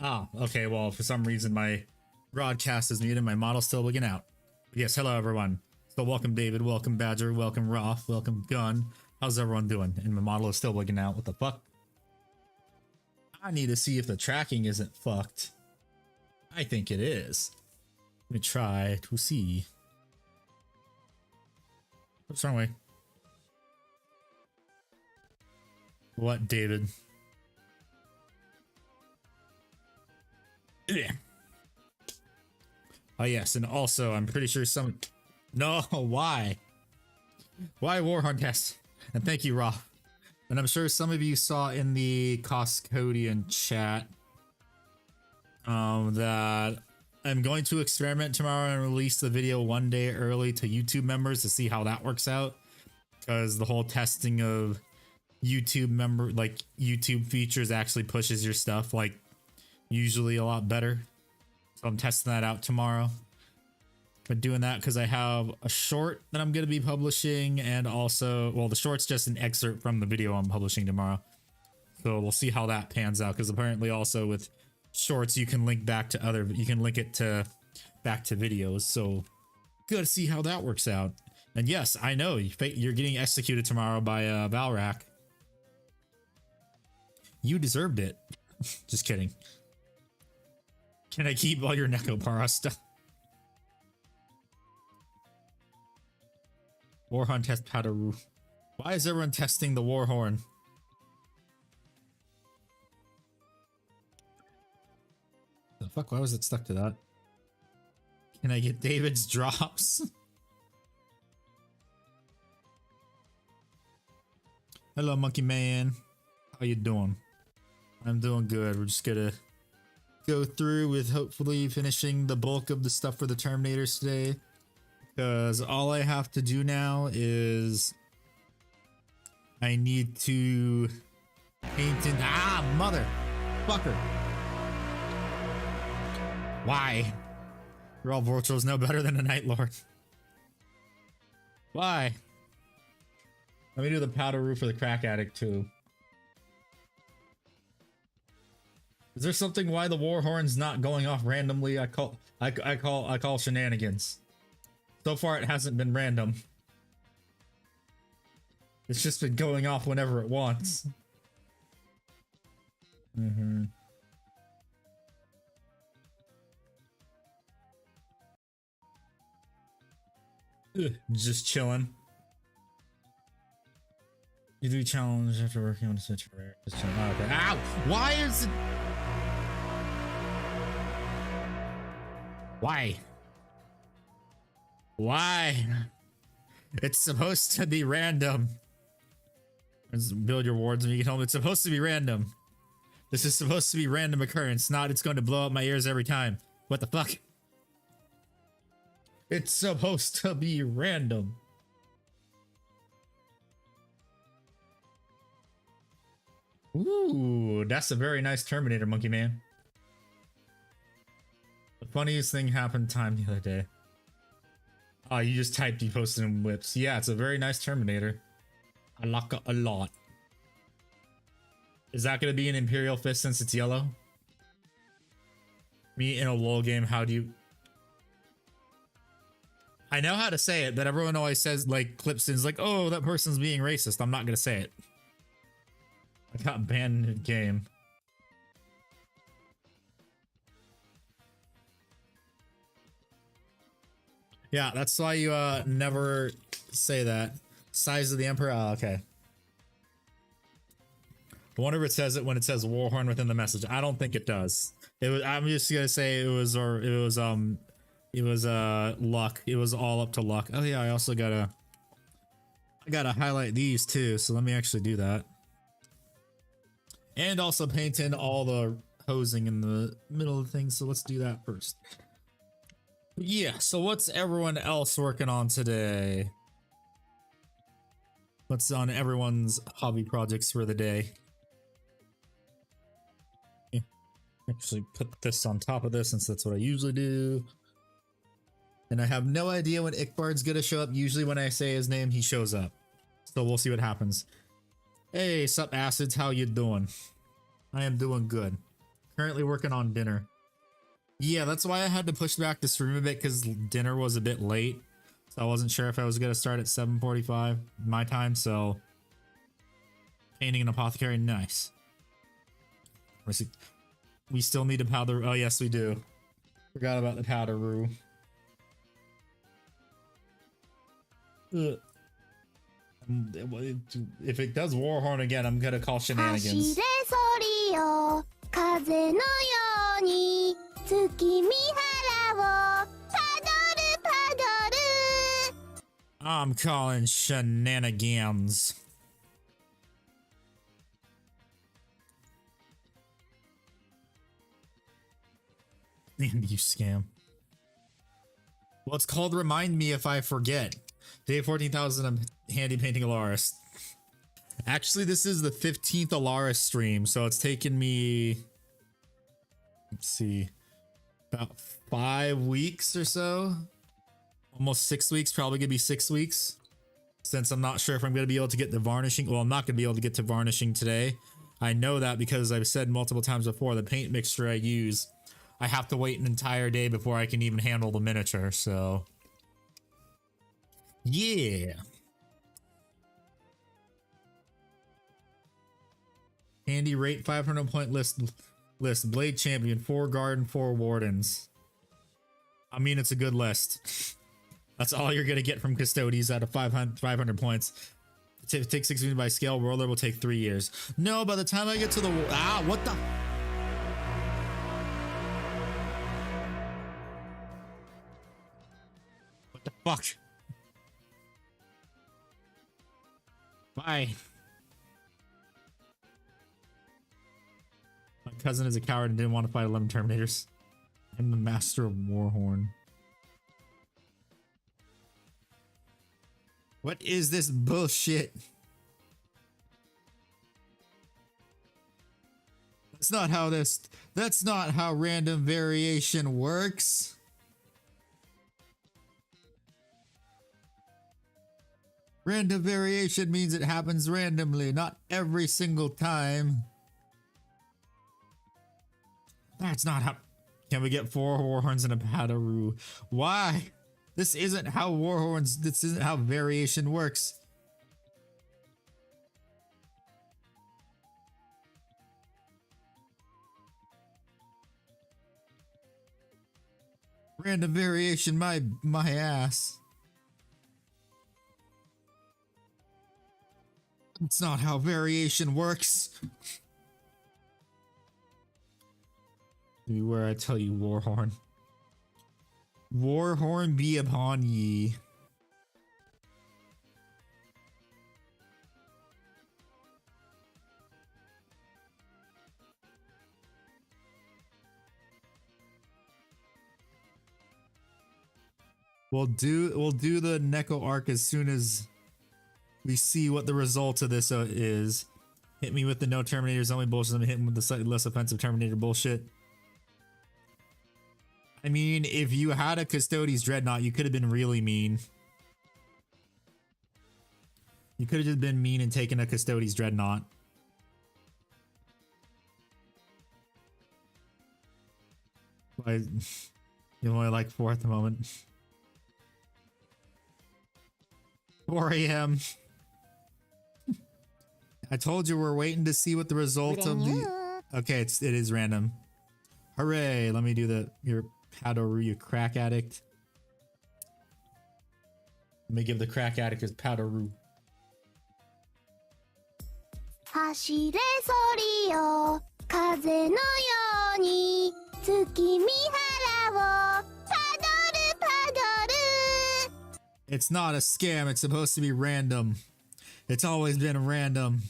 Ah, okay, well, for some reason my broadcast is muted, my model's still looking out. Yes, hello everyone. So welcome David, welcome Badger, welcome Roth, welcome Gun. How's everyone doing? And my model is still looking out. What the fuck? I need to see if the tracking isn't fucked. I think it is. Let me try to see. Oops, wrong way. What, David? Yeah. Oh yes, and also I'm pretty sure some. No, why? Why Warhammer? And thank you, Rob. And I'm sure some of you saw in the Costodian chat that I'm going to experiment tomorrow and release the video one day early to YouTube members to see how that works out. Because the whole testing of YouTube YouTube features actually pushes your stuff like usually a lot better. So I'm testing that out tomorrow. But doing that because I have a short that I'm going to be publishing, and also, well, the short's just an excerpt from the video I'm publishing tomorrow. So we'll see how that pans out, because apparently also with shorts you can link back to you can link it to back to videos. So good to see how that works out. And yes, I know you're getting executed tomorrow by Valrak. You deserved it. Just kidding. Can I keep all your Necopara stuff? Warhorn test Padaru. Why is everyone testing the Warhorn? The fuck? Why was it stuck to that? Can I get David's drops? Hello, Monkey Man. How you doing? I'm doing good. We're just gonna go through with hopefully finishing the bulk of the stuff for the Terminators today. Because all I have to do now is I need to paint in. Ah, motherfucker. Why? You're all Vortals no better than a Night Lord. Why? Let me do the powder roof for the Crack Addict too. Is there something why the Warhorn's not going off randomly? I call shenanigans. So far, it hasn't been random. It's just been going off whenever it wants. Just chilling. You do challenge after working on a switch for rare. Just chilling. Oh, okay. Ow! Why is it? Why? Why? It's supposed to be random. Build your wards and you get home. It's supposed to be random. This is supposed to be random occurrence, not it's going to blow up my ears every time. What the fuck? It's supposed to be random. Ooh, that's a very nice Terminator, Monkey Man. The funniest thing happened time the other day. Oh, you just typed, you posted in whips. Yeah, it's a very nice Terminator. I like it a lot. Is that going to be an Imperial Fist since it's yellow? Me in a LoL game, how do you... I know how to say it, but everyone always says, like, Clipson's like, oh, that person's being racist. I'm not going to say it. I got banned in the game. Yeah, that's why you never say that. Size of the Emperor? Oh, okay. I wonder if it says it when it says Warhorn within the message. I don't think it does. It was. I'm just gonna say it was luck. It was all up to luck. Oh yeah, I also gotta highlight these too. So let me actually do that. And also paint in all the hosing in the middle of the thing. So let's do that first. Yeah, so what's everyone else working on today? What's on everyone's hobby projects for the day? Yeah, actually put this on top of this since that's what I usually do. And I have no idea when Ickbard's gonna show up. Usually when I say his name, he shows up. So we'll see what happens. Hey, sup acids, how you doing? I am doing good. Currently working on dinner. Yeah, that's why I had to push back the stream a bit, because dinner was a bit late. So I wasn't sure if I was going to start at 7:45 my time, so... Painting an apothecary, nice. We still need a powder... Oh, yes, we do. Forgot about the powder roux. If it does Warhorn again, I'm gonna call shenanigans. I'm calling shenanigans. And you scam. Well, it's called Remind Me If I Forget. Day 14,000, I'm handy painting Alaris. Actually, this is the 15th Alaris stream, so it's taken me... Let's see... About 5 weeks or so? Almost 6 weeks, probably gonna be 6 weeks. Since I'm not sure if I'm gonna be able to get the varnishing... Well, I'm not gonna be able to get to varnishing today. I know that because I've said multiple times before, the paint mixture I use, I have to wait an entire day before I can even handle the miniature, so... Yeah. Handy rate 500 point list Blade Champion, 4 Guard and 4 Wardens. I mean, it's a good list. That's all you're gonna get from Custodeez out of 500 points. It takes 6 years by scale. Roller will take 3 years. No, by the time I get to the what the. What the fuck? Bye. My cousin is a coward and didn't want to fight 11 Terminators. I'm the master of Warhorn. What is this bullshit? That's not how random variation works. Random variation means it happens randomly, not every single time. That's not how... Can we get 4 Warhorns and a powder roux? Why? This isn't how this isn't how variation works. Random variation, my ass. It's not how variation works. Where I tell you, Warhorn. Warhorn be upon ye. We'll do the Neko arc as soon as we see what the result of this is. Hit me with the no Terminators only bullshit. Let me hit him with the slightly less offensive Terminator bullshit. I mean, if you had a Custodeez Dreadnought, you could have been really mean. You could have just been mean and taken a Custodeez Dreadnought. You're only like 4 at the moment. 4 a.m. I told you we're waiting to see what the result of the... Okay, it is random. Hooray! Let me do your powder roux, you crack addict. Let me give the crack addict his powder roux. It's not a scam, it's supposed to be random. It's always been random.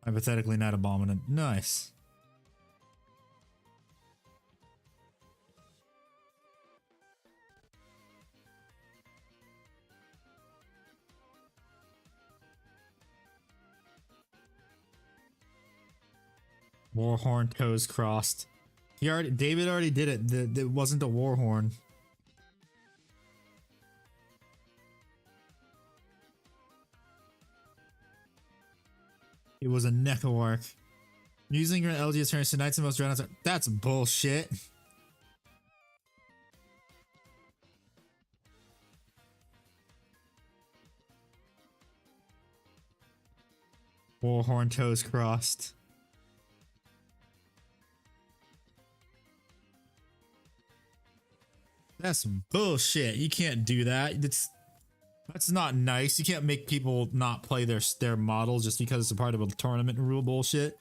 Hypothetically not abominant. Nice. Warhorn toes crossed. David already did it. It wasn't a Warhorn. It was a Neckwark. Using your LGS turns tonight's the most dreadnoughts. That's bullshit. Warhorn toes crossed. That's bullshit. You can't do that. That's not nice. You can't make people not play their models just because it's a part of a tournament rule bullshit.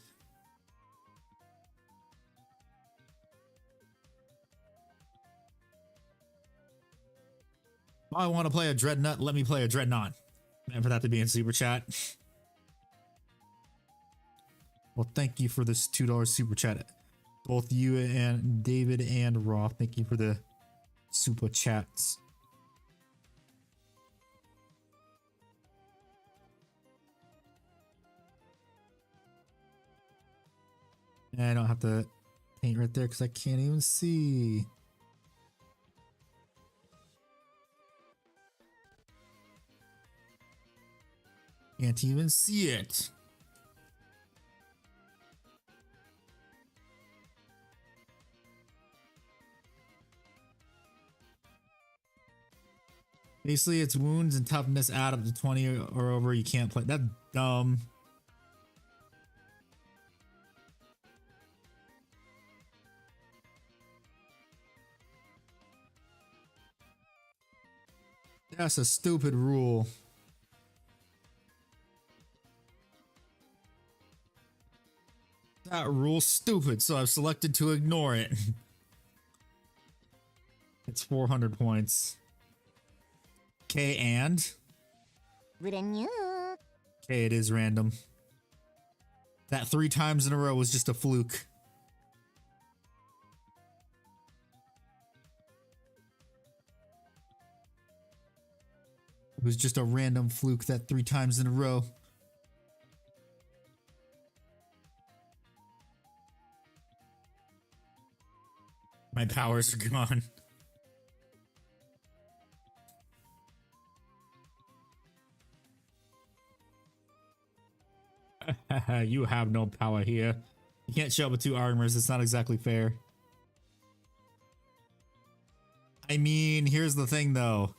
If I want to play a Dreadnought, let me play a Dreadnought. And for that to be in Super Chat. Well, thank you for this $2 Super Chat. Both you and David and Raw, thank you for the Super Chats. And I don't have to paint right there because I can't even see. Can't even see it. Basically, it's wounds and toughness add up to 20 or over. You can't play. That's dumb. That's a stupid rule. That rule's stupid, so I've selected to ignore it. It's 400 points. Okay, and? Okay, it is random. That 3 times in a row was just a fluke. It was just a random fluke that 3 times in a row. My powers are gone. You have no power here. You can't show up with 2 armors. It's not exactly fair. I mean, here's the thing though.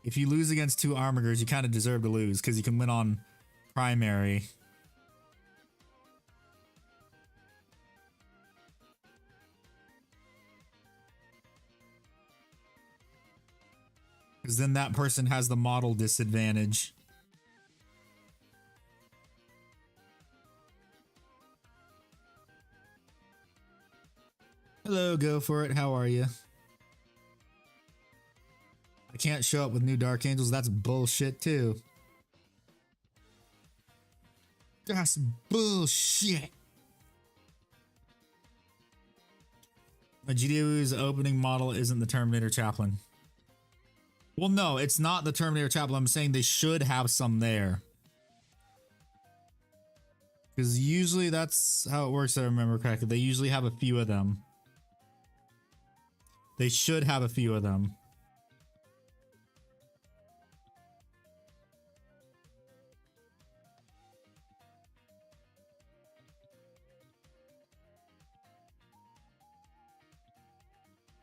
If you lose against 2 armigers, you kind of deserve to lose because you can win on primary. Because then that person has the model disadvantage. Hello, go for it. How are you? I can't show up with new Dark Angels. That's bullshit too. That's bullshit. My GDO's opening model isn't the Terminator Chaplain. Well, no, it's not the Terminator Chaplain. I'm saying they should have some there. Because usually that's how it works, if I remember correctly. They usually have a few of them. They should have a few of them.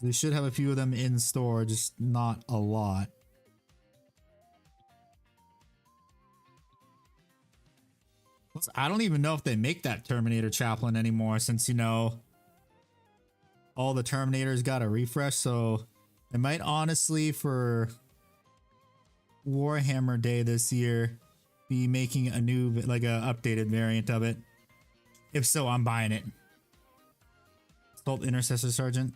They should have a few of them in store, just not a lot. I don't even know if they make that Terminator Chaplain anymore since, you know, all the Terminators got a refresh, so they might honestly, for Warhammer Day this year, be making a new, like a updated variant of it. If so, I'm buying it. Assault Intercessor Sergeant.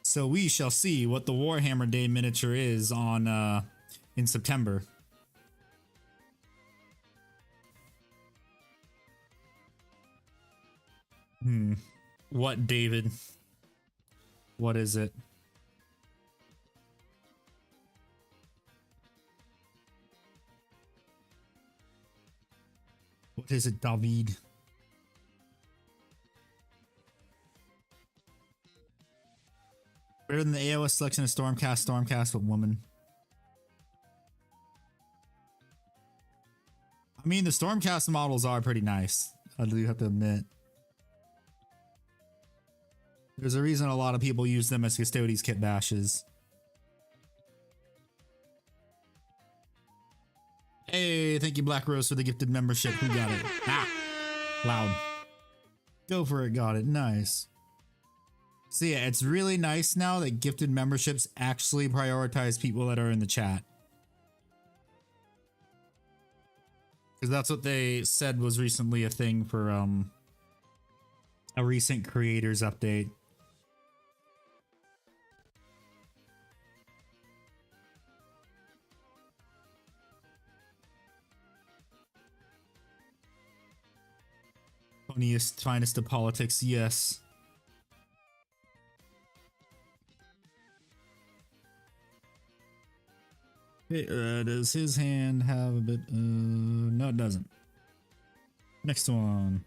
So we shall see what the Warhammer Day miniature is on in September. What, David? What is it? What is it, David? Better than the AOS selection of Stormcast, but woman. I mean, the Stormcast models are pretty nice. I do have to admit. There's a reason a lot of people use them as Custodeez kit bashes. Hey, thank you, Black Rose, for the gifted membership. Who got it? Ah! Loud. Go for it, got it. Nice. So yeah, it's really nice now that gifted memberships actually prioritize people that are in the chat. Because that's what they said was recently a thing for a recent creators update. Funniest, finest of politics, yes. Okay, does his hand have a bit? No, it doesn't. Next one.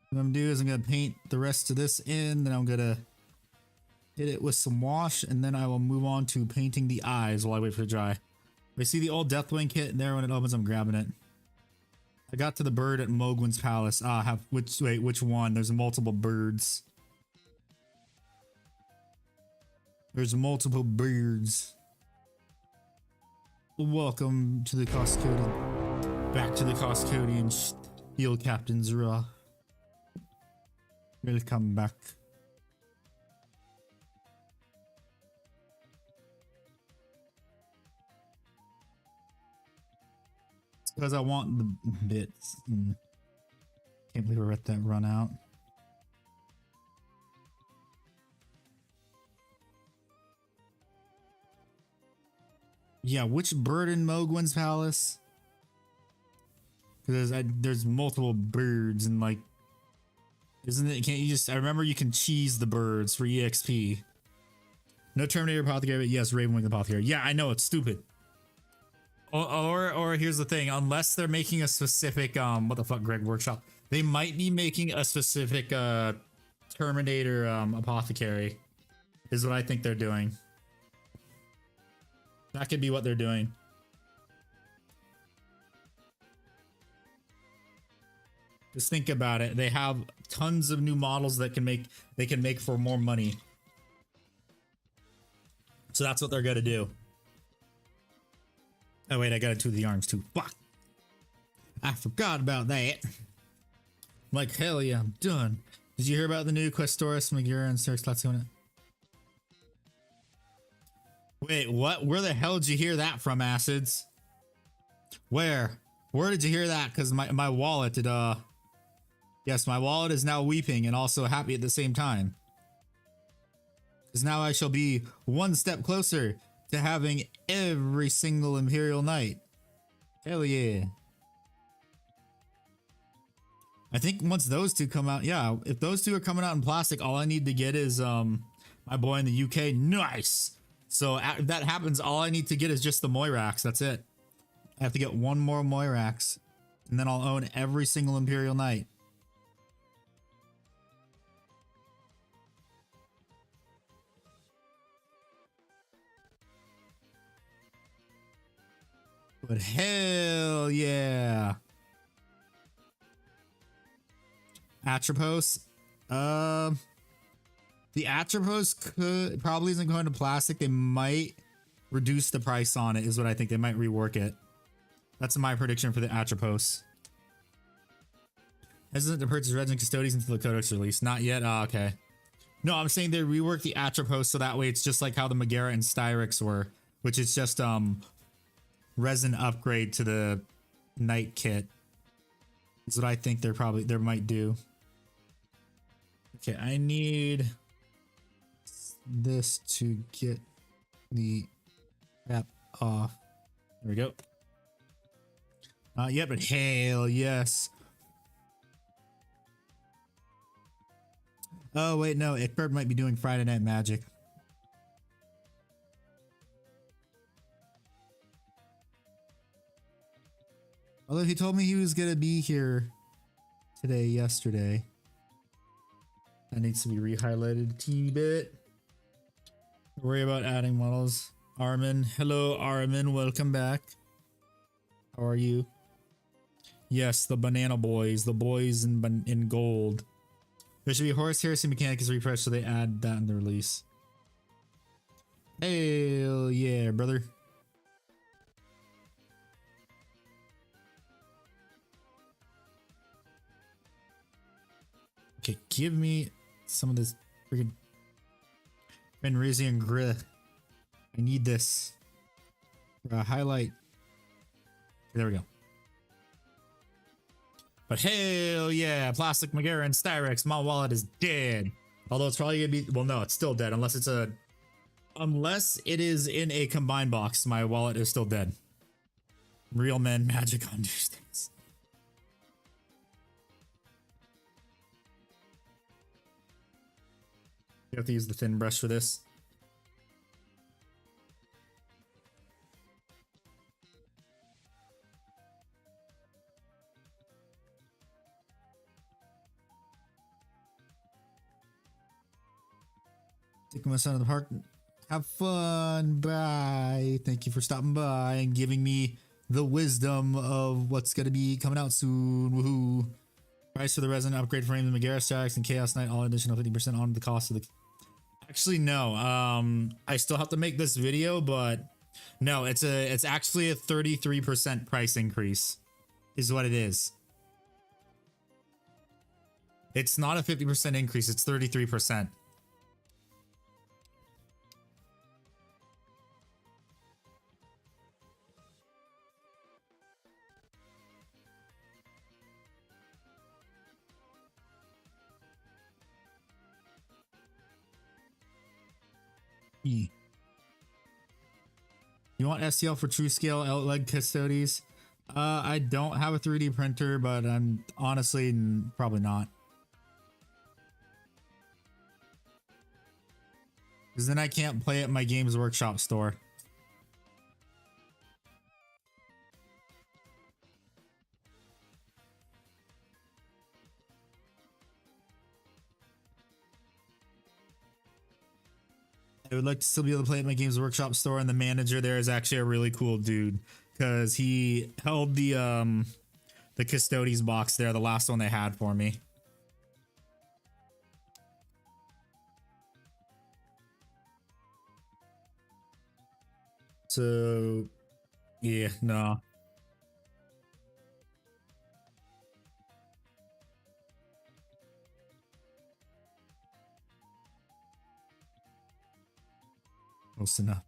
What I'm gonna do is I'm gonna paint the rest of this in, then I'm gonna hit it with some wash, and then I will move on to painting the eyes while I wait for it to dry. I see the old Deathwing kit in there. When it opens, I'm grabbing it. I got to the bird at Mogwin's Palace. Which one? There's multiple birds. There's multiple birds. Welcome to the Costodian. Back to the Costodian Field Captain's Raw. Welcome back. Because I want the bits. Can't believe I let that run out. Yeah, which bird in Mogwin's Palace? Because there's multiple birds and like, isn't it? Can't you just? I remember you can cheese the birds for EXP. No Terminator Apothecary, but yes, Ravenwing Apothecary. Yeah, I know, it's stupid. Or here's the thing, unless they're making a specific what the fuck, Greg Workshop, they might be making a specific Terminator Apothecary is what I think they're doing. That could be what they're doing. Just think about it. They have tons of new models that they can make for more money. So that's what they're gonna do. Oh wait, I got two of the arms too. Fuck. I forgot about that. Like, hell yeah, I'm done. Did you hear about the new Questoris, Megura, and Serexlatsione? Wait, what? Where the hell did you hear that from, Acids? Where did you hear that? Because my wallet, yes, my wallet is now weeping and also happy at the same time. Because now I shall be one step closer to having every single Imperial Knight. Hell yeah. I think once those two come out, yeah, if those two are coming out in plastic, all I need to get is my boy in the UK. Nice. So if that happens, all I need to get is just the Moirax. That's it. I have to get one more Moirax, and then I'll own every single Imperial Knight. But hell yeah. Atropos. The Atropos probably isn't going to plastic. They might reduce the price on it, is what I think. They might rework it. That's my prediction for the Atropos. Hesitant to purchase Resident Custodeez until the Codex release. Not yet? Oh, okay. No, I'm saying they rework the Atropos so that way it's just like how the Megara and Styrex were, which is just resin upgrade to the Knight kit. Is what I think they might do. Okay, I need this to get the wrap off. There we go. Not yet, but hell yes. Oh wait, no, Eckbert might be doing Friday Night Magic. Although he told me he was gonna be here yesterday. That needs to be re-highlighted a teeny bit. Don't worry about adding models. Armin, hello Armin, welcome back. How are you? Yes, the banana boys, the boys in gold. There should be horse heresy mechanic is refreshed, so they add that in the release. Hell yeah, brother. Okay, give me some of this freaking Fenrisian grit. I need this. Highlight. There we go. But hell yeah, Plastic Megara and Styrex, my wallet is dead. Although it's probably gonna be, well no, it's still dead unless it is in a combined box, my wallet is still dead. Real men magic understands. You have to use the thin brush for this. Taking my son to the park. Have fun. Bye. Thank you for stopping by and giving me the wisdom of what's going to be coming out soon. Woohoo. Price for the resin upgrade frame, the Megara Stacks, and Chaos Knight, all additional 50% on the cost of the... Actually, no. I still have to make this video, but no, it's actually a 33% price increase is what it is. It's not a 50% increase. It's 33%. You want STL for true scale outleg Custodeez? I don't have a 3D printer, but I'm honestly probably not. Because then I can't play at my Games Workshop store. I would like to still be able to play at my Games Workshop store, and the manager there is actually a really cool dude because he held the Custodeez box there, the last one they had for me. So, yeah, no. Close enough.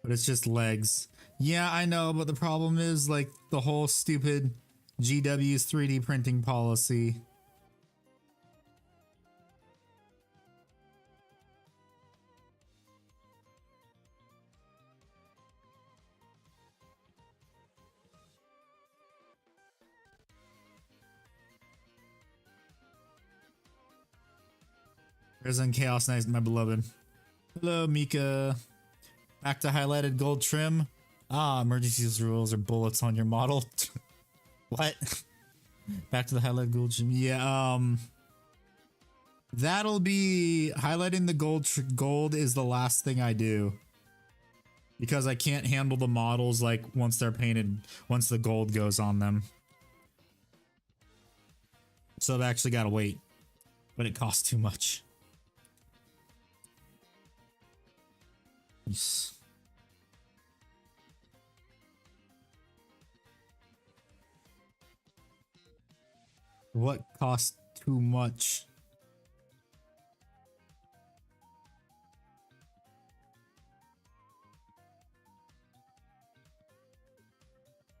But it's just legs. Yeah, I know, but the problem is like the whole stupid GW's 3D printing policy. Resin Chaos Knight, my beloved. Hello, Mika. Back to highlighted gold trim. Ah, emergency rules or bullets on your model. What? Back to the highlighted gold trim. Yeah, that'll be highlighting the gold is the last thing I do. Because I can't handle the models like once they're painted, once the gold goes on them. So I've actually got to wait. But it costs too much. Nice. What costs too much?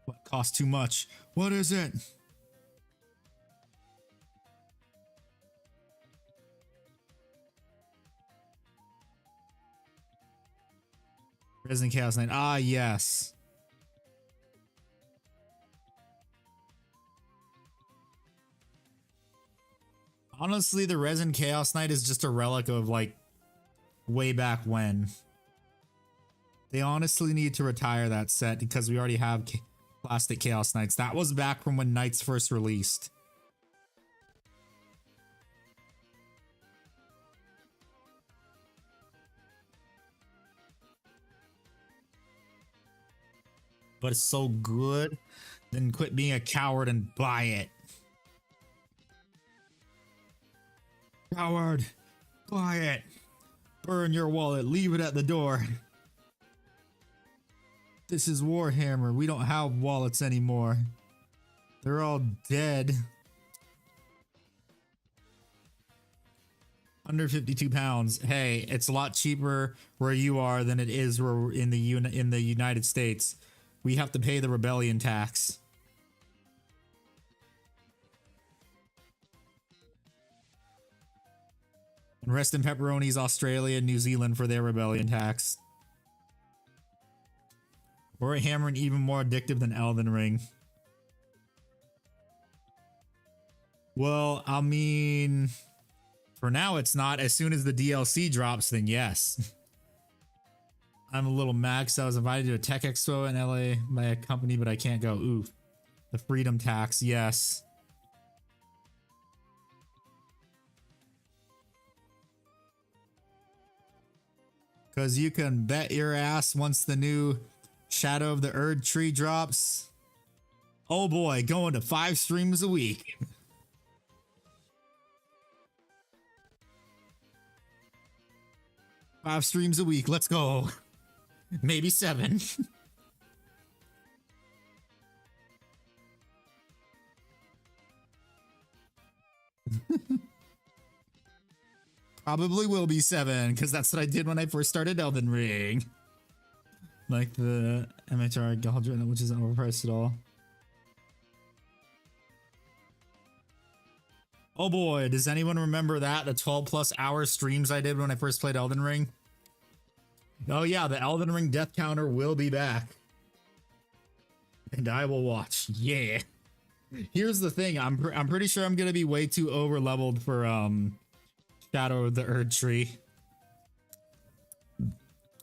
What costs too much? What is it? Resident Chaos Knight. Ah, yes. Honestly, the Resin Chaos Knight is just a relic of like way back when. They honestly need to retire that set because we already have Plastic Chaos Knights. That was back from when Knights first released. but it's so good, then quit being a coward and buy it. Coward, buy it. Burn your wallet, leave it at the door. This is Warhammer. We don't have wallets anymore. They're all dead. Under 52 pounds. Hey, it's a lot cheaper where you are than it is where in the United States. We have to pay the rebellion tax. And rest in pepperonis, Australia and New Zealand for their rebellion tax. Warhammer even more addictive than Elden Ring. Well, I mean, for now it's not. As soon as the DLC drops, then yes. I'm a little mad because I was invited to a tech expo in LA by a company, but I can't go. Oof. The freedom tax, yes. Because you can bet your ass once the new Shadow of the Erd Tree drops. Oh boy, going to 5 streams a week. Five streams a week, let's go. Maybe 7. Probably will be 7, because that's what I did when I first started Elden Ring. Like the MHR Galdrin, which isn't overpriced at all. Oh boy, does anyone remember that? The 12 plus hour streams I did when I first played Elden Ring? Oh yeah, the Elden Ring death counter will be back. And I will watch. Yeah. Here's the thing, I'm pretty sure I'm gonna be way too over leveled for Shadow of the Erd Tree.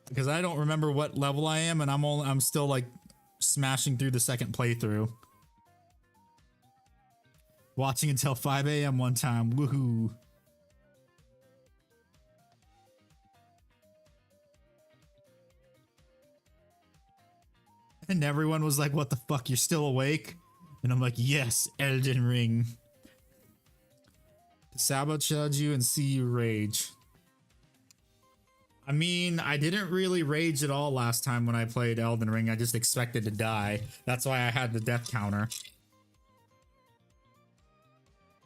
Because I don't remember what level I am, and I'm still like smashing through the second playthrough. Watching until 5 a.m. one time. Woohoo. And everyone was like, what the fuck, you're still awake? And I'm like, yes, Elden Ring. To sabotage you and see you rage. I mean, I didn't really rage at all last time when I played Elden Ring. I just expected to die. That's why I had the death counter.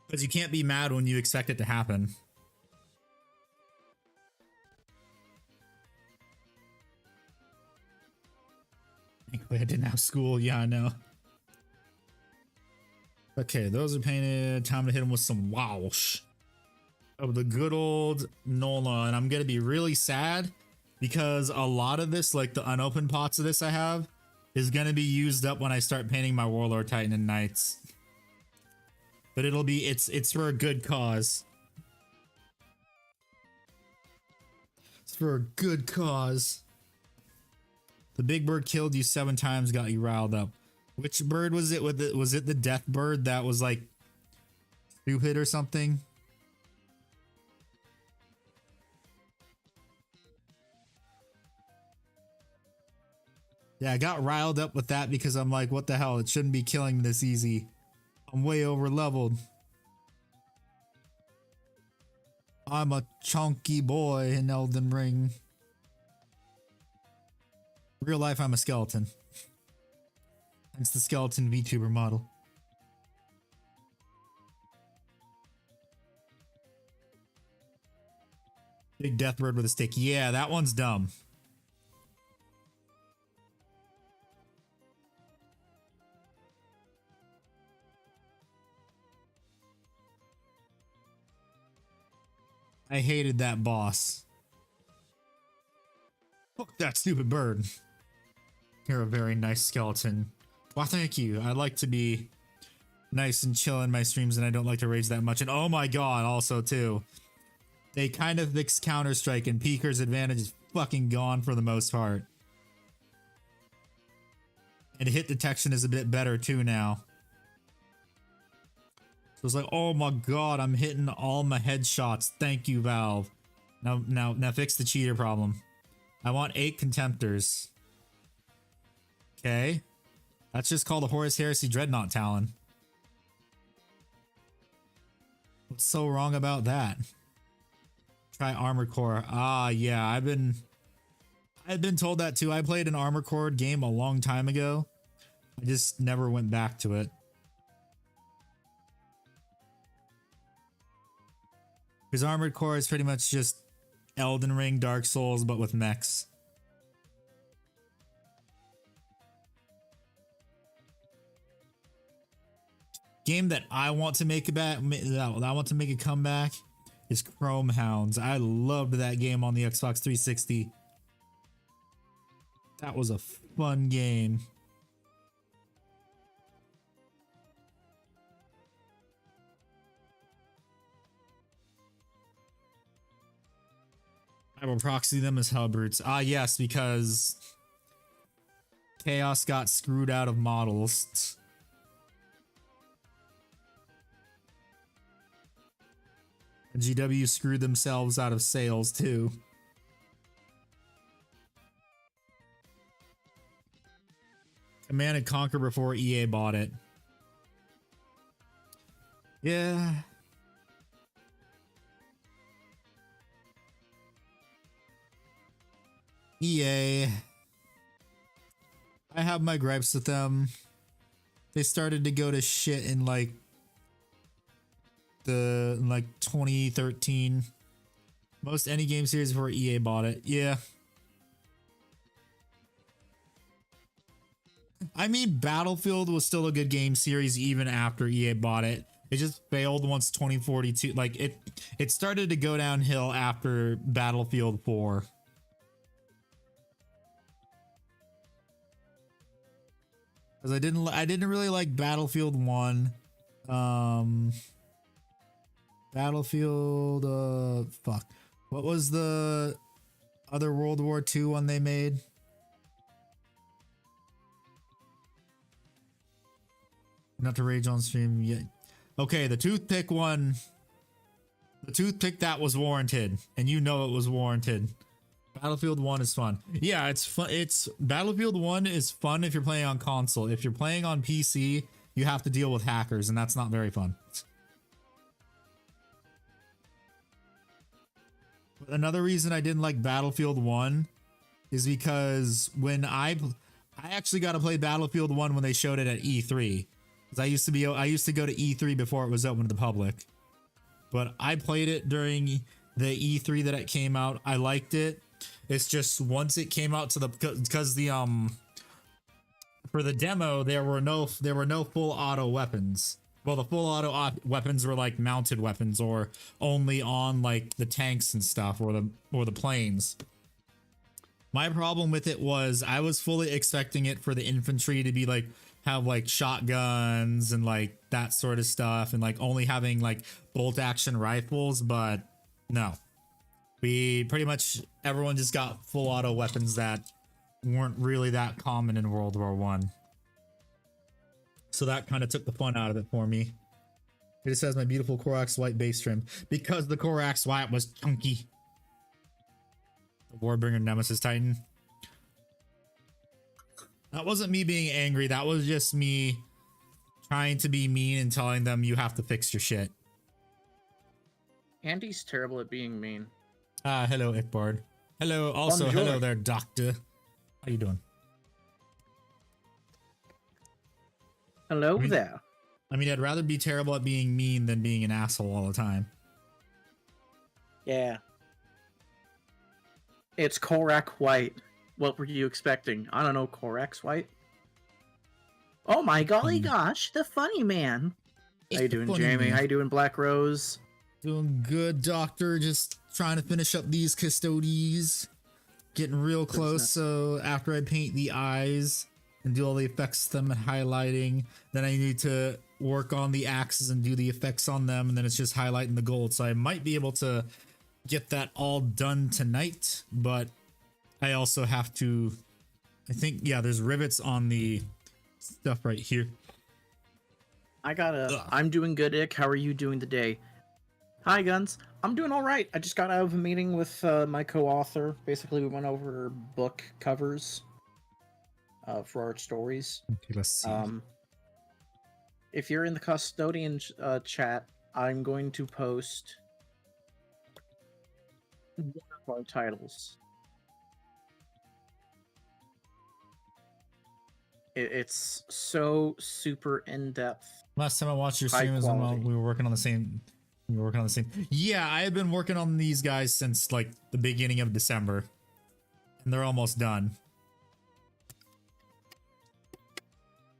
Because you can't be mad when you expect it to happen. Anyway, I didn't have school. Yeah, I know. Okay, those are painted. Time to hit them with some Walsh of the good old Nola. And I'm going to be really sad because a lot of this, like the unopened pots of this I have, is going to be used up when I start painting my Warlord Titan and Knights. But it'll be, it's for a good cause. It's for a good cause. The big bird killed you 7 times, got you riled up. Which bird was it? Was it the death bird that was like stupid or something? Yeah, I got riled up with that because I'm like, what the hell? It shouldn't be killing me this easy. I'm way over leveled. I'm a chunky boy in Elden Ring. Real life, I'm a skeleton. It's the skeleton VTuber model. Big death bird with a stick. Yeah, that one's dumb. I hated that boss. Fuck that stupid bird. You're a very nice skeleton. Well, thank you. I like to be nice and chill in my streams, and I don't like to rage that much. And oh my god, also too, they kind of fixed Counter-Strike, and Peeker's advantage is fucking gone for the most part. And hit detection is a bit better too now. So it's like, oh my god, I'm hitting all my headshots. Thank you, Valve. Now fix the cheater problem. I want 8 contemptors. Okay. That's just called a Horus Heresy Dreadnought Talon. What's so wrong about that? Try Armored Core. Ah, yeah, I've been told that too. I played an Armored Core game a long time ago. I just never went back to it. Because Armored Core is pretty much just Elden Ring, Dark Souls, but with mechs. Game that I want to make a comeback is Chrome Hounds. I loved that game on the Xbox 360. That was a fun game. I will proxy them as Hellbrutes. Ah, yes, because Chaos got screwed out of models. And GW screwed themselves out of sales too. Command and Conquer before EA bought it. Yeah. EA. I have my gripes with them. They started to go to shit in like 2013. Most any game series before EA bought it. Yeah. I mean, Battlefield was still a good game series even after EA bought it. It just failed once 2042. Like it started to go downhill after Battlefield 4. Because I didn't really like Battlefield 1. Battlefield fuck. What was the other World War II one they made? Not to rage on stream yet. Okay, the toothpick one. The toothpick that was warranted, and you know it was warranted. Battlefield 1 is fun. Yeah, it's fun. Battlefield 1 is fun if you're playing on console. If you're playing on PC, you have to deal with hackers, and that's not very fun. Another reason I didn't like Battlefield 1 is because when I actually got to play Battlefield 1 when they showed it at E3. Because I used to go to E3 before it was open to the public. But I played it during the E3 that it came out. I liked it. It's just once it came out to the, because the for the demo there were no full auto weapons. Well, the full auto weapons were like mounted weapons or only on like the tanks and stuff or the planes. My problem with it was I was fully expecting it for the infantry to be like have like shotguns and like that sort of stuff and like only having like bolt action rifles, but no. We pretty much everyone just got full auto weapons that weren't really that common in World War One. So that kind of took the fun out of it for me. It just has my beautiful Corax White base trim because the Corax White was chunky. The Warbringer Nemesis Titan. That wasn't me being angry. That was just me trying to be mean and telling them you have to fix your shit. Andy's terrible at being mean. Hello, Ickbard. Hello, also Bonjour. hello there, Doctor. How you doing? Hello there. I mean, I'd rather be terrible at being mean than being an asshole all the time. Yeah. It's Korak White. What were you expecting? I don't know, Korax White? Oh my golly gosh, the funny man. How you doing, Jamie? Man. How you doing, Black Rose? Doing good, Doctor. Just trying to finish up these Custodeez. Getting real close, so after I paint the eyes and do all the effects to them and highlighting, then I need to work on the axes and do the effects on them, and then it's just highlighting the gold. So I might be able to get that all done tonight, but I also have to, I think, yeah, there's rivets on the stuff right here. I'm doing good, Ick. How are you doing today? Hi, Guns. I'm doing all right. I just got out of a meeting with my co-author. Basically, we went over book covers. for our stories. Okay, let's see. If you're in the custodian chat, I'm going to post one of our titles. It's so super in depth. Last time I watched your stream is when we were working on the same. Yeah, I have been working on these guys since like the beginning of December, and they're almost done.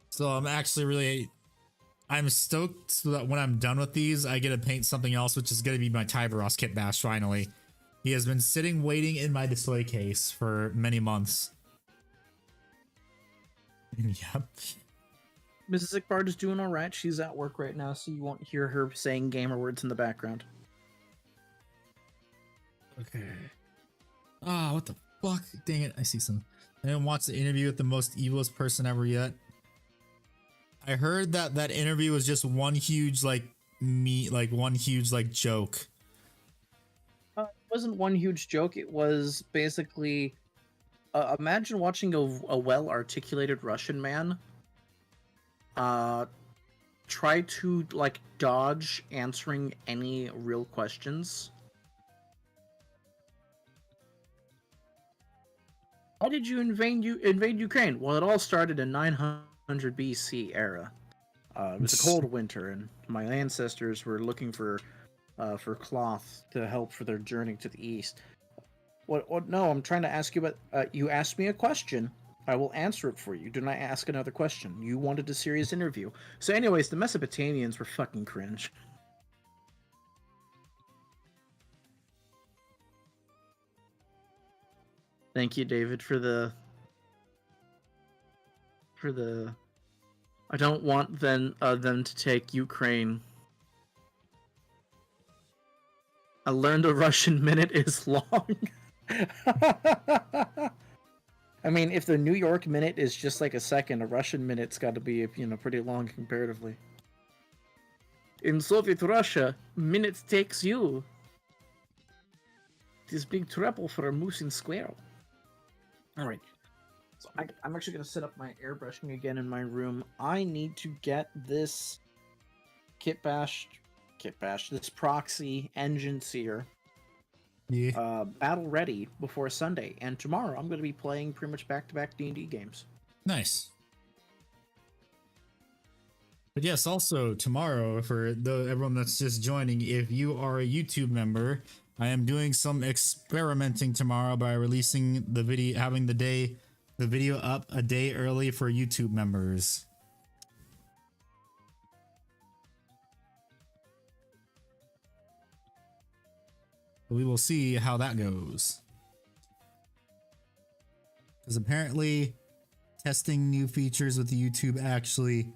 So I'm actually I'm stoked so that when I'm done with these, I get to paint something else, which is going to be my Tyberos kit bash finally. He has been sitting waiting in my display case for many months. Yep. Mrs. Ickbard is doing all right. She's at work right now, so you won't hear her saying gamer words in the background. Okay. Ah, what the fuck? Dang it, I see some. I didn't watch the interview with the most evilest person ever yet. I heard that that interview was just one huge like joke. It wasn't one huge joke. It was basically imagine watching a well-articulated Russian man try to like dodge answering any real questions. Why did you invade Ukraine? Well, it all started in 900 BC era. It was a cold winter, and my ancestors were looking for cloth to help for their journey to the east. What? No, I'm trying to ask you about. You asked me a question. I will answer it for you. Do not ask another question. You wanted a serious interview. So, anyways, the Mesopotamians were fucking cringe. Thank you, David, for the. I don't want them to take Ukraine. I learned a Russian minute is long. I mean, if the New York minute is just like a second, a Russian minute's got to be, pretty long comparatively. In Soviet Russia, minute takes you. It is big trouble for a moose in square. All right. So I'm actually going to set up my airbrushing again in my room. I need to get this kit bash, this proxy engine seer. Yeah. Battle ready before Sunday, and tomorrow I'm going to be playing pretty much back-to-back D&D games. Nice. But yes, also tomorrow for everyone that's just joining, if you are a YouTube member, I am doing some experimenting tomorrow by releasing the video, having the video up a day early for YouTube members. We will see how that goes. Because apparently testing new features with YouTube actually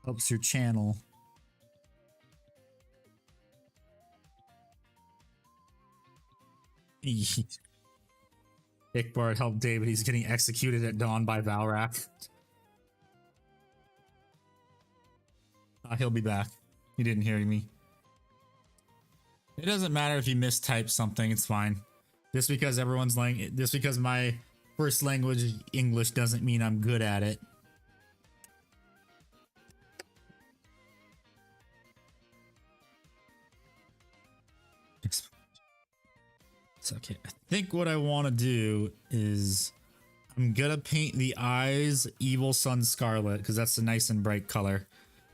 helps your channel. Ickbard helped David. He's getting executed at dawn by Valrak. He'll be back. He didn't hear me. It doesn't matter if you mistype something, it's fine. Just because my first language is English doesn't mean I'm good at it. It's okay. I think what I want to do is I'm gonna paint the eyes Evil Sun Scarlet because that's a nice and bright color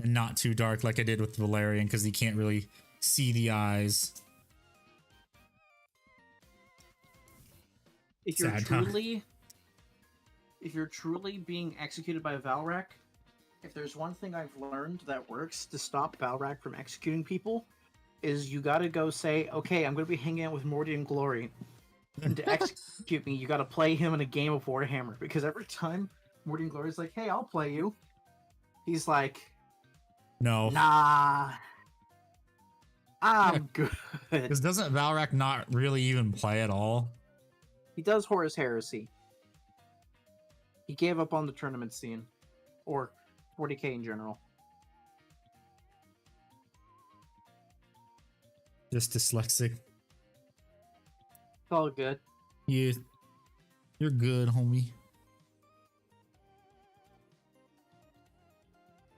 and not too dark like I did with Valerian because he can't really see the eyes. If you're truly being executed by Valrak, if there's one thing I've learned that works to stop Valrak from executing people, is you gotta go say, okay, I'm gonna be hanging out with Morty and Glory. And to execute me, you gotta play him in a game of Warhammer. Because every time Morty and Glory's like, hey, I'll play you, he's like, no. Nah. I'm good. Because doesn't Valrak not really even play at all? He does Horus Heresy. He gave up on the tournament scene. Or 40k in general. Just dyslexic. It's all good. Yeah. You're good, homie.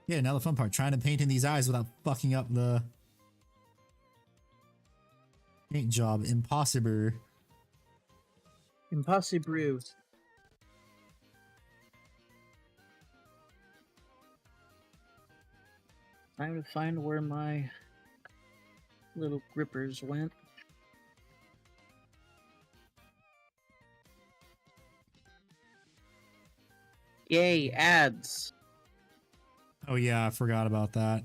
Yeah, now the fun part, trying to paint in these eyes without fucking up the paint job. Impossible. Impossible. Trying to find where my little grippers went. Yay, ads. Oh yeah, I forgot about that.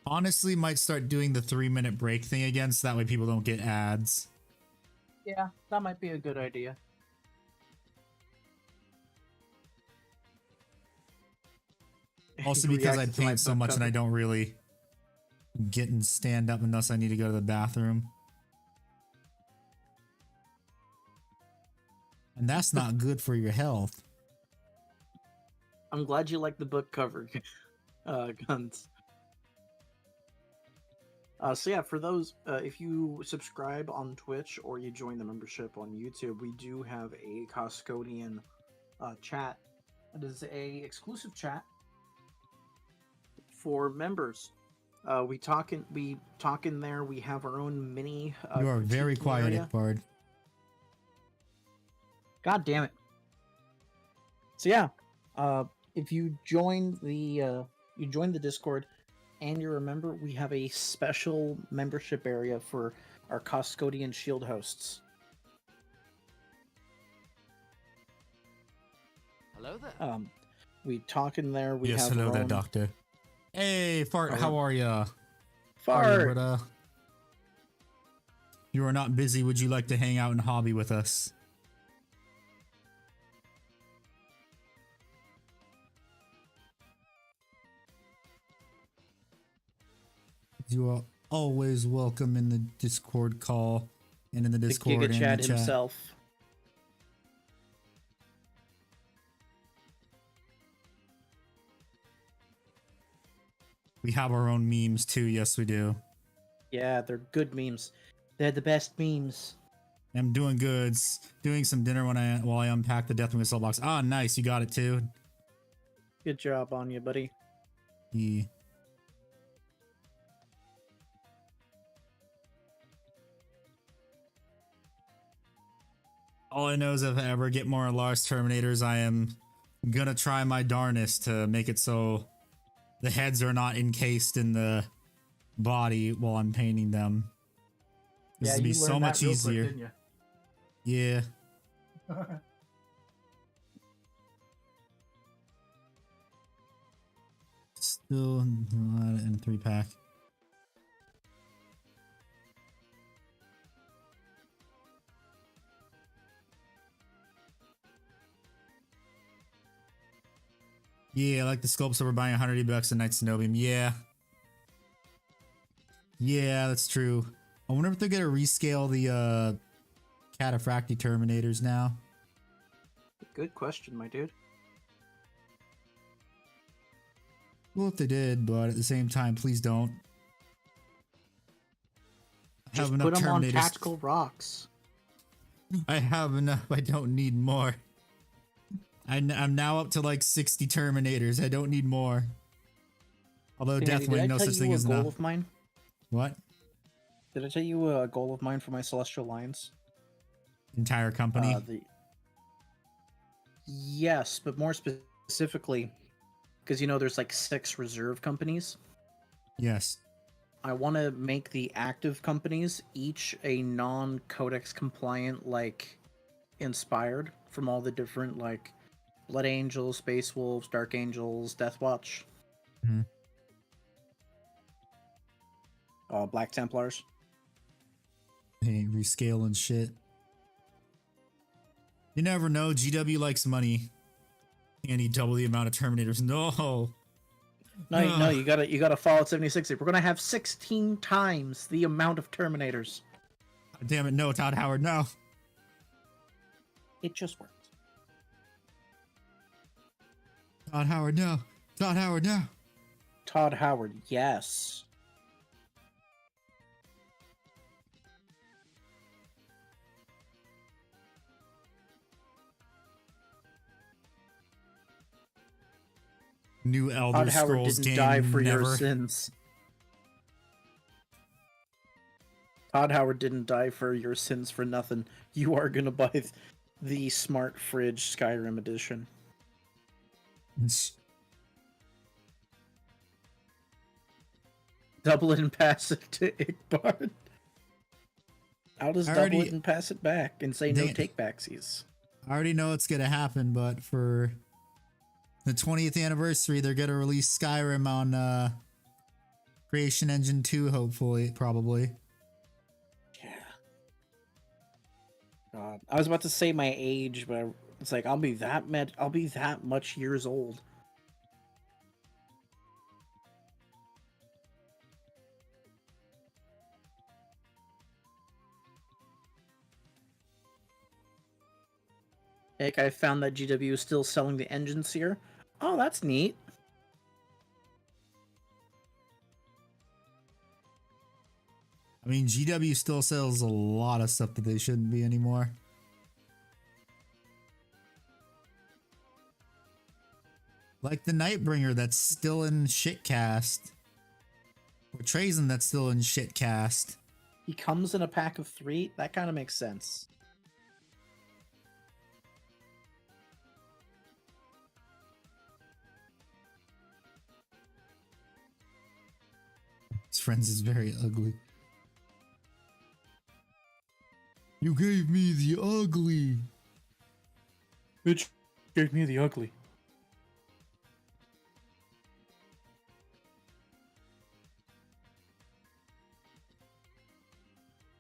Honestly, might start doing the 3-minute break thing again, so that way people don't get ads. Yeah, that might be a good idea. Also because I paint so much and I don't really get and stand up unless I need to go to the bathroom. And that's not good for your health. I'm glad you like the book cover, Guns. So yeah, for those, if you subscribe on Twitch or you join the membership on YouTube, we do have a Custodian chat. It is a exclusive chat for members. We talk in there. We have our own mini. You are very quiet, area. Bard. God damn it. So yeah, if you join the Discord and you're a member, we have a special membership area for our Custodian Shield hosts. Hello there. We talk in there. We yes, have hello our there, own... doctor. Hey, Fart, Oh. how are ya? Fart. You are not busy. Would you like to hang out and hobby with us? You are always welcome in the Discord call and in the Discord Giga and Chad the chat. himself. We have our own memes too. Yes, we do. Yeah, they're good memes. They're the best memes. I'm doing good. Doing some dinner while I unpack the Deathwing Assault box. Ah, nice. You got it too. Good job on you, buddy. Yeah. All I know is if I ever get more large Terminators, I am gonna try my darnest to make it so the heads are not encased in the body while I'm painting them. This would be so much easier. Quick, yeah. Still not in 3-pack. Yeah, I like the sculpts over buying $180 a Night Cenobium. Yeah. Yeah, that's true. I wonder if they're gonna rescale the Cataphracti Terminators now. Good question, my dude. Well, if they did, but at the same time, please don't. I Just have enough put them on Terminators. tactical rocks. I have enough. I don't need more. I'm now up to like 60 Terminators. I don't need more. Although definitely no such thing as enough. Of mine? What? Did I tell you a goal of mine for my Celestial Lions? Entire company? Yes, but more specifically, because you know there's like 6 reserve companies. Yes. I want to make the active companies each a non-codex compliant, like, inspired from all the different, like, Blood Angels, Space Wolves, Dark Angels, Deathwatch. Mm-hmm. Black Templars. Hey, rescale and shit. You never know. GW likes money. And he double the amount of Terminators. No. No, you gotta Fallout 76. We're gonna have 16 times the amount of Terminators. Damn it, no, Todd Howard, no. It just works. Todd Howard, no. Todd Howard, no. Todd Howard, yes. New Elder Todd Howard Scrolls didn't game. die for your Never. sins. Todd Howard didn't die for your sins for nothing. You are gonna buy the Smart Fridge Skyrim edition. Double it and pass it to Ickbard. I'll just double it and pass it back and say no take backsies. I already know it's gonna happen, but for the 20th anniversary, they're gonna release Skyrim on Creation Engine 2, hopefully, probably. Yeah. God, I was about to say my age, but it's like I'll be that much years old. Heck, I found that GW is still selling the engines here. Oh, that's neat. I mean, GW still sells a lot of stuff that they shouldn't be anymore. Like the Nightbringer that's still in shitcast. Or Trazen that's still in shitcast. He comes in a pack of 3? That kind of makes sense. His friends is very ugly. You gave me the ugly. Bitch gave me the ugly.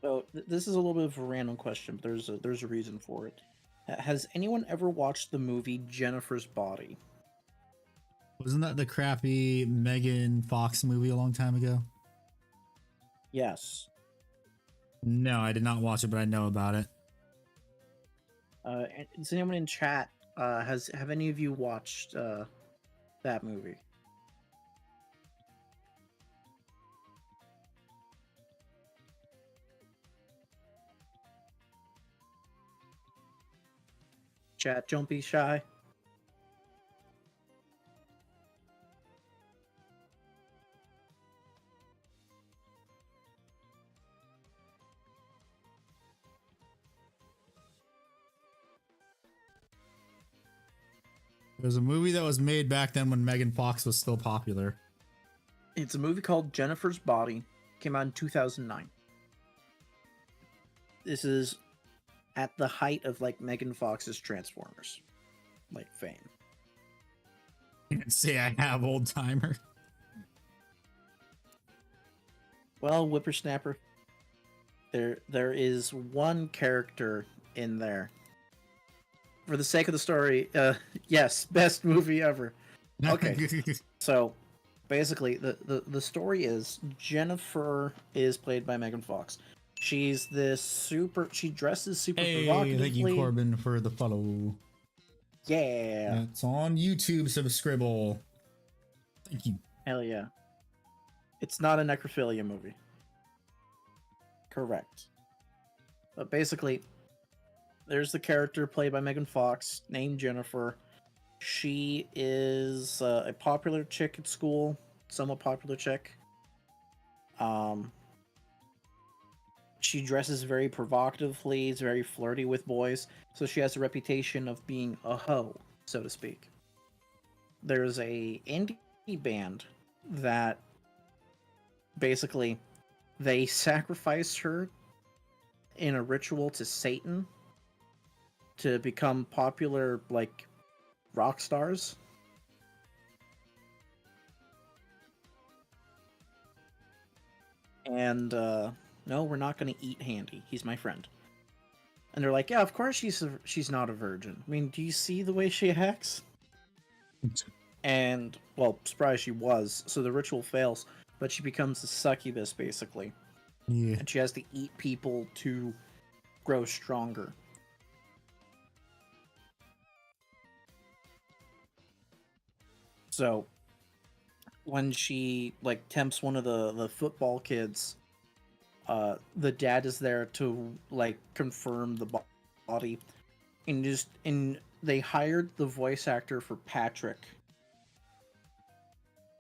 So this is a little bit of a random question, but there's a reason for it. Has anyone ever watched the movie Jennifer's Body? Wasn't that the crappy Megan Fox movie a long time ago? Yes. No, I did not watch it, but I know about it. Does anyone in chat have any of you watched that movie? Chat, don't be shy. There's a movie that was made back then when Megan Fox was still popular. It's a movie called Jennifer's Body. Came out in 2009. This is at the height of like Megan Fox's Transformers, like fame. Can't say I have, old timer. Well, Whippersnapper, there is one character in there. For the sake of the story, yes, best movie ever. Okay, so basically the story is Jennifer is played by Megan Fox. She's this she dresses super provocatively. Thank you, Corbin, for the follow. Yeah. It's on YouTube, subscribble. Thank you. Hell yeah. It's not a necrophilia movie. Correct. But basically, there's the character played by Megan Fox named Jennifer. She is a popular chick at school, somewhat popular chick. She dresses very provocatively, is very flirty with boys, so she has a reputation of being a hoe, so to speak. There's a indie band that basically they sacrifice her in a ritual to Satan to become popular, like, rock stars. And no, we're not going to eat Handy. He's my friend. And they're like, yeah, of course she's not a virgin. I mean, do you see the way she acts? And, well, surprise, she was. So the ritual fails, but she becomes a succubus, basically. Yeah. And she has to eat people to grow stronger. So, when she, like, tempts one of the football kids, the dad is there to, like, confirm the body. And they hired the voice actor for Patrick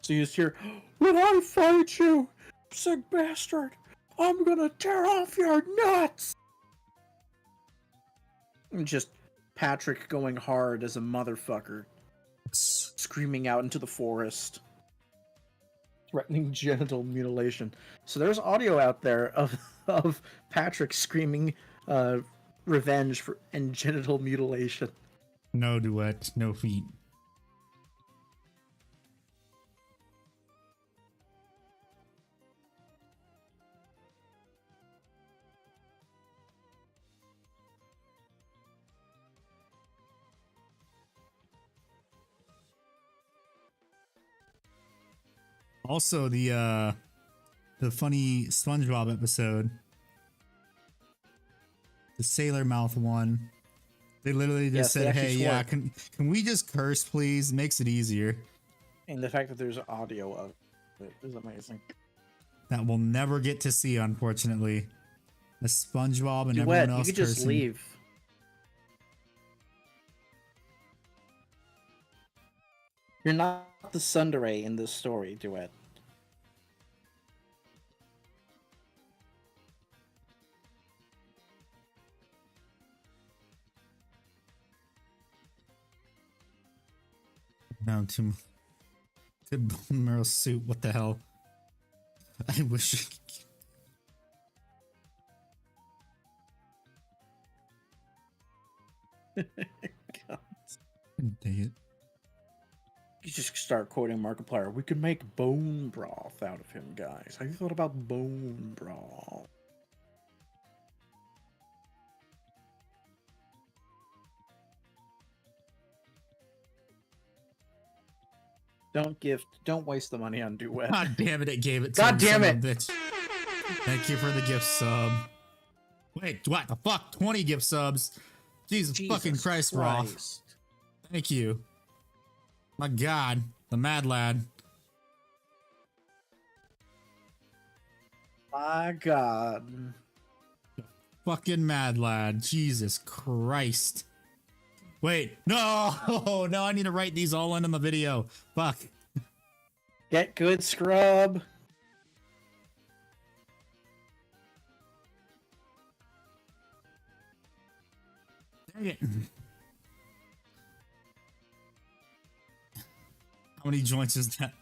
So you just hear, "When I fight you, sick bastard, I'm gonna tear off your nuts!" And just Patrick going hard as a motherfucker, screaming out into the forest, threatening genital mutilation. So there's audio out there of Patrick screaming revenge and genital mutilation. No duet, no feet. Also, the funny SpongeBob episode, the Sailor Mouth one, they literally just said, "Hey, yeah, can we just curse, please? Makes it easier." And the fact that there's audio of it is amazing. That we'll never get to see, unfortunately. The SpongeBob and everyone else. You could just leave. You're not the tsundere in this story, Duet. Down to good bone marrow soup. What the hell? I wish. God. Dang it. You just start quoting Markiplier. We could make bone broth out of him, guys. Have you thought about bone broth? Don't waste the money on Duet. God damn it, it gave it to God him, damn son it. of a bitch. Thank you for the gift sub. Wait, what the fuck? 20 gift subs. Jesus fucking Christ, Roth. Thank you. My God, the mad lad. My God. Fucking mad lad. Jesus Christ. Wait, no, no, I need to write these all into my video. Fuck. Get good, scrub. Dang it. How many joints is that?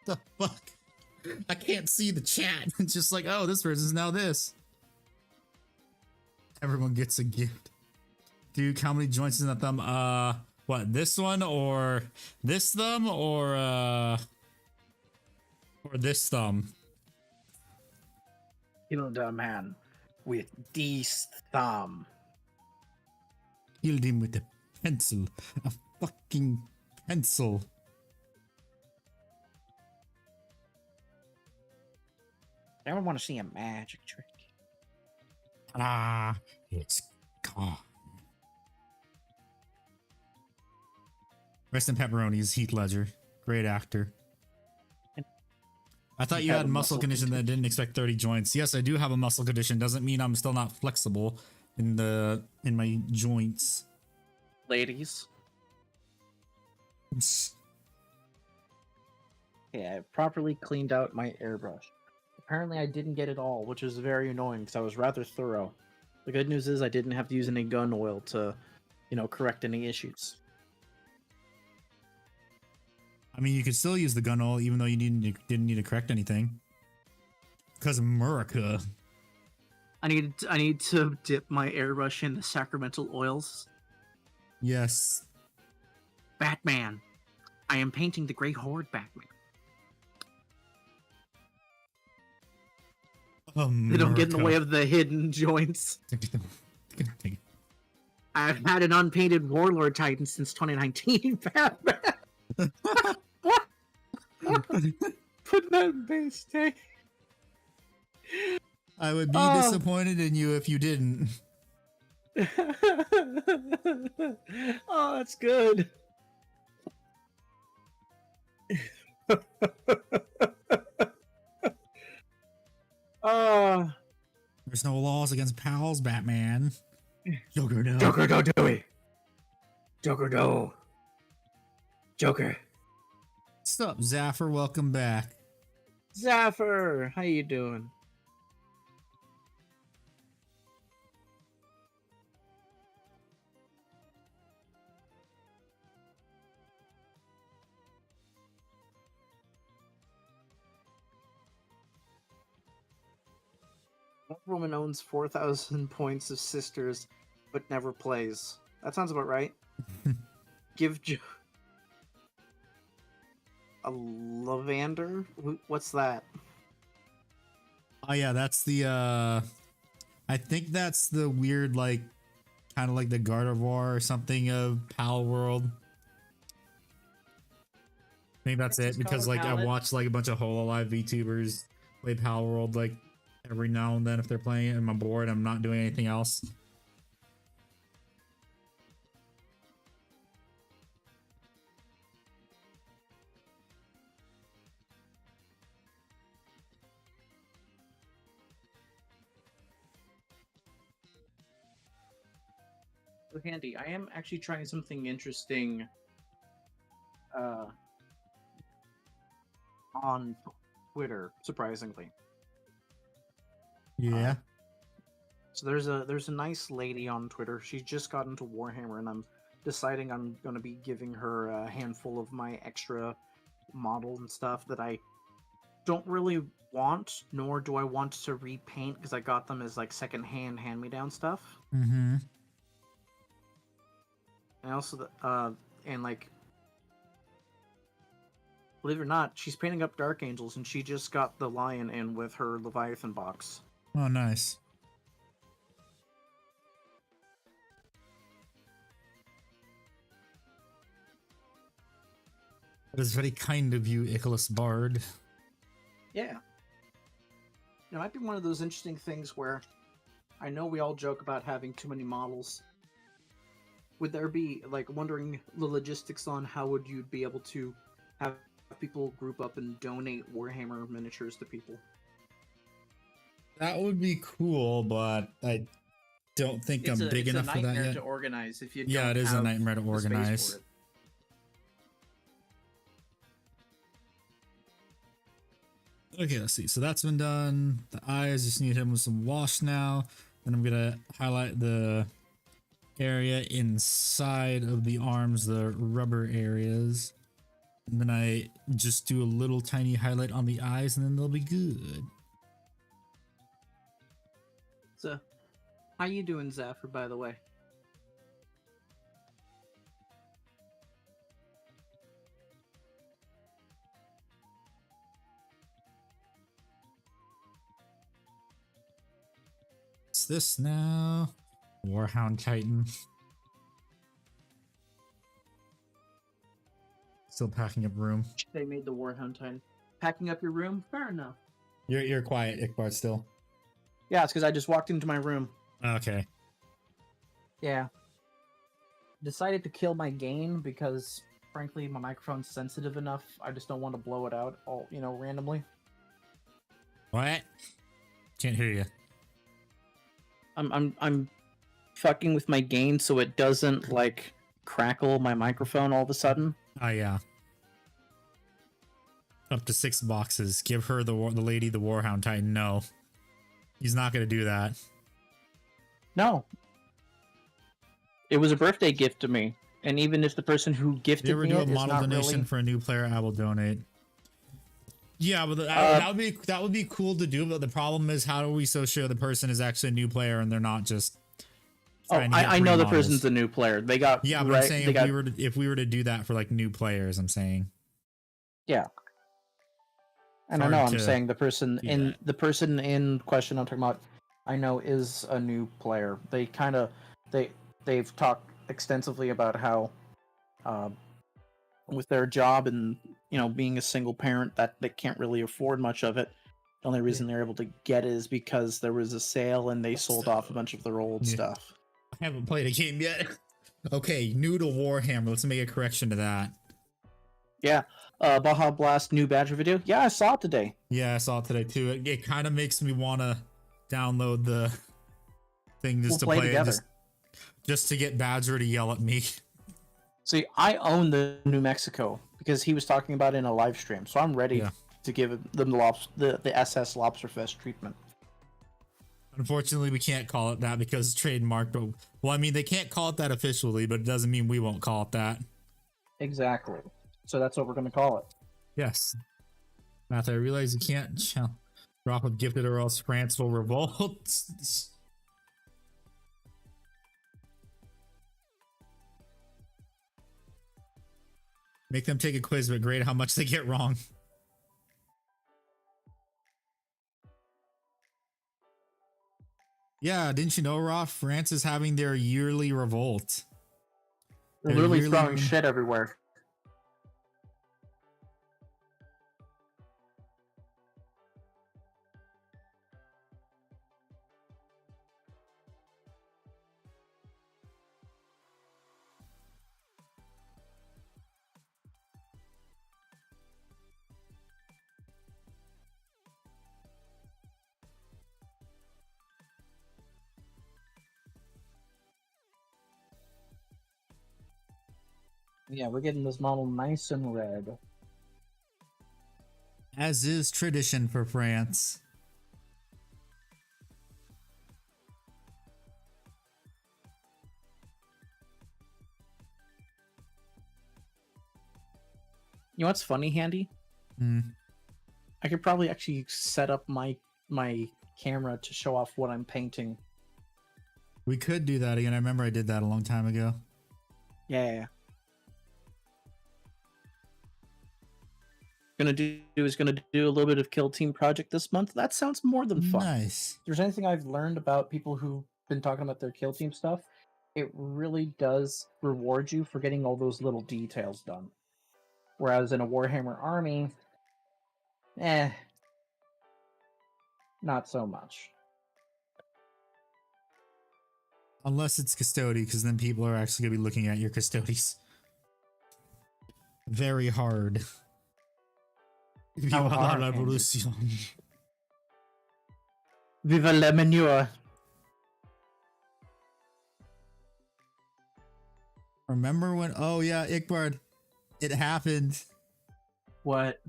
The fuck? I can't see the chat. It's just like, oh, this person's now this. Everyone gets a gift. Duke, how many joints is in that thumb? What, this one or this thumb or this thumb? Killed a man with Deez thumb. Killed him with a pencil. A fucking pencil. I want to see a magic trick. Ah, it's gone. Rest in pepperonis, Heath Ledger. Great actor. I thought you had muscle condition that didn't expect 30 joints. Yes, I do have a muscle condition. Doesn't mean I'm still not flexible in my joints. Ladies. Yeah, I properly cleaned out my airbrush. Apparently I didn't get it all, which is very annoying because I was rather thorough. The good news is I didn't have to use any gun oil to, correct any issues. I mean, you could still use the gun oil even though you didn't need to correct anything. Because America. I need to dip my airbrush in the sacramental oils. Yes. Batman. I am painting the Grey Horde Batman. They don't get in the way of the hidden joints. I've had an unpainted Warlord Titan since 2019, Batman. Put that in base tank. I would be disappointed in you if you didn't. Oh, that's good. There's no laws against pals, Batman. Joker, no. Joker, don't do it. Joker, no. Joker. What's up, Zaffer? Welcome back. Zaffer, how you doing? One woman owns 4,000 points of sisters, but never plays. That sounds about right. Give a lavender? What's that? Oh yeah, that's the I think that's the weird, like, kind of like the Gardevoir or something of Pal World. I think that's it, because like I watch like a bunch of Hololive VTubers play Pal World like every now and then if they're playing it and I'm bored, I'm not doing anything else. So handy. I am actually trying something interesting on Twitter, surprisingly. Yeah. So there's a nice lady on Twitter. She's just got into Warhammer, and I'm deciding I'm going to be giving her a handful of my extra models and stuff that I don't really want, nor do I want to repaint because I got them as like secondhand hand-me-down stuff. Mm-hmm. And also, and like, believe it or not, she's painting up Dark Angels, and she just got the Lion in with her Leviathan box. Oh, nice. That is very kind of you, Icholas Bard. Yeah. It might be one of those interesting things where I know we all joke about having too many models. Would there be, like, wondering the logistics on how would you be able to have people group up and donate Warhammer miniatures to people? That would be cool, but I don't think I'm big enough for that yet. It's a nightmare to organize if you don't Yeah, it is a have nightmare to the space organize. for it. Okay, let's see. So that's been done. The eyes just need him with some wash now. Then I'm gonna highlight the area inside of the arms, the rubber areas. And then I just do a little tiny highlight on the eyes, and then they'll be good. So, how you doing, Zaffer, by the way? What's this now? Warhound Titan. Still packing up room. They made the Warhound Titan. Packing up your room? Fair enough. You're quiet, Ickbard, still. Yeah, it's because I just walked into my room. Okay. Yeah. Decided to kill my gain because, frankly, my microphone's sensitive enough. I just don't want to blow it out all, randomly. What? Can't hear you. I'm fucking with my gain so it doesn't like crackle my microphone all of a sudden. Oh yeah. Up to 6 boxes. Give her the lady the Warhound Titan. No, he's not gonna do that. No. It was a birthday gift to me, and even if the person who gifted If you ever me do it a is model not donation really... for a new player, I will donate. Yeah, but that would be cool to do. But the problem is, how are we so sure the person is actually a new player and they're not just? Oh, I know the models? person's a new player. They got yeah, but I'm saying if we were to do that for like new players, I'm saying. Yeah. And I know I'm saying the person in question I'm talking about, I know is a new player. They kind of they've talked extensively about how with their job and being a single parent that they can't really afford much of it. The only reason they're able to get it is because there was a sale and they sold off a bunch of their old stuff. I haven't played a game yet. Okay, new to Warhammer. Let's make a correction to that. Yeah. Baja Blast new Badger video. Yeah, I saw it today. Yeah, I saw it today too. It kind of makes me want to download the thing just to play together. Just to get Badger to yell at me. See, I own the New Mexico because he was talking about it in a live stream. So I'm ready to give them the SS Lobsterfest treatment. Unfortunately, we can't call it that because it's trademarked. Well, I mean, they can't call it that officially, but it doesn't mean we won't call it that. Exactly. So that's what we're going to call it. Yes. Matthew, I realize you can't drop with gifted or else France will revolt. Make them take a quiz, but grade how much they get wrong. Yeah, didn't you know, Raw? France is having their yearly revolt. They're literally throwing shit everywhere. Yeah, we're getting this model nice and red. As is tradition for France. You know what's funny, Handy? I could probably actually set up my camera to show off what I'm painting. We could do that again. I remember I did that a long time ago. Yeah. Gonna do a little bit of Kill Team Project this month. That sounds more than fun. Nice. If there's anything I've learned about people who've been talking about their Kill Team stuff, it really does reward you for getting all those little details done. Whereas in a Warhammer army, not so much. Unless it's Custodeez, because then people are actually going to be looking at your Custodeez. Very hard. How hard, la revolution. Viva la manure. Remember when? Oh yeah, Ickbard. It happened. What?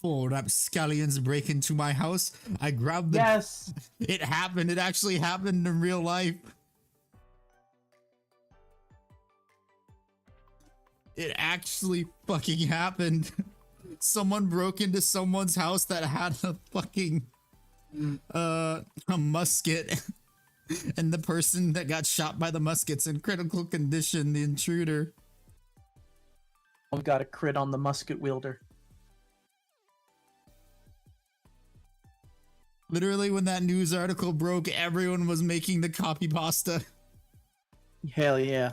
4 rapscallions break into my house. I grabbed the. Yes. It happened. It actually happened in real life. It actually fucking happened. Someone broke into someone's house that had a fucking a musket, and the person that got shot by the musket's in critical condition. The intruder. I've got a crit on the musket wielder. Literally, when that news article broke, everyone was making the copy pasta. Hell yeah!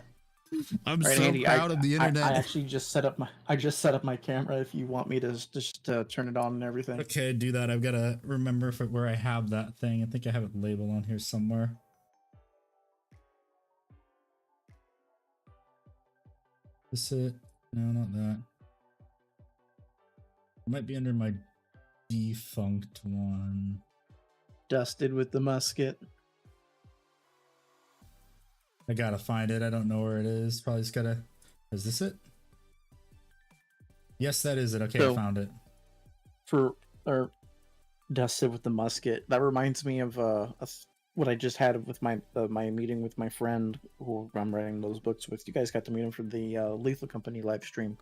I'm so Andy, proud of the internet. I actually just set up my camera. If you want me to just turn it on and everything. Okay, do that. I've got to remember where I have that thing. I think I have it labeled on here somewhere. Is it? No, not that. It might be under my defunct one. Dusted with the musket. I gotta find it. I don't know where it is. Probably just gotta. Is this it? Yes, that is it. Okay, I found it. Or dusted with the musket. That reminds me of what I just had with my meeting with my friend who I'm writing those books with. You guys got to meet him for the Lethal Company live stream.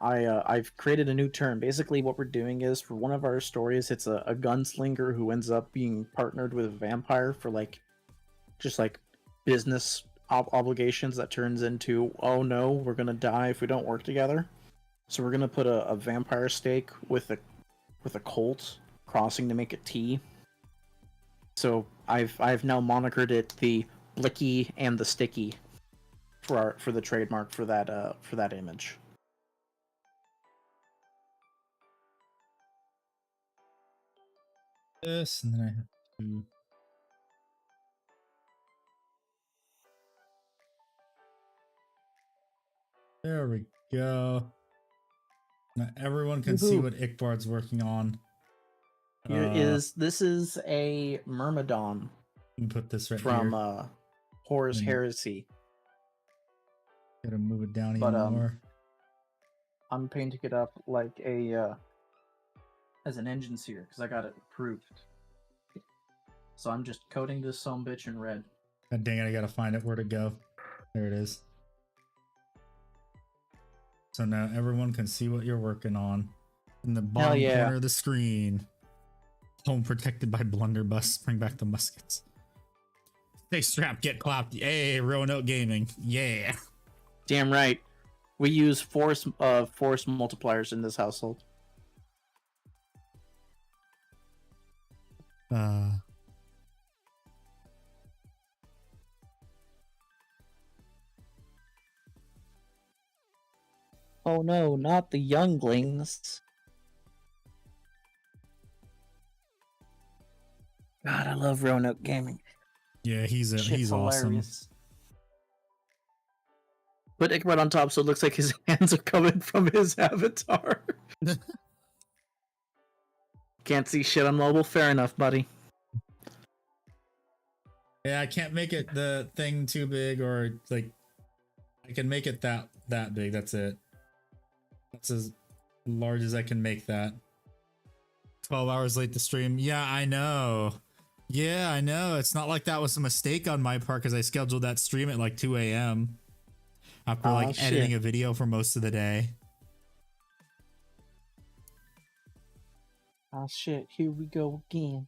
I've created a new term. Basically, what we're doing is, for one of our stories, it's a gunslinger who ends up being partnered with a vampire for just business obligations that turns into, oh no, we're gonna die if we don't work together. So we're gonna put a vampire stake with a colt crossing to make a T. So I've now monikered it the Blicky and the Sticky for the trademark for that image. This, and then I have to. There we go. Now everyone can see what Ickbard's working on. This is a Myrmidon. You can put this right from here. Horus Heresy. Gotta move it down But even more. I'm painting it up like a as an engine sear because I got it approved. So I'm just coating this sumbitch in red. God dang it, I gotta find it where to go. There it is. So now everyone can see what you're working on. In the bottom corner of the screen. Home protected by blunderbuss. Bring back the muskets. Stay strapped, get clapped. Yay, Roanoke Gaming. Yeah. Damn right. We use force multipliers in this household. Oh no, not the younglings. God, I love Roanoke Gaming. Yeah, he's awesome. Put Ichabod on top so it looks like his hands are coming from his avatar. Can't see shit on mobile. Fair enough, buddy. Yeah, I can't make it the thing too big, or like I can make it that big. That's it. That's as large as I can make that. 12 hours late to stream. Yeah, I know. Yeah, I know. It's not like that was a mistake on my part because I scheduled that stream at like 2 a.m. after editing a video for most of the day. Oh shit, here we go again.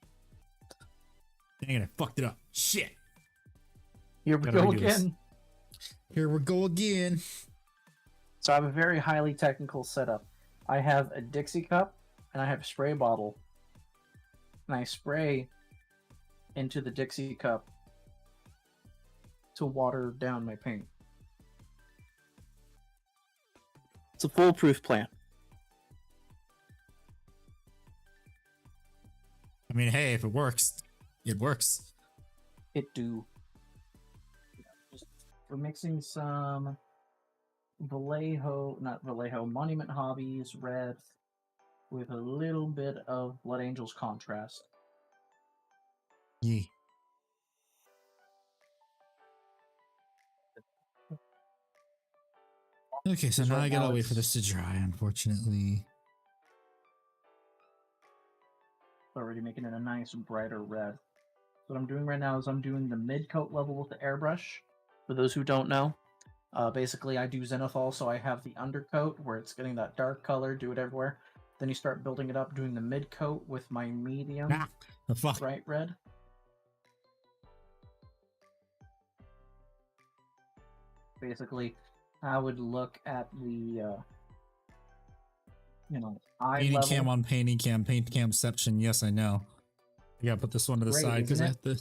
Dang it, I fucked it up. Shit. Here we go again. Here we go again. So I have a very highly technical setup. I have a Dixie cup and I have a spray bottle. And I spray into the Dixie cup to water down my paint. It's a foolproof plan. I mean, hey, if it works, it works. It do. We're mixing some Monument Hobbies red with a little bit of Blood Angels contrast. Yeah. Okay, so now I gotta wait for this to dry, unfortunately. Already making it a nice brighter red. What I'm doing right now is I'm doing the mid coat level with the airbrush. For those who don't know, basically I do zenithal, so I have the undercoat where it's getting that dark color, do it everywhere. Then you start building it up, doing the mid coat with my medium bright red. Basically, I would look at the eye painting level. Cam on painting cam, paint camception. Yes, I know. I gotta put this one to the side because I have to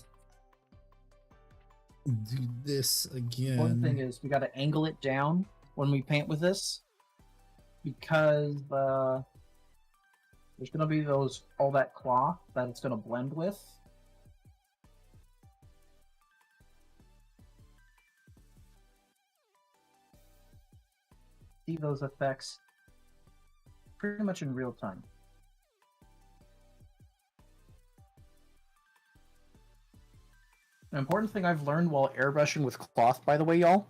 do this again. One thing is we gotta angle it down when we paint with this because there's gonna be all that cloth that it's gonna blend with. See those effects pretty much in real time. An important thing I've learned while airbrushing with cloth, by the way, y'all,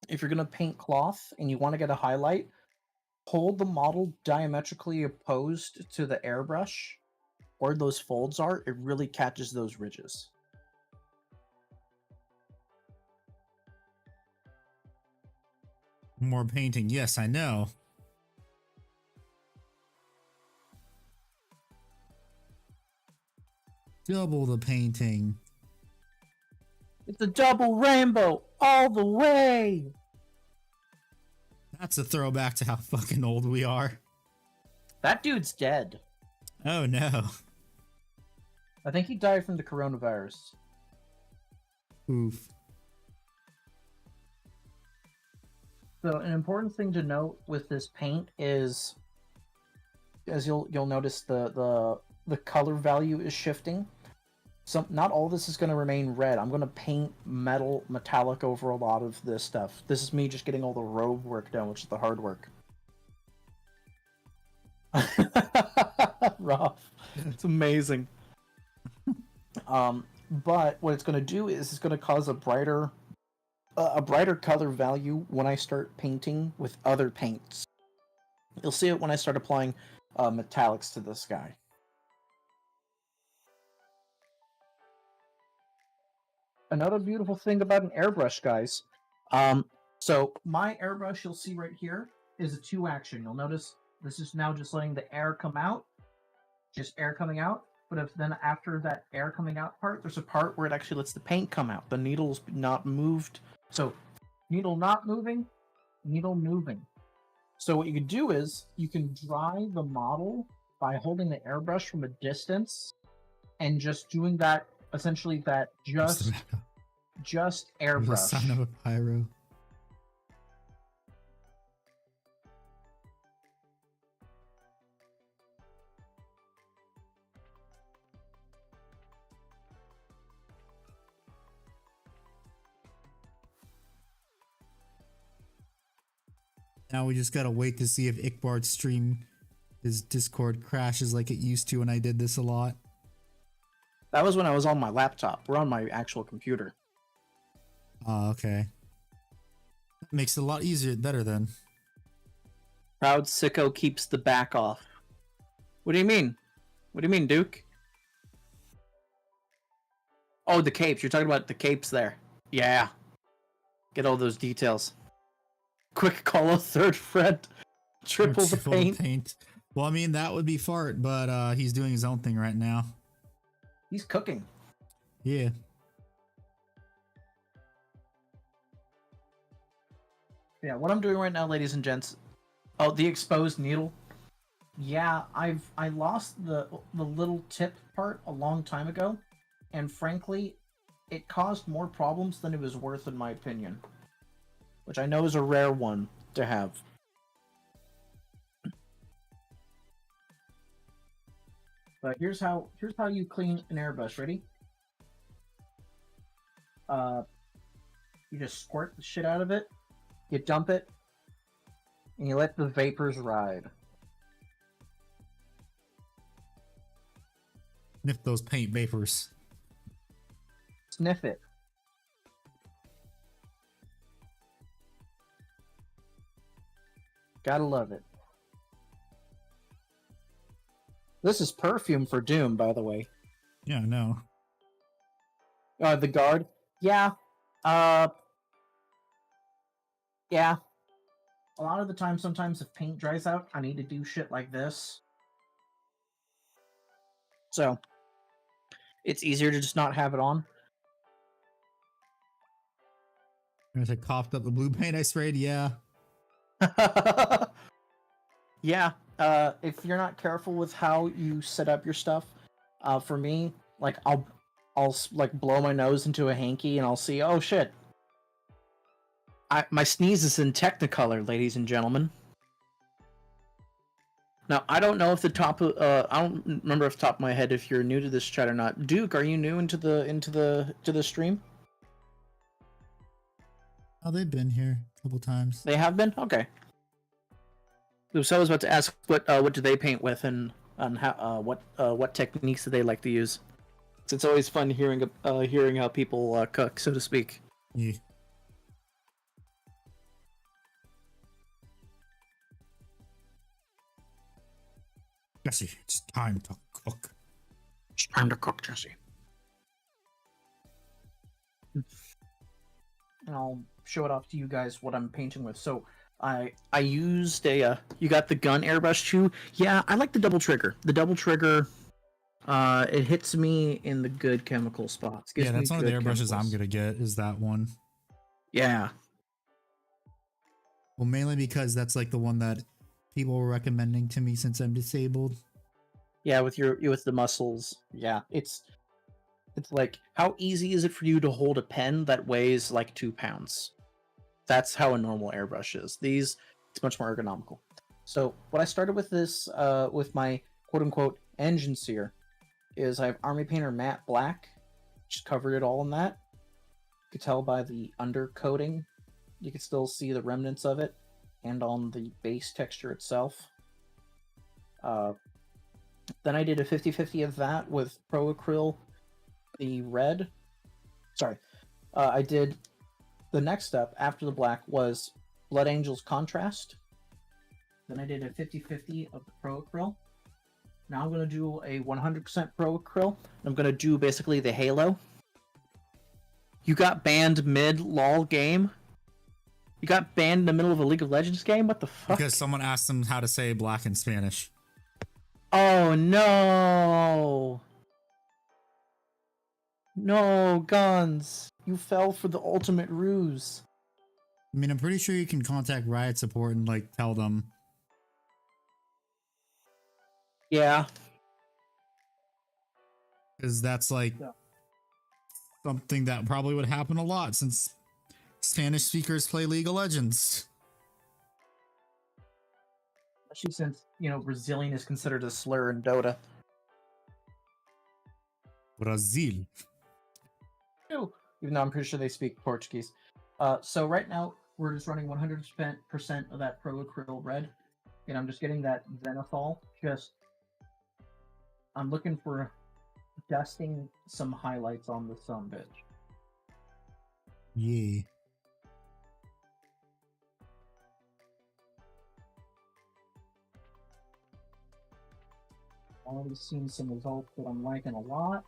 if you're going to paint cloth and you want to get a highlight, hold the model diametrically opposed to the airbrush, where those folds are, it really catches those ridges. More painting. Yes, I know. Double the painting. It's a double rainbow all the way. That's a throwback to how fucking old we are. That dude's dead. Oh no. I think he died from the coronavirus. Oof. So an important thing to note with this paint is, as you'll notice, the color value is shifting. Not all of this is going to remain red. I'm going to paint metallic over a lot of this stuff. This is me just getting all the robe work done, which is the hard work. Rough. It's amazing. But what it's going to do is it's going to cause a brighter a brighter color value when I start painting with other paints. You'll see it when I start applying metallics to the sky. Another beautiful thing about an airbrush, guys. So my airbrush you'll see right here is a 2-action. You'll notice this is now just letting the air come out, just air coming out. But if then after that air coming out part, there's a part where it actually lets the paint come out. The needle's not moved. So needle not moving, needle moving. So what you can do is you can dry the model by holding the airbrush from a distance and just doing that, essentially that just airbrush. The sign of a pyro. Now we just gotta wait to see if Ickbard's stream, his Discord crashes like it used to when I did this a lot. That was when I was on my laptop. We're on my actual computer. Oh, okay. Makes it a lot easier, better then. Proud sicko keeps the back off. What do you mean? What do you mean, Duke? Oh, the capes. You're talking about the capes there. Yeah. Get all those details. Quick call a third friend. Triple the paint. Well, I mean, that would be Fart, but he's doing his own thing right now. He's cooking. Yeah. Yeah, what I'm doing right now, ladies and gents. Oh, the exposed needle. Yeah, I lost the little tip part a long time ago, and frankly, it caused more problems than it was worth, in my opinion. Which I know is a rare one to have. But here's how you clean an airbrush. Ready? You just squirt the shit out of it. You dump it, and you let the vapors ride. Sniff those paint vapors. Sniff it. Gotta love it. This is perfume for Doom, by the way. Yeah, I know. The guard? Yeah. Yeah. A lot of the time, sometimes if paint dries out, I need to do shit like this. So, it's easier to just not have it on. There's a coughed up the blue paint I sprayed, yeah. Yeah, if you're not careful with how you set up your stuff, for me, like I'll like blow my nose into a hanky and I'll see, oh shit, my sneeze is in Technicolor, ladies and gentlemen. Now I don't know if the top, I don't remember off the top of my head if you're new to this chat or not. Duke, are you new to the stream? Oh, they've been here a couple times. They have been? Okay. So I was about to ask what do they paint with and how what techniques do they like to use? It's always fun hearing how people cook, so to speak. Yeah. Jesse, it's time to cook. It's time to cook, Jesse. And I'll show it off to you guys what I'm painting with. So I used a you got the gun airbrush too. Yeah, I like the double trigger. The double trigger, it hits me in the good chemical spots. Yeah, that's one of the airbrushes I'm gonna get is that one. Yeah. Well, mainly because that's like the one that people were recommending to me since I'm disabled. Yeah, with the muscles. Yeah, it's like, how easy is it for you to hold a pen that weighs like 2 pounds? That's how a normal airbrush is. These, it's much more ergonomical. So what I started with this, with my quote-unquote engine sear, is I have Army Painter Matte Black, just covered it all in that. You could tell by the undercoating, you can still see the remnants of it, and on the base texture itself. Then I did a 50-50 of that with Pro Acryl, the red. Sorry, I did the next step after the black was Blood Angel's Contrast. Then I did a 50-50 of the Pro Acryl. Now I'm going to do a 100% Pro Acryl. I'm going to do basically the Halo. You got banned mid-lol game? You got banned in the middle of a League of Legends game? What the fuck? Because someone asked them how to say black in Spanish. Oh no! No, Guns! You fell for the ultimate ruse. I mean, I'm pretty sure you can contact Riot support and like tell them. Yeah. Because that's like something that probably would happen a lot since Spanish speakers play League of Legends. Especially since, you know, Brazilian is considered a slur in Dota. Brazil. Ew. Even though I'm pretty sure they speak Portuguese. So right now, we're just running 100% of that Pro Acryl red. And I'm just getting that Zenithal. I'm looking for dusting some highlights on the sun bitch. Yeah. Already seen some results that I'm liking a lot.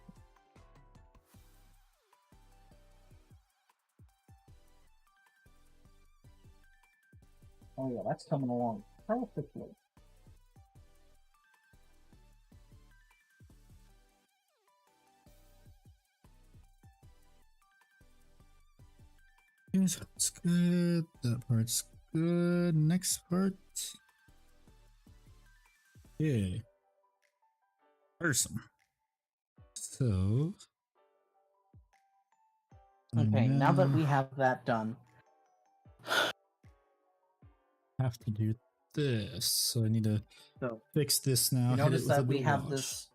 Oh yeah, that's coming along perfectly. That's good. That part's good. Next part. Yeah. Awesome. So. Okay, now that we have that done. Have to do this. So I need to fix this now. You notice that we have this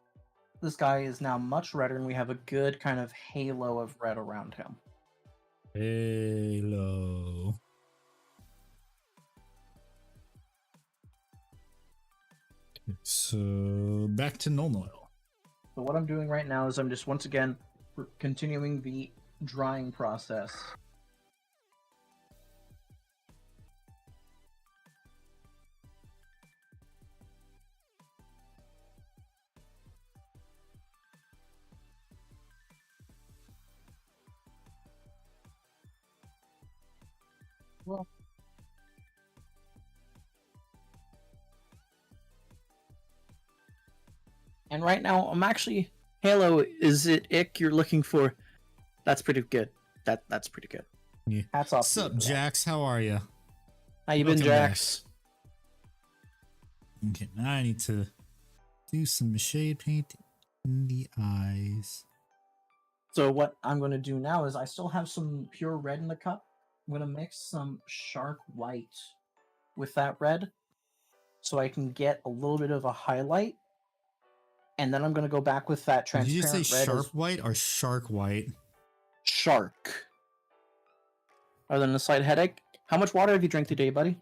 guy is now much redder and we have a good kind of halo of red around him. Halo. Okay, so back to normal. So what I'm doing right now is I'm just once again continuing the drying process. Well, and right now I'm actually Halo. Is it ick you're looking for? That's pretty good. That's pretty good. Yeah. Hats off. What's up, Jax? How are you? How you been, Jax? Okay, now I need to do some shade paint in the eyes. So what I'm going to do now is I still have some pure red in the cup. I'm going to mix some sharp white with that red so I can get a little bit of a highlight. And then I'm going to go back with that transparent red. Did you say sharp white or shark white? Shark. Other than a slight headache. How much water have you drank today, buddy?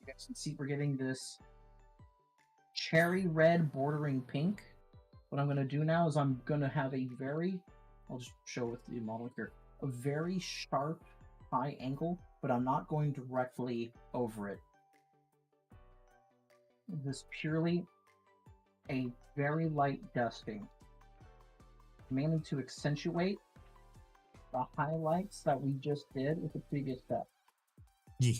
You guys can see we're getting this cherry red bordering pink. What I'm going to do now is I'm going to have a very, I'll just show with the model here, a very sharp high angle, but I'm not going directly over it. This purely a very light dusting, mainly to accentuate the highlights that we just did with the previous step. Yeah.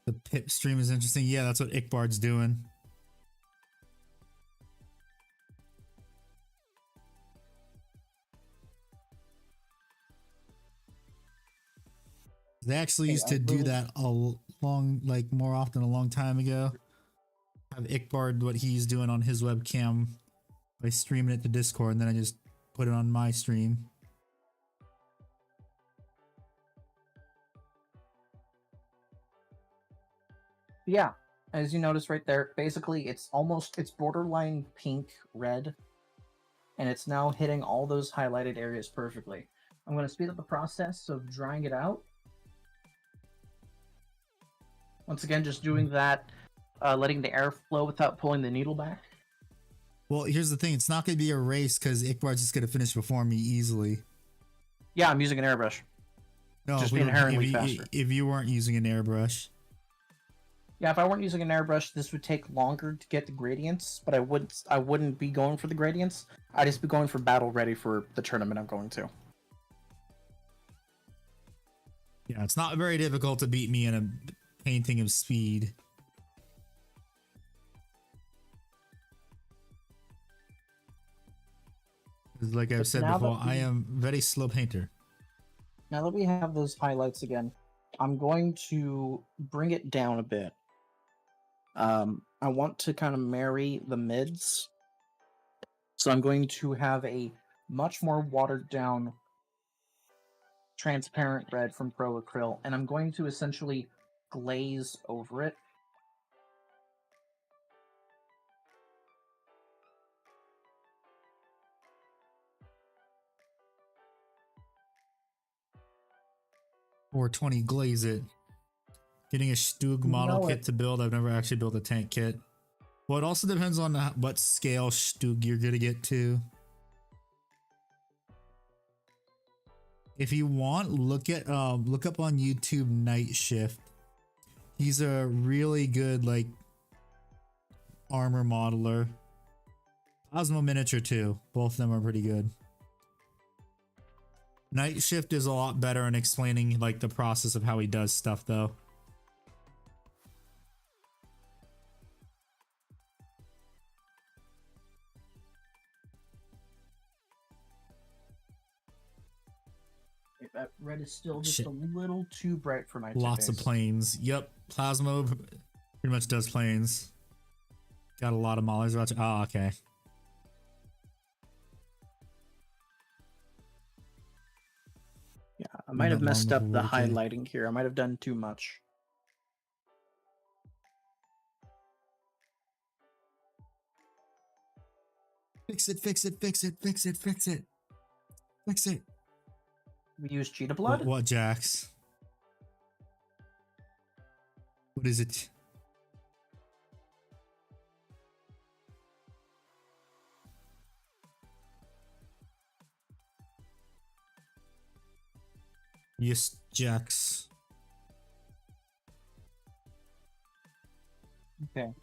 The pip stream is interesting. Yeah, that's what Ickbard's doing. They actually used to do that a more often a long time ago. Have Ickbard what he's doing on his webcam by streaming it to Discord, and then I just put it on my stream. Yeah, as you notice right there, basically it's borderline pink red, and it's now hitting all those highlighted areas perfectly. I'm going to speed up the process of drying it out. Once again, just doing that, letting the air flow without pulling the needle back. Well, here's the thing. It's not going to be a race because Ikbar's just going to finish before me easily. Yeah, I'm using an airbrush. No, just be inherently faster. If you weren't using an airbrush. Yeah, if I weren't using an airbrush, this would take longer to get the gradients, but I wouldn't be going for the gradients. I'd just be going for battle ready for the tournament I'm going to. Yeah, it's not very difficult to beat me in a painting of speed. Because like I've said before, I am a very slow painter. Now that we have those highlights again, I'm going to bring it down a bit. I want to kind of marry the mids. So I'm going to have a much more watered down transparent red from Pro Acryl, and I'm going to essentially glaze over it. Or 20 glaze it. Getting a Stug model kit to build. I've never actually built a tank kit. Well, it also depends on what scale Stug you're gonna get to. If you want, look up on YouTube Night Shift. He's a really good like armor modeler. Osmo Miniature too. Both of them are pretty good. Night Shift is a lot better in explaining like the process of how he does stuff though. That red is still just a little too bright for my taste. Lots of planes. Yep. Plasmo pretty much does planes. Got a lot of mollers about you. Oh, okay. Yeah, I might have messed up the highlighting here. I might have done too much. Fix it, fix it, fix it, fix it, fix it. Fix it. We use cheetah blood? What Jax? What is it? Yes, Jax. Okay.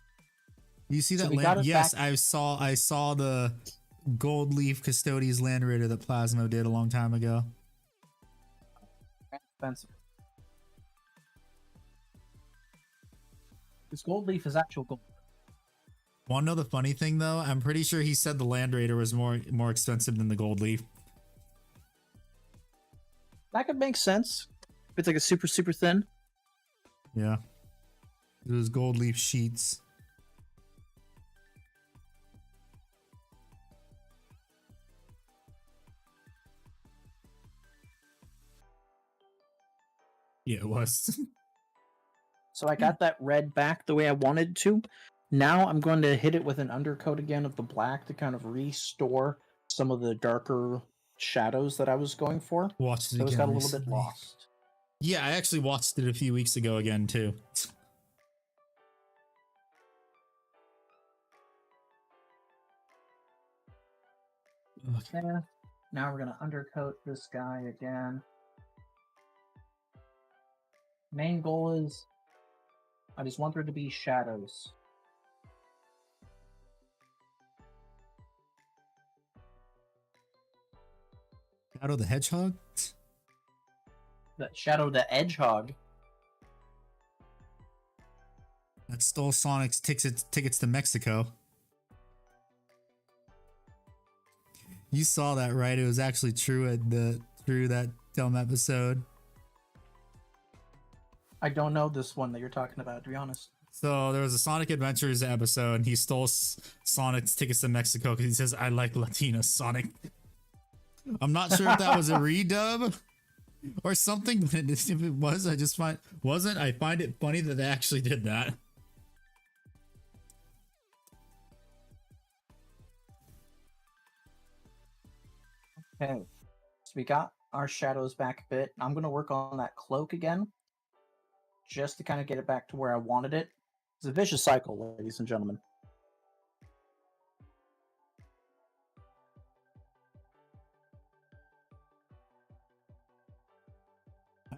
You see that land? Yes, I saw the gold leaf Custodeez Land Raider that Plasmo did a long time ago. Expensive. This gold leaf is actual gold. Want to know the funny thing though? I'm pretty sure he said the Land Raider was more expensive than the gold leaf. That could make sense. If it's like a super thin. Yeah. It was gold leaf sheets. Yeah, it was. So I got that red back the way I wanted to. Now I'm going to hit it with an undercoat again of the black to kind of restore some of the darker shadows that I was going for. Watched it again. Those got a little bit lost. Yeah, I actually watched it a few weeks ago again too. Okay. Now we're gonna undercoat this guy again. Main goal is I just want there to be shadows. Shadow the Hedgehog? Shadow the Hedgehog? That stole Sonic's tickets to Mexico. You saw that, right? It was actually true at that dumb episode. I don't know this one that you're talking about, to be honest. So there was a Sonic Adventures episode, and he stole Sonic's tickets to Mexico because he says, "I like Latina Sonic." I'm not sure if that was a redub or something, but if it was, I find it funny that they actually did that. Okay, so we got our shadows back a bit. I'm gonna work on that cloak again, just to kind of get it back to where I wanted it. It's a vicious cycle, ladies and gentlemen.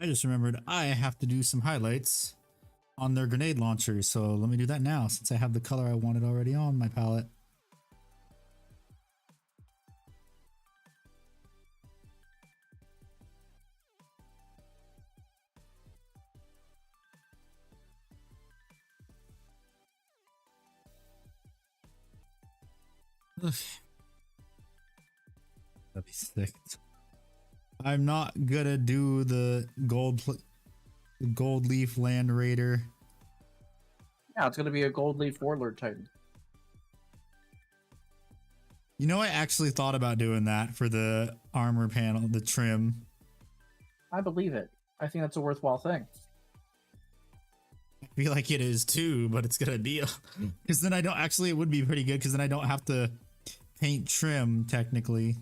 I just remembered I have to do some highlights on their grenade launchers, so let me do that now since I have the color I wanted already on my palette. Ugh. That'd be sick. I'm not gonna do the gold leaf land raider. Yeah, it's gonna be a gold leaf warlord titan. You know, I actually thought about doing that for the armor panel, the trim. I believe it. I think that's a worthwhile thing. I feel like it is too, but it's gonna be because then I don't actually. It would be pretty good because then I don't have to paint trim technically.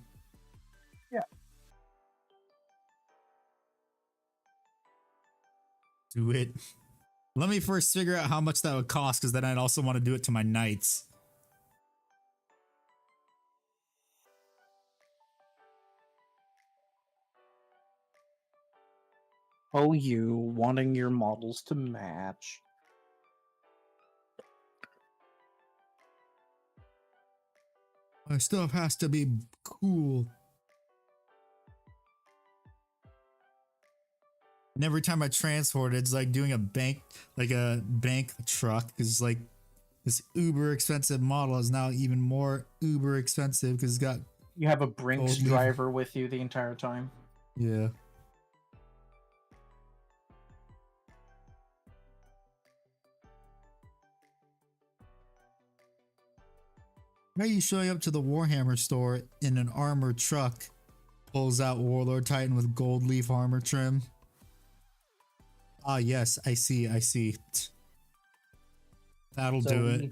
Yeah. Do it. Let me first figure out how much that would cost because then I'd also want to do it to my knights. Oh, you wanting your models to match. My stuff has to be cool. And every time I transport it, it's like doing a bank truck. Because like this uber expensive model is now even more uber expensive because it's got. You have a Brinks gold leaf. driver with you the entire time. Yeah. Why are you showing up to the Warhammer store in an armored truck? Pulls out Warlord Titan with gold leaf armor trim. Ah, yes, I see, I see. That'll do it.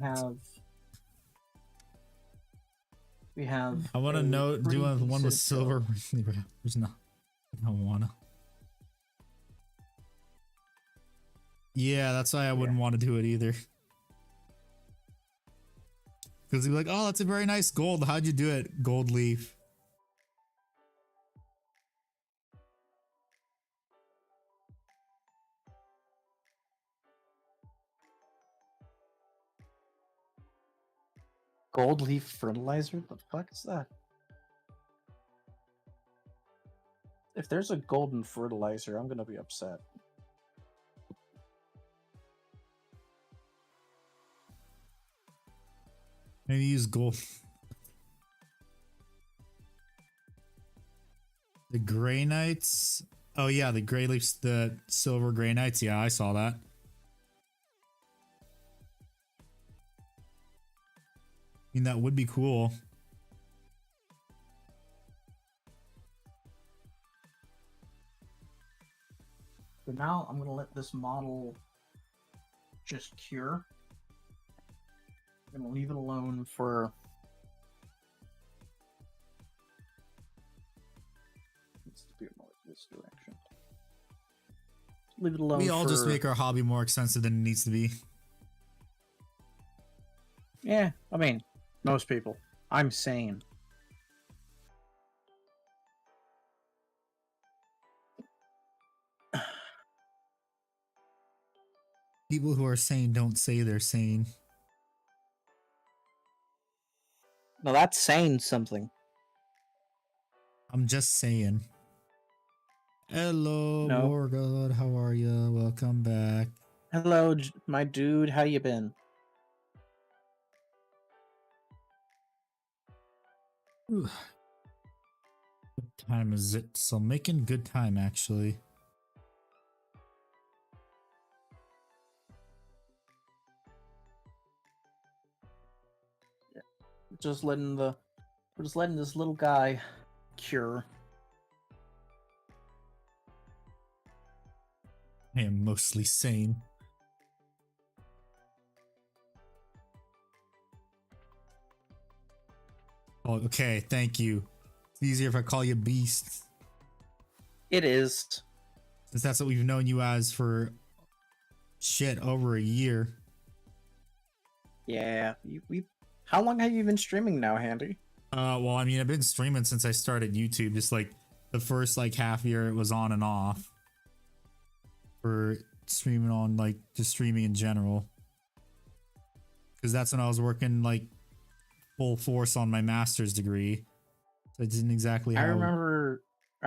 We have. I want to know, do one with silver. Build. There's not. I don't wanna. Yeah, that's why I wouldn't want to do it either. Because he'd be like, oh, that's a very nice gold. How'd you do it? Gold leaf. Gold leaf fertilizer? The fuck is that? If there's a golden fertilizer, I'm gonna be upset. Maybe use gold. The Grey Knights. Oh yeah, the Grey Leafs, the Silver Grey Knights. Yeah, I saw that. I mean, that would be cool. So now I'm gonna let this model just cure. I'm gonna leave it alone for. Needs to be more this direction. Leave it alone. We all just make our hobby more expensive than it needs to be. Yeah, I mean, most people. I'm sane. People who are sane don't say they're sane. No, that's saying something. I'm just saying. Hello, No. Morgod. How are you? Welcome back. Hello, my dude. How you been? Ooh. What time is it? So making good time, actually. We're just letting this little guy cure. I am mostly sane. Oh, okay, thank you. easier if I call you Beast, It is. since that's what we've known you as for shit over a year. Yeah. We. How long have you been streaming now, Handy? Well, I mean, I've been streaming since I started YouTube. Just like the first like half year, it was on and off for streaming on like just streaming in general. Because that's when I was working like full force on my master's degree. So I didn't exactly have. I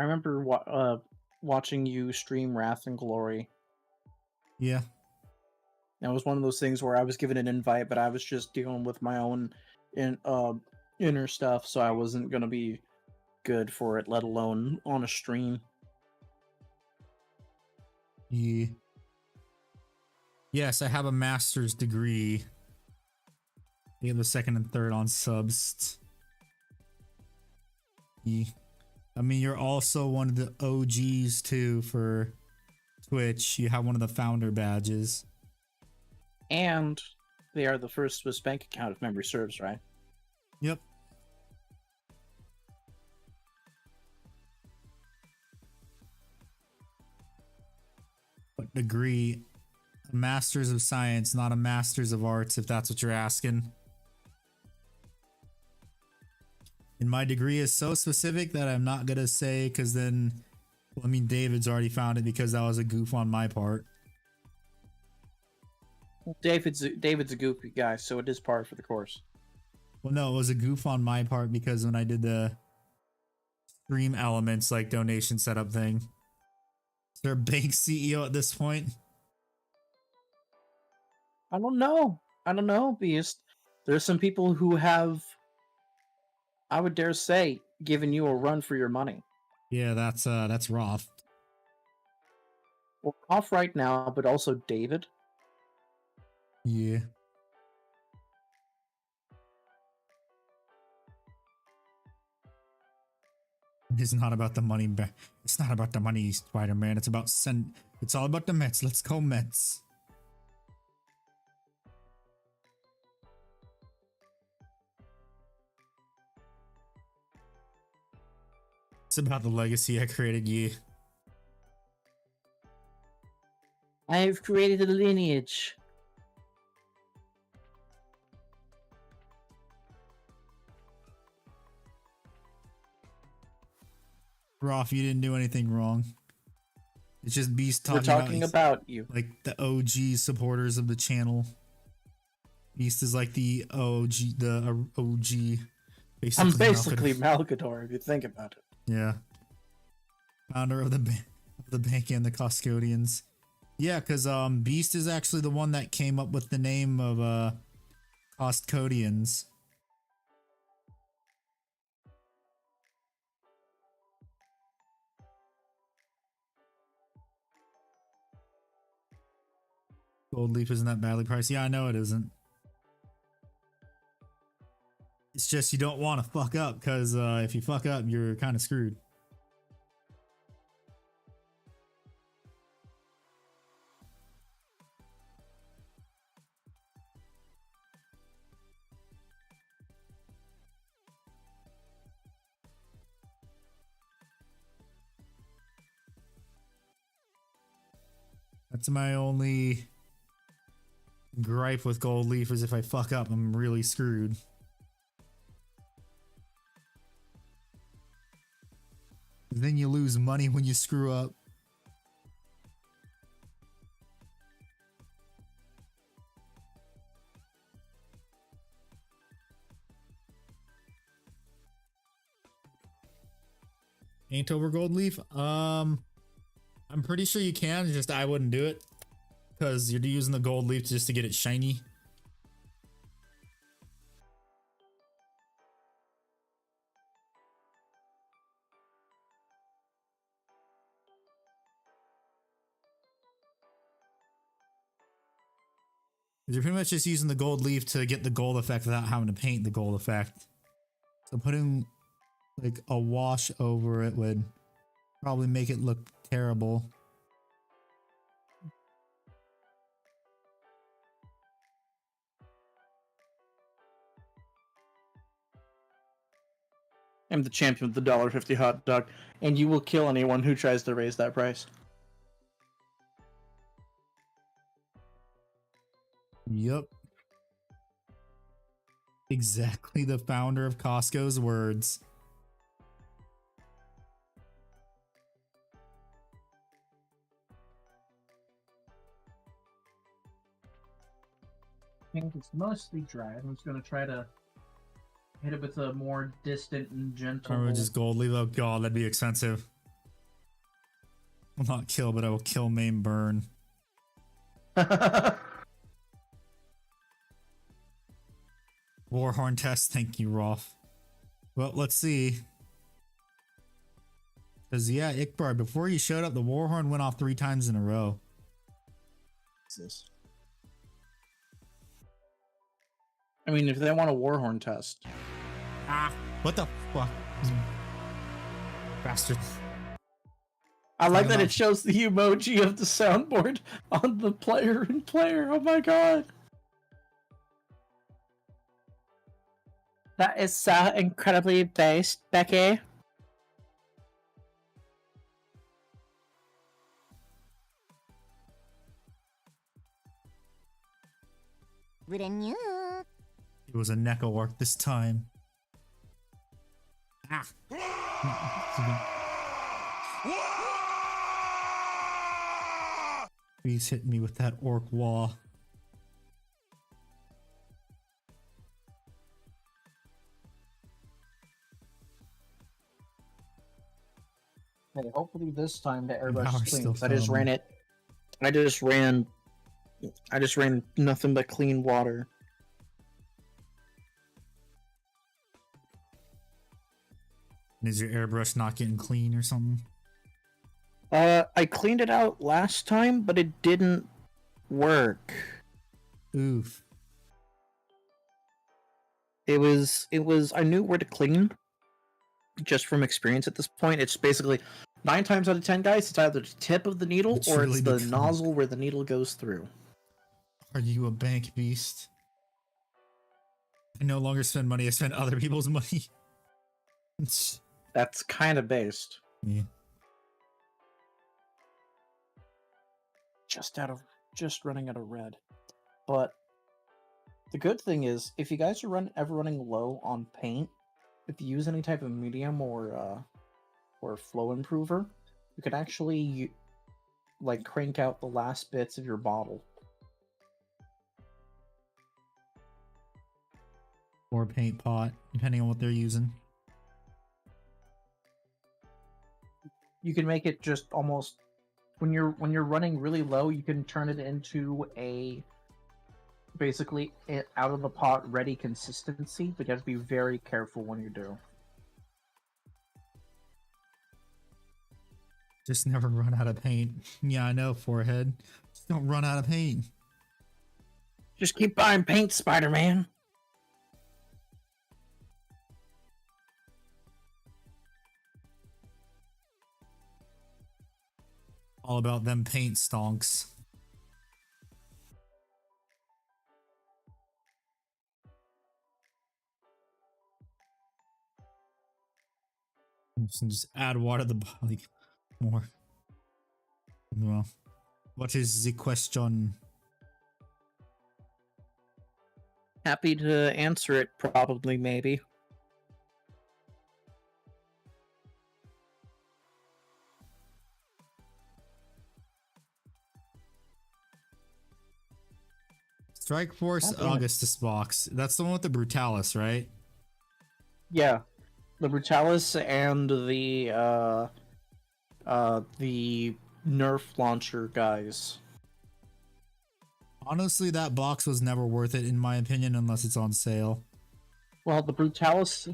remember watching you stream Wrath and Glory. Yeah. It was one of those things where I was given an invite, but I was just dealing with my own inner stuff, so I wasn't gonna be good for it, let alone on a stream. Yeah. Yes, I have a master's degree. I have the second and third on subs. Yeah. I mean, you're also one of the OGs too for Twitch. You have one of the founder badges. And they are the first Swiss bank account if memory serves, right? Yep. What degree? A master's of science, not a master's of arts, if that's what you're asking. And my degree is so specific that I'm not gonna say, because then, well, I mean, David's already found it because that was a goof on my part. David's a goofy guy, so it is par for the course. Well, no, it was a goof on my part because when I did the stream elements like donation setup thing, is there a bank CEO at this point? I don't know, Beast. There's some people who have, I would dare say, given you a run for your money. Yeah, that's rough. Well, off right now, but also David. Yeah. It's not about the money. It's not about the money, Spider-Man. It's about It's all about the Mets. Let's go Mets. It's about the legacy I created. Yeah. I have created a lineage. Roth, you didn't do anything wrong. It's just Beast We're talking about you. like the OG supporters of the channel. Beast is like the OG, OG. I'm Basically basically Malgador, if you think about it. Yeah. Founder of the bank and the Custodeez. Yeah, because Beast is actually the one that came up with the name of Custodeez. Gold leaf isn't that badly priced. Yeah, I know it isn't. It's just you don't want to fuck up, because if you fuck up, you're kind of screwed. That's my only gripe with gold leaf, is if I fuck up, I'm really screwed. Then you lose money when you screw up. Ain't over gold leaf? I'm pretty sure you can, just I wouldn't do it. Because you're using the gold leaf just to get it shiny. You're pretty much just using the gold leaf to get the gold effect without having to paint the gold effect. So putting like a wash over it would probably make it look terrible. I'm the champion of the $1.50 hot dog, and you will kill anyone who tries to raise that price. Yep. Exactly the founder of Costco's words. I think it's mostly dry. I'm just going to try to hit it with a more distant and gentle. Or just gold leaf. Oh god, that'd be expensive. Will not kill, but I will kill, maim, burn. Warhorn test, thank you, Rolf. Well, let's see. Because, yeah, Ikbar, before you showed up, the Warhorn went off 3 times in a row. What's this? I mean, if they want a Warhorn test. Ah, what the fuck? Bastard. I like that it shows the emoji of the soundboard on the player in player. Oh my god. That is so incredibly based, Becky. It was a Neko arc this time. Ah. He's hitting me with that orc wall. Hey, hopefully this time the Now airbrush we're is clean. still 'Cause I just filming. ran it. I just ran nothing but clean water. Is your airbrush not getting clean or something? I cleaned it out last time, but it didn't work. Oof. It was I knew where to clean just from experience at this point. It's basically 9 times out of 10, guys, it's either the tip of the needle It's or really it's the become- nozzle where the needle goes through. Are you a bank beast? I no longer spend money, I spend other people's money. That's kind of based. Yeah. Just running out of red. But the good thing is, if you guys are ever running low on paint, if you use any type of medium or flow improver, you can actually like crank out the last bits of your bottle. Or paint pot, depending on what they're using. You can make it just almost when you're running really low, you can turn it into a basically out of the pot ready consistency, but you have to be very careful when you do. Just never run out of paint. Yeah, I know, forehead. Just don't run out of paint. Just keep buying paint, Spider-Man. All about them paint stonks. Just add water to the body more. Well, what is the question? Happy to answer it, probably, maybe. Strike Force Augustus box. That's the one with the Brutalis, right? Yeah. The Brutalis and the Nerf launcher guys. Honestly, that box was never worth it, in my opinion, unless it's on sale. Well, the Brutalis...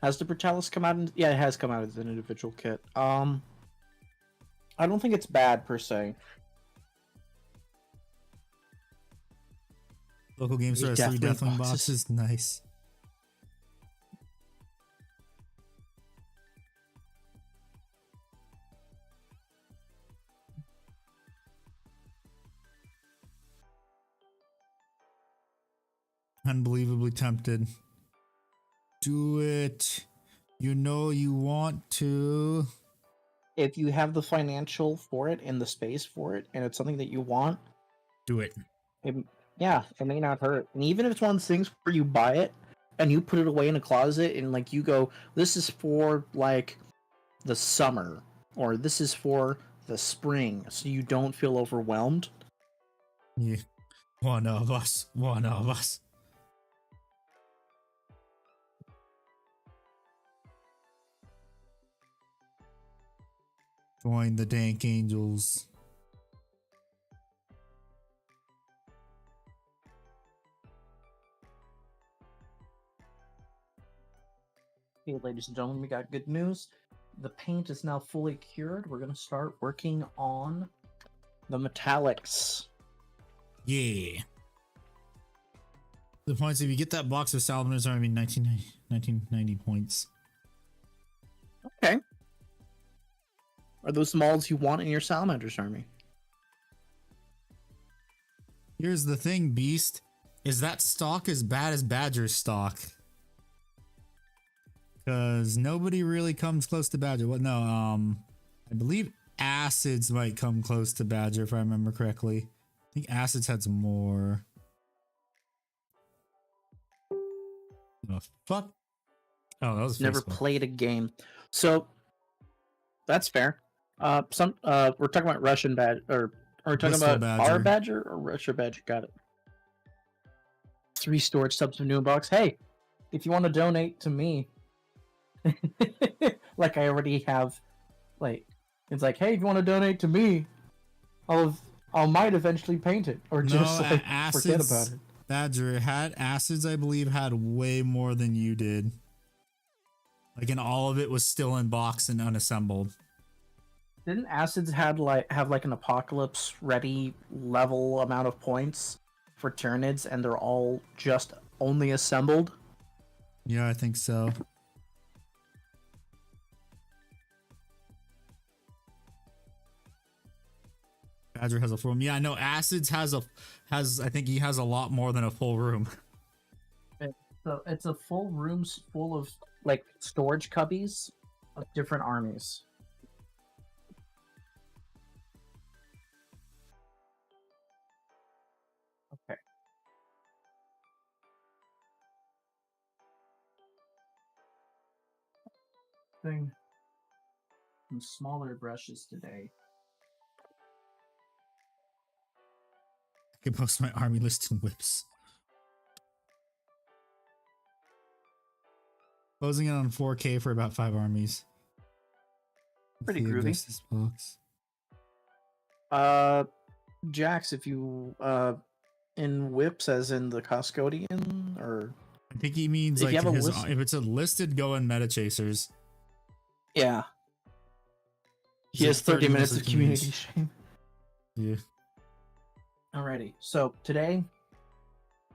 Has the Brutalis come out in... Yeah, it has come out as an individual kit. I don't think it's bad, per se. Local game store has 3 Deathwing boxes. Nice. Unbelievably tempted. Do it. You know you want to. If you have the financial for it and the space for it, and it's something that you want, Do it. it, yeah, it may not hurt. And even if it's one of those things where you buy it and you put it away in a closet and like you go, this is for like the summer or this is for the spring, so you don't feel overwhelmed. Yeah. One of us. One of us. Join the Dank Angels. Okay, ladies and gentlemen, we got good news. The paint is now fully cured. We're going to start working on the metallics. Yeah. The points, if you get that box of salamanders, are going to be 1990 points. Okay. Are those molds you want in your salamanders army? Here's the thing, Beast. Is that stock as bad as Badger's stock? Because nobody really comes close to Badger. Well, no, I believe Acids might come close to Badger if I remember correctly. I think Acids had some more. The fuck? Oh, that was Never Facebook. played a game. So that's fair. We're talking about Russian badger, or are we talking Bristol about our Badger. badger or Russia badger? Got it. 3 storage subs of new box. Hey, if you want to donate to me, like I already have, like it's like, hey, if you want to donate to me, I might eventually paint it or just like forget about it. Badger had Acids, I believe, had way more than you did. Like, and all of it was still in box and unassembled. Didn't Acids have like an apocalypse ready level amount of points for Tyranids, and they're all just only assembled? Yeah, I think so. Badger has a full room. Yeah, I know Acids has I think he has a lot more than a full room. So it's a full room full of like storage cubbies of different armies. Okay. Thing some smaller brushes today. I can post my army list in whips. Closing it on 4K for about 5 armies. Pretty The groovy. Augustus box. Jax, if you in whips as in the Custodeez, or I think he means If like you have a his, list- if it's a listed, go in Meta Chasers. yeah, he has 30 minutes of community shame. Yeah. Alrighty, so today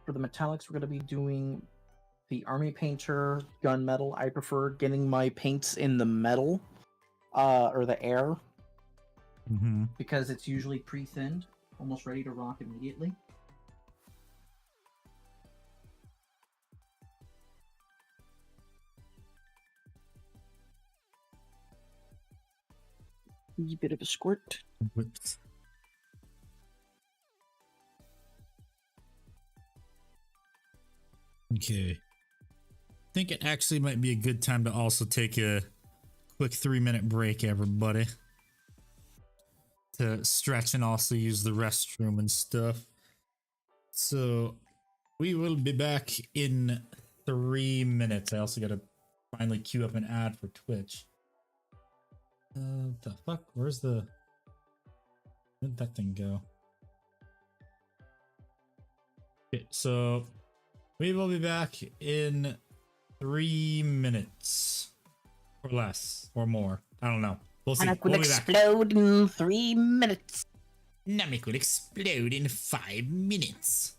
for the metallics, we're going to be doing the army painter gunmetal. I prefer getting my paints in the metal, or the air, Mm-hmm. because it's usually pre-thinned, almost ready to rock immediately. A bit of a squirt. Whips. Okay. I think it actually might be a good time to also take a quick 3-minute break, everybody. To stretch and also use the restroom and stuff. So we will be back in 3 minutes. I also gotta finally queue up an ad for Twitch. The fuck? Where'd that thing go? Okay, so we will be back in 3 minutes. Or less. Or more. I don't know. We'll see. Namek will We'll be back. explode in 3 minutes. Namek will explode in 5 minutes.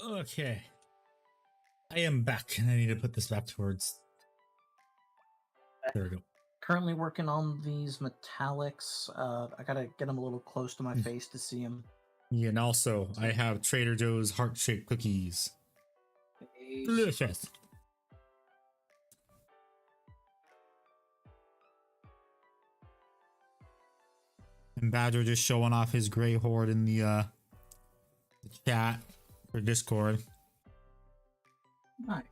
Okay. I am back, and I need to put this back towards. There we go. Currently working on these metallics. I gotta get them a little close to my face to see them. Yeah, and also I have Trader Joe's heart-shaped cookies. Delicious. And Badger just showing off his gray horde in the chat for Discord. Nice.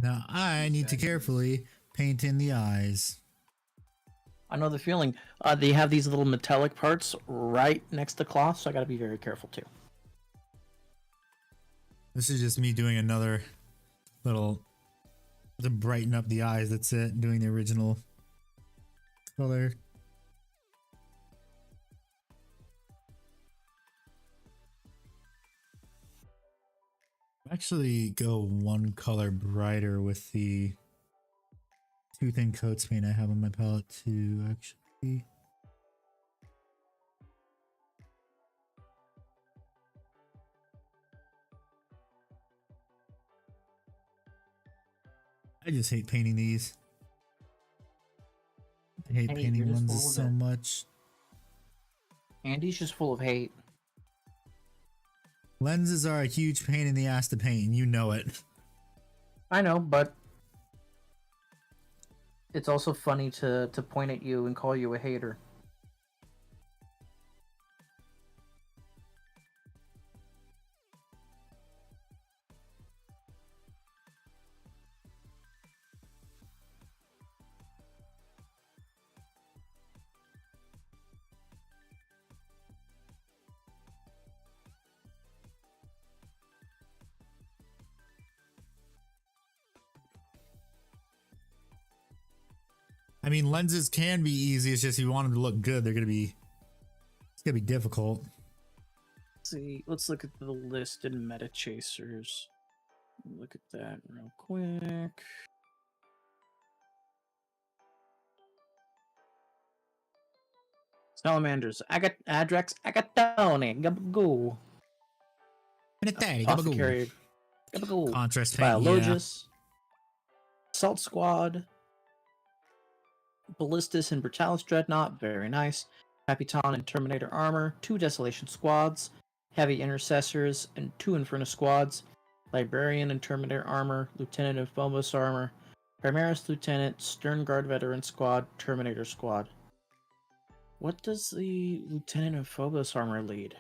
Now I need to carefully paint in the eyes. I know the feeling. They have these little metallic parts right next to cloth, so I gotta be very careful too. This is just me doing another little to brighten up the eyes. That's it. Doing the original color. Actually go one color brighter with the two thin coats paint I have on my palette too, actually. I just hate painting these. I hate painting lenses so much. Andy's just full of hate. Lenses are a huge pain in the ass to paint, and you know it. I know, but it's also funny to point at you and call you a hater. I mean, lenses can be easy. It's just if you want them to look good, it's gonna be difficult. See, let's look at the listed meta chasers. Look at that real quick. Salamanders, Adrex, Agatone, Gabagoo. Apothecary, Gabagoo. Contrast paint, Biologist, Assault Squad, Ballistus and Brutalis Dreadnought, very nice. Capitan and Terminator Armor, 2 Desolation Squads, Heavy Intercessors and 2 Inferno Squads, Librarian and Terminator Armor, Lieutenant and Phobos Armor, Primaris Lieutenant, Stern Guard Veteran Squad, Terminator Squad. What does the Lieutenant and Phobos Armor lead?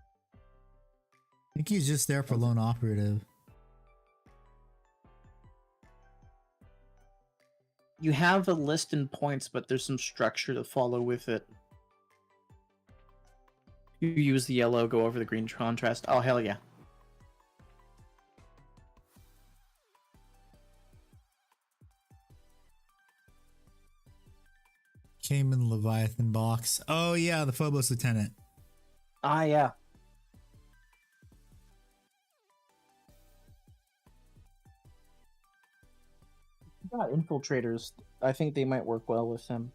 I think he's just there for lone operative. You have a list in points, but there's some structure to follow with it. You use the yellow, go over the green contrast. Oh, hell yeah. Cayman Leviathan box. Oh yeah, the Phobos Lieutenant. Ah, yeah. Got infiltrators. I think they might work well with him.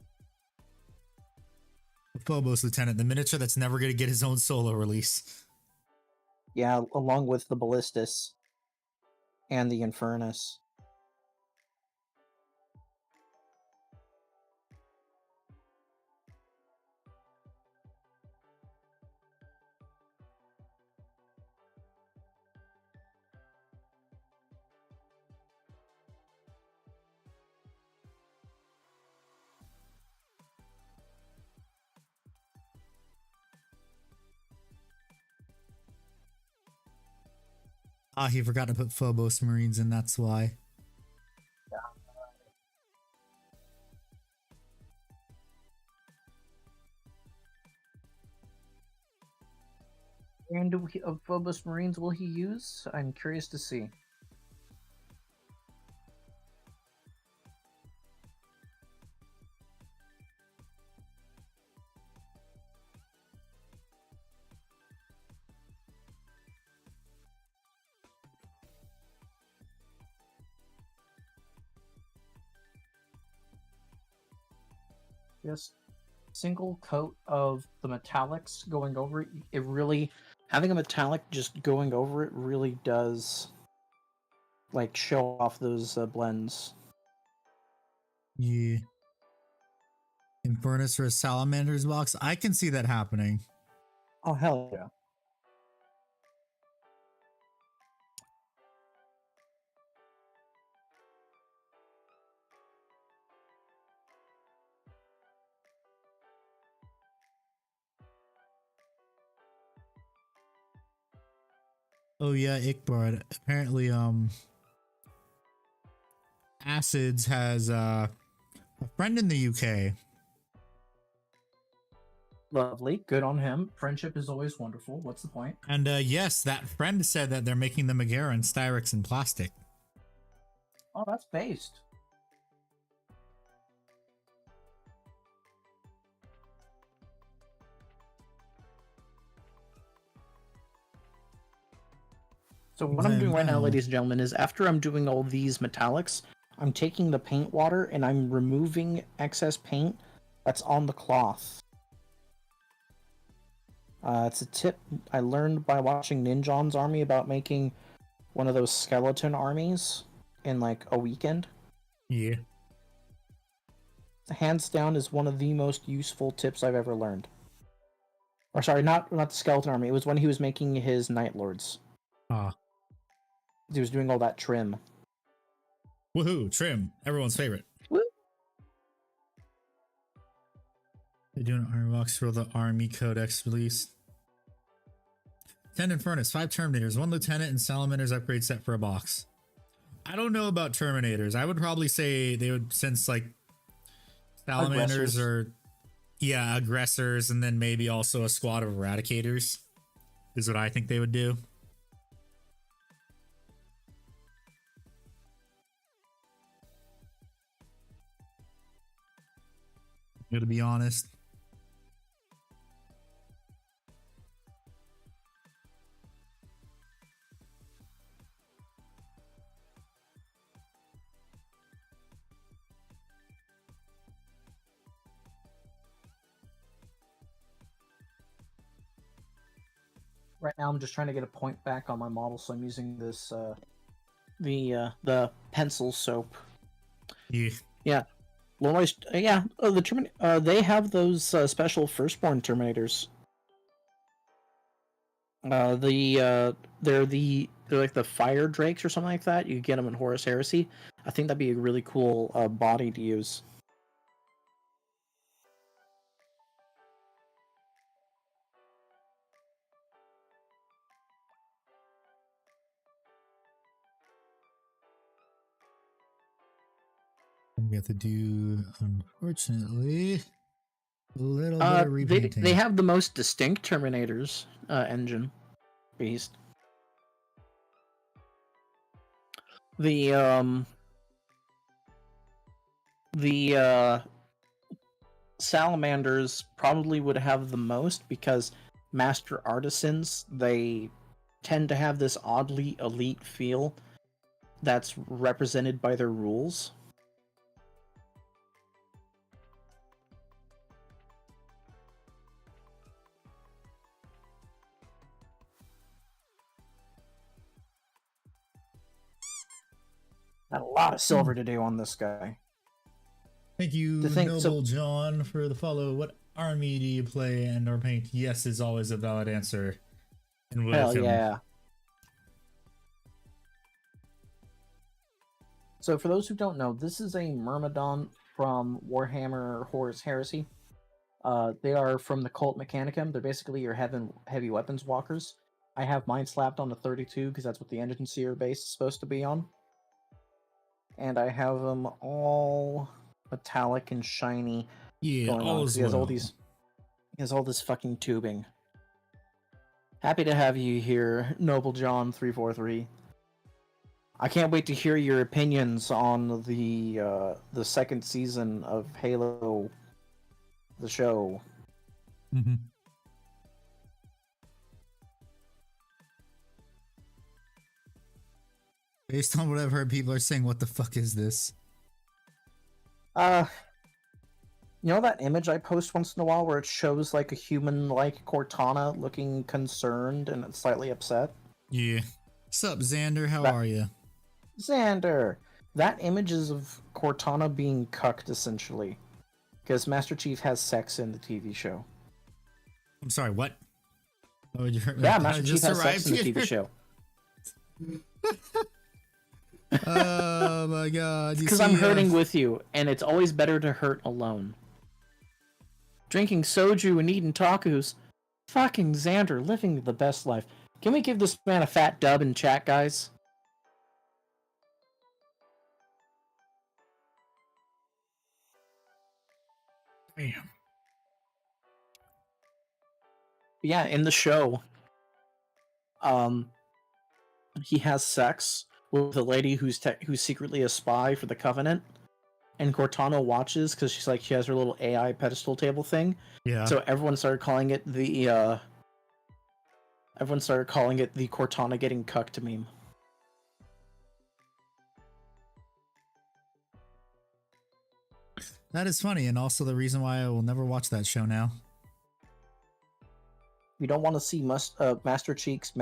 The Phobos Lieutenant, the miniature that's never going to get his own solo release. Yeah, along with the Ballistus and the Infernus. Ah, he forgot to put Phobos Marines in, that's why. And of Phobos Marines will he use? I'm curious to see. darkest, single coat of the metallics going over it, it really, having a metallic just going over it really does like show off those blends. Yeah. Infernus for a Salamander's box. I can see that happening. Oh hell yeah. Oh yeah, Ickbard. Apparently, Acids has a friend in the UK. Lovely, good on him. Friendship is always wonderful. What's the point? And yes, that friend said that they're making the Megara in Styrex and plastic. Oh, that's based. So what I'm doing right now, ladies and gentlemen, is after I'm doing all these metallics, I'm taking the paint water and I'm removing excess paint that's on the cloth. It's a tip I learned by watching Ninjon's army about making one of those skeleton armies in like a weekend. Yeah. Hands down is one of the most useful tips I've ever learned. Or sorry, not the skeleton army. It was when he was making his Night Lords. Ah. He was doing all that trim. Woohoo, trim. Everyone's favorite. Woo. They're doing an army box for the Army Codex release. 10 Infernus, 5 Terminators, 1 Lieutenant, and Salamander's upgrade set for a box. I don't know about Terminators. I would probably say they would, since like Salamanders are, yeah, aggressors, and then maybe also a squad of Eradicators is what I think they would do. To be honest. Right now, I'm just trying to get a point back on my model, so I'm using this the pencil soap. Yeah. Yeah. Well, yeah, they have those special firstborn Terminators. They're like the Fire Drakes or something like that. You get them in Horus Heresy. I think that'd be a really cool body to use. We have to do, unfortunately, a little bit of repainting. They have the most distinct Terminators engine beast. The Salamanders probably would have the most because Master Artisans, they tend to have this oddly elite feel that's represented by their rules. Got a lot of silver to do on this guy. Thank you, Noble John, for the follow. What army do you play and or paint? Yes is always a valid answer. And hell yeah. So for those who don't know, this is a Myrmidon from Warhammer Horus Heresy. They are from the Cult Mechanicum. They're basically your heavy weapons walkers. I have mine slapped on the 32 because that's what the Engine Seer base is supposed to be on. And I have them all metallic and shiny. Yeah, all as he has all this fucking tubing. Happy to have you here, Noble John 343. I can't wait to hear your opinions on the second season of Halo, the show. Mm-hmm. Based on what I've heard, people are saying, "What the fuck is this?" You know that image I post once in a while where it shows like a human-like Cortana looking concerned and slightly upset? Yeah. What's up, Xander? How That are you? Xander. That image is of Cortana being cucked essentially, because Master Chief has sex in the TV show. I'm sorry, what? Oh, you heard me? Yeah, I Master Chief just has sex arrived in the here. TV show. Oh my god. You Because see, I'm hurting with you, and it's always better to hurt alone. Drinking soju and eating tacos. Fucking Xander, living the best life. Can we give this man a fat dub in chat, guys? Damn. Yeah, in the show, he has sex with a lady who's secretly a spy for the Covenant, and Cortana watches because she has her little AI pedestal table thing. Yeah. So everyone started calling it the Cortana getting cucked meme. That is funny, and also the reason why I will never watch that show now. You don't want to see Master Cheeks?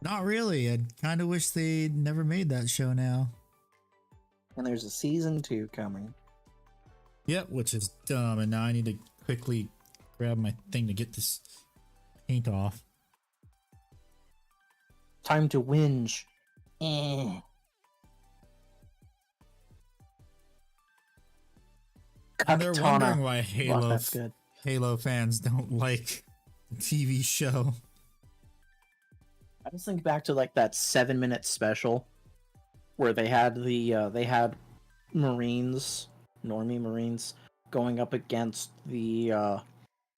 Not really. I kind of wish they never made that show now. And there's a season 2 coming. Yep, which is dumb, and now I need to quickly grab my thing to get this paint off. Time to whinge. Eh. And they're wondering why that's good. Halo fans don't like the TV show. I just think back to like that 7-minute special where they had normie Marines going up against the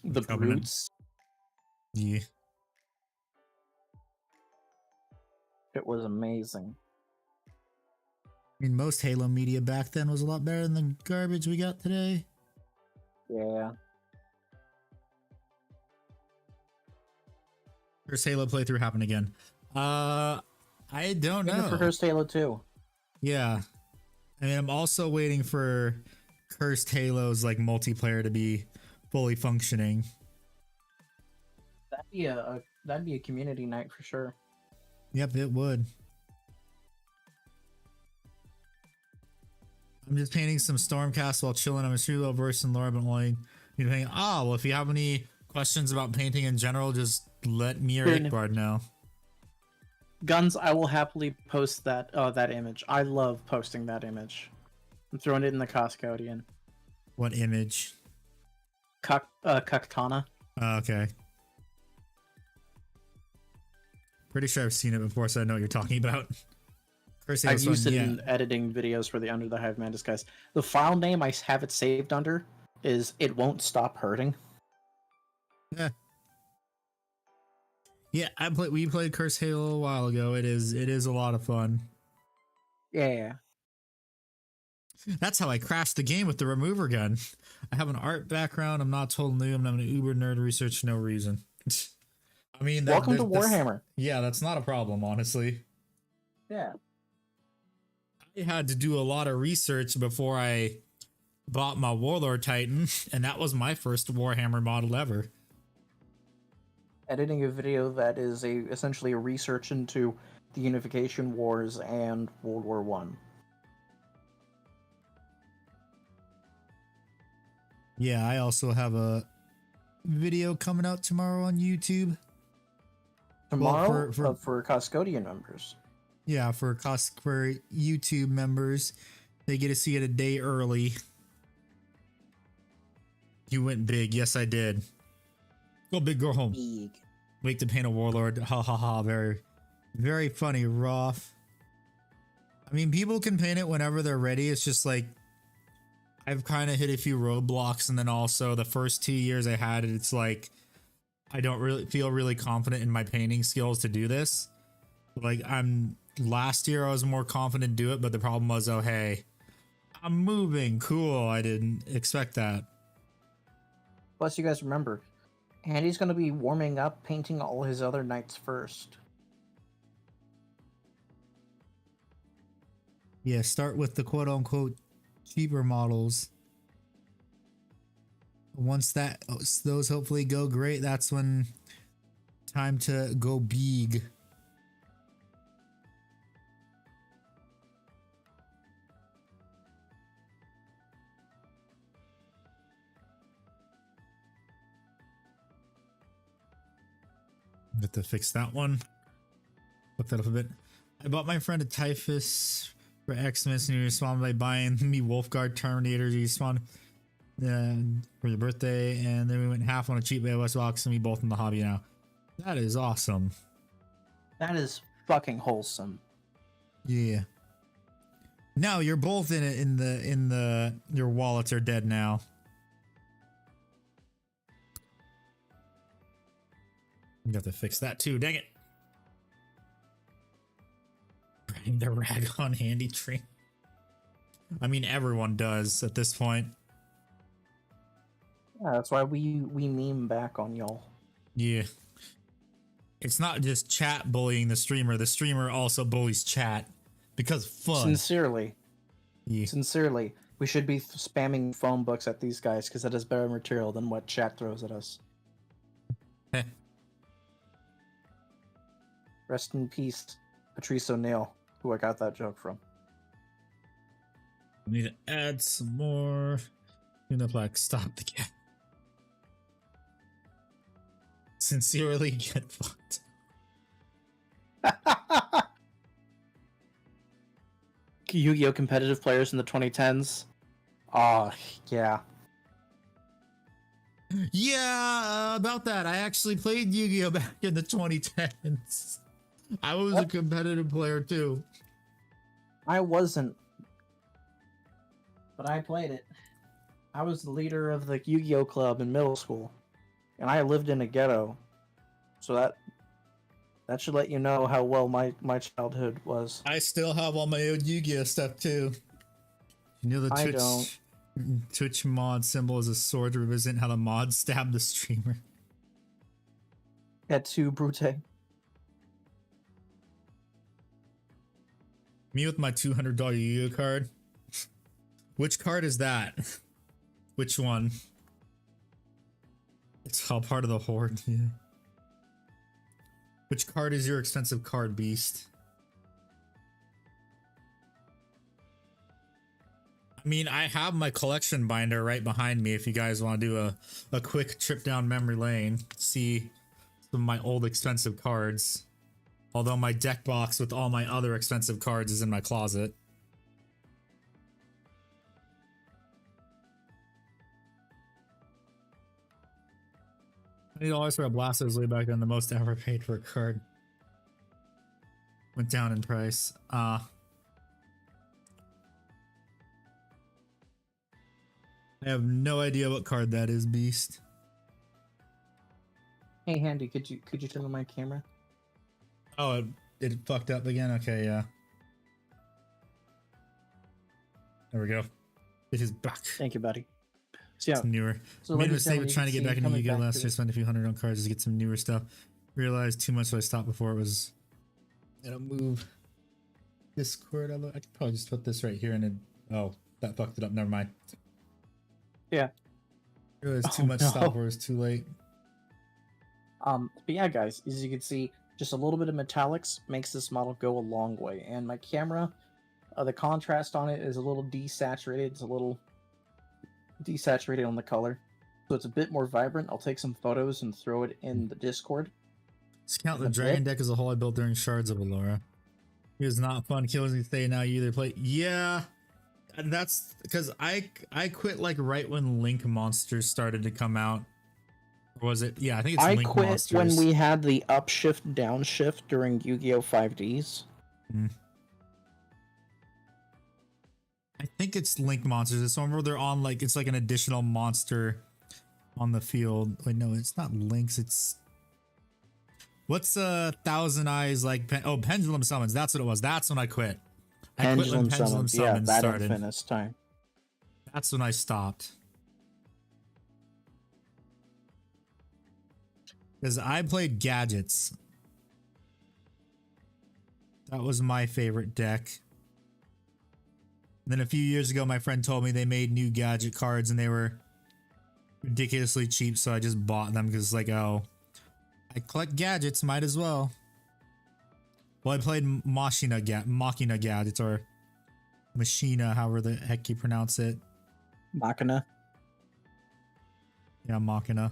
Covenant. brutes. Yeah. It was amazing. I mean, most Halo media back then was a lot better than the garbage we got today. Yeah. First Halo playthrough happened again. I don't know. For Cursed Halo 2. Yeah. I mean, I'm also waiting for Cursed Halo's like multiplayer to be fully functioning. That'd be a community night for sure. Yep, it would. I'm just painting some Stormcast while chilling. I'm a pretty well versed in lore, but only painting. Ah, well, if you have any questions about painting in general, just let me or Ickbard know. Guns, I will happily post that image. I love posting that image. I'm throwing it in the Costodian. What image? Cucktana. Okay. Pretty sure I've seen it before, so I know what you're talking about. I've used it in editing videos for the Under the Hive Man disguise. The file name I have it saved under is It Won't Stop Hurting. Yeah. Yeah, we played Cursed Halo a while ago. It is a lot of fun. Yeah. That's how I crashed the game with the remover gun. I have an art background. I'm not total new. I'm an uber nerd research no reason. I mean, welcome to Warhammer. Yeah, that's not a problem, honestly. Yeah. I had to do a lot of research before I bought my Warlord Titan, and that was my first Warhammer model ever. Editing a video that is essentially a research into the Unification Wars and World War One. Yeah, I also have a video coming out tomorrow on YouTube. Tomorrow for Custodian members. Yeah, for YouTube members, they get to see it a day early. You went big. Yes, I did. Go big, go home. Big. Wake to paint a warlord. Ha ha ha. Very, very funny, Roth. I mean, people can paint it whenever they're ready. It's just like, I've kind of hit a few roadblocks, and then also the first 2 years I had it, it's like, I don't really feel really confident in my painting skills to do this. Like, last year I was more confident to do it, but the problem was, oh, hey, I'm moving. Cool. I didn't expect that. Plus, you guys remember, Andy's going to be warming up, painting all his other knights first. Yeah, start with the quote-unquote cheaper models. Once those hopefully go great, that's when time to go big. Have to fix that one. Look that up a bit. I bought my friend a Typhus for Xmas, and he responded by buying me Wolfguard Terminator. He responded for your birthday, and then we went half on a cheap AOS box, and we both in the hobby now. That is awesome. That is fucking wholesome. Yeah. Now you're both in it. Your wallets are dead now. You have to fix that too. Dang it. Bring the rag on handy tree. I mean, everyone does at this point. Yeah, that's why we meme back on y'all. Yeah. It's not just chat bullying the streamer. The streamer also bullies chat because fun. Sincerely. Yeah. Sincerely. We should be spamming phone books at these guys because that is better material than what chat throws at us. Heh. Rest in peace, Patrice O'Neill, who I got that joke from. I need to add some more. Uniplac, stop the cat. Sincerely, get fucked. Yu-Gi-Oh! Competitive players in the 2010s. Oh, yeah. Yeah, about that. I actually played Yu-Gi-Oh! Back in the 2010s. I was a competitive player too. I wasn't. But I played it. I was the leader of the Yu-Gi-Oh! Club in middle school. And I lived in a ghetto. So that should let you know how well my childhood was. I still have all my old Yu-Gi-Oh! Stuff too. You know the Twitch mod symbol is a sword to represent how the mod stabbed the streamer. Et tu, Brute? Me with my $200 Yu-Gi-Oh! Card. Which card is that? Which one? It's all part of the horde, yeah. Which card is your expensive card, Beast? I mean, I have my collection binder right behind me if you guys want to do a quick trip down memory lane. See some of my old expensive cards. Although my deck box with all my other expensive cards is in my closet. $20 for a Blastoise way back then, the most ever paid for a card. Went down in price. I have no idea what card that is, Beast. Hey, Handy, could you turn on my camera? Oh, it fucked up again? Okay, yeah. There we go. It is back. Thank you, buddy. So, yeah. It's newer. So Made a mistake with trying to get back into Yu-Gi-Oh! Last year. Spent a few hundred on cards to get some newer stuff. Realized too much, so I stopped before it was gonna move. Discord. I could probably just put this right here and then. Oh, that fucked it up. Never mind. Yeah. Realized too much stuff or it was too late. But yeah, guys, as you can see, just a little bit of metallics makes this model go a long way. And my camera, the contrast on it is a little desaturated. It's a little desaturated on the color, so it's a bit more vibrant. I'll take some photos and throw it in the Discord. Discount the dragon deck as a whole I built during Shards of Allura. It was not fun. Kills me say now you either play. Yeah, and that's because I quit like right when Link Monsters started to come out. Or was it? Yeah, I think it's Link Monsters. I quit when we had the upshift downshift during Yu-Gi-Oh! 5Ds. I think it's Link Monsters. It's one where they're on like it's like an additional monster on the field. Wait, no, it's not Lynx. It's what's Thousand Eyes like? Pendulum Summons. That's what it was. That's when I quit. I quit when Pendulum Summons yeah, that started. Infinite time. That's when I stopped. Because I played Gadgets. That was my favorite deck. Then a few years ago, my friend told me they made new gadget cards and they were ridiculously cheap, so I just bought them because like, oh, I collect gadgets, might as well. Well, I played Machina gadgets, or Machina, however the heck you pronounce it. Machina. Yeah, Machina.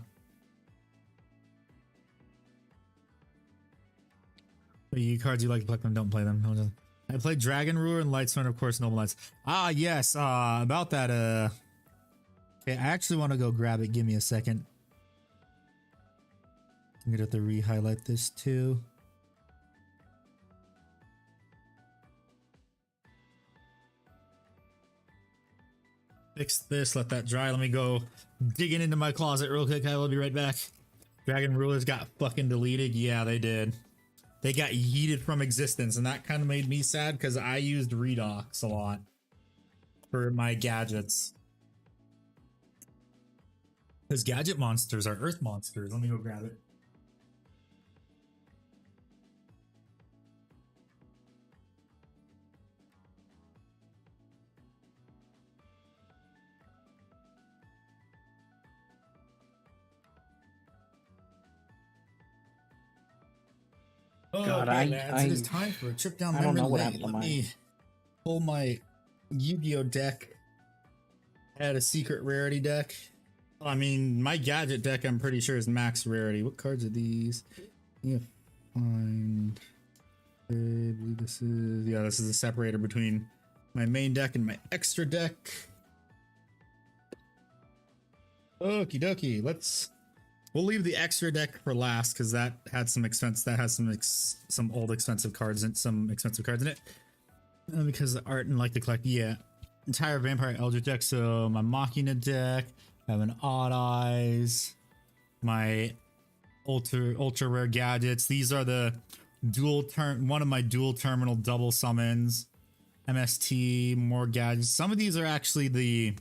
But you cards you like to collect them, don't play them. I played Dragon Ruler and Lightstorm, of course, Noble Knights. Ah, yes, about that, okay, I actually want to go grab it. Give me a second. I'm gonna have to re-highlight this too. Fix this, let that dry. Let me go digging into my closet real quick. I will be right back. Dragon Rulers got fucking deleted. Yeah, they did. They got yeeted from existence, and that kind of made me sad because I used Redox a lot for my gadgets. Because gadget monsters are earth monsters. Let me go grab it. God, okay, lads, it is time for a trip down memory lane. Let me pull my Yu-Gi-Oh deck. I had a secret rarity deck. I mean, my gadget deck, I'm pretty sure, is max rarity. What cards are these? Yeah, find. I believe this is. Yeah, this is a separator between my main deck and my extra deck. Okie dokie. We'll leave the extra deck for last because that had some expense. That has some old expensive cards and some expensive cards in it. Because the art and like to collect, yeah, entire Vampire Eldritch deck. So my Machina deck, I have an Odd Eyes, my ultra rare gadgets. These are the one of my dual terminal double summons, MST, more gadgets. Some of these are actually the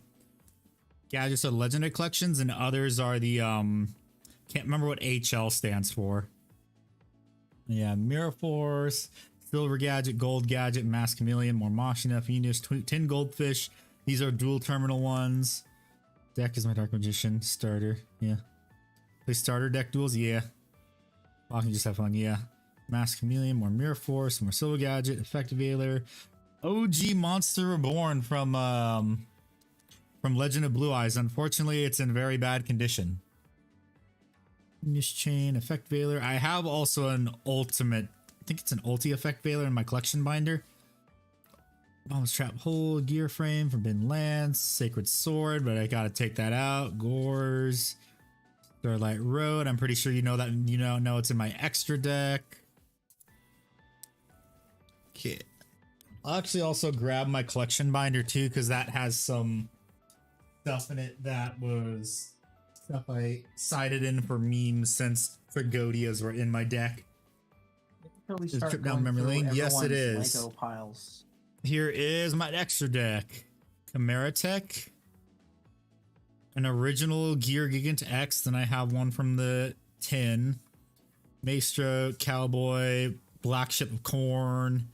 gadgets of legendary collections, and others are the can't remember what HL stands for. Yeah, Mirror Force, Silver Gadget, Gold Gadget, Mask Chameleon, more Machina, Venus, Tin Goldfish. These are dual terminal ones. Deck is my Dark Magician starter. Yeah. Play starter deck duels. Yeah. I can just have fun. Yeah. Mask Chameleon, more Mirror Force, more Silver Gadget, Effective Veiler, OG Monster Reborn from Legend of Blue Eyes. Unfortunately, it's in very bad condition. Venus Chain, Effect Veiler. I have also an ultimate, I think it's an ulti Effect Veiler in my collection binder. Bombs Trap Hole, Gear Frame, Forbidden Lance, Sacred Sword, but I gotta take that out. Gores, Starlight Road. I'm pretty sure you know that. You know it's in my extra deck. Okay. I'll actually also grab my collection binder too, because that has some stuff in it that was stuff I cited in for memes since Fragodias were in my deck. Is trip down memory lane? Yes, it is. Lego piles. Here is my extra deck. Chimera Tech. An original Gear Gigant X. Then I have one from the 10. Maestro, Cowboy, Black Ship of Corn.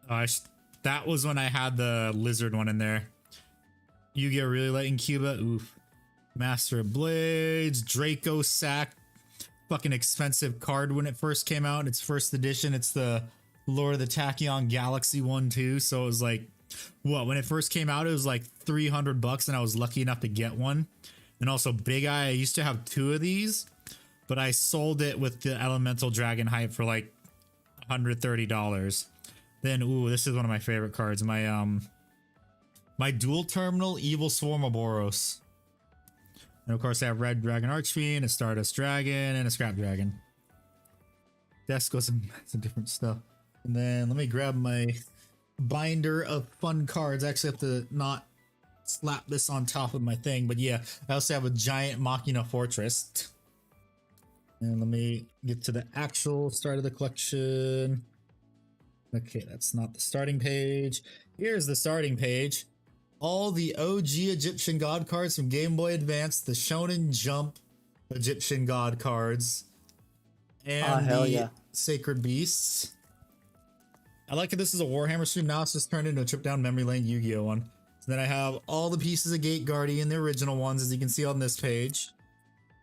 That was when I had the lizard one in there. Yu-Gi-Oh! Really Light in Cuba. Oof. Master of Blades. Draco Sack. Fucking expensive card when it first came out. It's first edition. It's the Lord of the Tachyon Galaxy one too. So it was like, what? When it first came out, it was like $300 and I was lucky enough to get one. And also Big Eye. I used to have 2 of these, but I sold it with the Elemental Dragon hype for like $130. Then, ooh, this is one of my favorite cards. My dual terminal Evil Swarm Boros. And of course I have Red Dragon Archfiend, a Stardust Dragon, and a Scrap Dragon. Desk goes some different stuff. And then let me grab my binder of fun cards. I actually have to not slap this on top of my thing, but yeah, I also have a giant Machina Fortress. And let me get to the actual start of the collection. Okay, that's not the starting page. Here's the starting page. All the OG Egyptian God cards from Game Boy Advance, the Shonen Jump Egyptian God cards, and the Sacred Beasts. I like that this is a Warhammer stream. Now it's just turned into a trip down memory lane Yu-Gi-Oh one. Then I have all the pieces of Gate Guardian, the original ones, as you can see on this page.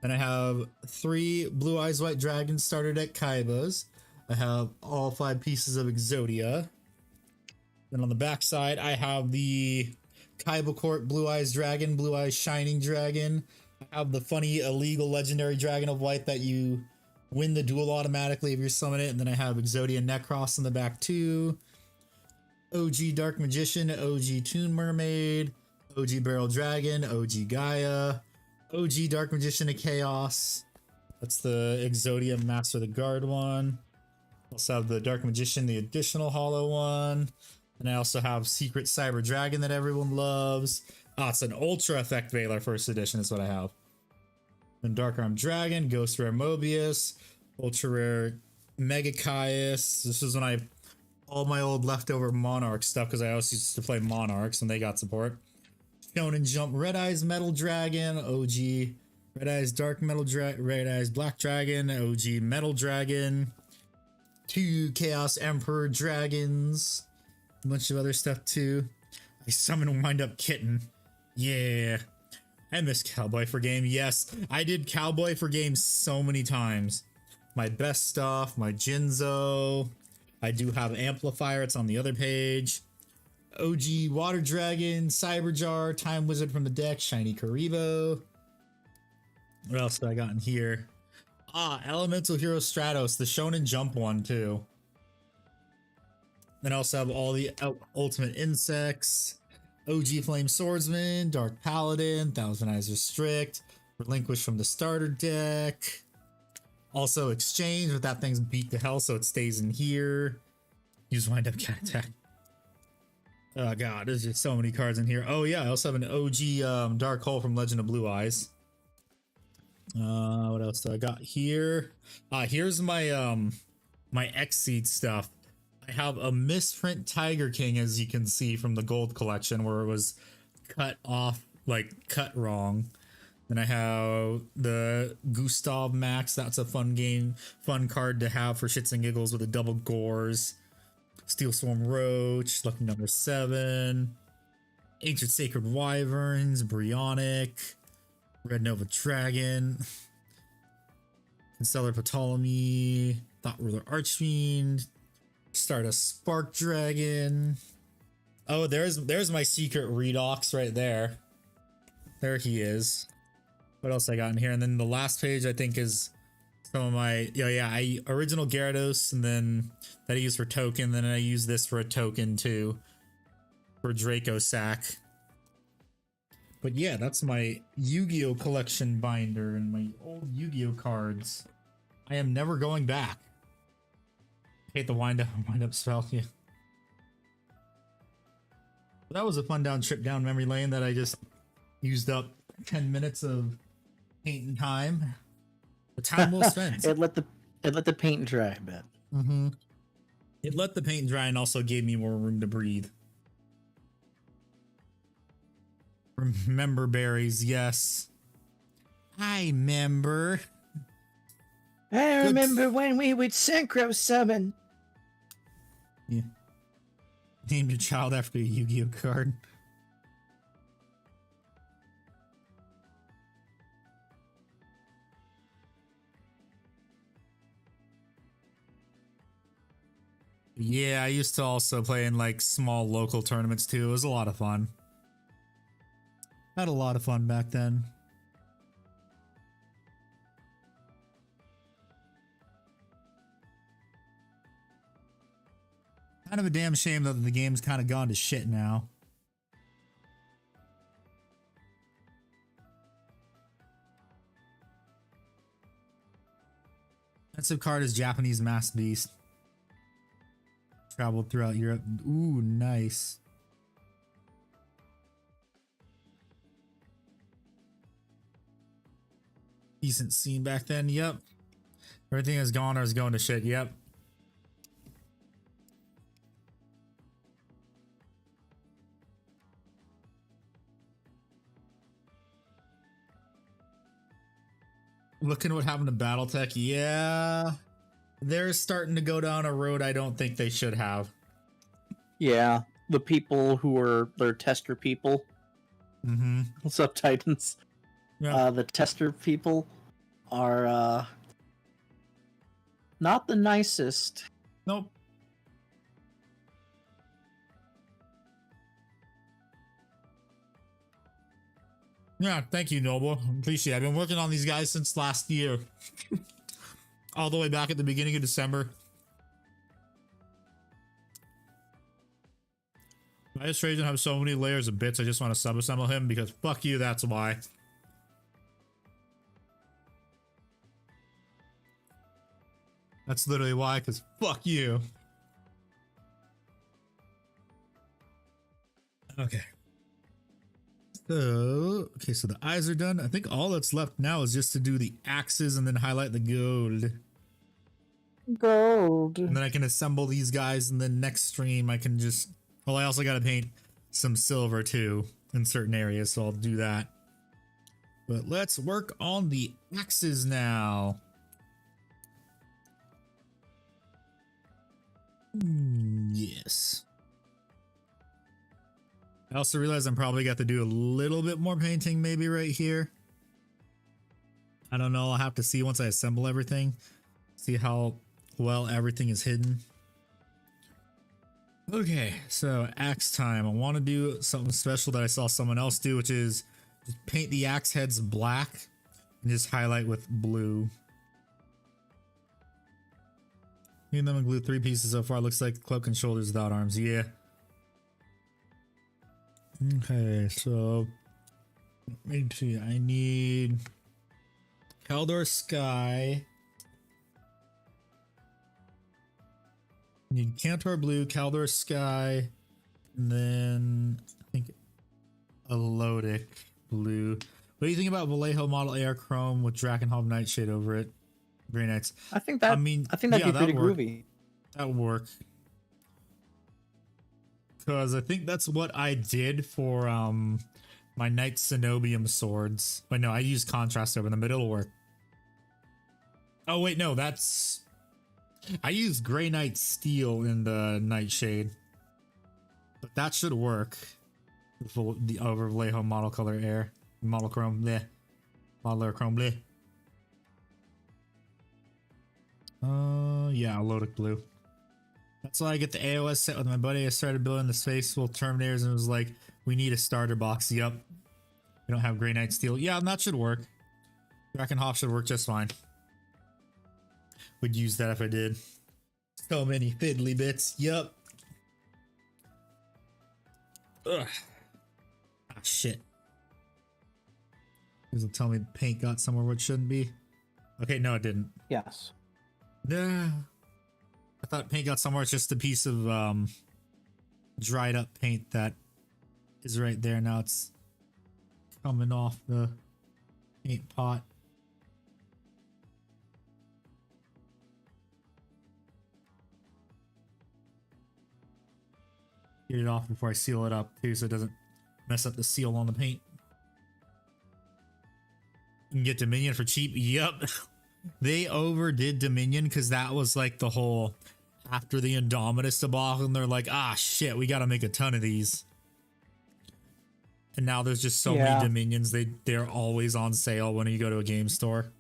Then I have 3 Blue Eyes White Dragons starter deck Kaibas. I have all 5 pieces of Exodia. Then on the back side, I have the Kaiba Court Blue Eyes Dragon, Blue Eyes Shining Dragon. I have the funny illegal legendary Dragon of White that you win the duel automatically if you summon it. And then I have Exodia Necros in the back too. OG Dark Magician, OG Toon Mermaid, OG Barrel Dragon, OG Gaia, OG Dark Magician of Chaos. That's the Exodia Master of the Guard one. Also have the Dark Magician, the additional hollow one. And I also have Secret Cyber Dragon that everyone loves. Oh, it's an Ultra Effect Veiler first edition is what I have. Then Dark Arm Dragon, Ghost Rare Mobius, Ultra Rare Mega Caius. This is when I all my old leftover Monarch stuff because I also used to play Monarchs when they got support. Shonen Jump Red Eyes Metal Dragon, OG Red Eyes Dark Metal Dragon, Red Eyes Black Dragon, OG Metal Dragon, 2 Chaos Emperor Dragons, a bunch of other stuff too. I summon Wind Up Kitten. Yeah. I miss Cowboy for Game. Yes, I did Cowboy for Game so many times. My best stuff, my Jinzo. I do have Amplifier, it's on the other page. OG Water Dragon, Cyber Jar, Time Wizard from the deck, Shiny Karibo. What else do I got in here? Elemental Hero Stratos, the Shonen Jump one too. Then I also have all the Ultimate Insects, OG Flame Swordsman, Dark Paladin, Thousand Eyes Restrict, Relinquish from the starter deck. Also exchange, but that thing's beat to hell, so it stays in here. Use Wind Up Cat Attack. Oh god, there's just so many cards in here. Oh yeah, I also have an OG Dark Hole from Legend of Blue Eyes. What else do I got here? Here's my my X-Seed stuff. I have a misprint Tiger King, as you can see from the gold collection, where it was cut off, like cut wrong. Then I have the Gustav Max. That's a fun card to have for shits and giggles with a double Gores. Steel Swarm Roach, lucky number 7. Ancient Sacred Wyverns, Brionic, Red Nova Dragon, Constellar Ptolemy, Thought Ruler Archfiend, Stardust Spark Dragon. Oh, there's my secret Redox right there. There he is. What else I got in here? And then the last page I think is some of my original Gyarados, and then that I use for token. Then I use this for a token too, for Draco Sack. But yeah, that's my Yu-Gi-Oh collection binder and my old Yu-Gi-Oh cards. I am never going back. I hate the wind up spell. Yeah. But that was a fun trip down memory lane that I just used up 10 minutes of painting time. The time well spent. It let the paint dry a bit. Mm-hmm. It let the paint dry and also gave me more room to breathe. Remember berries, yes. I remember. I remember when we would synchro summon. Yeah. Named your child after a Yu-Gi-Oh card. Yeah, I used to also play in like small local tournaments too. It was a lot of fun. Had a lot of fun back then. Kind of a damn shame that the game's kind of gone to shit now. Expensive card is Japanese Masked Beast. Traveled throughout Europe. Ooh, nice. Decent scene back then. Yep. Everything is gone or is going to shit. Yep. Looking at what happened to Battletech. Yeah. They're starting to go down a road I don't think they should have. Yeah. the people who are their tester people. Mm-hmm. What's up, Titans? Yeah. The tester people are not the nicest. Nope. Yeah, thank you, Noble. Appreciate it. I've been working on these guys since last year. All the way back at the beginning of December. I just Trajan have so many layers of bits, I just want to sub-assemble him because fuck you, that's why. That's literally why, because fuck you. Okay. So the eyes are done. I think all that's left now is just to do the axes and then highlight the gold. Gold. And then I can assemble these guys, and then next stream I can just... Well, I also got to paint some silver too in certain areas, so I'll do that. But let's work on the axes now. Yes. I also realize I'm probably got to do a little bit more painting maybe right here. I don't know. I'll have to see once I assemble everything. See how well everything is hidden. Okay, so axe time. I want to do something special that I saw someone else do, which is just paint the axe heads black and just highlight with blue. Need them and glue 3 pieces so far. Looks like cloak and shoulders without arms. Yeah. Okay, so let me see. I need Kaldor Sky. Need Cantor Blue, Kaldor Sky, and then I think Elodic Blue. What do you think about Vallejo Model AR Chrome with Drakenhof Nightshade over it? Very nice. I think that'd be pretty groovy. That would work. Because I think that's what I did for my Knight Cenobium swords. But no, I used contrast over them, but it'll work. Oh wait, no, that's... I used Grey Knight Steel in the Nightshade. But that should work. The over Vallejo Model Color Air. Model Chrome, bleh. Model Air Chrome, bleh. Yeah, Elodic Blue. That's why I get the AOS set with my buddy. I started building the Spaceful Terminators and it was like, we need a starter box. Yup. We don't have Grey Knight Steel. Yeah, and that should work. Drakenhof should work just fine. Would use that if I did. So many fiddly bits. Yup. Ugh. Ah, shit. This will tell me paint got somewhere where it shouldn't be. Okay, no, it didn't. Yes. Nah. I thought paint got somewhere. It's just a piece of dried up paint that is right there. Now it's coming off the paint pot. Get it off before I seal it up too, so it doesn't mess up the seal on the paint. You can get Dominion for cheap. Yup. They overdid Dominion because that was like the whole after the Indominus debacle, and they're like, ah shit, we gotta make a ton of these. And now there's just so many Dominions, they're always on sale when you go to a game store.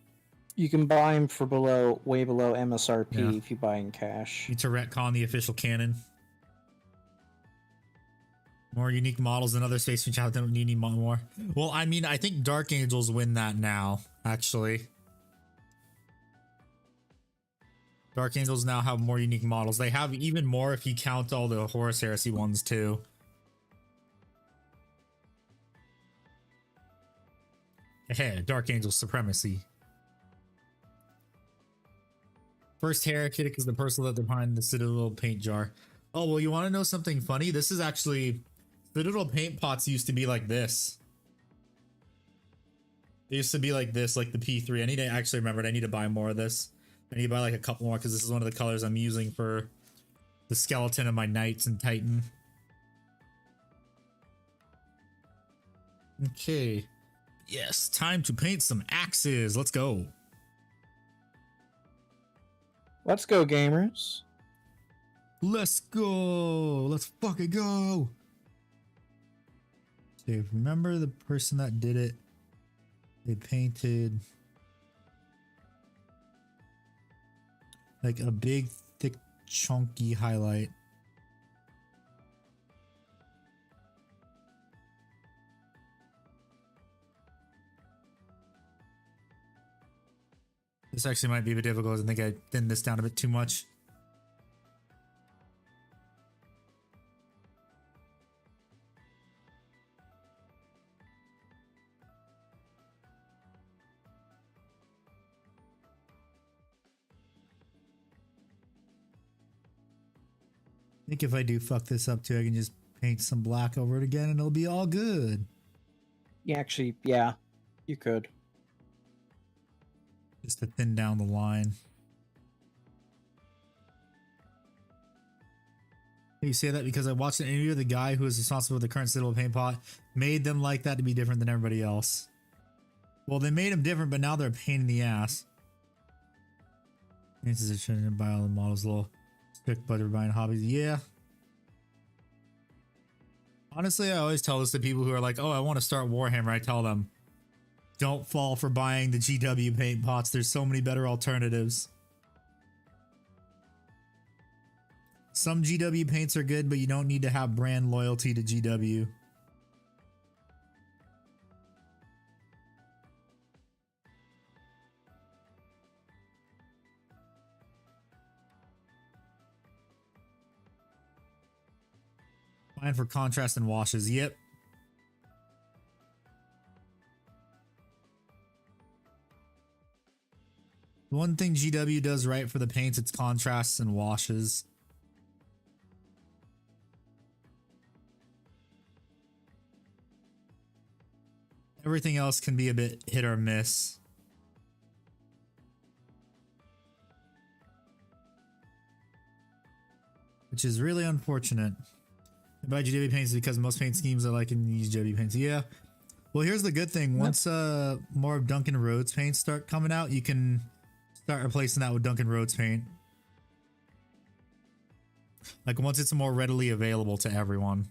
You can buy them for way below MSRP if you buy in cash. Need to retcon the official canon. More unique models than other Space Marine challenge. Don't need more. Well, I mean, I think Dark Angels win that now, actually. Dark Angels now have more unique models. They have even more if you count all the Horus Heresy ones too. Hey, Dark Angel supremacy. First Heretic is the person that they're behind the Citadel paint jar. Oh, well, you want to know something funny? This is actually... Citadel paint pots used to be like this. They used to be like this, like the P3. I need to actually remember it. I need to buy more of this. I need to buy like a couple more because this is one of the colors I'm using for the skeleton of my Knights and Titan. Okay. Yes, time to paint some axes. Let's go. Let's go, gamers. Let's go. Let's fucking go. So remember the person that did it? They painted like a big, thick, chunky highlight. This actually might be a bit difficult. I think I thinned this down a bit too much. I think if I do fuck this up too, I can just paint some black over it again and it'll be all good. Yeah, actually, yeah, you could. Just to thin down the line. You say that because I watched an interview of the guy who is responsible for the current Citadel paint pot, made them like that to be different than everybody else. Well, they made them different, but now they're a pain in the ass. This is a trend to buy all the models, little strict budget for buying hobbies. Yeah. Honestly, I always tell this to people who are like, oh, I want to start Warhammer. I tell them, don't fall for buying the GW paint pots. There's so many better alternatives. Some GW paints are good, but you don't need to have brand loyalty to GW. Fine for contrast and washes. Yep. One thing GW does right for the paints, it's contrasts and washes. Everything else can be a bit hit or miss. Which is really unfortunate. I buy GW paints because most paint schemes are like in these GW paints. Yeah. Well, here's the good thing. Once more of Duncan Rhodes paints start coming out, you can start replacing that with Duncan Rhodes paint. Like once it's more readily available to everyone.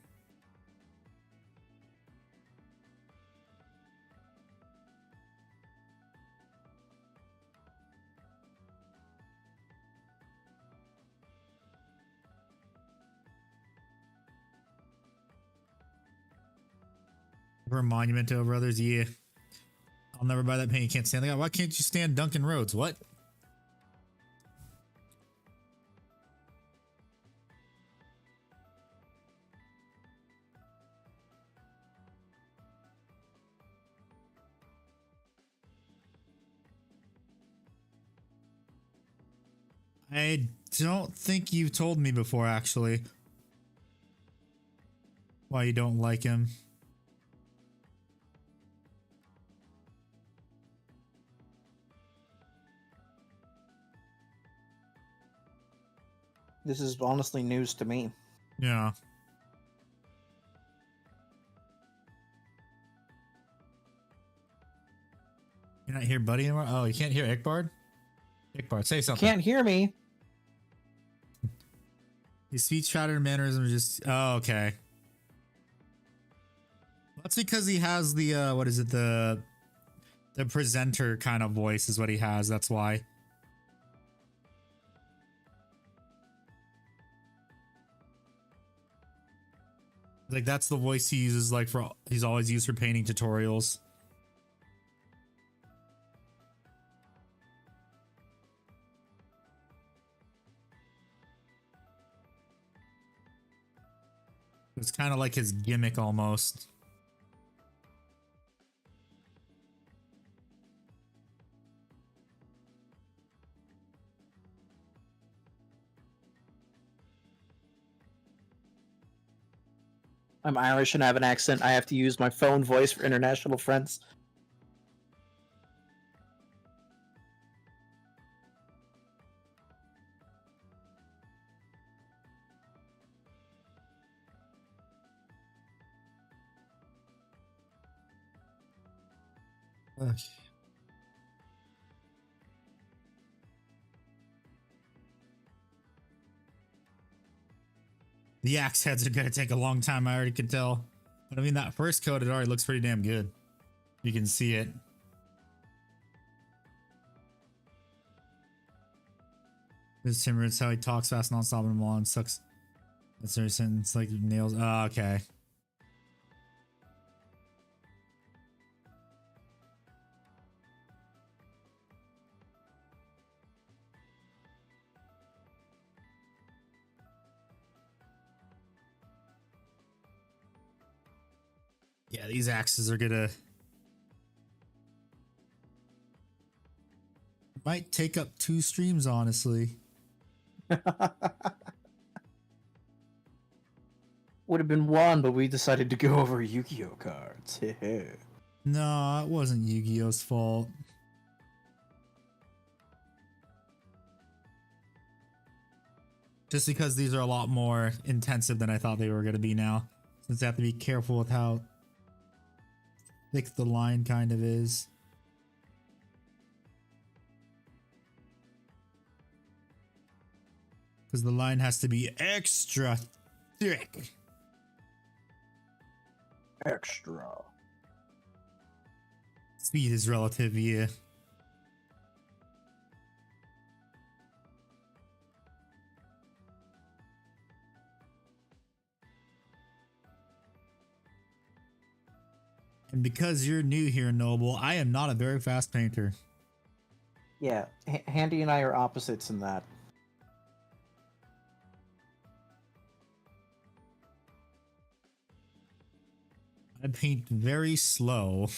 For a monument to over others, yeah. I'll never buy that paint. You can't stand the guy. Why can't you stand Duncan Rhodes? What? I don't think you've told me before, actually. Why you don't like him. This is honestly news to me. Yeah. You're not here, buddy, anymore? Oh, you can't hear Ickbard? Ickbard, say something. Can't hear me. His speech pattern and mannerism are just... Oh, okay. That's because he has the, what is it? The presenter kind of voice is what he has. That's why. Like, that's the voice he uses, like, for... He's always used for painting tutorials. It's kind of like his gimmick almost. I'm Irish and I have an accent. I have to use my phone voice for international friends. Okay. The axe heads are gonna take a long time, I already could tell. But I mean, that first coat, it already looks pretty damn good. You can see it. This Timber, it's how he talks fast non-stop and long sucks. That's their sentence like nails. Oh, okay. Yeah, these axes are gonna might take up 2 streams, honestly. Would have been one, but we decided to go over Yu-Gi-Oh cards. No, it wasn't Yu-Gi-Oh's fault. Just because these are a lot more intensive than I thought they were going to be now. Since I have to be careful with how thick the line kind of is. Because the line has to be extra thick. Extra. Speed is relative, yeah. And because you're new here, Noble, I am not a very fast painter. Yeah, Handy and I are opposites in that. I paint very slow.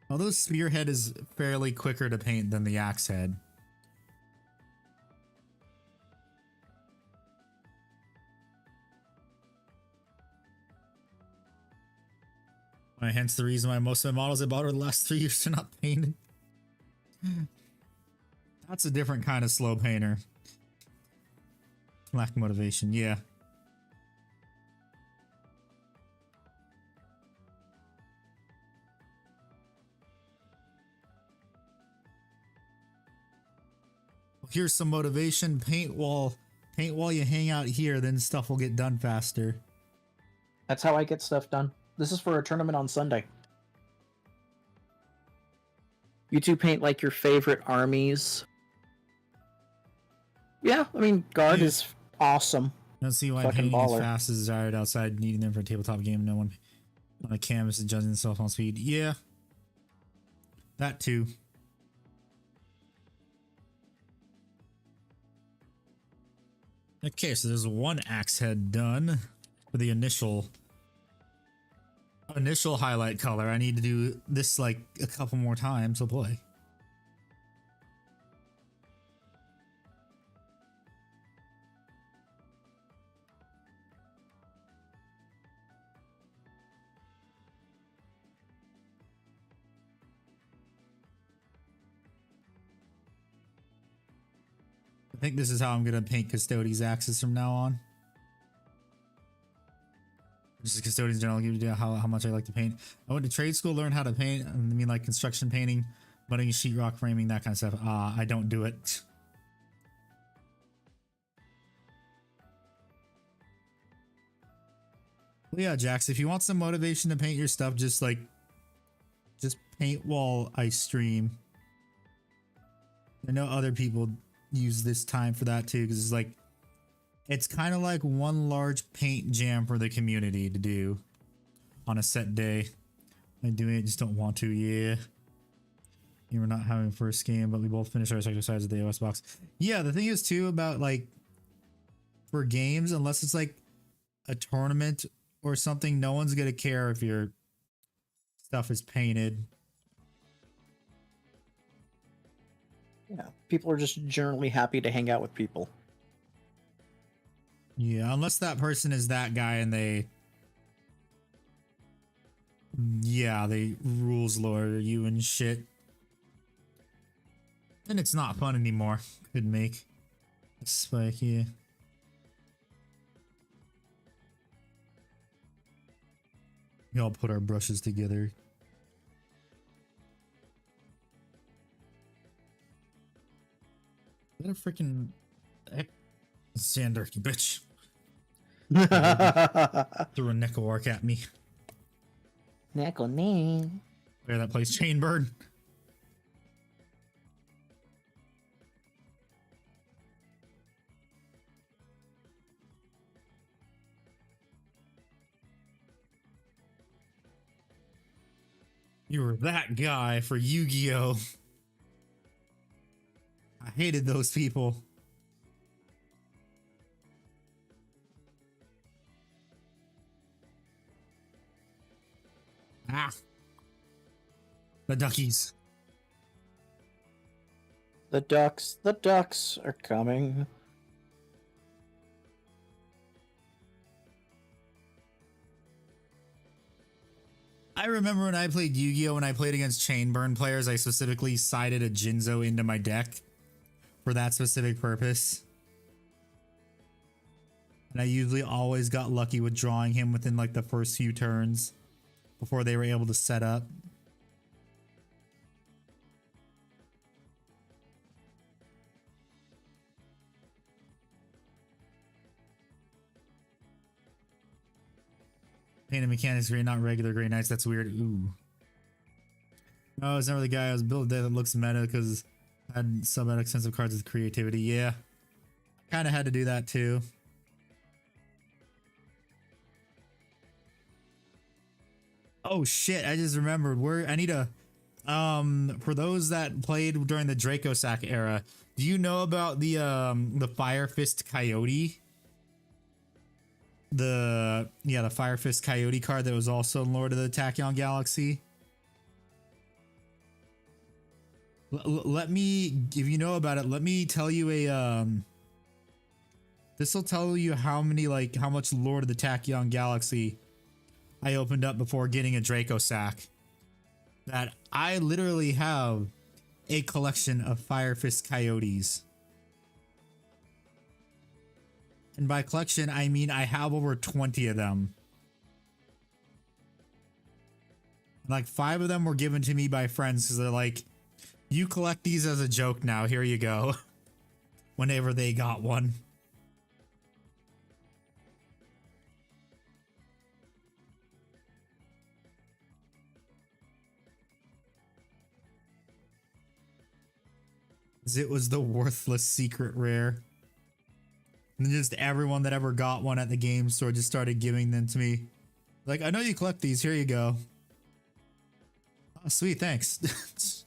Although Spearhead is fairly quicker to paint than the Axe Head. Hence the reason why most of my models I bought over the last 3 years are not painted. That's a different kind of slow painter. Lack motivation, yeah. Here's some motivation. Paint while you hang out here, then stuff will get done faster. That's how I get stuff done. This is for a tournament on Sunday. You two paint like your favorite armies. Yeah, I mean, Guard is awesome. I don't see why Fucking painting baller. as fast as desired outside needing them for a tabletop game. No one on a canvas is judging themselves on speed. Yeah. That too. Okay, so there's one axe head done for the initial highlight color. I need to do this like a couple more times. Oh boy. I think this is how I'm gonna paint Custodeez axes from now on. Just Custodeez in general, give you how much I like to paint. I went to trade school, learn how to paint. I mean, like construction painting, budding, sheetrock framing, that kind of stuff. I don't do it. Well, yeah, Jax, if you want some motivation to paint your stuff, just paint while I stream. I know other people use this time for that too, because it's kind of like one large paint jam for the community to do on a set day. I do it, just don't want to. Yeah, we're not having first game, but we both finished our respective sides of the OS box. Yeah, the thing is too about like for games, unless it's like a tournament or something, no one's gonna care if your stuff is painted. Yeah, people are just generally happy to hang out with people. Yeah, unless that person is that guy and they rules lawyer you and shit. Then it's not fun anymore. Could make a spike, yeah. We all put our brushes together. Is that a freaking Xander, you bitch? Threw a nickel arc at me. Nickel name. Where that plays Chainbird. You were that guy for Yu-Gi-Oh! I hated those people. Ah. The duckies. The ducks are coming. I remember when I played Yu-Gi-Oh! When I played against Chainburn players, I specifically sided a Jinzo into my deck for that specific purpose. And I usually always got lucky with drawing him within like the first few turns before they were able to set up. Painted mechanics green, not regular Grey Knights. That's weird. Ooh. No, it's never the guy I was built that looks meta because I had some expensive cards with creativity. Yeah. Kind of had to do that too. Oh shit, I just remembered. I need a for those that played during the Draco Sack era, do you know about the Fire Fist Coyote? The Fire Fist Coyote card that was also in Lord of the Tachyon Galaxy. Let me, if you know about it, let me tell you a this will tell you how much Lord of the Tachyon Galaxy I opened up before getting a Draco Sack. That I literally have a collection of Fire Fist Coyotes. And by collection, I mean I have over 20 of them. Like 5 of them were given to me by friends because they're like, you collect these as a joke now, here you go. Whenever they got one. It was the worthless secret rare. And just everyone that ever got one at the game store just started giving them to me. Like, I know you collect these, here you go. Oh, sweet, thanks.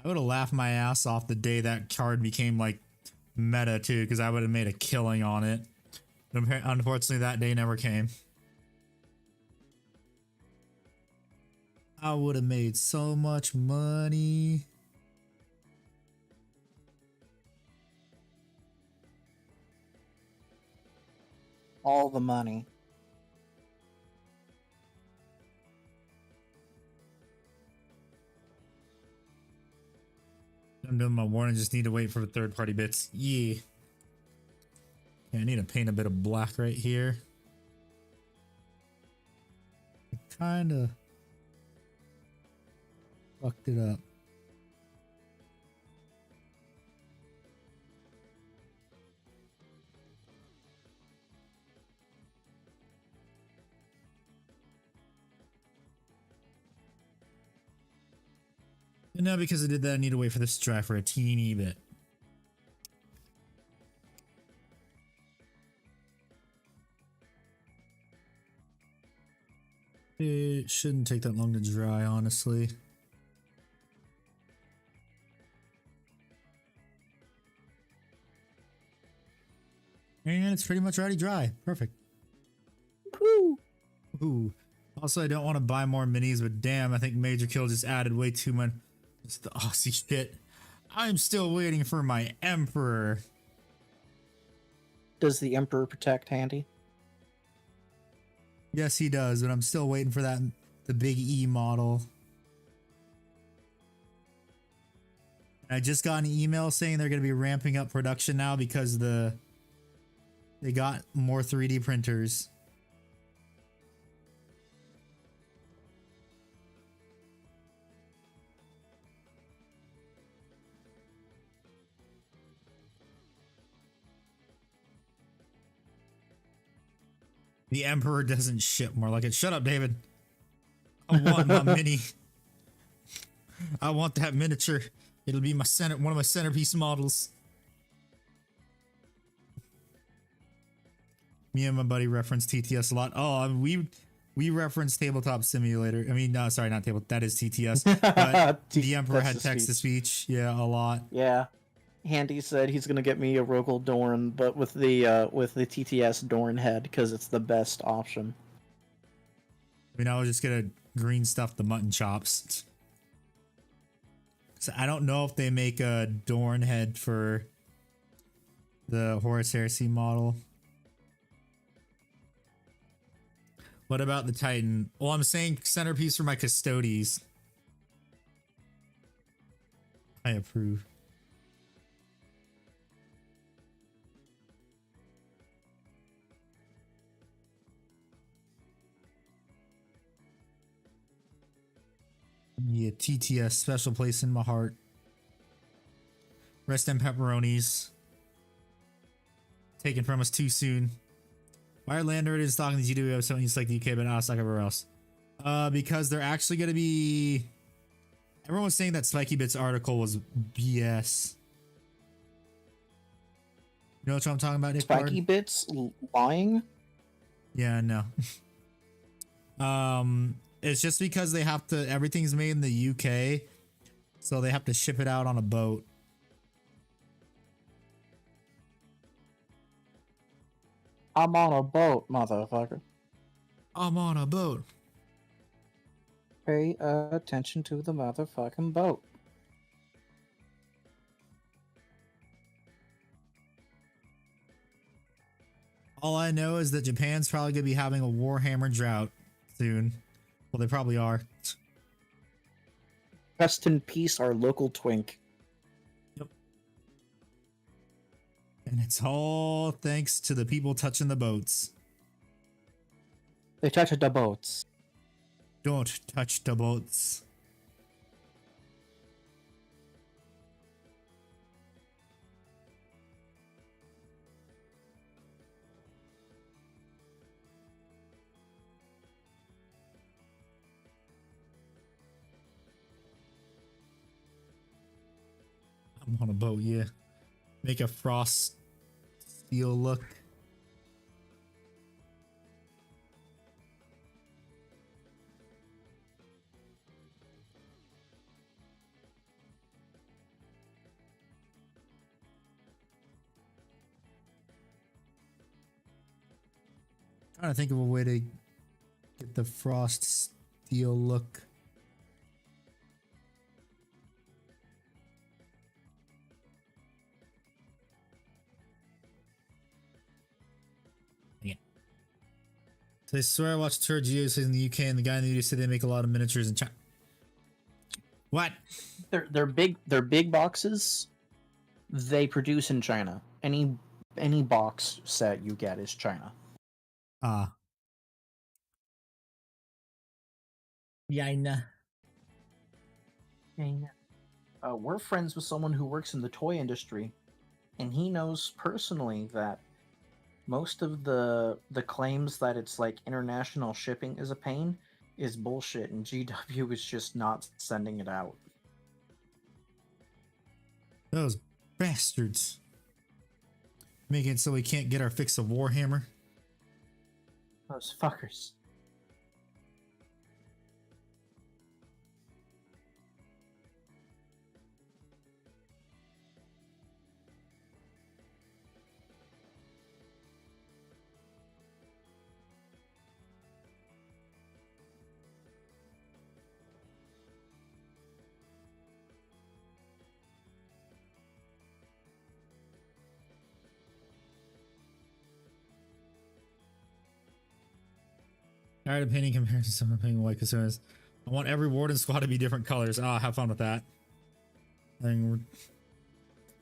I would have laughed my ass off the day that card became like meta too, because I would have made a killing on it. But unfortunately, that day never came. I would have made so much money. All the money. I'm doing my warning, just need to wait for the third-party bits. Yeah. Okay, I need to paint a bit of black right here. I kinda fucked it up. And now because I did that, I need to wait for this to dry for a teeny bit. It shouldn't take that long to dry, honestly. And it's pretty much already dry. Perfect. Woo! Ooh. Also, I don't want to buy more minis, but damn, I think Major Kill just added way too much. It's the Aussie shit. I'm still waiting for my Emperor. Does the Emperor protect Handy? Yes, he does, but I'm still waiting for that the big E model. I just got an email saying they're going to be ramping up production now because they got more 3D printers. The Emperor doesn't ship more like it. Shut up, David. I want my mini. I want that miniature. It'll be my one of my centerpiece models. Me and my buddy reference TTS a lot. Oh, we reference Tabletop Simulator. I mean, no, sorry, not table. That is TTS. But the Emperor had text to speech. Yeah, a lot. Yeah. Handy said he's gonna get me a Rogel Dorn, but with the TTS Dorn head because it's the best option. I mean, I was just gonna green stuff the mutton chops. So I don't know if they make a Dorn head for the Horus Heresy model. What about the Titan? Well, I'm saying centerpiece for my Custodeez. I approve. Yeah, TTS, special place in my heart. Rest in pepperonis. Taken from us too soon. Why are Landlord in stock in the GW so it's like the UK but not stock everywhere else? Because they're actually gonna be. Everyone was saying that Spiky Bits article was BS. You know what I'm talking about, Nick? Spiky Bits lying? Yeah, no. It's just because they have to. Everything's made in the UK, so they have to ship it out on a boat. I'm on a boat, motherfucker. I'm on a boat. Pay attention to the motherfucking boat. All I know is that Japan's probably gonna be having a Warhammer drought soon. Well, they probably are. Rest in peace, our local twink. Yep. And it's all thanks to the people touching the boats. They touched the boats. Don't touch the boats. I'm on a boat, yeah. Make a frost steel look. Trying to think of a way to get the frost steel look. So I swear I watched tour geos in the UK and the guy in the video said they make a lot of miniatures in China. What? They're big boxes. They produce in China. Any box set you get is China. Ah. China. We're friends with someone who works in the toy industry, and he knows personally that most of the claims that it's like international shipping is a pain is bullshit, and GW is just not sending it out. Those bastards. Making it so we can't get our fix of Warhammer. Those fuckers. Tired of painting comparisons, someone painting white concerns. I want every warden squad to be different colors. Ah, have fun with that. I think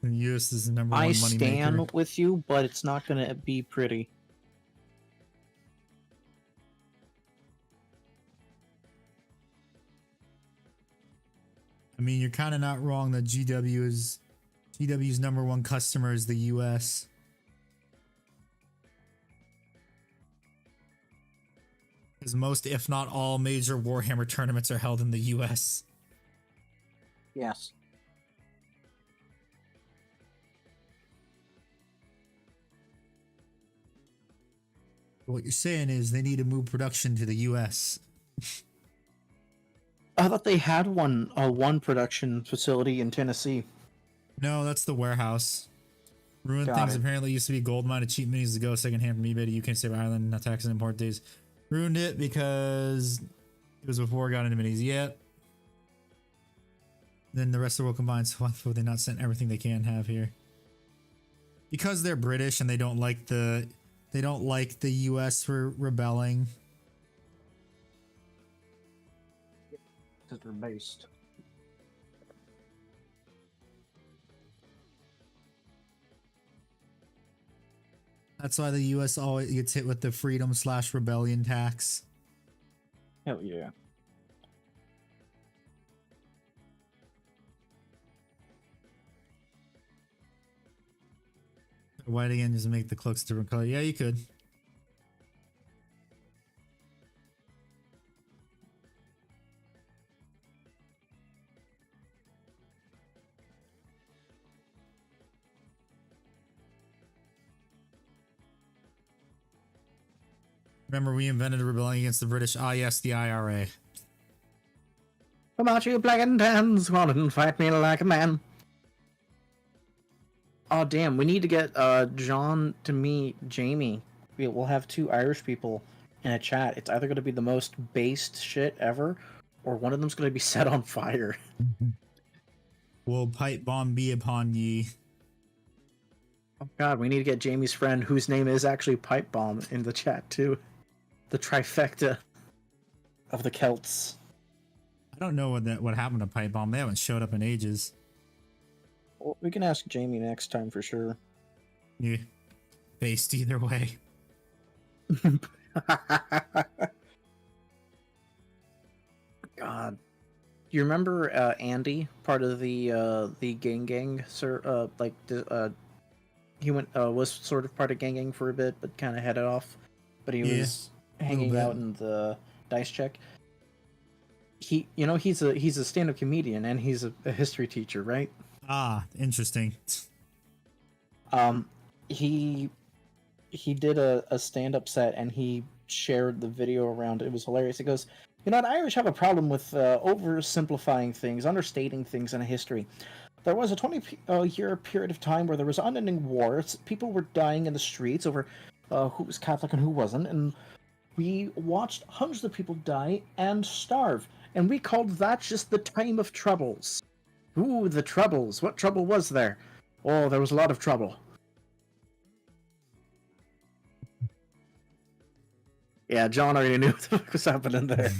the US is the number one I money stand maker. with you, but it's not gonna be pretty. I mean, you're kind of not wrong that GW's number one customer is the US. Because most, if not all, major Warhammer tournaments are held in the US. Yes. What you're saying is they need to move production to the US. I thought they had one production facility in Tennessee. No, that's the warehouse. Ruined Got things it. apparently used to be gold mine of cheap minis to go secondhand from eBay to UK Save Ireland, not tax and import days. Ruined it because it was before I got into minis. Yep. Then the rest of the world combined, so why would they not send everything they can have here? Because they're British and they don't like the US for rebelling. Because they're based. That's why the US always gets hit with the freedom/rebellion tax. Hell yeah. White again, just make the cloaks a different color. Yeah, you could. Remember, we invented a rebellion against the British. Ah, yes, the IRA. Come out, you black and tans, come on and fight me like a man. Oh damn, we need to get John to meet Jamie. We'll have two Irish people in a chat. It's either going to be the most based shit ever, or one of them's going to be set on fire. Will pipe bomb be upon ye? Oh god, we need to get Jamie's friend, whose name is actually Pipe Bomb, in the chat too. The trifecta of the Celts. I don't know what happened to pipe bomb. They haven't showed up in ages. Well, we can ask Jamie next time for sure. Yeah, based either way. God, you remember Andy, part of the gang, sir? He went was sort of part of gang for a bit, but kind of headed off. But he was hanging bit. out in the dice check. He's a stand-up comedian and he's a history teacher, right? Ah, interesting. He did a stand-up set and he shared the video around. It was hilarious. He goes, the Irish have a problem with oversimplifying things, understating things in a history. There was a 20-year period of time where there was unending wars. People were dying in the streets over who was Catholic and who wasn't, and we watched hundreds of people die and starve, and we called that just the time of troubles. Ooh, the troubles. What trouble was there? Oh, there was a lot of trouble. Yeah, John already knew what the fuck was happening there.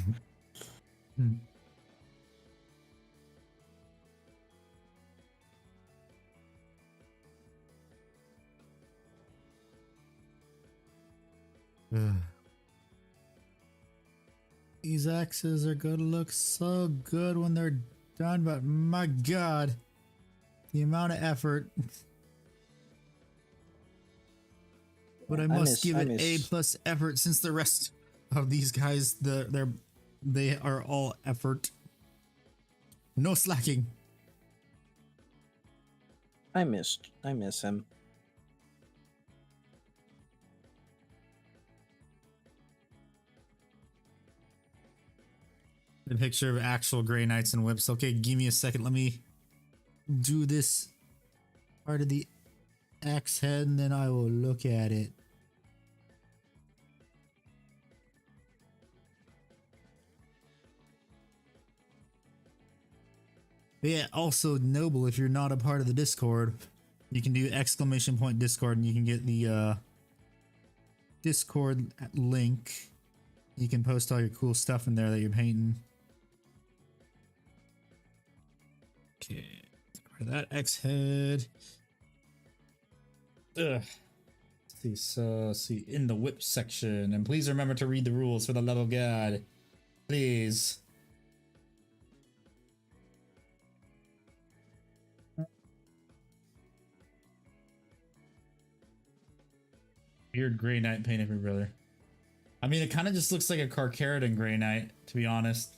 These axes are gonna look so good when they're done, but my god, the amount of effort. But I must give it A+ effort, since the rest of these guys, they are all effort. No slacking. I miss him. The picture of actual Grey Knights and whips. Okay, give me a second. Let me do this part of the axe head, and then I will look at it. But yeah, also Noble, if you're not a part of the Discord, you can do !Discord and you can get the Discord link You can post all your cool stuff in there that you're painting. Okay, for that X head. Ugh. See, so see in the whip section, and please remember to read the rules for the love of God, please. Weird Grey Knight painted me, brother. I mean, it kind of just looks like a Carcharodon Grey Knight, to be honest.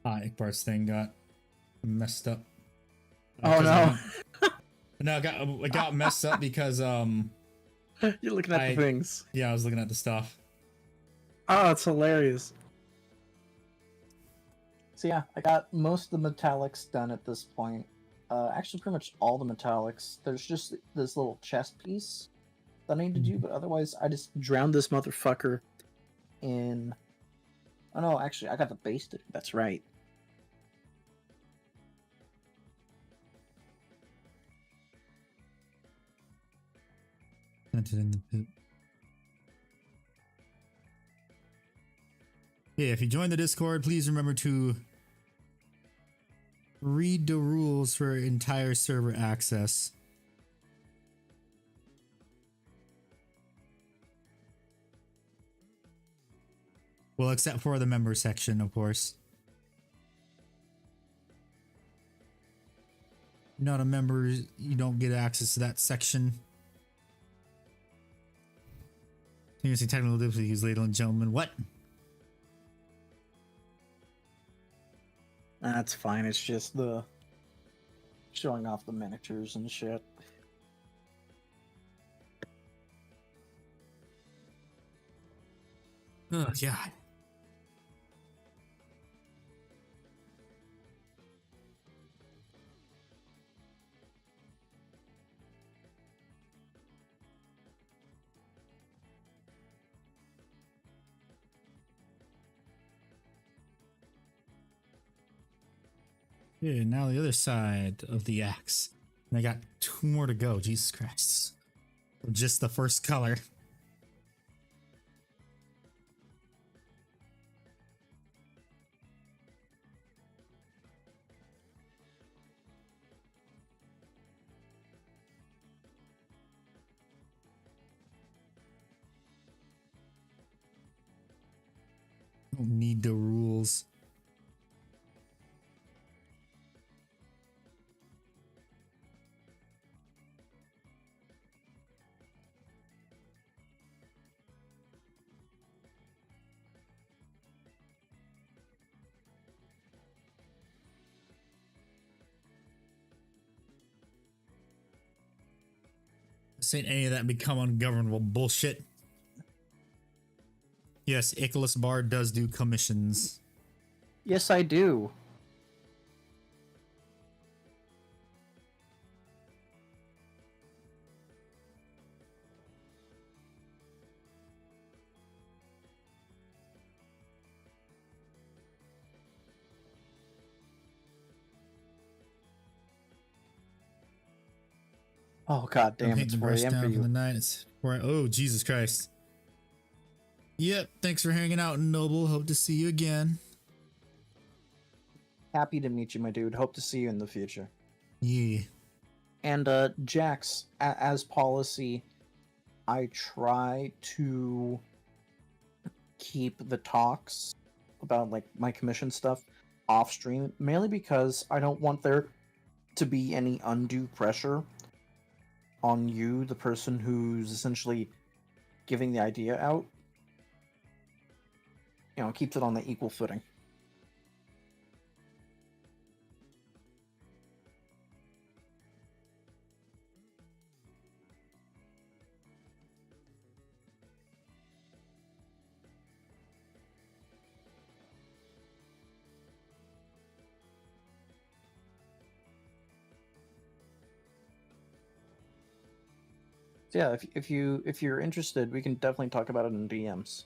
Ah, Ikbar's thing got messed up. Oh no! No, it got messed up because You're looking at the things. Yeah, I was looking at the stuff. Oh, it's hilarious. So yeah, I got most of the metallics done at this point. Actually, pretty much all the metallics. There's just this little chest piece that I need to do, but otherwise, I just drowned this motherfucker in. Oh no, actually, I got the base to do. That's right. Sent it in the pit. Yeah, if you join the Discord, please remember to read the rules for entire server access. Well, except for the member section, of course. You're not a member, you don't get access to that section. Seriously, technical difficulties, ladies and gentlemen. What? That's fine. It's just the showing off the miniatures and shit. Oh, God. Yeah, now the other side of the axe. And I got 2 more to go. Jesus Christ. Just the first color. Don't need the rules. This ain't any of that become ungovernable bullshit. Yes, Icarus Bard does do commissions. Yes, I do. Oh god damn, it's 4 a.m. for you. The night. It's 4 Oh, Jesus Christ. Yep, thanks for hanging out, Noble. Hope to see you again. Happy to meet you, my dude. Hope to see you in the future. Yeah. And Jax, as policy, I try to keep the talks about like my commission stuff off stream, mainly because I don't want there to be any undue pressure on you, the person who's essentially giving the idea out. You know, keeps it on the equal footing. So yeah, if you're interested, we can definitely talk about it in DMs.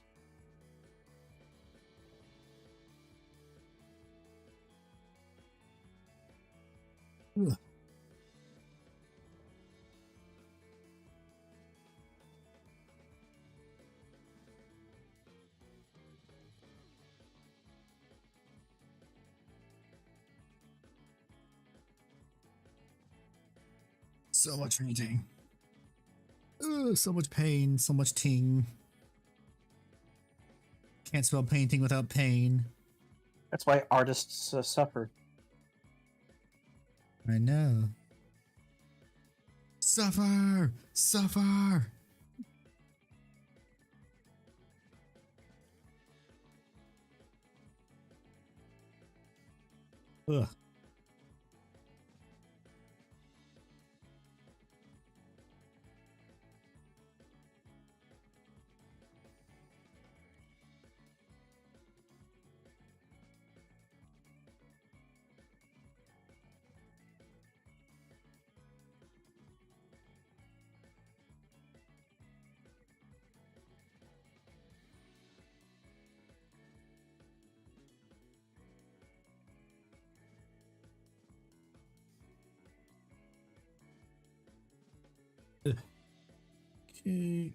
Ugh. So much painting. Ugh, so much pain, so much ting. Can't spell painting without pain. That's why artists suffer. I know. Suffer! Suffer! Ugh. Okay.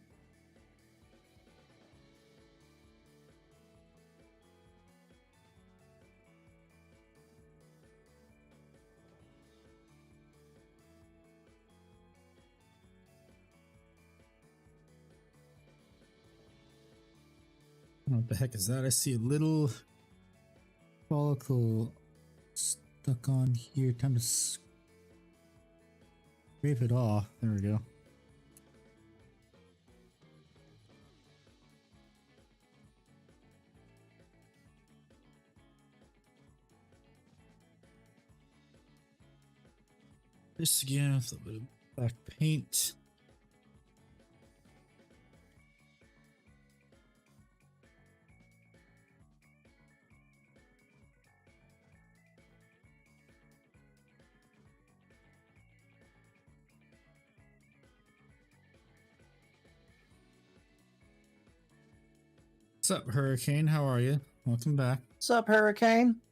What the heck is that? I see a little follicle stuck on here. Time to scrape it off. There we go. This again with a little bit of black paint. What's up, Hurricane? How are you? Welcome back. What's up, Hurricane?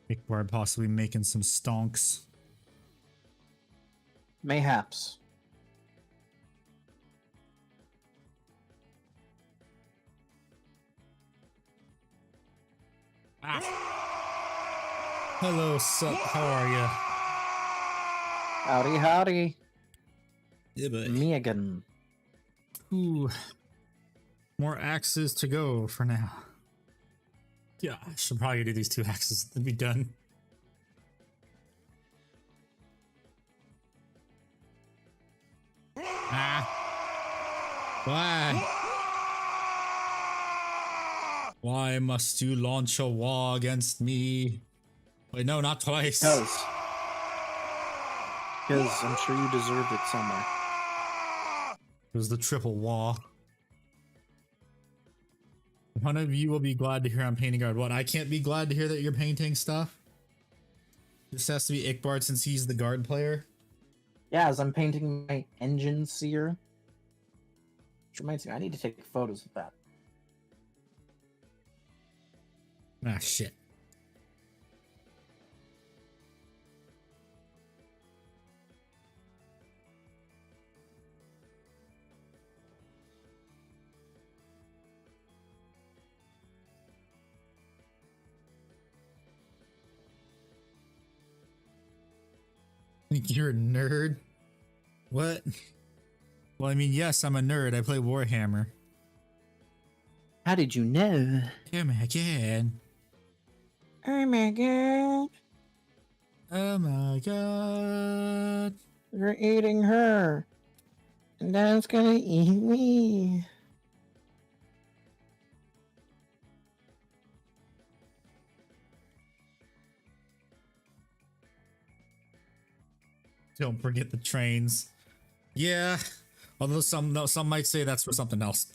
Big Bar possibly making some stonks. Mayhaps. Ah. Hello, sup? How are you? Howdy, howdy. Yeah, but Me again. ooh, more axes to go for now. Yeah, I should probably do these 2 axes to be done. Ah. Why? Why must you launch a war against me? Wait, no, not twice. Because I'm sure you deserved it somewhere. It was the triple wall. One of you will be glad to hear I'm painting guard. What? I can't be glad to hear that you're painting stuff? This has to be Ickbard since he's the guard player. Yeah, as I'm painting my engine seer. Which reminds me, I need to take photos of that. Ah, shit. Think you're a nerd? What? Well, I mean, yes, I'm a nerd. I play Warhammer. How did you know? Oh my god. Oh my god. Oh my god. You're eating her. And Dad's gonna eat me. Don't forget the trains. Yeah. Although some might say that's for something else.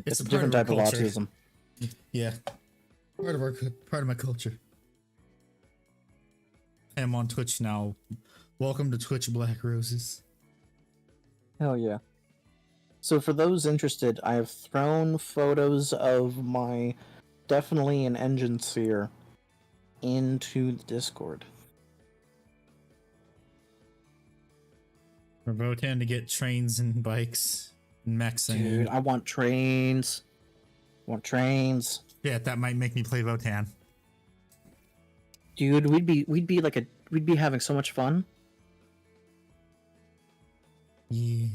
It's a part different our type of culture. autism. Yeah. Part of my culture. I'm on Twitch now. Welcome to Twitch Black Roses. Hell yeah. So for those interested, I have thrown photos of my definitely an engine sphere into the Discord. For Votan to get trains and bikes and mechs. Dude, I want trains. Yeah, that might make me play Votan. Dude, we'd be having so much fun. Yeah.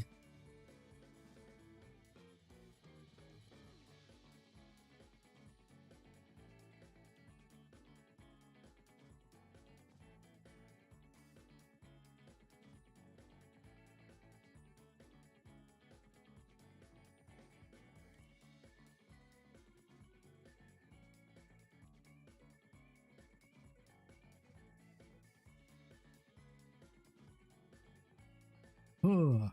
Oh.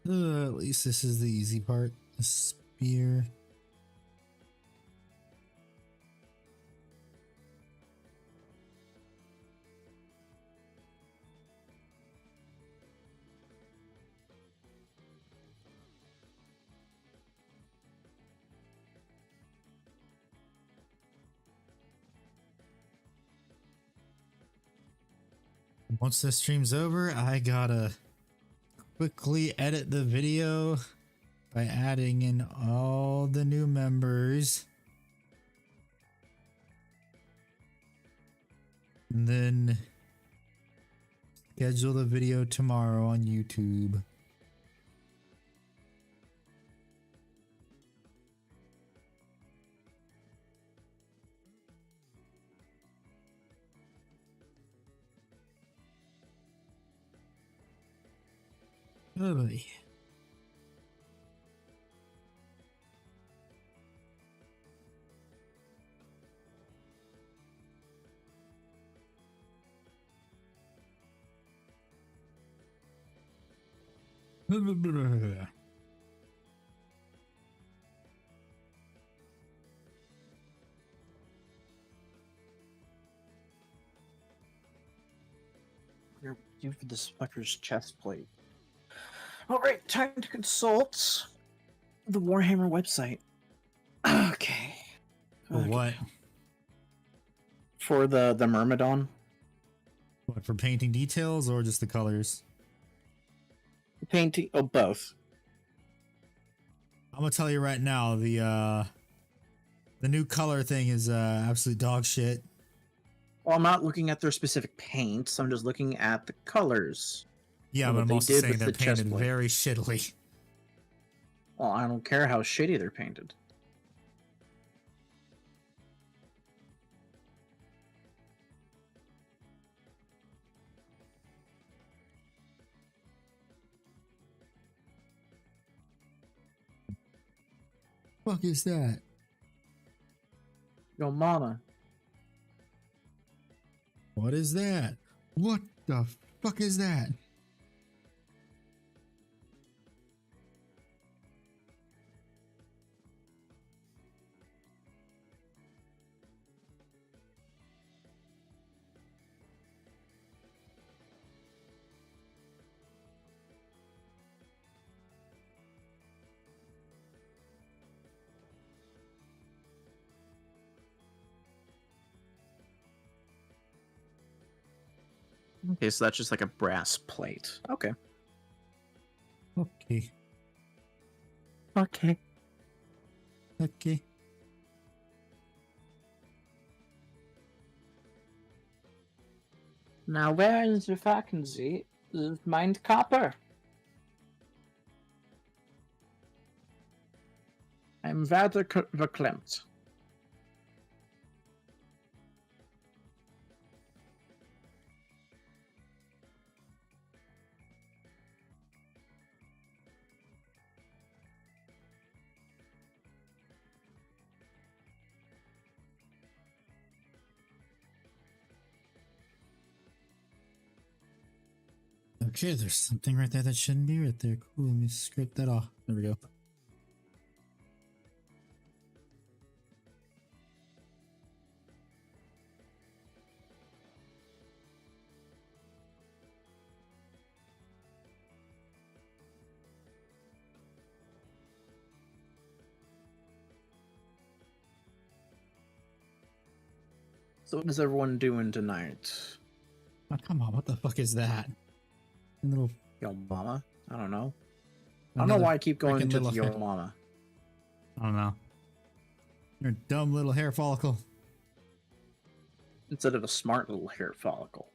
At least this is the easy part. The spear. Once this stream's over, I gotta quickly edit the video by adding in all the new members. And then schedule the video tomorrow on YouTube. Oh boy. You're due for this fucker's chest plate. Alright, time to consult the Warhammer website. Okay. For what? For the Myrmidon. What, for painting details or just the colors? Painting, oh, both. I'm gonna tell you right now, the new color thing is absolute dog shit. Well, I'm not looking at their specific paints. I'm just looking at the colors. Yeah, What but I'm they also did saying with they're the chest painted plate. very shittily. Well, I don't care how shitty they're painted. Fuck is that? Yo, mama. What is that? What the fuck is that? Okay, so that's just like a brass plate. Okay. Okay. Okay. Okay. Now, where is the vacancy? Is mind copper? I'm rather verklempt. Okay, there's something right there that shouldn't be right there. Cool, let me scrape that off. There we go. So what is everyone doing tonight? Oh, come on, what the fuck is that? Little, Yo mama? I don't know. I don't know another why I keep going freaking to little the yo hair- mama. I don't know. Your dumb little hair follicle. Instead of a smart little hair follicle.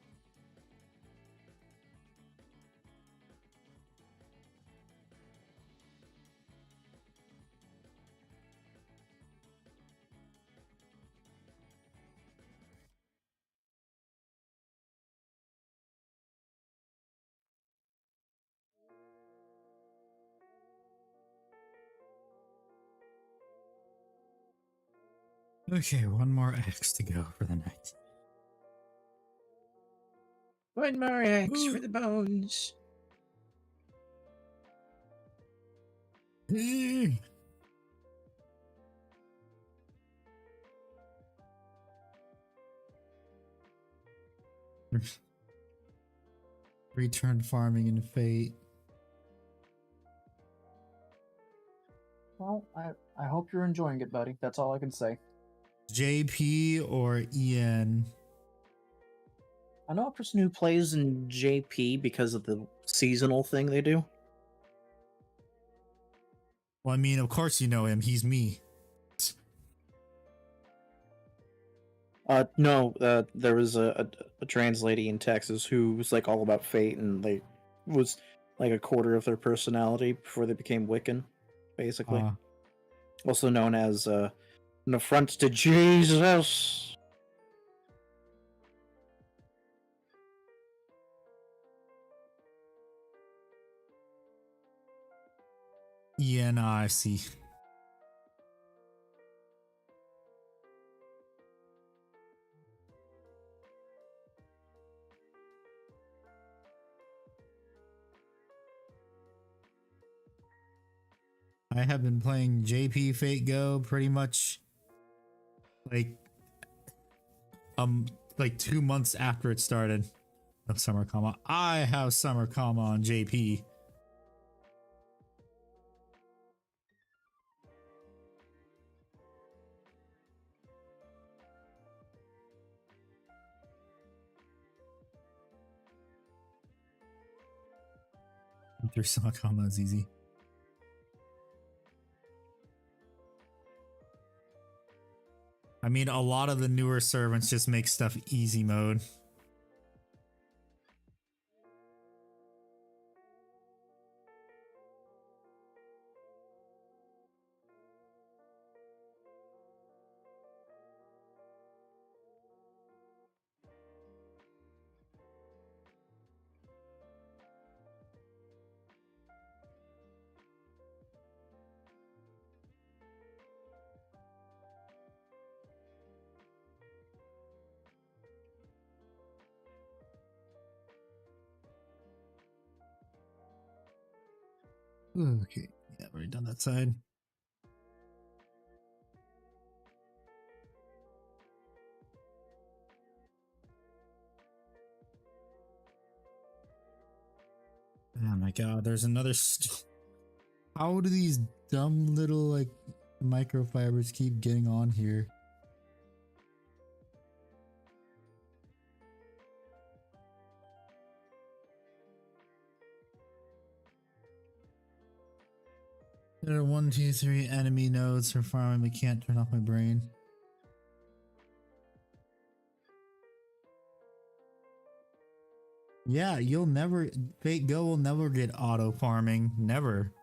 Okay, one more X to go for the night. One more X for the bones. Return farming in Fate. Well, I hope you're enjoying it, buddy. That's all I can say. JP or EN? I know a person who plays in JP because of the seasonal thing they do. Well, I mean, of course you know him. He's me. No, there was a trans lady in Texas who was like all about fate and like was like a quarter of their personality before they became Wiccan, basically. Also known as an affront to Jesus. EN, I see. I have been playing JP Fate Go pretty much like like 2 months after it started. No summer comma. I have summer comma on JP. There's summer comma is easy. I mean, a lot of the newer servants just make stuff easy mode. Okay, yeah, I've already done that side. Oh my god, there's another. How do these dumb little like microfibers keep getting on here? There are 1, 2, 3 enemy nodes for farming. We can't turn off my brain. Yeah, you'll never. Fate Go will never get auto farming. Never.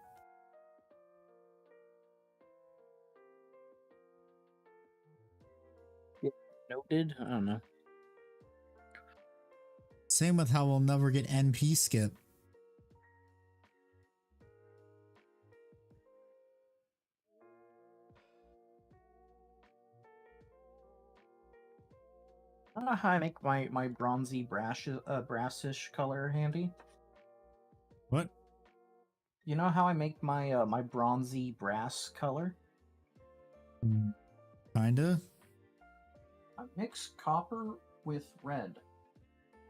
Noted? I don't know. Same with how we'll never get NP skip. I don't know how I make my bronzy brassish color handy. What? You know how I make my my bronzy brass color? Kinda. I mix copper with red.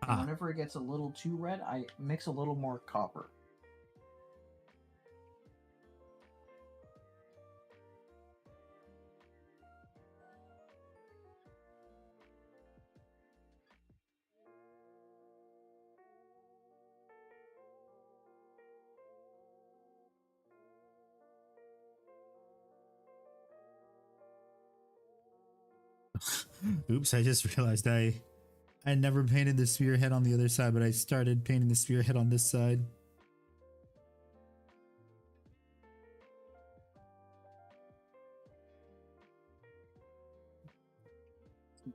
And whenever it gets a little too red, I mix a little more copper. Oops, I just realized I never painted the spearhead on the other side, but I started painting the spearhead on this side.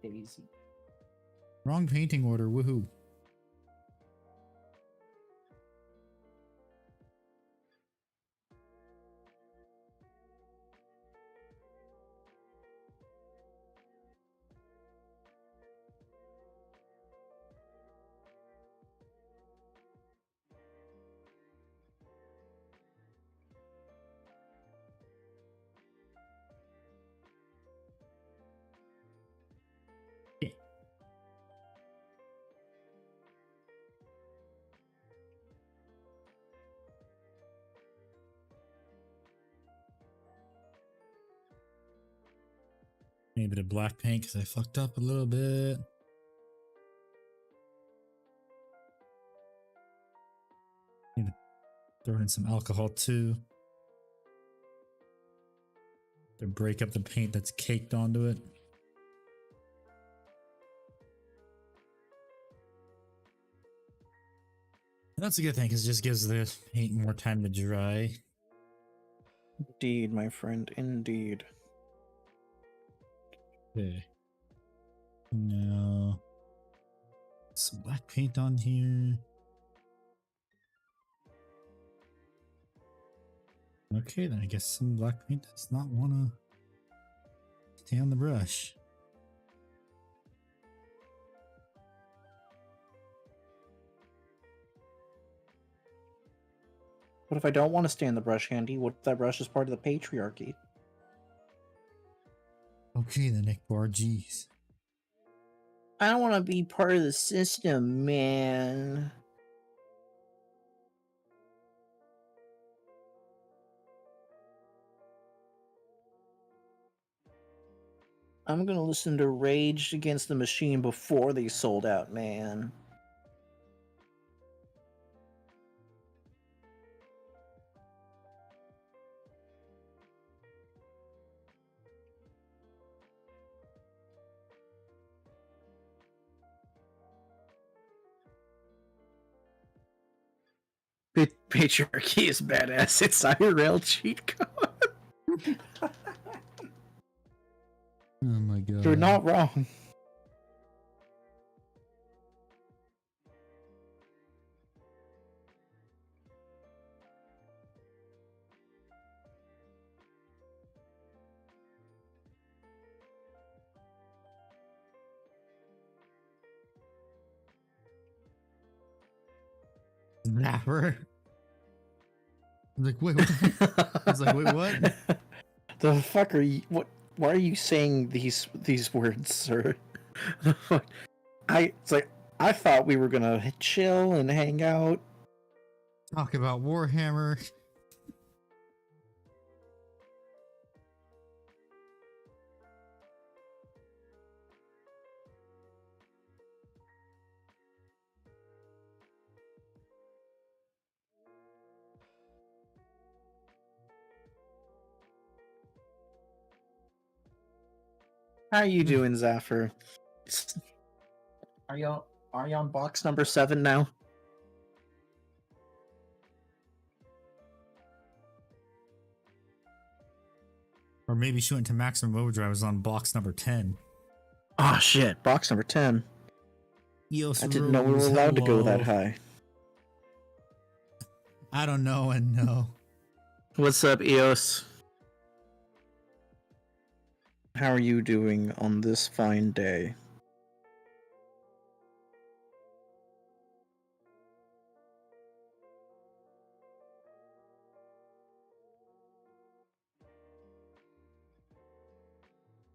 Daisy. Wrong painting order, woohoo. Maybe a bit of black paint because I fucked up a little bit. Need to throw in some alcohol too. To break up the paint that's caked onto it. And that's a good thing because it just gives the paint more time to dry. Indeed, my friend, indeed. Okay. Now, some black paint on here. Okay, then I guess some black paint does not want to stay on the brush. What if I don't want to stay in the brush handy? What if that brush is part of the patriarchy? Okay, then Nick Bar, jeez. I don't want to be part of the system, man. I'm gonna listen to Rage Against the Machine before they sold out, man. Patriarchy is badass. It's IRL cheat code. Oh my god. You're not wrong. Never. I was like, wait, what? I was like, wait, what? The fuck are you? What? Why are you saying these words, sir? The fuck? It's like I thought we were gonna chill and hang out. Talk about Warhammer. How you doing, Zafir? Are you on box number 7 now? Or maybe she went to Maximum Overdrive, was on box number 10. Oh shit, box number 10. Eos I didn't know we were Rose, allowed to go that hello. high. I don't know and no. What's up, Eos? How are you doing on this fine day?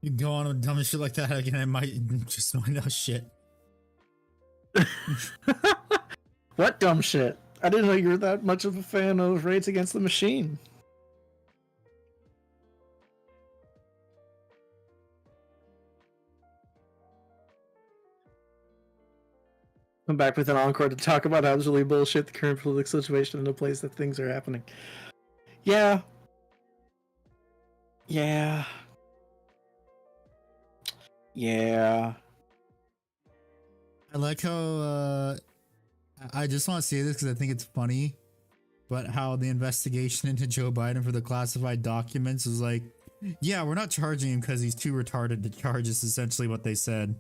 You go on with dumb shit like that again, I might just find out shit. What dumb shit? I didn't know you were that much of a fan of Raids Against the Machine. I'm back with an encore to talk about how it's really bullshit the current political situation in the place that things are happening. Yeah. Yeah. Yeah. I like how I just want to say this because I think it's funny, but how the investigation into Joe Biden for the classified documents was like, yeah, we're not charging him because he's too retarded to charge us, essentially what they said.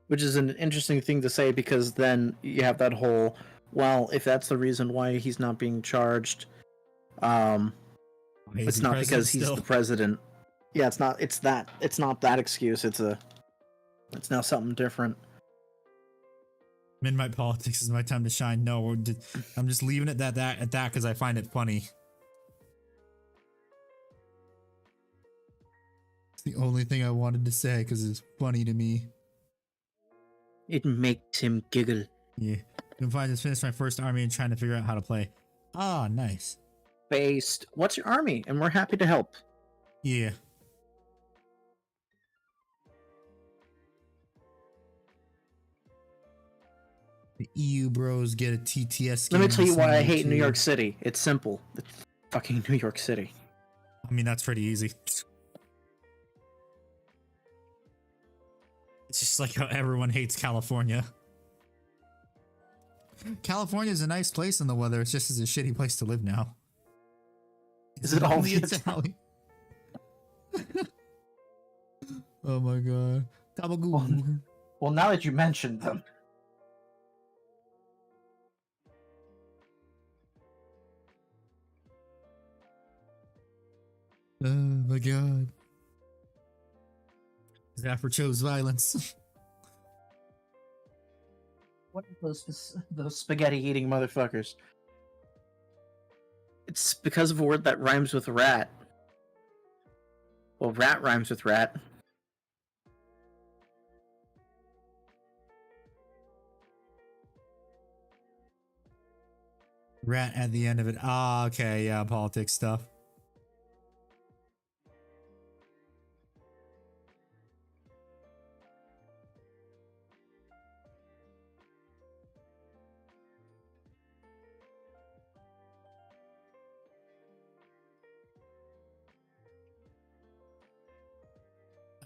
Which is an interesting thing to say because then you have that whole, well, if that's the reason why he's not being charged, it's not because he's the president. Yeah, it's not that excuse. It's now something different. Midnight politics is my time to shine. No, I'm just leaving it at that because I find it funny. It's the only thing I wanted to say because it's funny to me. It makes him giggle. Yeah. If I just finished my first army and trying to figure out how to play. Ah, nice. Based. What's your army? And we're happy to help. Yeah. The EU bros get a TTS game. Let me tell you why I hate too. New York City. It's simple. It's fucking New York City. I mean, that's pretty easy. It's just like how everyone hates California. California is a nice place in the weather. It's just a shitty place to live now. Is it all only Italian? Oh my god. Gabagool. Well, now that you mentioned them. Oh my god. Zafir chose violence. What are those spaghetti eating motherfuckers? It's because of a word that rhymes with rat. Well, rat rhymes with rat. Rat at the end of it. Ah, okay, yeah, politics stuff.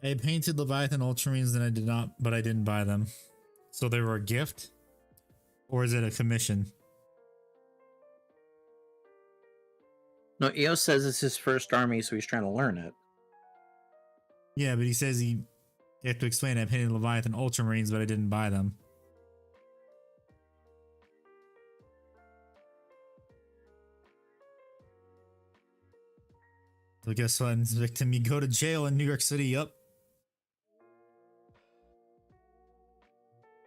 I painted Leviathan Ultramarines and I didn't buy them. So they were a gift? Or is it a commission? No, Eos says it's his first army, so he's trying to learn it. Yeah, but he says you have to explain I painted Leviathan Ultramarines, but I didn't buy them. So guess what, victim? You go to jail in New York City, yup.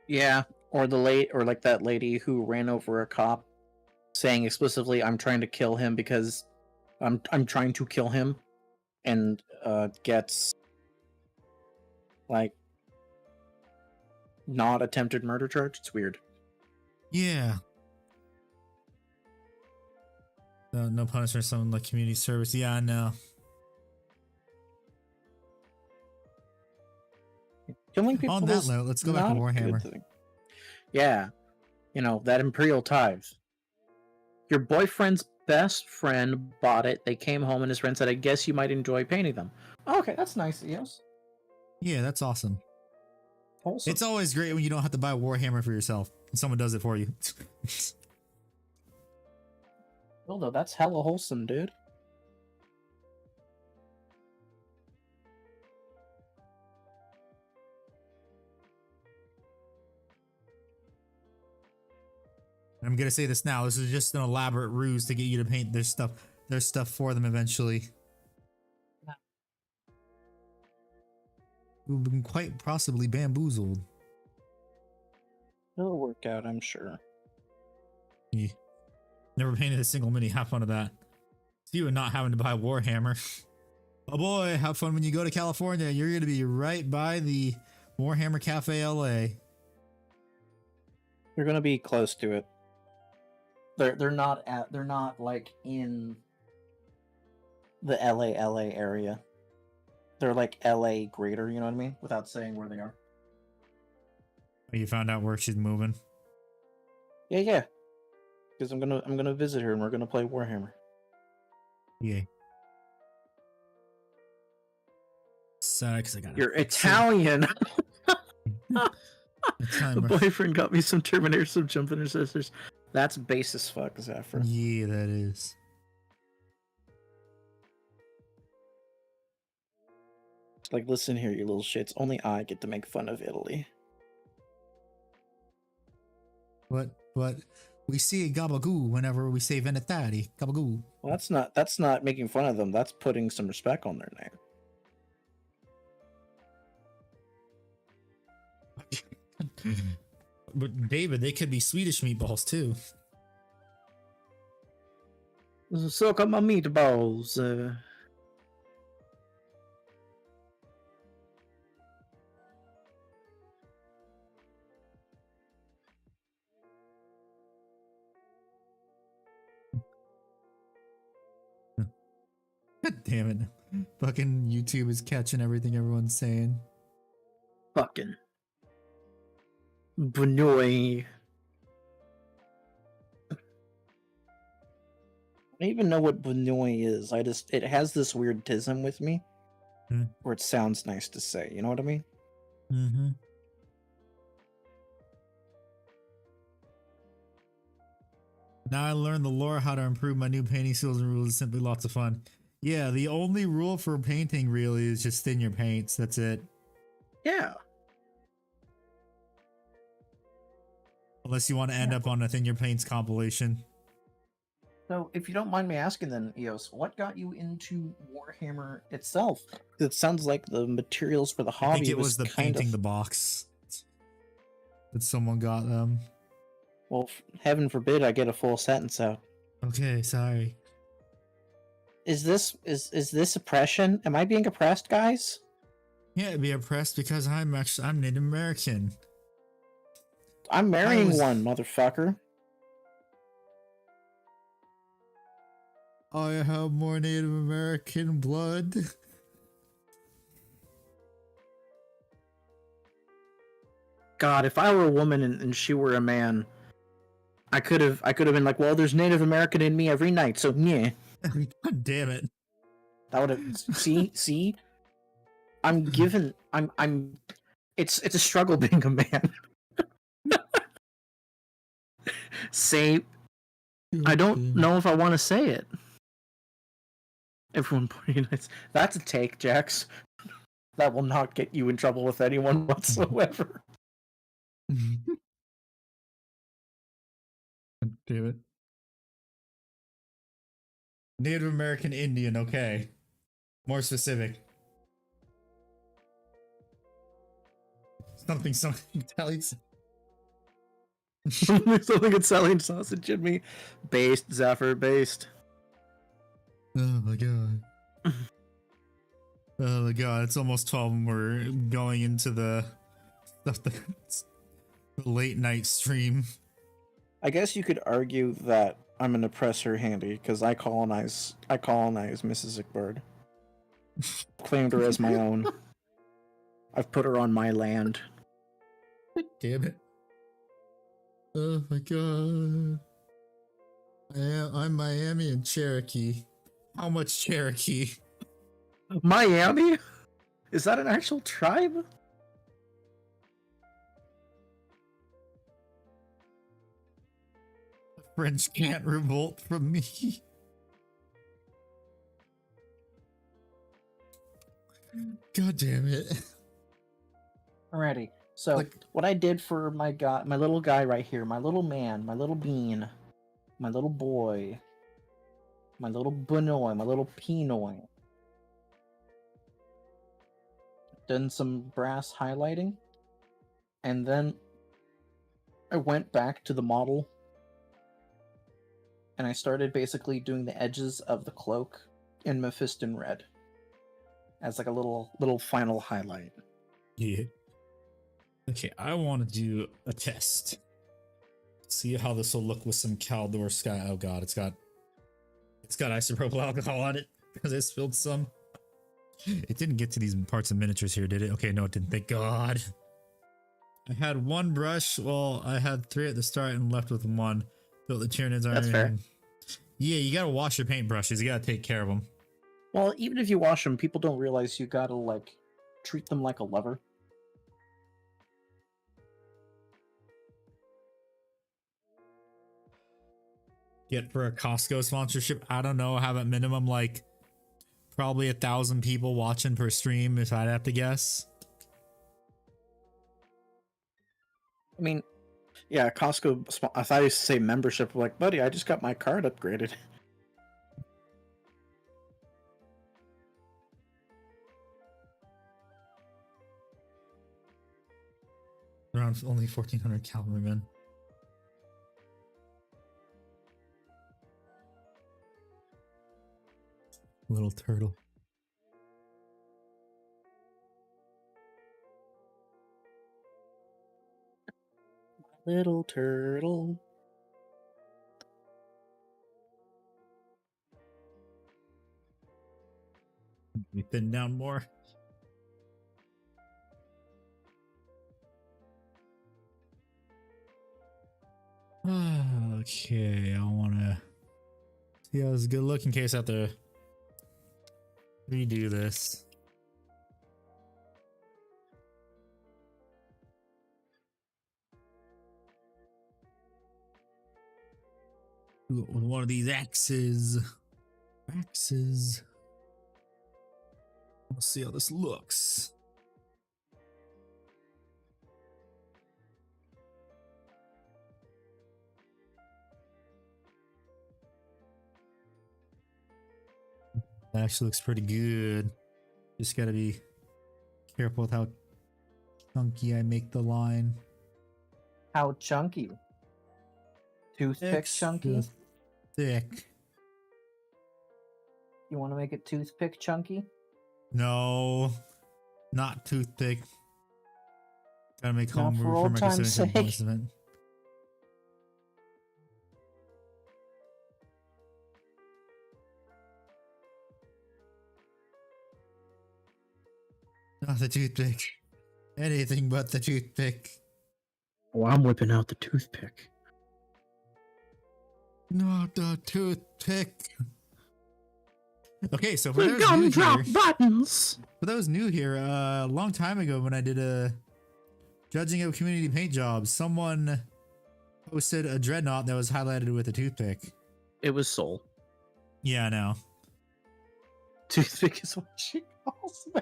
Yeah, or like that lady who ran over a cop, saying explicitly, "I'm trying to kill him because I'm trying to kill him," and gets like not attempted murder charge. It's weird. Yeah. No punishment for someone like community service. Yeah, I know. Killing people On that is note, let's go back to not a good Warhammer. thing. Yeah, you know that Imperial tithe. Your boyfriend's best friend bought it. They came home and his friend said, I guess you might enjoy painting them. Okay, that's nice, Eos. Yeah, that's awesome. Wholesome. It's always great when you don't have to buy Warhammer for yourself. Someone does it for you. Dildo, that's hella wholesome, dude. I'm gonna say this now. This is just an elaborate ruse to get you to paint their stuff for them eventually. We've been quite possibly bamboozled. It'll work out, I'm sure. Yeah. Never painted a single mini. Have fun of that. It's you and not having to buy Warhammer. Oh boy, have fun when you go to California. You're gonna be right by the Warhammer Cafe LA. You're gonna be close to it. They're not like in the LA area. They're like LA greater, you know what I mean? Without saying where they are. You found out where she's moving. Yeah. Because I'm gonna visit her and we're gonna play Warhammer. Yeah. Sorry, because I got You're Italian. The Italian. boyfriend got me some Terminator, some Jump Intercessors. That's base as fuck, Zephyr. Yeah, that is. Like, listen here, you little shits. Only I get to make fun of Italy. But we see Gabagoo whenever we say Venetari. Gabagoo. Well, that's not making fun of them. That's putting some respect on their name. But David, they could be Swedish meatballs too. Soak up my meatballs. God damn it. Fucking YouTube is catching everything everyone's saying. Fucking. Benoy. I don't even know what Benoy is. It has this weird tism with me. Where it sounds nice to say. You know what I mean? Mm-hmm. Now I learned the lore how to improve my new painting skills and rules is simply lots of fun. Yeah, the only rule for painting really is just thin your paints. That's it. Yeah. Unless you want to end up on a thin your paints compilation. So, if you don't mind me asking then, Eos, what got you into Warhammer itself? It sounds like the materials for the hobby I think it was the painting the box that someone got them. Well, heaven forbid I get a full sentence out. Okay, sorry. Is this oppression? Am I being oppressed, guys? Yeah, be oppressed because I'm Native American. I'm marrying one, motherfucker. I have more Native American blood. God, if I were a woman and she were a man, I could have been like, well, there's Native American in me every night, so yeah. God damn it. That would have see. It's a struggle being a man. Say, I don't know if I want to say it. Everyone pointing at that's a take, Jax. That will not get you in trouble with anyone whatsoever. Damn it. Native American Indian, okay. More specific. Something Italian. Something Italian sausage in me. Based, Zephyr, based. Oh my god. Oh my god, it's almost 12 and we're going into the stuff that's the late night stream. I guess you could argue that I'm an oppressor handy because I colonize Mrs. Ickbird. Claimed her as my own. I've put her on my land. Damn it. Oh my god. I'm Miami and Cherokee. How much Cherokee? Miami? Is that an actual tribe? The French can't revolt from me. God damn it. Alrighty. So Like- what I did for my little guy right here, my little man, my little bean, my little boy, my little Bunoy, my little Pinoy. Done some brass highlighting, and then I went back to the model and I started basically doing the edges of the cloak in Mephiston red as like a little final highlight. Yeah. Okay, I want to do a test. See how this will look with some Caldor Sky. Oh god, it's got isopropyl alcohol on it because I spilled some. It didn't get to these parts of miniatures here, did it? Okay, no, it didn't. Thank God. I had one brush. Well, I had 3 at the start and left with 1. Built the Tyranids iron. That's fair. Yeah, you gotta wash your paintbrushes. You gotta take care of them. Well, even if you wash them, people don't realize you gotta like treat them like a lover. Get for a Costco sponsorship. I don't know. Have at minimum like probably 1,000 people watching per stream if I'd have to guess. I mean, yeah, Costco. I thought I used to say membership. Like, buddy, I just got my card upgraded. Around only 1,400 cavalrymen. Little turtle. Little turtle. We thin down more. Okay, I wanna see how this good look in case I have to redo this. Do it with one of these axes. Let's see how this looks. That actually looks pretty good. Just gotta be careful with how chunky I make the line. How chunky? Toothpick Extra chunky? thick. You want to make it toothpick chunky? No, not toothpick. Gotta make Now, home for for old my time's decision sake. bonus event. Not the toothpick. Anything but the toothpick. Oh, I'm whipping out the toothpick. Not the toothpick. Okay, so for The those new gumdrop here, buttons! a long time ago when I did a judging of community paint jobs, someone posted a dreadnought that was highlighted with a toothpick. It was Soul. Yeah, I know. Toothpick is what she calls me.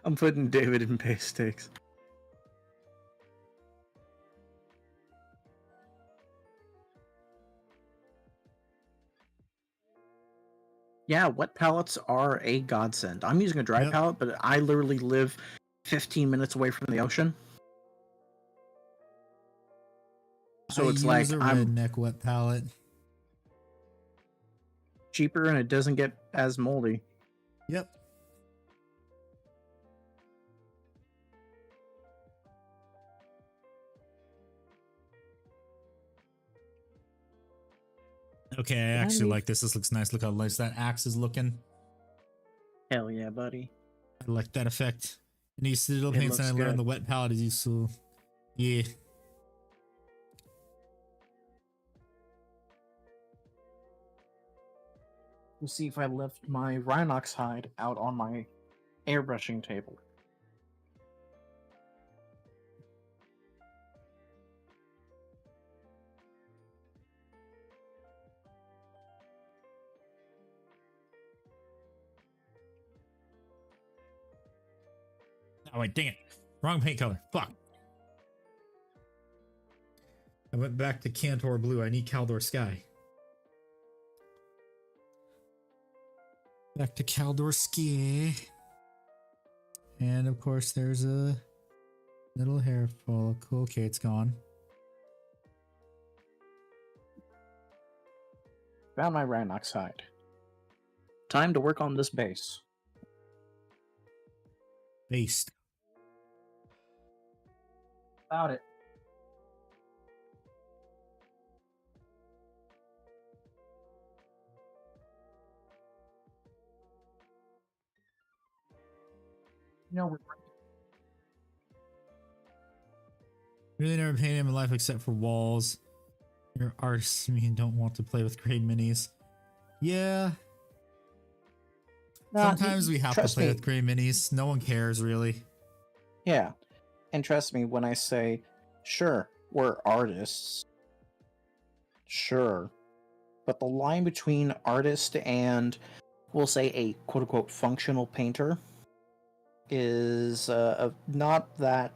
I'm putting David in base stakes. Yeah, wet pallets are a godsend. I'm using a dry Yep. pallet, but I literally live 15 minutes away from the ocean. So I it's use like a I'm redneck wet palette. cheaper and it doesn't get as moldy. Yep. Okay, I actually like this. This looks nice. Look how nice that axe is looking. Hell yeah, buddy. I like that effect. And these little It paints, and I looks learned good. the wet palette is useful. Yeah. We'll see if I left my Rhinox hide out on my airbrushing table. Oh wait, dang it. Wrong paint color. Fuck. I went back to Cantor Blue. I need Caldor Sky. Back to Caldor Sky. And of course there's a little hair follicle. Okay, it's gone. Found my Rhinox hide. Time to work on this base. Based. About it. No, we're Really never painted in my life except for walls. Your artists mean don't want to play with grade minis. Yeah. Sometimes we have to play with grade minis. No one cares really. Yeah. And trust me when I say, sure, we're artists. Sure. But the line between artist and, we'll say, a quote-unquote functional painter is not that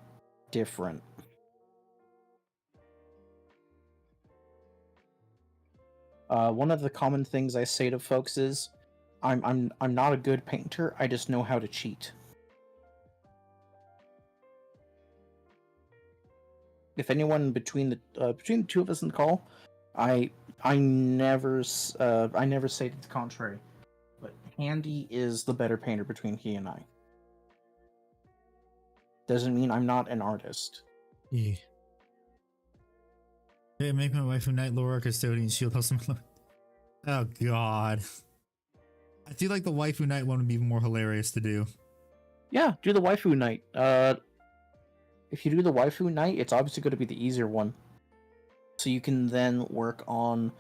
different. One of the common things I say to folks is, I'm not a good painter. I just know how to cheat. If anyone between the two of us in the call, I never say the contrary. But Handy is the better painter between he and I. Doesn't mean I'm not an artist. Yeah. Hey, make my wife a Night Lore Custodian shield. Oh god. I feel like the waifu night one would be more hilarious to do. Yeah, do the waifu night. If you do the waifu night, it's obviously going to be the easier one. So you can then work on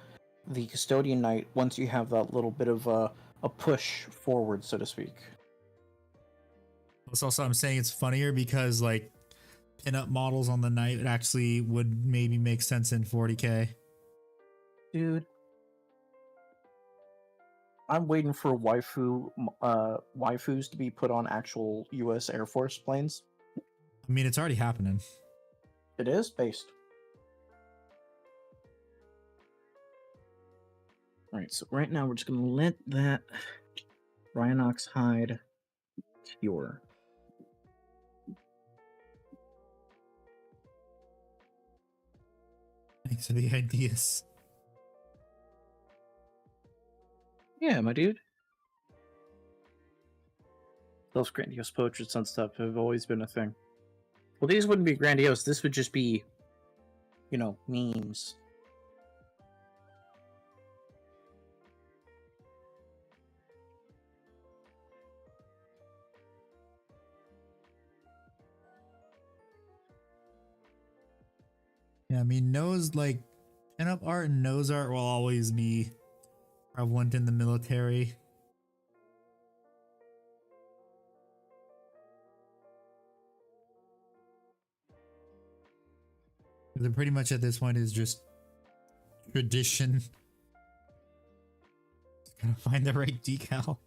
the custodian night once you have that little bit of a push forward, so to speak. Plus also I'm saying it's funnier because like pinup models on the night actually would maybe make sense in 40k. Dude. I'm waiting for waifus to be put on actual US Air Force planes. I mean, it's already happening. It is based. Alright, so right now we're just going to let that Rhinox hide cure. Thanks for the ideas. Yeah, my dude. Those grandiose portraits and stuff have always been a thing. Well, these wouldn't be grandiose. This would just be, you know, memes. Yeah, I mean, nose, like, pinup art and nose art will always be prevalent in the military. They're pretty much at this point is just tradition. Just gotta find the right decal.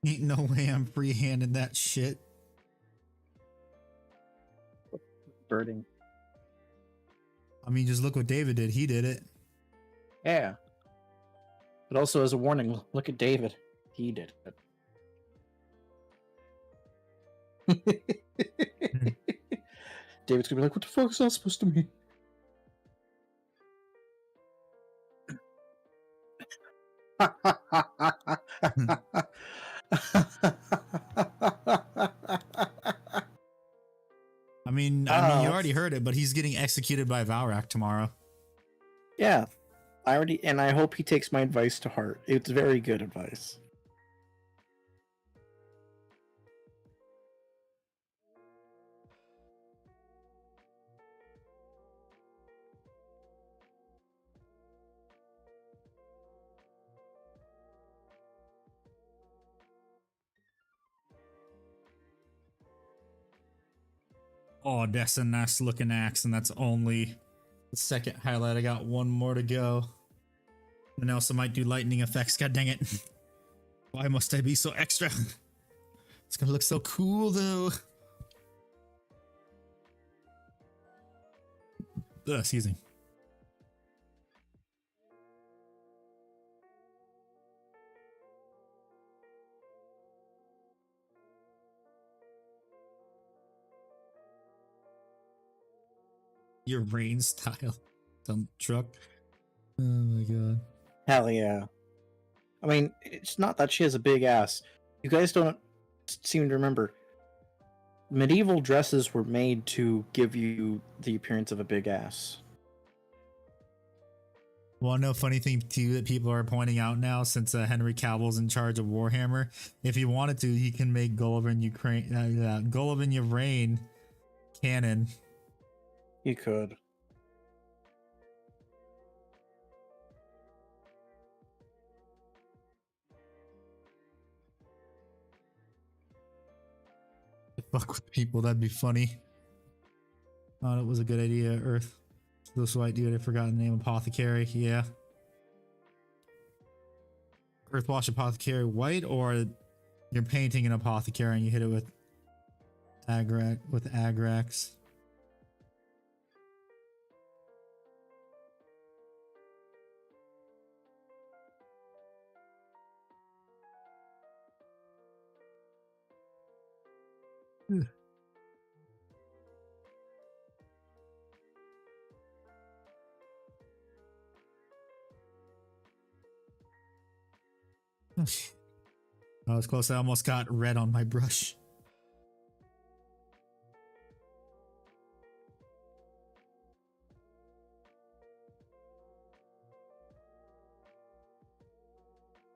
Ain't no way I'm freehanding that shit. Birding. I mean, just look what David did. He did it. Yeah. But also as a warning, look at David. He did it. David's gonna be like, what the fuck is that supposed to mean? mean, you already heard it, but he's getting executed by Valrak tomorrow. Yeah, and I hope he takes my advice to heart. It's very good advice. Oh, that's a nice looking axe, and that's only the second highlight. I got one more to go. And I also might do lightning effects. God dang it. Why must I be so extra? It's gonna look so cool though. Ugh, excuse me. Your rain style dump truck. Oh my god. Hell yeah. I mean, it's not that she has a big ass. You guys don't seem to remember. Medieval dresses were made to give you the appearance of a big ass. Well, no funny thing too that people are pointing out now, since Henry Cavill's in charge of Warhammer. If he wanted to, he can make Gulliver Yvain canon. He could. Fuck with people, that'd be funny. Oh, that was a good idea, Earth. This white dude, I forgot the name. Apothecary, yeah. Earthwash Apothecary white, or you're painting an apothecary and you hit it with Agrax. I was close. I almost got red on my brush.